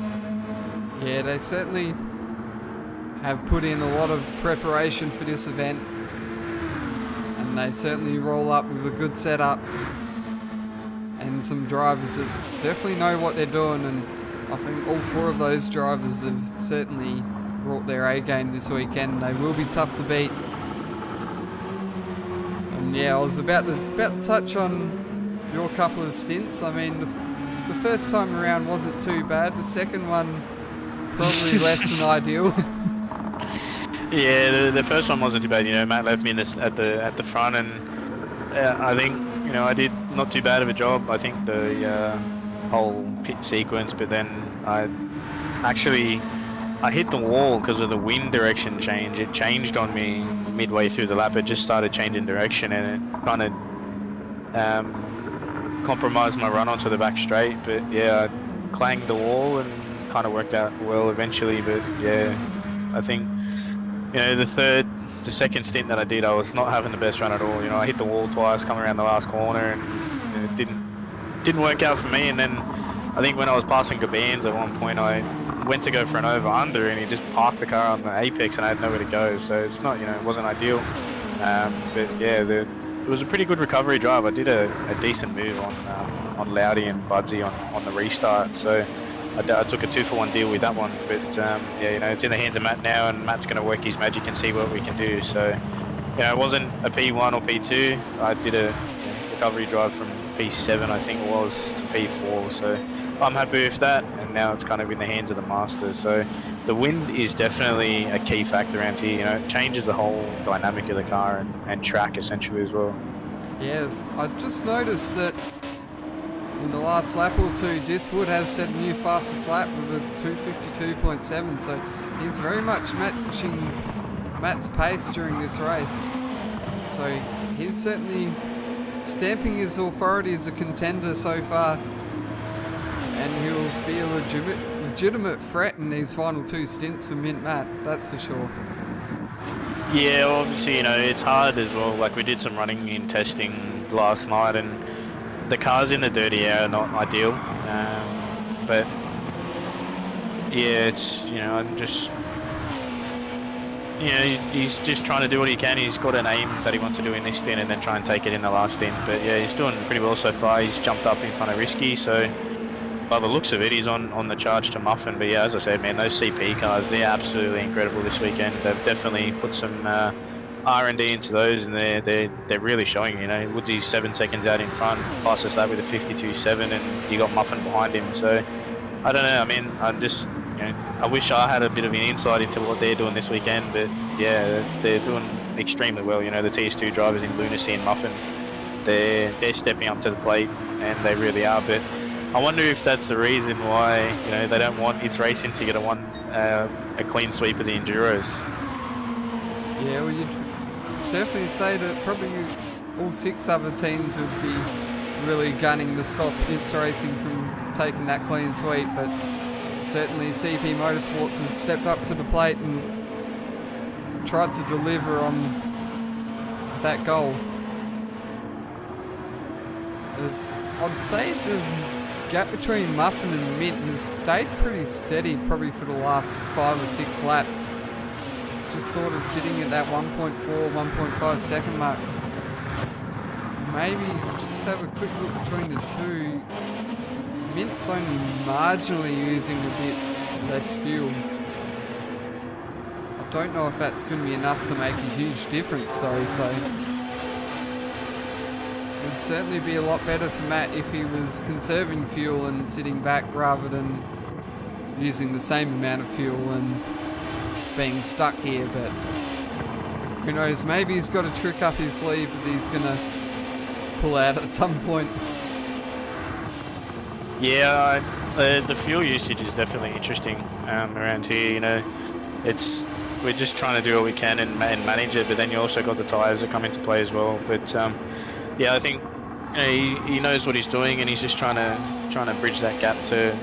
Yeah, they certainly have put in a lot of preparation for this event, and they certainly roll up with a good setup and some drivers that definitely know what they're doing. And I think all 4 of those drivers have certainly brought their A game this weekend. They will be tough to beat. And yeah, I was about to touch on your couple of stints. I mean, the first time around wasn't too bad. The second one probably less than ideal. Yeah, the first one wasn't too bad. Matt left me at the front, and I think I did not too bad of a job. I think the whole pit sequence, but then I hit the wall because of the wind direction change. It changed on me midway through the lap. It just started changing direction, and it kind of compromised my run onto the back straight. But yeah, I clanged the wall and kind of worked out well eventually. But yeah, I think the second stint that I did, I was not having the best run at all. I hit the wall twice coming around the last corner, and it didn't work out for me. And then I think when I was passing Gabans at one point, I went to go for an over-under, and he just parked the car on the apex, and I had nowhere to go. So it's not, it wasn't ideal. But yeah, it was a pretty good recovery drive. I did a decent move on Loudy and Budsy on the restart. So I took a 2-for-1 deal with that one. But yeah, it's in the hands of Matt now, and Matt's going to work his magic and see what we can do. So it wasn't a P1 or P2. I did a recovery drive from P7, I think it was, to P4. So I'm happy with that. And now it's kind of in the hands of the master. So the wind is definitely a key factor around here. You know, it changes the whole dynamic of the car and track essentially as well. Yes, I just noticed that in the last lap or two, Diswood has set a new fastest lap with a 2:52.7, so he's very much matching Matt's pace during this race. So he's certainly stamping his authority as a contender so far, and he'll be a legitimate threat in these final two stints for Mint Matt, that's for sure. Yeah, well, obviously, you know, it's hard as well. Like, we did some running in testing last night, and the cars in the dirty air are not ideal. But yeah, it's, you know, I'm just, you know, he's just trying to do what he can. He's got an aim that he wants to do in this stint and then try and take it in the last stint. But yeah, he's doing pretty well so far. He's jumped up in front of Risky, so by the looks of it, he's on the charge to Muffin. But yeah, as I said, man, those CP cars, they're absolutely incredible this weekend. They've definitely put some R&D into those, and they're really showing. You know, Woodsy's 7 seconds out in front, fastest lap with a 52.7, and you got Muffin behind him. So I don't know. I mean, I'm just, you know, I wish I had a bit of an insight into what they're doing this weekend. But yeah, they're doing extremely well. You know, the TS2 drivers in Lunacy and Muffin, they're stepping up to the plate, and they really are. But I wonder if that's the reason why, you know, they don't want It's Racing to get a clean sweep of the Enduros. Yeah, well, you'd definitely say that probably all 6 other teams would be really gunning to stop It's Racing from taking that clean sweep, but certainly CP Motorsports have stepped up to the plate and tried to deliver on that goal. As I'd say the gap between Muffin and Mint has stayed pretty steady probably for the last 5 or 6 laps. It's just sort of sitting at that 1.4, 1.5 second mark. Maybe just have a quick look between the two. Mint's only marginally using a bit less fuel. I don't know if that's going to be enough to make a huge difference though, so it would certainly be a lot better for Matt if he was conserving fuel and sitting back rather than using the same amount of fuel and being stuck here. But who knows, maybe he's got a trick up his sleeve that he's going to pull out at some point. Yeah, the fuel usage is definitely interesting around here. You know, we're just trying to do what we can and manage it, but then you also got the tyres that come into play as well. But yeah, I think, you know, he knows what he's doing, and he's just trying to bridge that gap to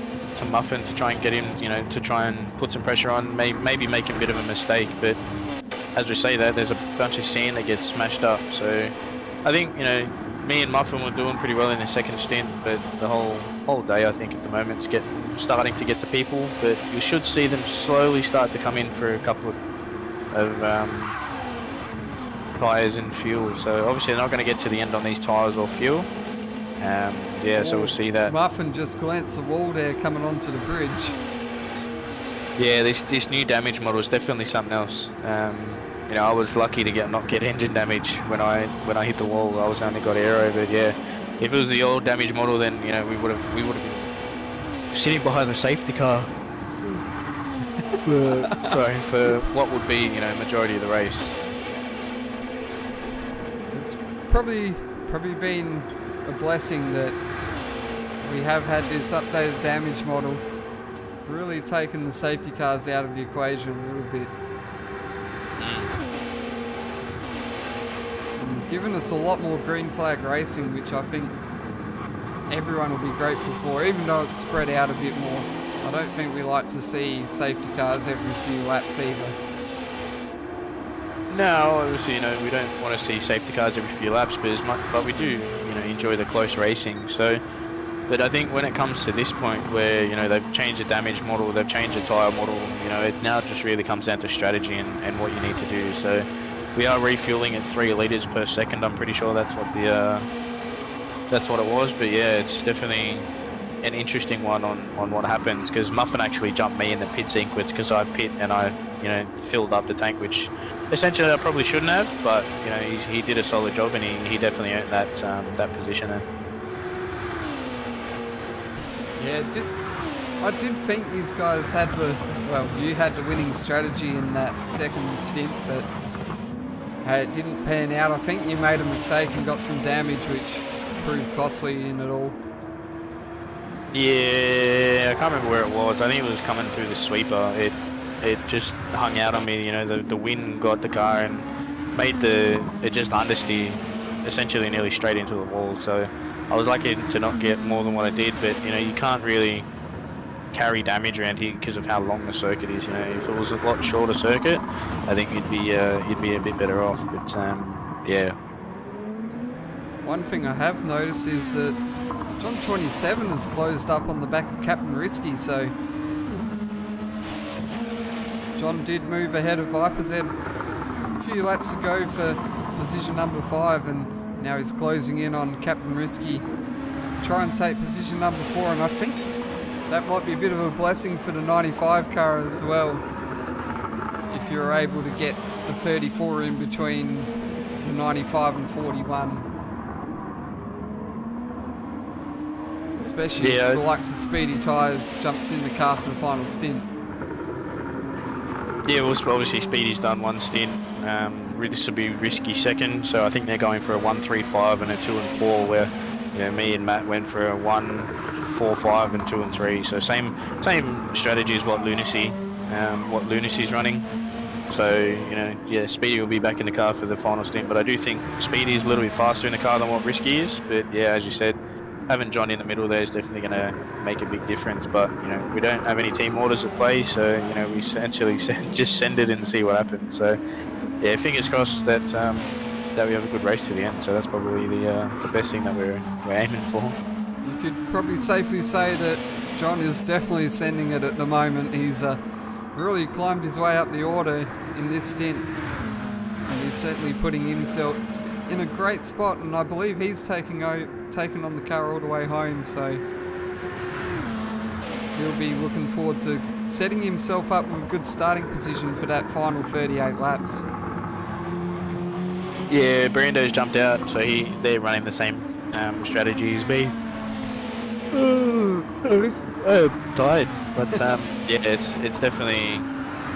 Muffin to try and get him, you know, to try and put some pressure on, maybe make a bit of a mistake. But as we say that, there's a bunch of sand that gets smashed up. So I think, you know, me and Muffin were doing pretty well in the second stint, but the whole day, I think at the moment, it's starting to get to people. But you should see them slowly start to come in for a couple of tyres and fuel. So obviously they're not going to get to the end on these tyres or fuel. Yeah, so we'll see that. Muffin just glanced the wall there coming onto the bridge. Yeah, this new damage model is definitely something else. You know, I was lucky to not get engine damage when I hit the wall. I was only got aero, but yeah, if it was the old damage model, then, you know, we would have been sitting behind the safety car. For what would be, you know, majority of the race. It's probably been a blessing that we have had this updated damage model, really taken the safety cars out of the equation a little bit. And given us a lot more green flag racing, which I think everyone will be grateful for, even though it's spread out a bit more. I don't think we like to see safety cars every few laps either. No, obviously, you know, we don't want to see safety cars every few laps, but we do, you know, enjoy the close racing. So, but I think when it comes to this point where, you know, they've changed the damage model, they've changed the tyre model, you know, it now just really comes down to strategy and what you need to do. So we are refueling at 3 litres per second. I'm pretty sure that's what it was. But yeah, it's definitely an interesting one on what happens, because Muffin actually jumped me in the pit sequence because I pit and I, you know, filled up the tank, which essentially I probably shouldn't have, but, you know, he did a solid job, and he definitely earned that position there. Yeah, I did think these guys had you had the winning strategy in that second stint, but it didn't pan out. I think you made a mistake and got some damage, which proved costly in it all. Yeah, I can't remember where it was. I think it was coming through the sweeper. It just hung out on me. You know, the wind got the car and made it just understeer, essentially nearly straight into the wall. So I was lucky to not get more than what I did. But you know, you can't really carry damage around here because of how long the circuit is. You know, if it was a lot shorter circuit, I think you'd be a bit better off. But yeah. One thing I have noticed is that John 27 has closed up on the back of Captain Risky, so John did move ahead of Viper's Head a few laps ago for position number 5, and now he's closing in on Captain Risky. Try and take position number 4, and I think that might be a bit of a blessing for the 95 car as well, if you're able to get the 34 in between the 95 and 41. Especially if the likes of Speedy Tyres jumps in the car for the final stint. Yeah, well, obviously Speedy's done one stint. This will be Risky second, so I think they're going for a 1-3-5 and a 2 and 4, where you know me and Matt went for a 1-4-5 and 2 and 3. So same strategy as what Lunacy's running. So you know, yeah, Speedy will be back in the car for the final stint, but I do think Speedy is a little bit faster in the car than what Risky is. But yeah, as you said, having John in the middle there is definitely going to make a big difference. But you know, we don't have any team orders at play, so you know, we essentially just send it and see what happens. So yeah, fingers crossed that we have a good race to the end. So that's probably the best thing that we're aiming for. You could probably safely say that John is definitely sending it at the moment. He's really climbed his way up the order in this stint, and he's certainly putting himself in a great spot, and I believe he's taken on the car all the way home, so he'll be looking forward to setting himself up with a good starting position for that final 38 laps. Yeah, Brando's jumped out, so they're running the same strategy as me. I'm tired, but yeah, it's definitely,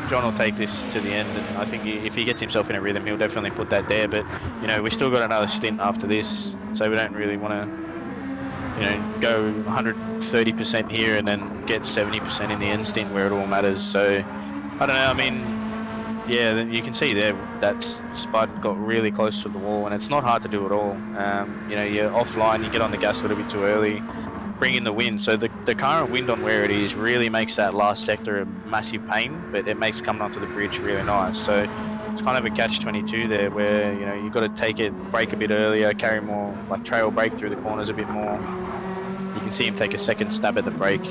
John will take this to the end, and I think if he gets himself in a rhythm, he'll definitely put that there. But you know, we still got another stint after this, so we don't really want to, you know, go 130% here and then get 70% in the end stint where it all matters. So I don't know. I mean, yeah, you can see there that Spud got really close to the wall, and it's not hard to do at all. You know, you're offline, you get on the gas a little bit too early, bring in the wind. So the current wind on where it is really makes that last sector a massive pain, but it makes coming onto the bridge really nice. So it's kind of a catch-22 there, where you know you've got to take it, brake a bit earlier, carry more, like trail brake through the corners a bit more. You can see him take a second stab at the brake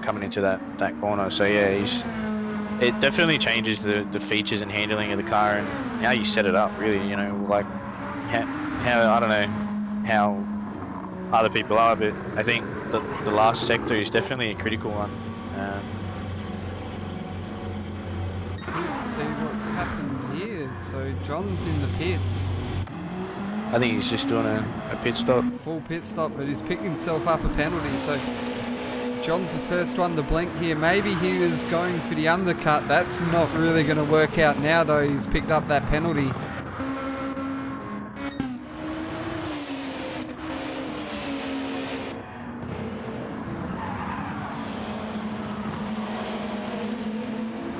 coming into that corner. So yeah, it definitely changes the features and handling of the car and how you set it up. Really, you know, like how I don't know how other people are, but I think the last sector is definitely a critical one. Let's see what's happened here. So John's in the pits. I think he's just doing a pit stop. Full pit stop, but he's picked himself up a penalty. So John's the first one to blink here. Maybe he was going for the undercut. That's not really going to work out now, though. He's picked up that penalty.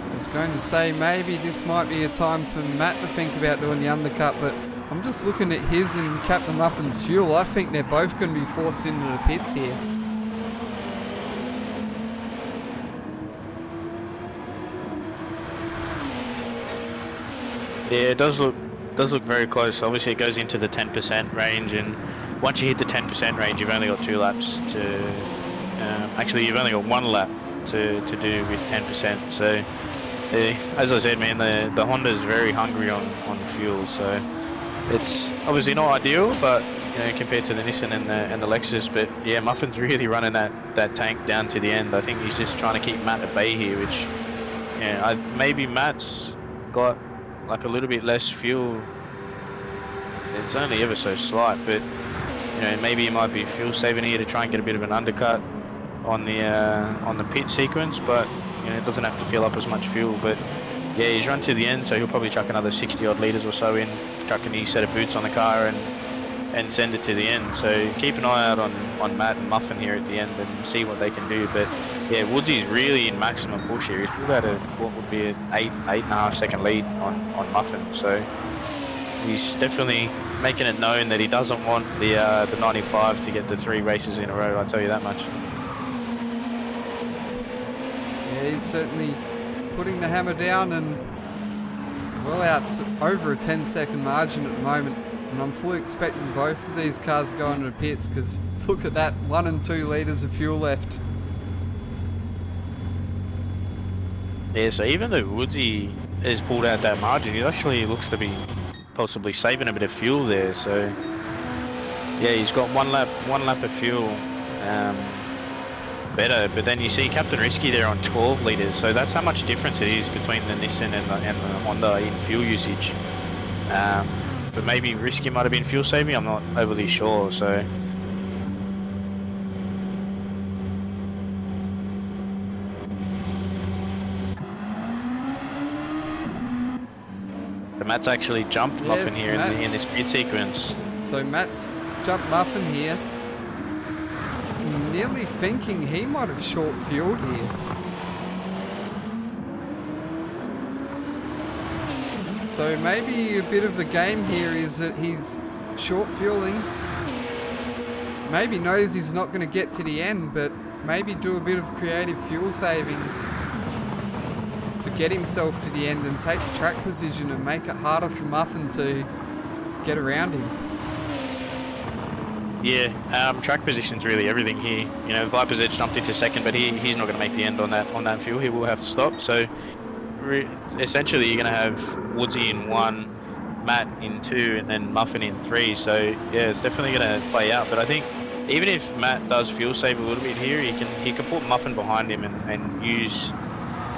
I was going to say maybe this might be a time for Matt to think about doing the undercut, but I'm just looking at his and Captain Muffin's fuel. I think they're both going to be forced into the pits here. Yeah, it does look very close. Obviously, it goes into the 10% range, and once you hit the 10% range, you've only got 2 laps to. Actually, you've only got 1 lap to do with 10%. So, as I said, man, the Honda's very hungry on fuel. So, it's obviously not ideal, but you know, compared to the Nissan and the Lexus. But yeah, Muffin's really running that tank down to the end. I think he's just trying to keep Matt at bay here, which, yeah, maybe Matt's got like a little bit less fuel. It's only ever so slight, but you know, maybe it might be fuel saving here to try and get a bit of an undercut on the pit sequence, but you know, it doesn't have to fill up as much fuel. But yeah, he's run to the end, so he'll probably chuck another 60 odd litres or so in, chuck a new set of boots on the car and send it to the end. So keep an eye out on Matt and Muffin here at the end and see what they can do. But yeah, Woodsy's really in maximum push here. He's pulled out what would be an 8.5 second lead on Muffin. So he's definitely making it known that he doesn't want the 95 to get the 3 races in a row, I'll tell you that much. Yeah, he's certainly putting the hammer down and well out to over a 10-second margin at the moment. And I'm fully expecting both of these cars to go into the pits because look at that, 1 and 2 litres of fuel left. Yeah, so even though Woodsy has pulled out that margin, he actually looks to be possibly saving a bit of fuel there. So yeah, he's got one lap of fuel better, but then you see Captain Risky there on 12 litres, so that's how much difference it is between the Nissan and the Honda in fuel usage. But maybe Risky might have been fuel saving, I'm not overly sure. So Matt's actually jumped Muffin here in this pit sequence. So Matt's jumped Muffin here. Nearly thinking he might have short fueled here. So maybe a bit of the game here is that he's short fueling. Maybe knows he's not going to get to the end, but maybe do a bit of creative fuel saving to get himself to the end and take the track position and make it harder for Muffin to get around him. Yeah, track position's really everything here. You know, Viper's Edge jumped into second, but he's not going to make the end on that fuel. He will have to stop. So essentially, you're going to have Woodsy in 1, Matt in 2, and then Muffin in 3. So yeah, it's definitely going to play out. But I think even if Matt does fuel save a little bit here, he can put Muffin behind him and use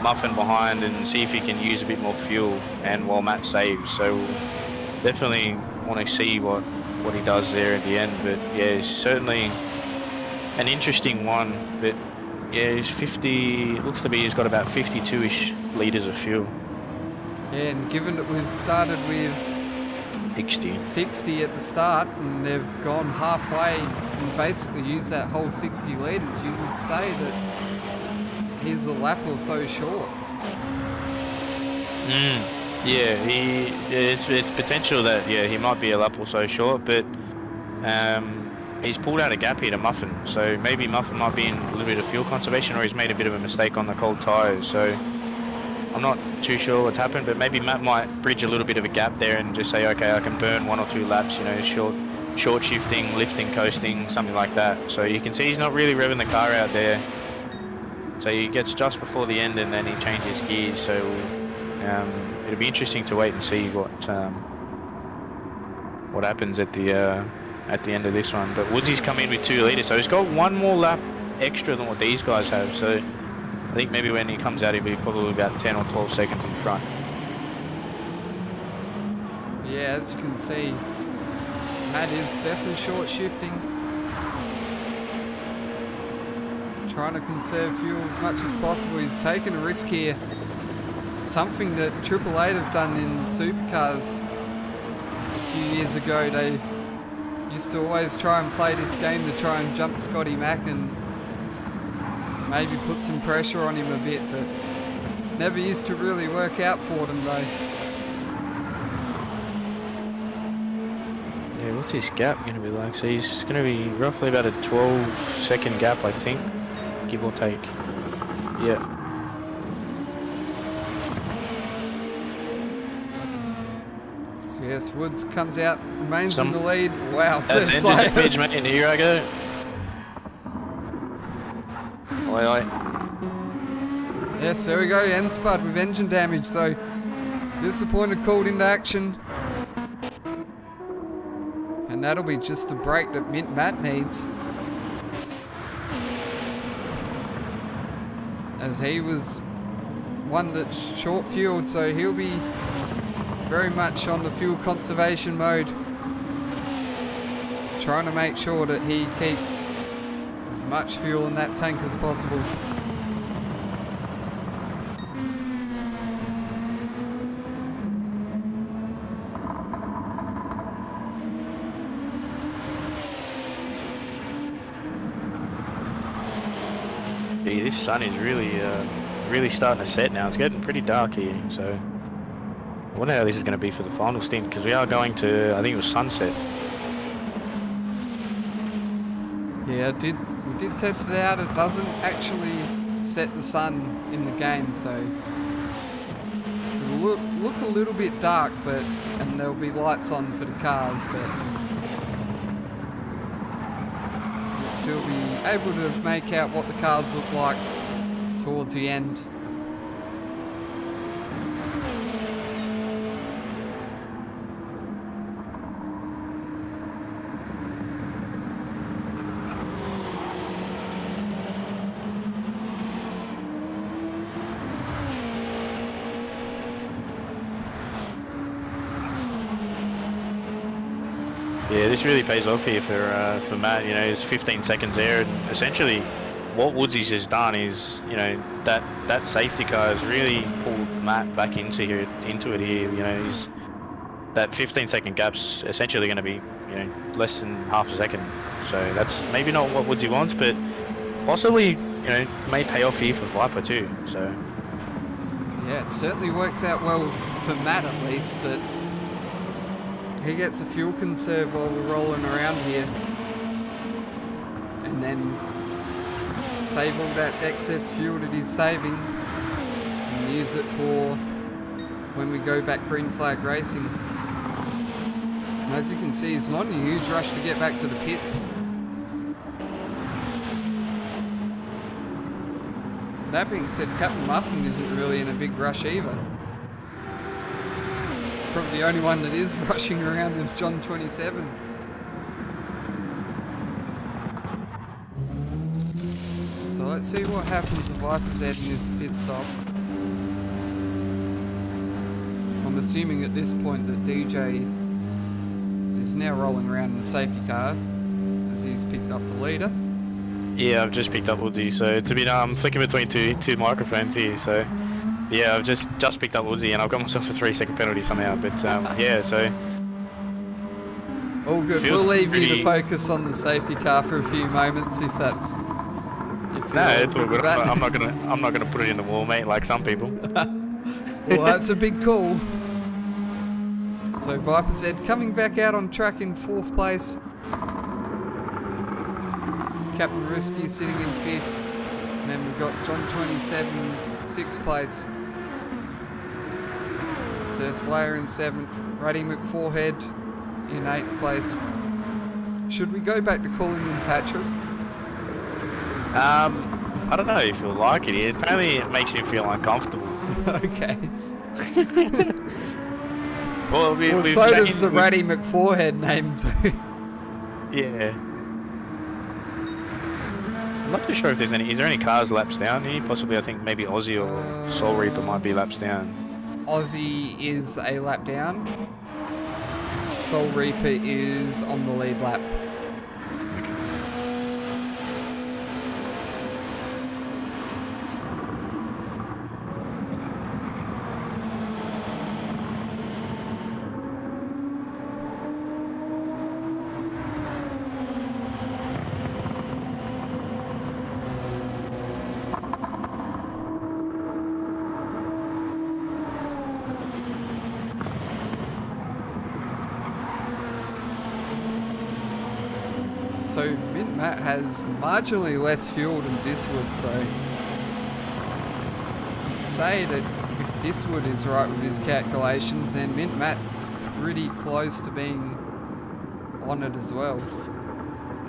Muffin behind and see if he can use a bit more fuel, and while Matt saves. So definitely want to see what he does there at the end. But yeah, it's certainly an interesting one. But yeah, he's 50, looks to be he's got about 52-ish litres of fuel. Yeah, and given that we've started with 60 at the start and they've gone halfway and basically used that whole 60 litres, you would say that he's a lap or so short. Yeah, it's potential that he might be a lap or so short, but he's pulled out a gap here to Muffin, so maybe Muffin might be in a little bit of fuel conservation, or he's made a bit of a mistake on the cold tyres. So I'm not too sure what's happened, but maybe Matt might bridge a little bit of a gap there and just say, okay, I can burn 1 or 2 laps, you know, short shifting, lifting, coasting, something like that. So you can see he's not really revving the car out there. So he gets just before the end and then he changes gears. So it'll be interesting to wait and see what happens at the end of this one. But Woodsy's come in with 2 litres, so he's got 1 more lap extra than what these guys have. So I think maybe when he comes out, he'll be probably about 10 or 12 seconds in front. Yeah, as you can see, Matt is definitely short shifting, trying to conserve fuel as much as possible. He's taken a risk here, something that Triple Eight have done in supercars a few years ago. They used to always try and play this game to try and jump Scotty Mack and maybe put some pressure on him a bit, but never used to really work out for them though. Yeah, what's his gap going to be like? So he's going to be roughly about a 12-second gap, I think, give or take. Yeah. So yes, Woods comes out, remains in the lead. Wow, so that's slow. engine damage, mate, and here I go. Oi, oi. Yes, there we go, end spud with engine damage, so disappointed called into action. And that'll be just a break that Matt needs. As he was one that's short fueled, so he'll be very much on the fuel conservation mode, trying to make sure that he keeps as much fuel in that tank as possible. Gee, this sun is really starting to set now. It's getting pretty dark here, so I wonder how this is going to be for the final stint, because we are going to, I think it was sunset. Yeah, we did test it out. It doesn't actually set the sun in the game, so it'll look a little bit dark, and there'll be lights on for the cars, but you'll still be able to make out what the cars look like towards the end. Yeah, this really pays off here for Matt. You know, it's 15 seconds there, and essentially what Woodsy's just done is, you know, that safety car has really pulled Matt back into it here. You know, that 15-second gap's essentially going to be, you know, less than half a second. So that's maybe not what Woodsy wants, but possibly, you know, may pay off here for Viper too. So yeah, it certainly works out well for Matt, at least, that he gets a fuel conserve while we're rolling around here, and then save all that excess fuel that he's saving and use it for when we go back green flag racing. And as you can see, it's not in a huge rush to get back to the pits. That being said, Captain Muffin isn't really in a big rush either. Probably the only one that is rushing around is John 27. So let's see what happens if Viper's out in this pit stop. I'm assuming at this point that DJ is now rolling around in the safety car as he's picked up the leader. yeah, I've just picked up Woodsy, so it's a bit flicking between two microphones here. So yeah, I've just picked up Woodsy, and I've got myself a 3-second penalty somehow. But yeah, so all good. We'll leave you to focus on the safety car for a few moments if that's. No, it's all good. I'm not gonna put it in the wall, mate, like some people. Well, that's a big call. So Viper said coming back out on track in 4th place. Captain Risky sitting in 5th. And then we've got John 27 6th place. Sir Slayer in 7th. Ruddy McForehead in 8th place. Should we go back to calling him Patrick? I don't know if you'll like it. Apparently it makes him feel uncomfortable. Okay. Well, so does the Ruddy McForehead name too. Yeah. I'm not too sure if there's any. Is there any cars laps down here? Possibly, I think maybe Aussie or Soul Reaper might be laps down. Aussie is a lap down. Soul Reaper is on the lead lap. So Mint Matt has marginally less fuel than Diswood, so you'd say that if Diswood is right with his calculations, then Mint Matt's pretty close to being on it as well.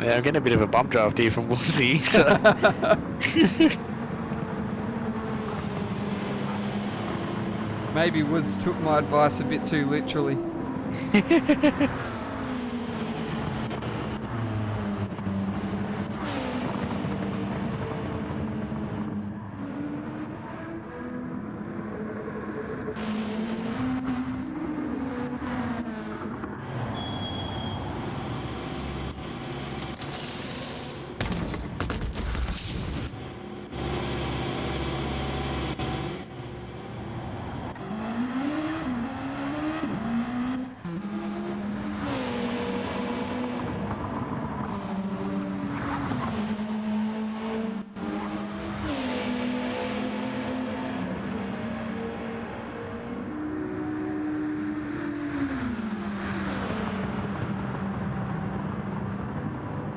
Yeah, I'm getting a bit of a bump draft here from Woolsey. So. Maybe Woods took my advice a bit too literally.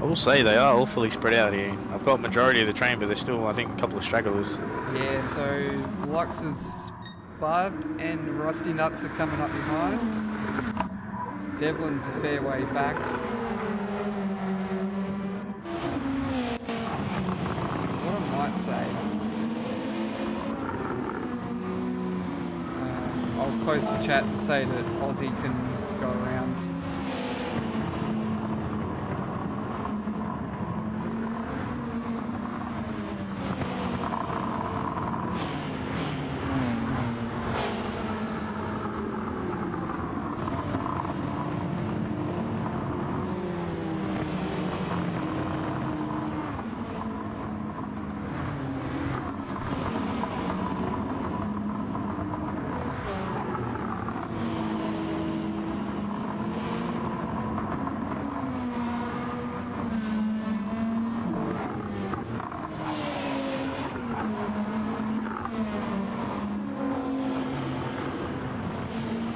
I will say they are all fully spread out here. I've got majority of the train, but there's still, I think, a couple of stragglers. Yeah, so the likes of Spud and Rusty Nuts are coming up behind. Devlin's a fair way back. So what I might say, I'll post a chat to say that Aussie can go around.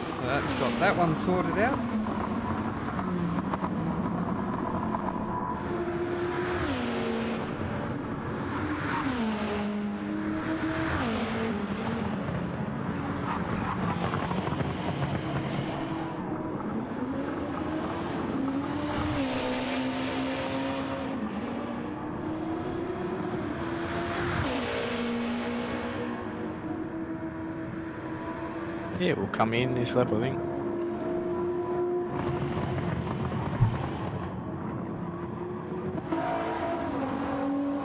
So that's got that one sorted out. Yeah, we'll come in this lap, I think.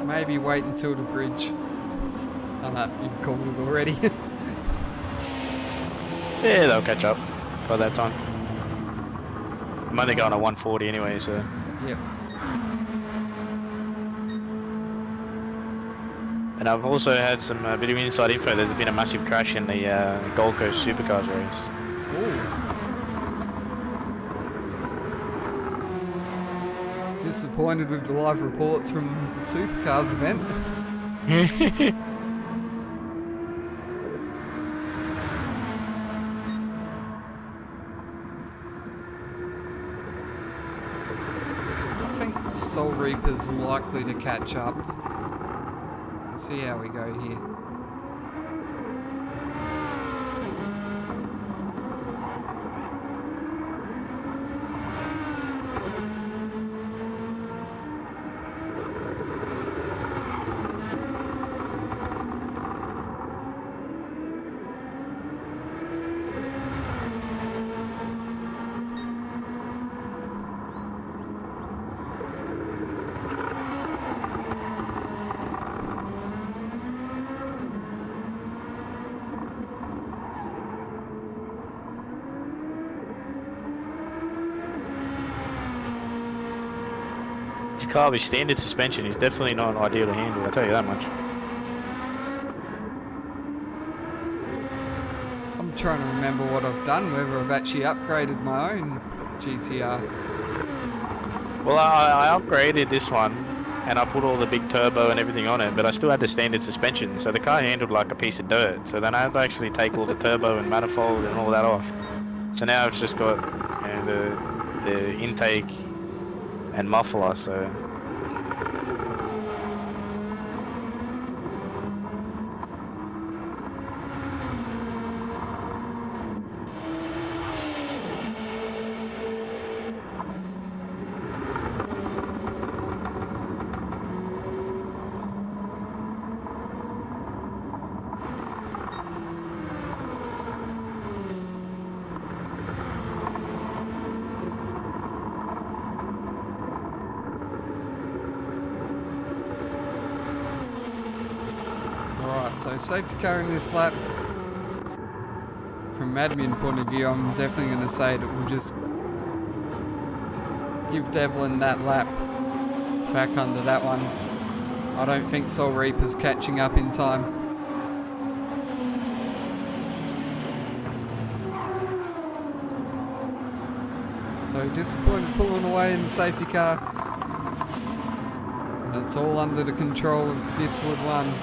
Maybe wait until the bridge. Oh no, you've called it already. Yeah, they'll catch up by that time. I'm only going at 140 anyway, so. Yep. And I've also had some bit of inside info. There's been a massive crash in the Gold Coast Supercars race. Ooh. Disappointed with the live reports from the Supercars event. I think Soul Reaper's likely to catch up. Let's see how we go here. This car with standard suspension is definitely not ideal to handle, I'll tell you that much. I'm trying to remember what I've done, whether I've actually upgraded my own GTR. Well, I upgraded this one, and I put all the big turbo and everything on it, but I still had the standard suspension, so the car handled like a piece of dirt. So then I had to actually take all the turbo and manifold and all that off. So now it's just got, you know, the intake and muffler, so. Alright, so safety car in this lap. From admin point of view, I'm definitely going to say that we'll just give Devlin that lap back under that one. I don't think Soul Reaper's catching up in time. So disappointed pulling away in the safety car. And it's all under the control of Diswood 1.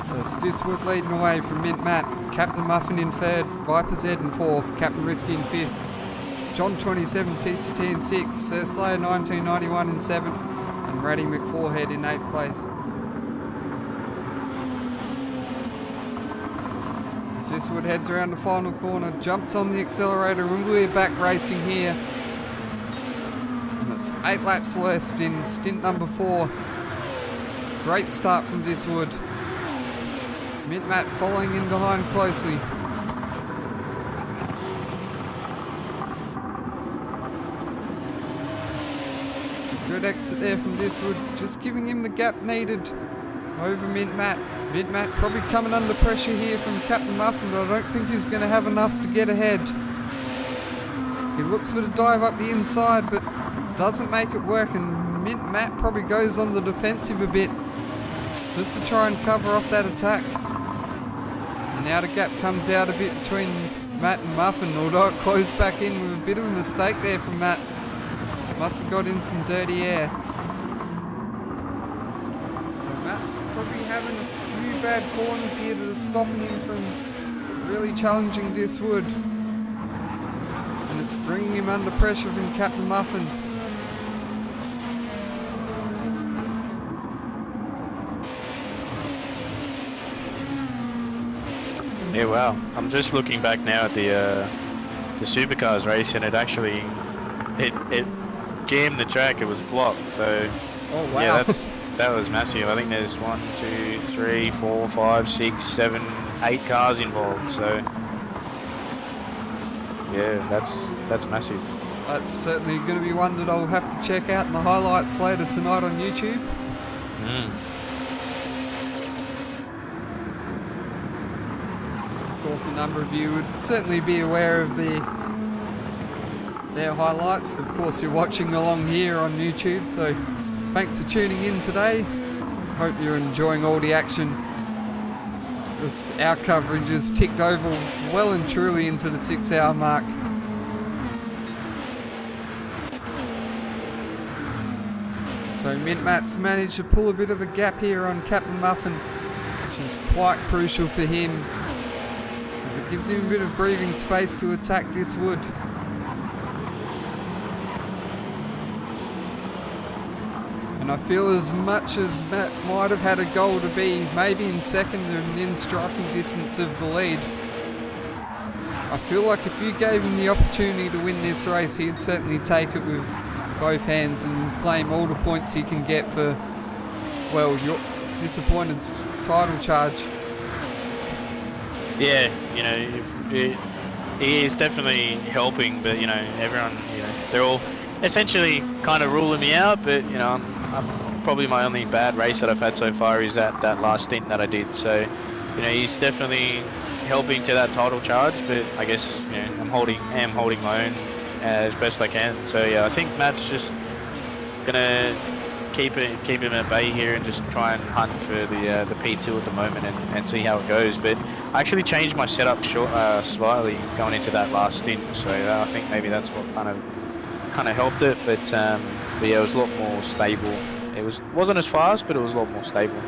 So Stisswood leading away from Mint Matt, Captain Muffin in third, Viper Z in fourth, Captain Risky in fifth, John 27 TCT in sixth, Sir Slayer 1991 in seventh, and Ratty McForehead in eighth place. Stisswood heads around the final corner, jumps on the accelerator, and we're back racing here. And it's 8 laps left in stint number 4. Great start from Stisswood. Mint Matt following in behind closely. Good exit there from Stisswood, just giving him the gap needed over Mint Matt. Mint Matt probably coming under pressure here from Captain Muffin, but I don't think he's going to have enough to get ahead. He looks for the dive up the inside, but doesn't make it work, and Mint Matt probably goes on the defensive a bit, just to try and cover off that attack. And now the gap comes out a bit between Matt and Muffin, although it closed back in with a bit of a mistake there from Matt. Must have got in some dirty air. So Matt's probably having a few bad corners here that are stopping him from really challenging Stisswood. And it's bringing him under pressure from Captain Muffin. Yeah, wow. I'm just looking back now at the supercars race, and it actually it jammed the track. It was blocked. So Oh wow. yeah, that was massive. I think there's 1, 2, 3, 4, 5, 6, 7, 8 cars involved. So yeah, that's massive. That's certainly going to be one that I'll have to check out in the highlights later tonight on YouTube. Of course, a number of you would certainly be aware of their highlights. Of course, you're watching along here on YouTube, so thanks for tuning in today. Hope you're enjoying all the action. Our coverage has ticked over well and truly into the 6-hour mark. So Mint Matt's managed to pull a bit of a gap here on Captain Muffin, which is quite crucial for him, as it gives him a bit of breathing space to attack Stisswood. And I feel as much as Matt might have had a goal to be maybe in second and in striking distance of the lead, I feel like if you gave him the opportunity to win this race, he'd certainly take it with both hands and claim all the points he can get for, well, your disappointed title charge. Yeah, you know, he is definitely helping, but you know, everyone, you know, they're all essentially kind of ruling me out. But you know, I'm probably my only bad race that I've had so far is that last stint that I did. So, you know, he's definitely helping to that title charge. But I guess, you know, I'm holding my own as best I can. So yeah, I think Matt's just gonna keep him at bay here and just try and hunt for the P2 at the moment and see how it goes. But I actually changed my setup slightly going into that last stint, so I think maybe that's what kind of helped it. But yeah, it was a lot more stable. It wasn't as fast, but it was a lot more stable.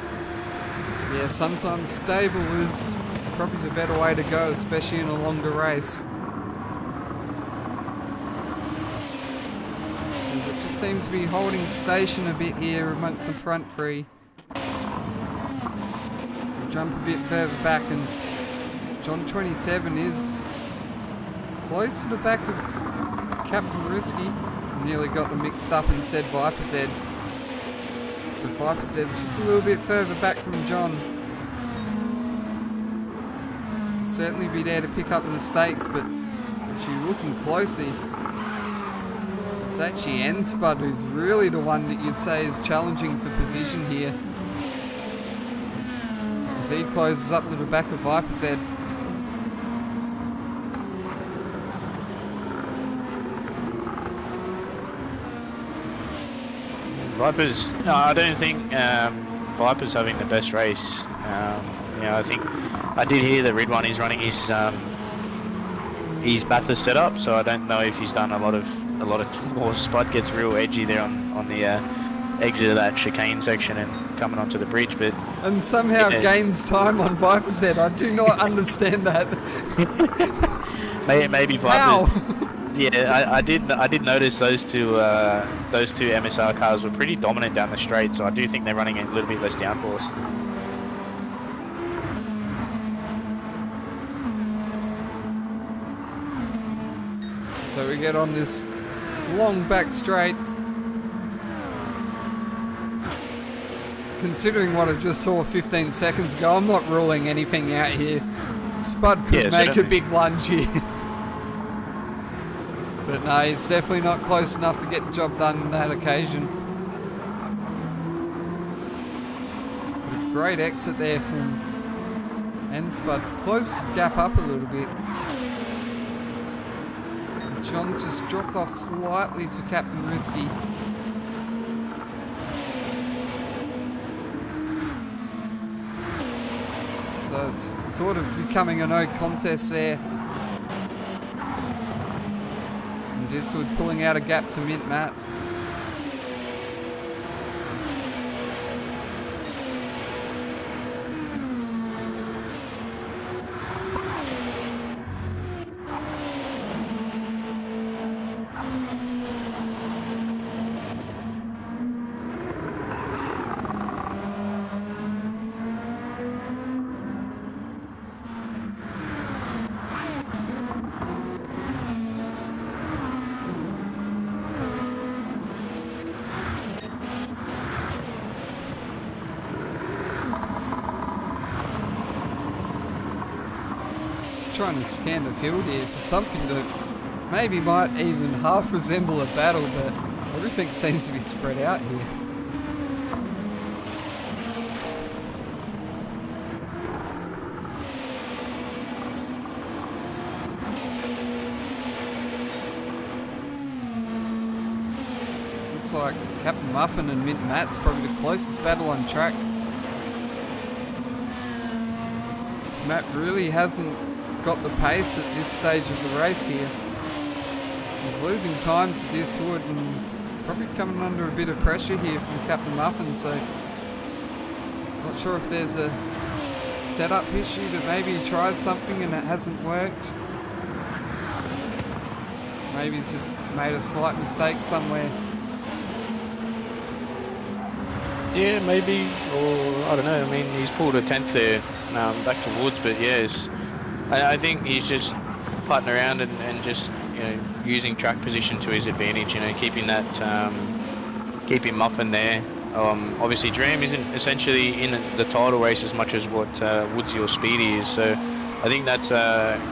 Yeah, sometimes stable is probably the better way to go, especially in a longer race. It just seems to be holding station a bit here amongst the front three. Jump a bit further back, and John 27 is close to the back of Captain Risky. Nearly got them mixed up and said Viper Z. But Viper Z's just a little bit further back from John. He'll certainly be there to pick up the stakes, but actually looking closely, it's actually N-Spud who's really the one that you'd say is challenging for position here, as he closes up to the back of Viper Z. Vipers, no, I don't think Viper's having the best race. You know, I think I did hear that Red One is running his Bathurst setup, so I don't know if he's done a lot of more. Spud gets real edgy there on the exited that chicane section and coming onto the bridge. But And somehow yeah. gains time on Viper's Head. I do not understand that. maybe How? Vipers. Yeah, I did notice those two MSR cars were pretty dominant down the straight, so I do think they're running a little bit less downforce. So we get on this long back straight. Considering what I just saw 15 seconds ago, I'm not ruling anything out here. Spud could make a big lunge here. But no, he's definitely not close enough to get the job done on that occasion. But a great exit there from Spud. Close gap up a little bit. John's just dropped off slightly to Captain Risky. So it's sort of becoming a no contest there. And Diswood pulling out a gap to Mint Matt. Trying to scan the field here for something that maybe might even half resemble a battle, but everything seems to be spread out here. Looks like Captain Muffin and Mint Matt's probably the closest battle on track. Matt really hasn't got the pace at this stage of the race here. He's losing time to Diswood and probably coming under a bit of pressure here from Captain Muffin, so not sure if there's a setup issue that maybe he tried something and it hasn't worked. Maybe he's just made a slight mistake somewhere. Yeah, maybe, or I don't know. I mean, he's pulled a 10th there back to Woods, but yeah, I think he's just putting around and just, you know, using track position to his advantage. You know, keeping Muffin there. Obviously, Dream isn't essentially in the title race as much as what Woodsy or Speedy is. So I think that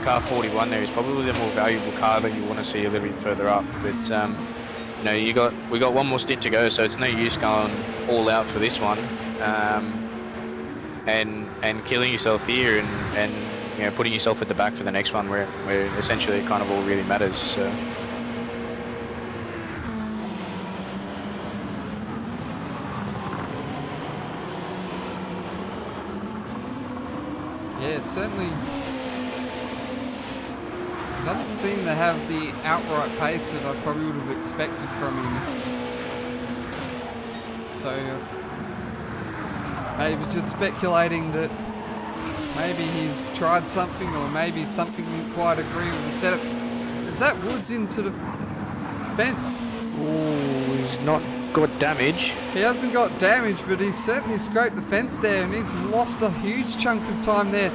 car 41 there is probably the more valuable car that you want to see a little bit further up. But you know, we got one more stint to go, so it's no use going all out for this one and killing yourself here and you know, putting yourself at the back for the next one where essentially it kind of all really matters. So. Yeah, certainly doesn't seem to have the outright pace that I probably would have expected from him. So maybe just speculating that maybe he's tried something, or maybe something didn't quite agree with the setup. Is that Woods into the fence? Oh, he's not got damage. He hasn't got damage, but he's certainly scraped the fence there, and he's lost a huge chunk of time there.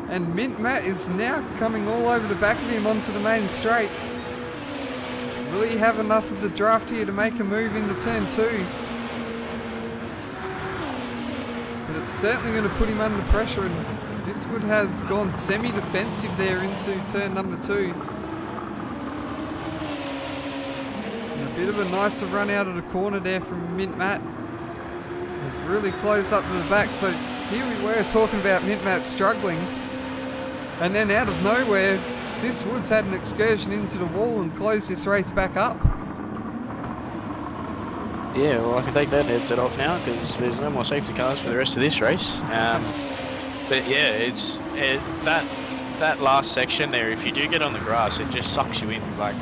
And Mint Matt is now coming all over the back of him onto the main straight. Will he have enough of the draft here to make a move into turn 2? But it's certainly going to put him under pressure, and Diswood has gone semi-defensive there into turn number 2. And a bit of a nicer run out of the corner there from Mint Matt. It's really close up to the back, so here we were talking about Mint Matt struggling. And then out of nowhere, Diswood's had an excursion into the wall and closed this race back up. Yeah, well, I can take that headset off now because there's no more safety cars for the rest of this race. But yeah, that last section there, if you do get on the grass, it just sucks you in. Like,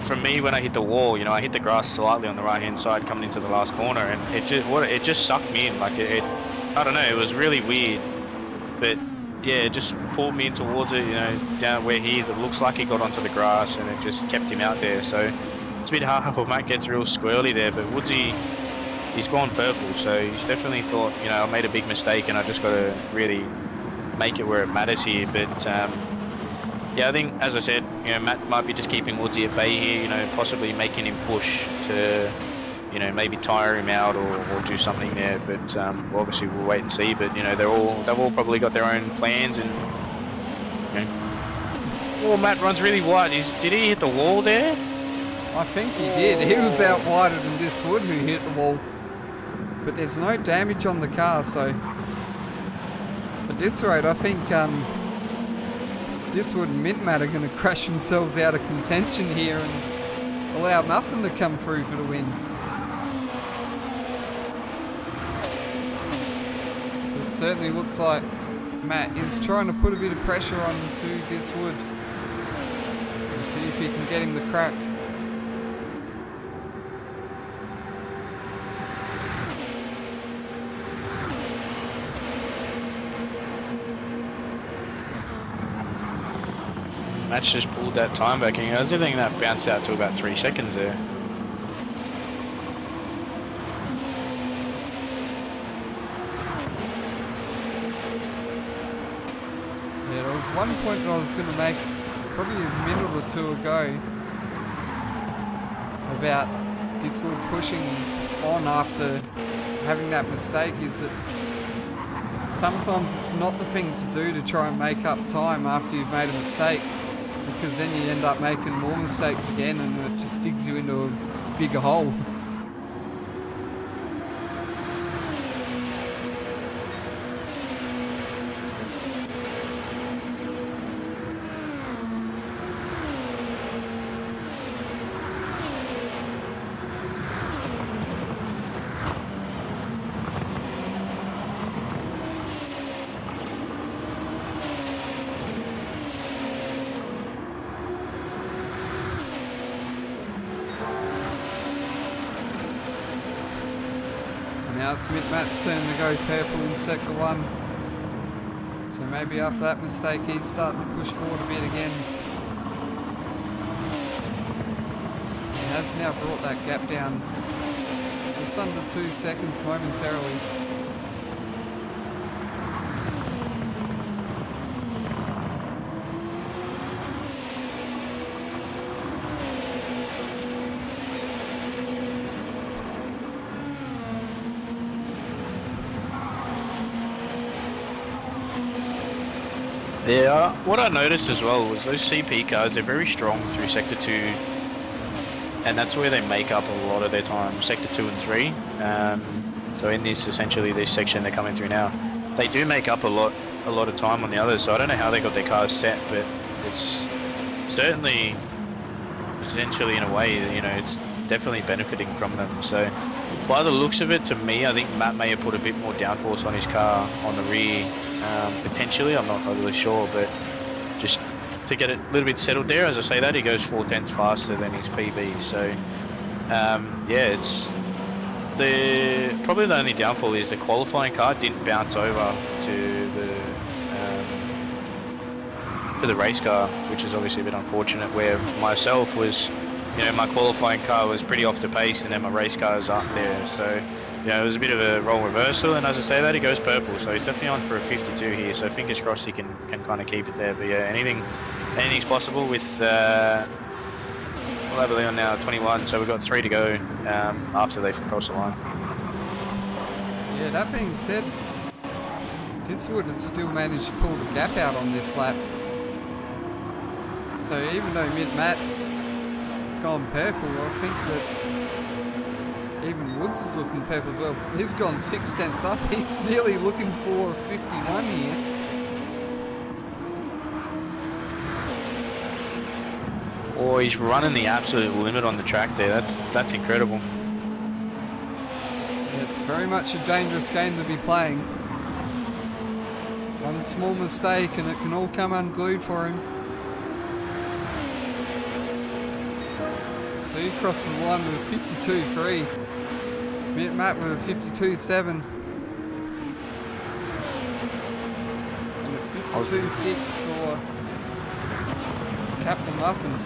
from me, when I hit the wall, you know, I hit the grass slightly on the right hand side coming into the last corner, and it just sucked me in. Like I don't know, it was really weird, but yeah, it just pulled me in towards it, you know, down where he is. It looks like he got onto the grass, and it just kept him out there. So it's a bit hard when Matt gets real squirrely there, but Woodsy, he's gone purple, so he's definitely thought, you know, I made a big mistake and I just got to really make it where it matters here. But yeah, I think, as I said, you know, Matt might be just keeping Woodsy at bay here, you know, possibly making him push to, you know, maybe tire him out or do something there. But well, obviously we'll wait and see. But you know, they've all probably got their own plans, and you know. Oh, Matt runs really wide. Did he hit the wall there? I think he did. He was out wider than this Wood, who hit the wall. But there's no damage on the car, so at this rate, I think this Wood and Mint Matt are going to crash themselves out of contention here and allow Muffin to come through for the win. It certainly looks like Matt is trying to put a bit of pressure onto this Wood and see if he can get him the crack. Matt's just pulled that time back, and I was thinking that bounced out to about 3 seconds there. Yeah, there was one point that I was going to make probably a minute or two ago about this Wood pushing on after having that mistake, is that sometimes it's not the thing to do to try and make up time after you've made a mistake, because then you end up making more mistakes again and it just digs you into a bigger hole. Now it's Matt's turn to go purple in sector 1. So maybe after that mistake he's starting to push forward a bit again. He has now brought that gap down just under 2 seconds momentarily. Yeah, what I noticed as well was those CP cars, they're very strong through Sector 2, and that's where they make up a lot of their time, Sector 2 and 3. So in this, essentially this section they're coming through now, they do make up a lot of time on the others, so I don't know how they got their cars set, but it's certainly, essentially in a way, you know, it's definitely benefiting from them. So by the looks of it, to me, I think Matt may have put a bit more downforce on his car on the rear. Potentially, I'm not really sure, but just to get it a little bit settled there, as I say that, he goes 4/10 faster than his PB. So yeah, it's probably the only downfall is the qualifying car didn't bounce over to the race car, which is obviously a bit unfortunate. Where myself was, you know, my qualifying car was pretty off the pace, and then my race car is up there. So you know, it was a bit of a role reversal, and as I say that, he goes purple, so he's definitely on for a 52 here, so fingers crossed he can kind of keep it there. But yeah, anything's possible with Levelly on now 21, so we've got 3 to go after they've crossed the line. Yeah, that being said, Diswood has still managed to pull the gap out on this lap. So even though Matt's gone purple, I think that even Woods is looking purple as well. He's gone 6/10 up. He's nearly looking for a 51 here. Oh, he's running the absolute limit on the track there. That's incredible. It's very much a dangerous game to be playing. One small mistake and it can all come unglued for him. So he crosses the line with a 52.3. Matt with a 52.7. And a 52.6 for Captain Muffin.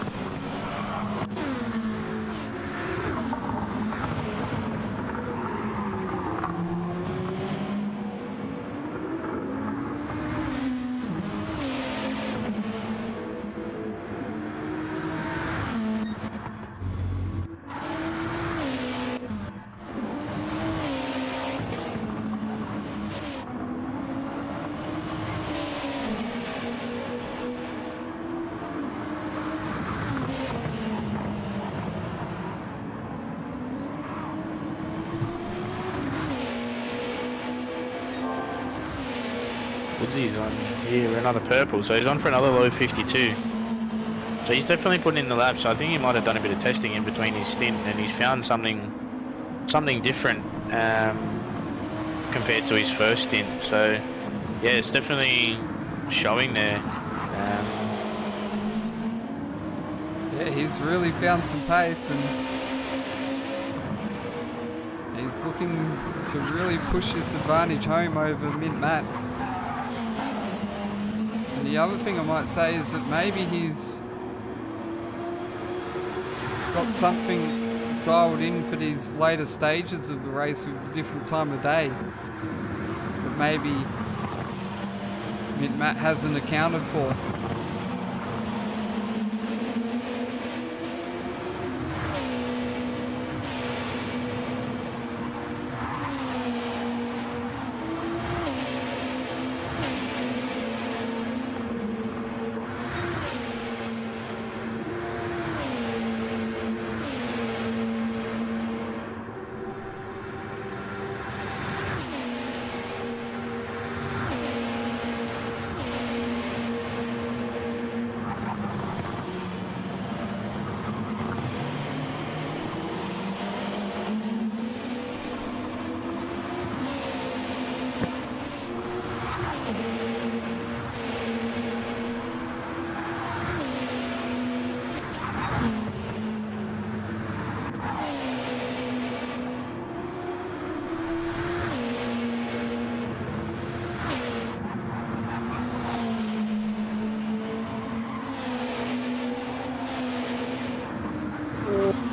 He's on here, another purple, so he's on for another low 52. So he's definitely putting in the lap, so I think he might have done a bit of testing in between his stint, and he's found something different compared to his first stint. So yeah, it's definitely showing there. Yeah, he's really found some pace, and he's looking to really push his advantage home over Mint Matt. And the other thing I might say is that maybe he's got something dialed in for these later stages of the race with a different time of day that maybe Mint Matt hasn't accounted for.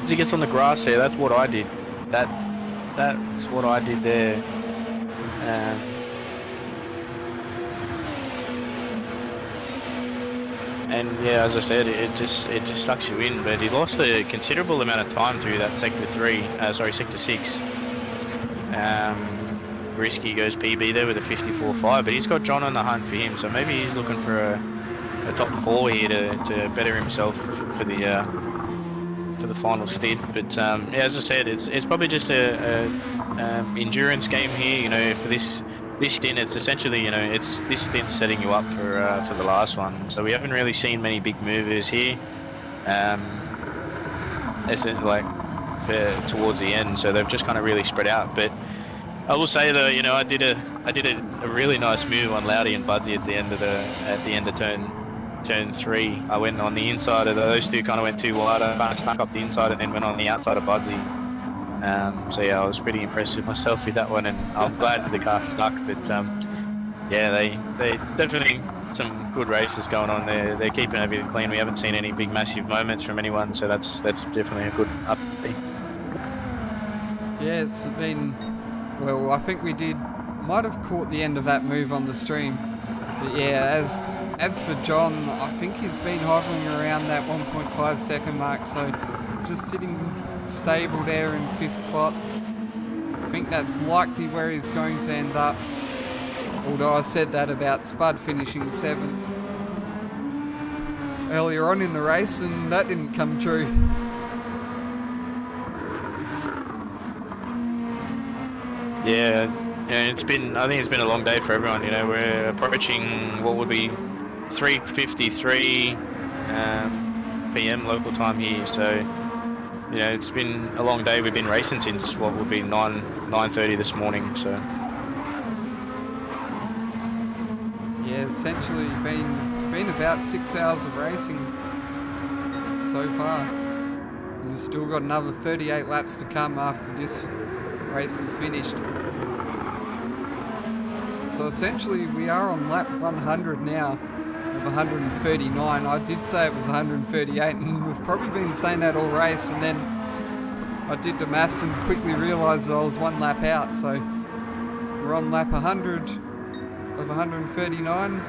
As he gets on the grass there, that's what I did. That's what I did there. And yeah, as I said, it just sucks you in. But he lost a considerable amount of time through that sector 6. Risky goes PB there with a 54.5, but he's got John on the hunt for him. So maybe he's looking for a top 4 here to better himself for the final stint. But yeah, as I said, it's probably just a endurance game here. You know, for this stint, it's essentially, you know, this stint's setting you up for the last one. So we haven't really seen many big movers here. It's like towards the end, so they've just kind of really spread out. But I will say though, you know, I did a really nice move on Loudy and Budsy at the end of turn 3. I went on the inside of those two, kind of went too wide. I kind of snuck up the inside and then went on the outside of Budsy. So yeah, I was pretty impressed with myself with that one, and I'm glad the car stuck. But yeah, they definitely some good races going on there. They're keeping everything clean. We haven't seen any big massive moments from anyone, so that's definitely a good update. Yeah, it's been, well, I think we might have caught the end of that move on the stream. But yeah, as for John, I think he's been hovering around that 1.5 second mark, so just sitting stable there in 5th spot. I think that's likely where he's going to end up, although I said that about Spud finishing 7th earlier on in the race, and that didn't come true. Yeah, I think it's been a long day for everyone. You know, we're approaching what would be 3:53 PM local time here, so you know, it's been a long day. We've been racing since what would be 9:30 this morning. So yeah, essentially been about 6 hours of racing so far. And we've still got another 38 laps to come after this race is finished. So essentially we are on lap 100 now of 139. I did say it was 138 and we've probably been saying that all race, and then I did the maths and quickly realised that I was one lap out. So we're on lap 100 of 139.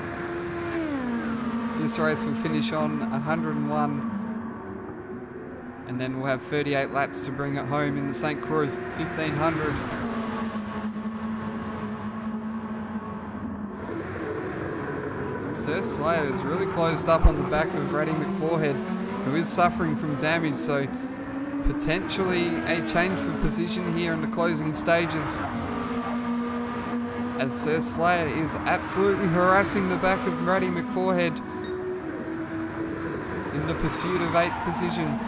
This race will finish on 101. And then we'll have 38 laps to bring it home in the St Croix 1500. Sir Slayer is really closed up on the back of Ratty McForehead, who is suffering from damage, so potentially a change for position here in the closing stages, as Sir Slayer is absolutely harassing the back of Ratty McForehead in the pursuit of 8th position.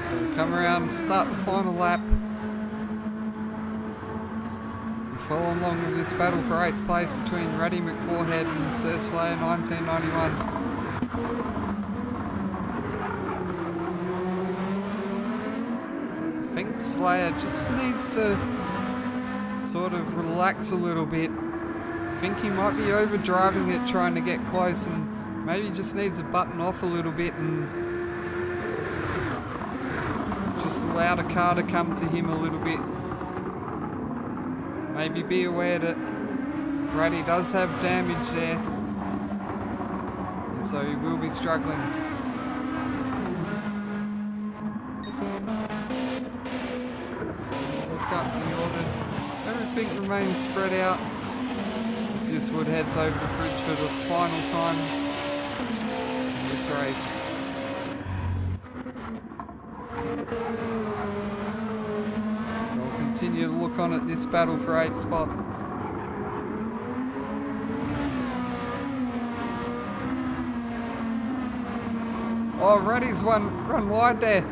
So we come around and start the final lap. We follow along with this battle for 8th place between Ratty McForehead and Sir Slayer 1991. I think Slayer just needs to sort of relax a little bit. I think he might be overdriving it, trying to get close, and maybe just needs to button off a little bit and just allow the car to come to him a little bit. Maybe be aware that Ratty does have damage there, and so he will be struggling. So look up the order. Everything remains spread out as this Wood heads over the bridge for the final time in this race. We'll continue to look on at this battle for 8th spot. Oh, Ratty's run wide there.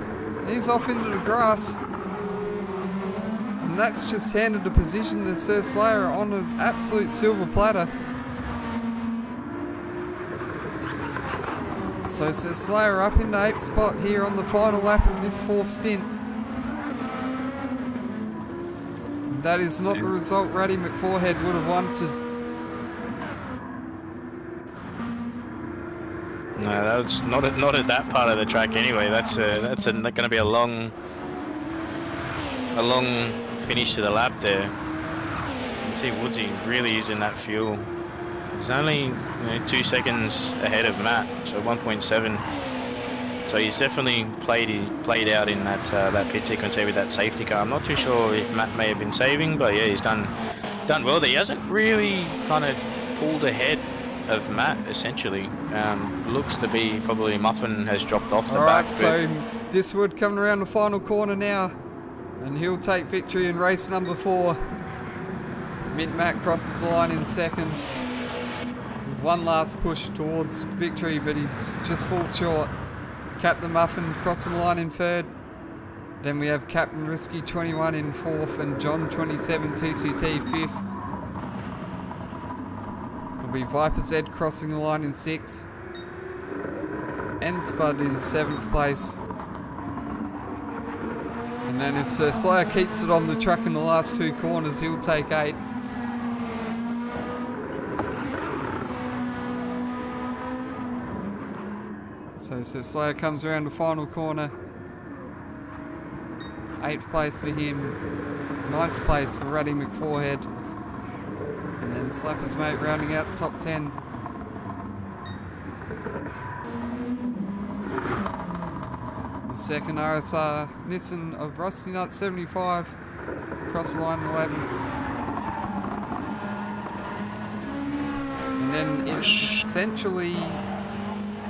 He's off into the grass. And that's just handed the position to Sir Slayer on an absolute silver platter. So Sir Slayer up in the 8th spot here on the final lap of this 4th stint. That is not the result Ratty McForehead would have wanted. No, that's not at that part of the track anyway. That's going to be a long finish to the lap there. You can see Woodsy really using that fuel. He's only 2 seconds ahead of Matt, so 1.7. So he's definitely played out in that pit sequence there with that safety car. I'm not too sure if Matt may have been saving, but yeah, he's done well there. He hasn't really kind of pulled ahead of Matt, essentially. Looks to be probably Muffin has dropped off the back. Alright, so Diswood coming around the final corner now, and he'll take victory in race number 4. Mint Matt crosses the line in 2nd. One last push towards victory, but he just falls short. Captain Muffin crossing the line in 3rd. Then we have Captain Risky 21 in 4th and John 27 TCT 5th. It'll be Viper Z crossing the line in 6th. And Spud in 7th place. And then if Sir Slayer keeps it on the track in the last 2 corners, he'll take 8th. So Sir Slayer comes around the final corner. 8th place for him. 9th place for Ratty McForehead. And then Slapper's Mate rounding out top 10. The second RSR Nissan of Rusty Nut 75. Cross the line 11th. And then it's essentially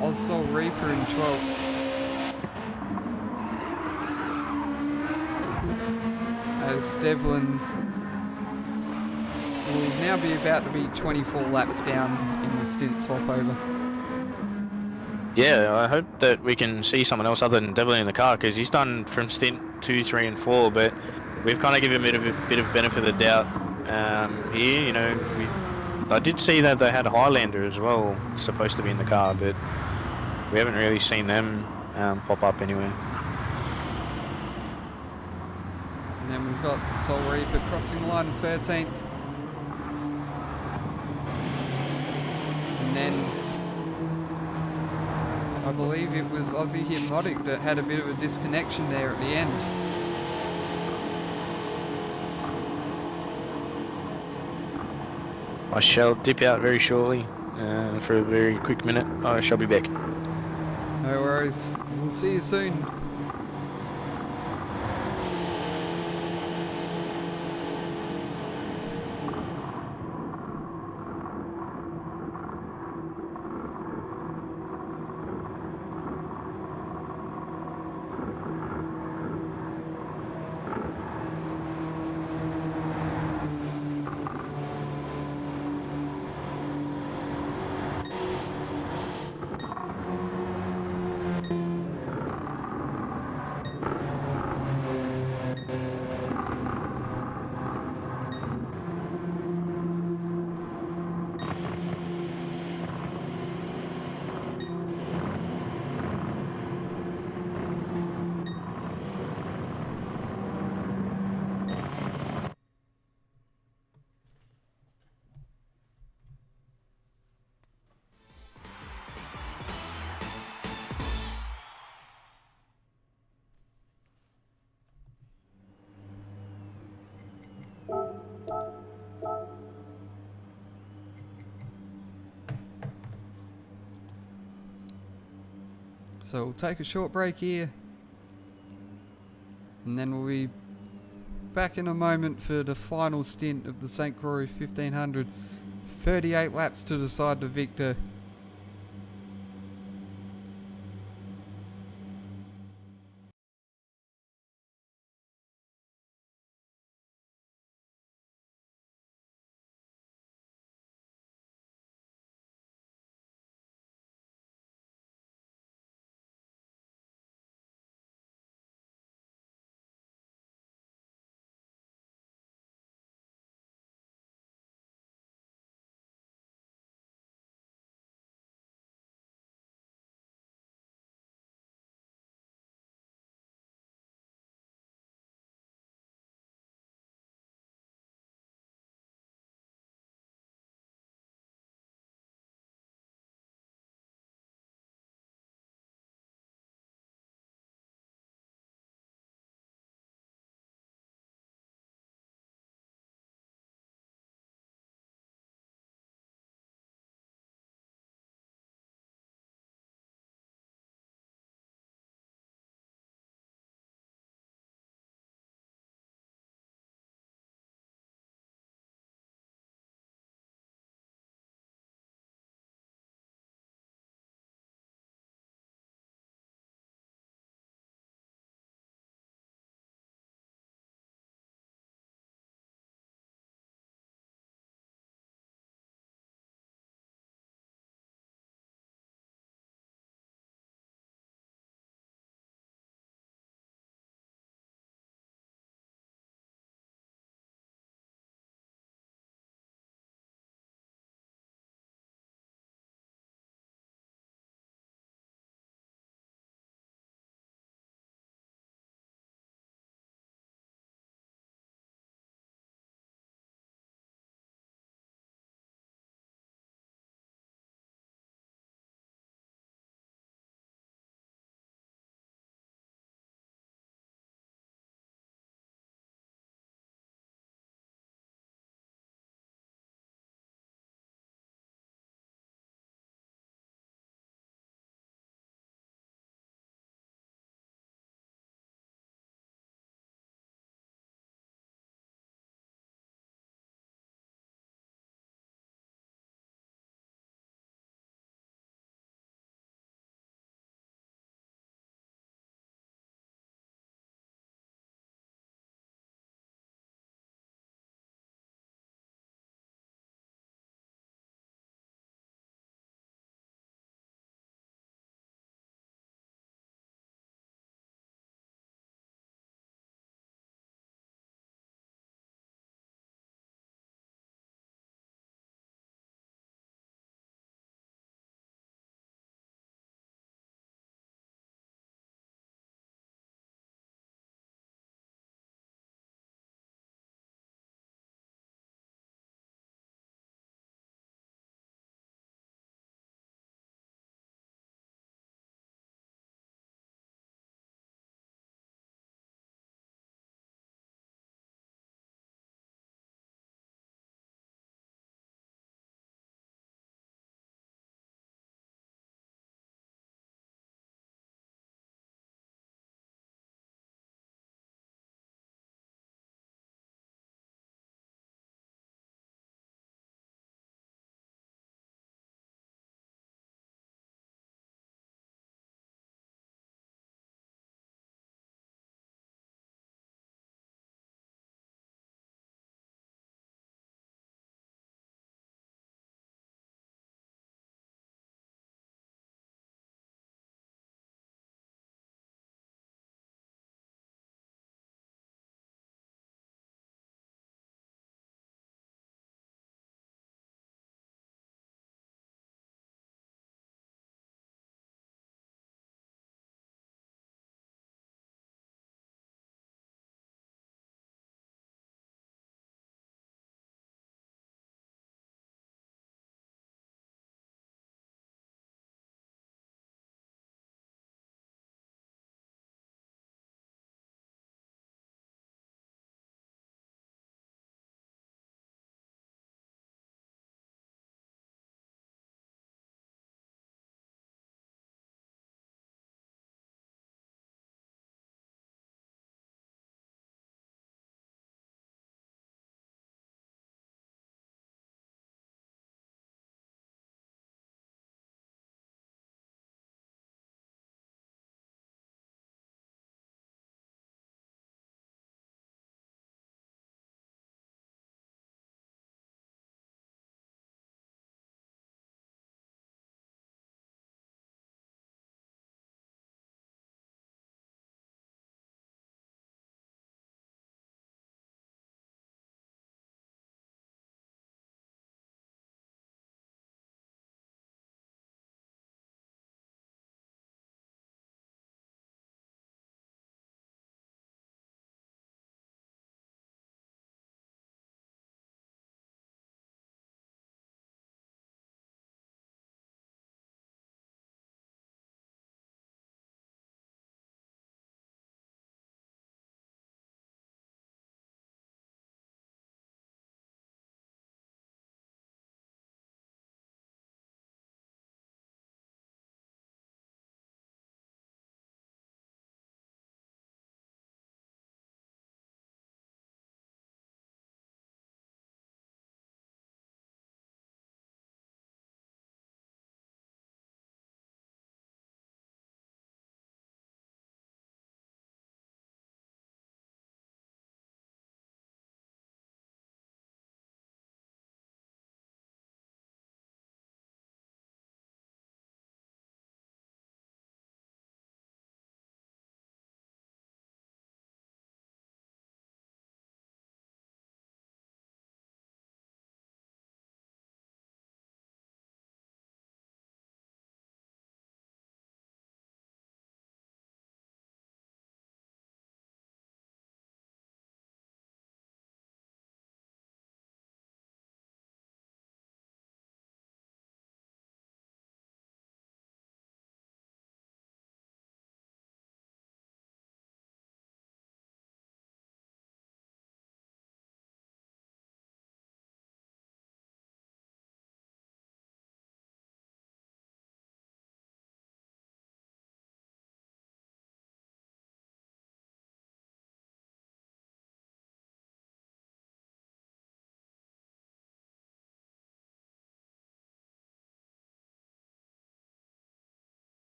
Ozsol Reaper in 12th. As Devlin will now be about to be 24 laps down in the stint swap over. Yeah, I hope that we can see someone else other than Devlin in the car, because he's done from stint 2, 3, and 4, but we've kind of given him a bit of benefit of the doubt here. You know, I did see that they had Highlander as well, supposed to be in the car, but we haven't really seen them pop up anywhere. And then we've got Soul Reaper crossing the line 13th. And then I believe it was Aussie Hypnotic that had a bit of a disconnection there at the end. I shall dip out very shortly for a very quick minute. I shall be back. No worries. We'll see you soon. So we'll take a short break here, and then we'll be back in a moment for the final stint of the St Croix 1500. 38 laps to decide the victor.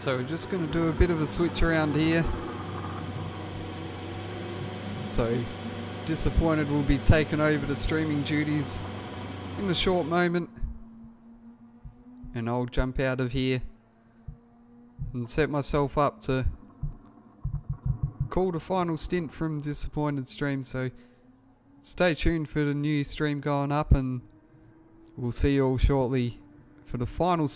So we're just going to do a bit of a switch around here. So Disappointed will be taken over to streaming duties in a short moment. And I'll jump out of here and set myself up to call the final stint from Disappointed stream. So stay tuned for the new stream going up, and we'll see you all shortly for the final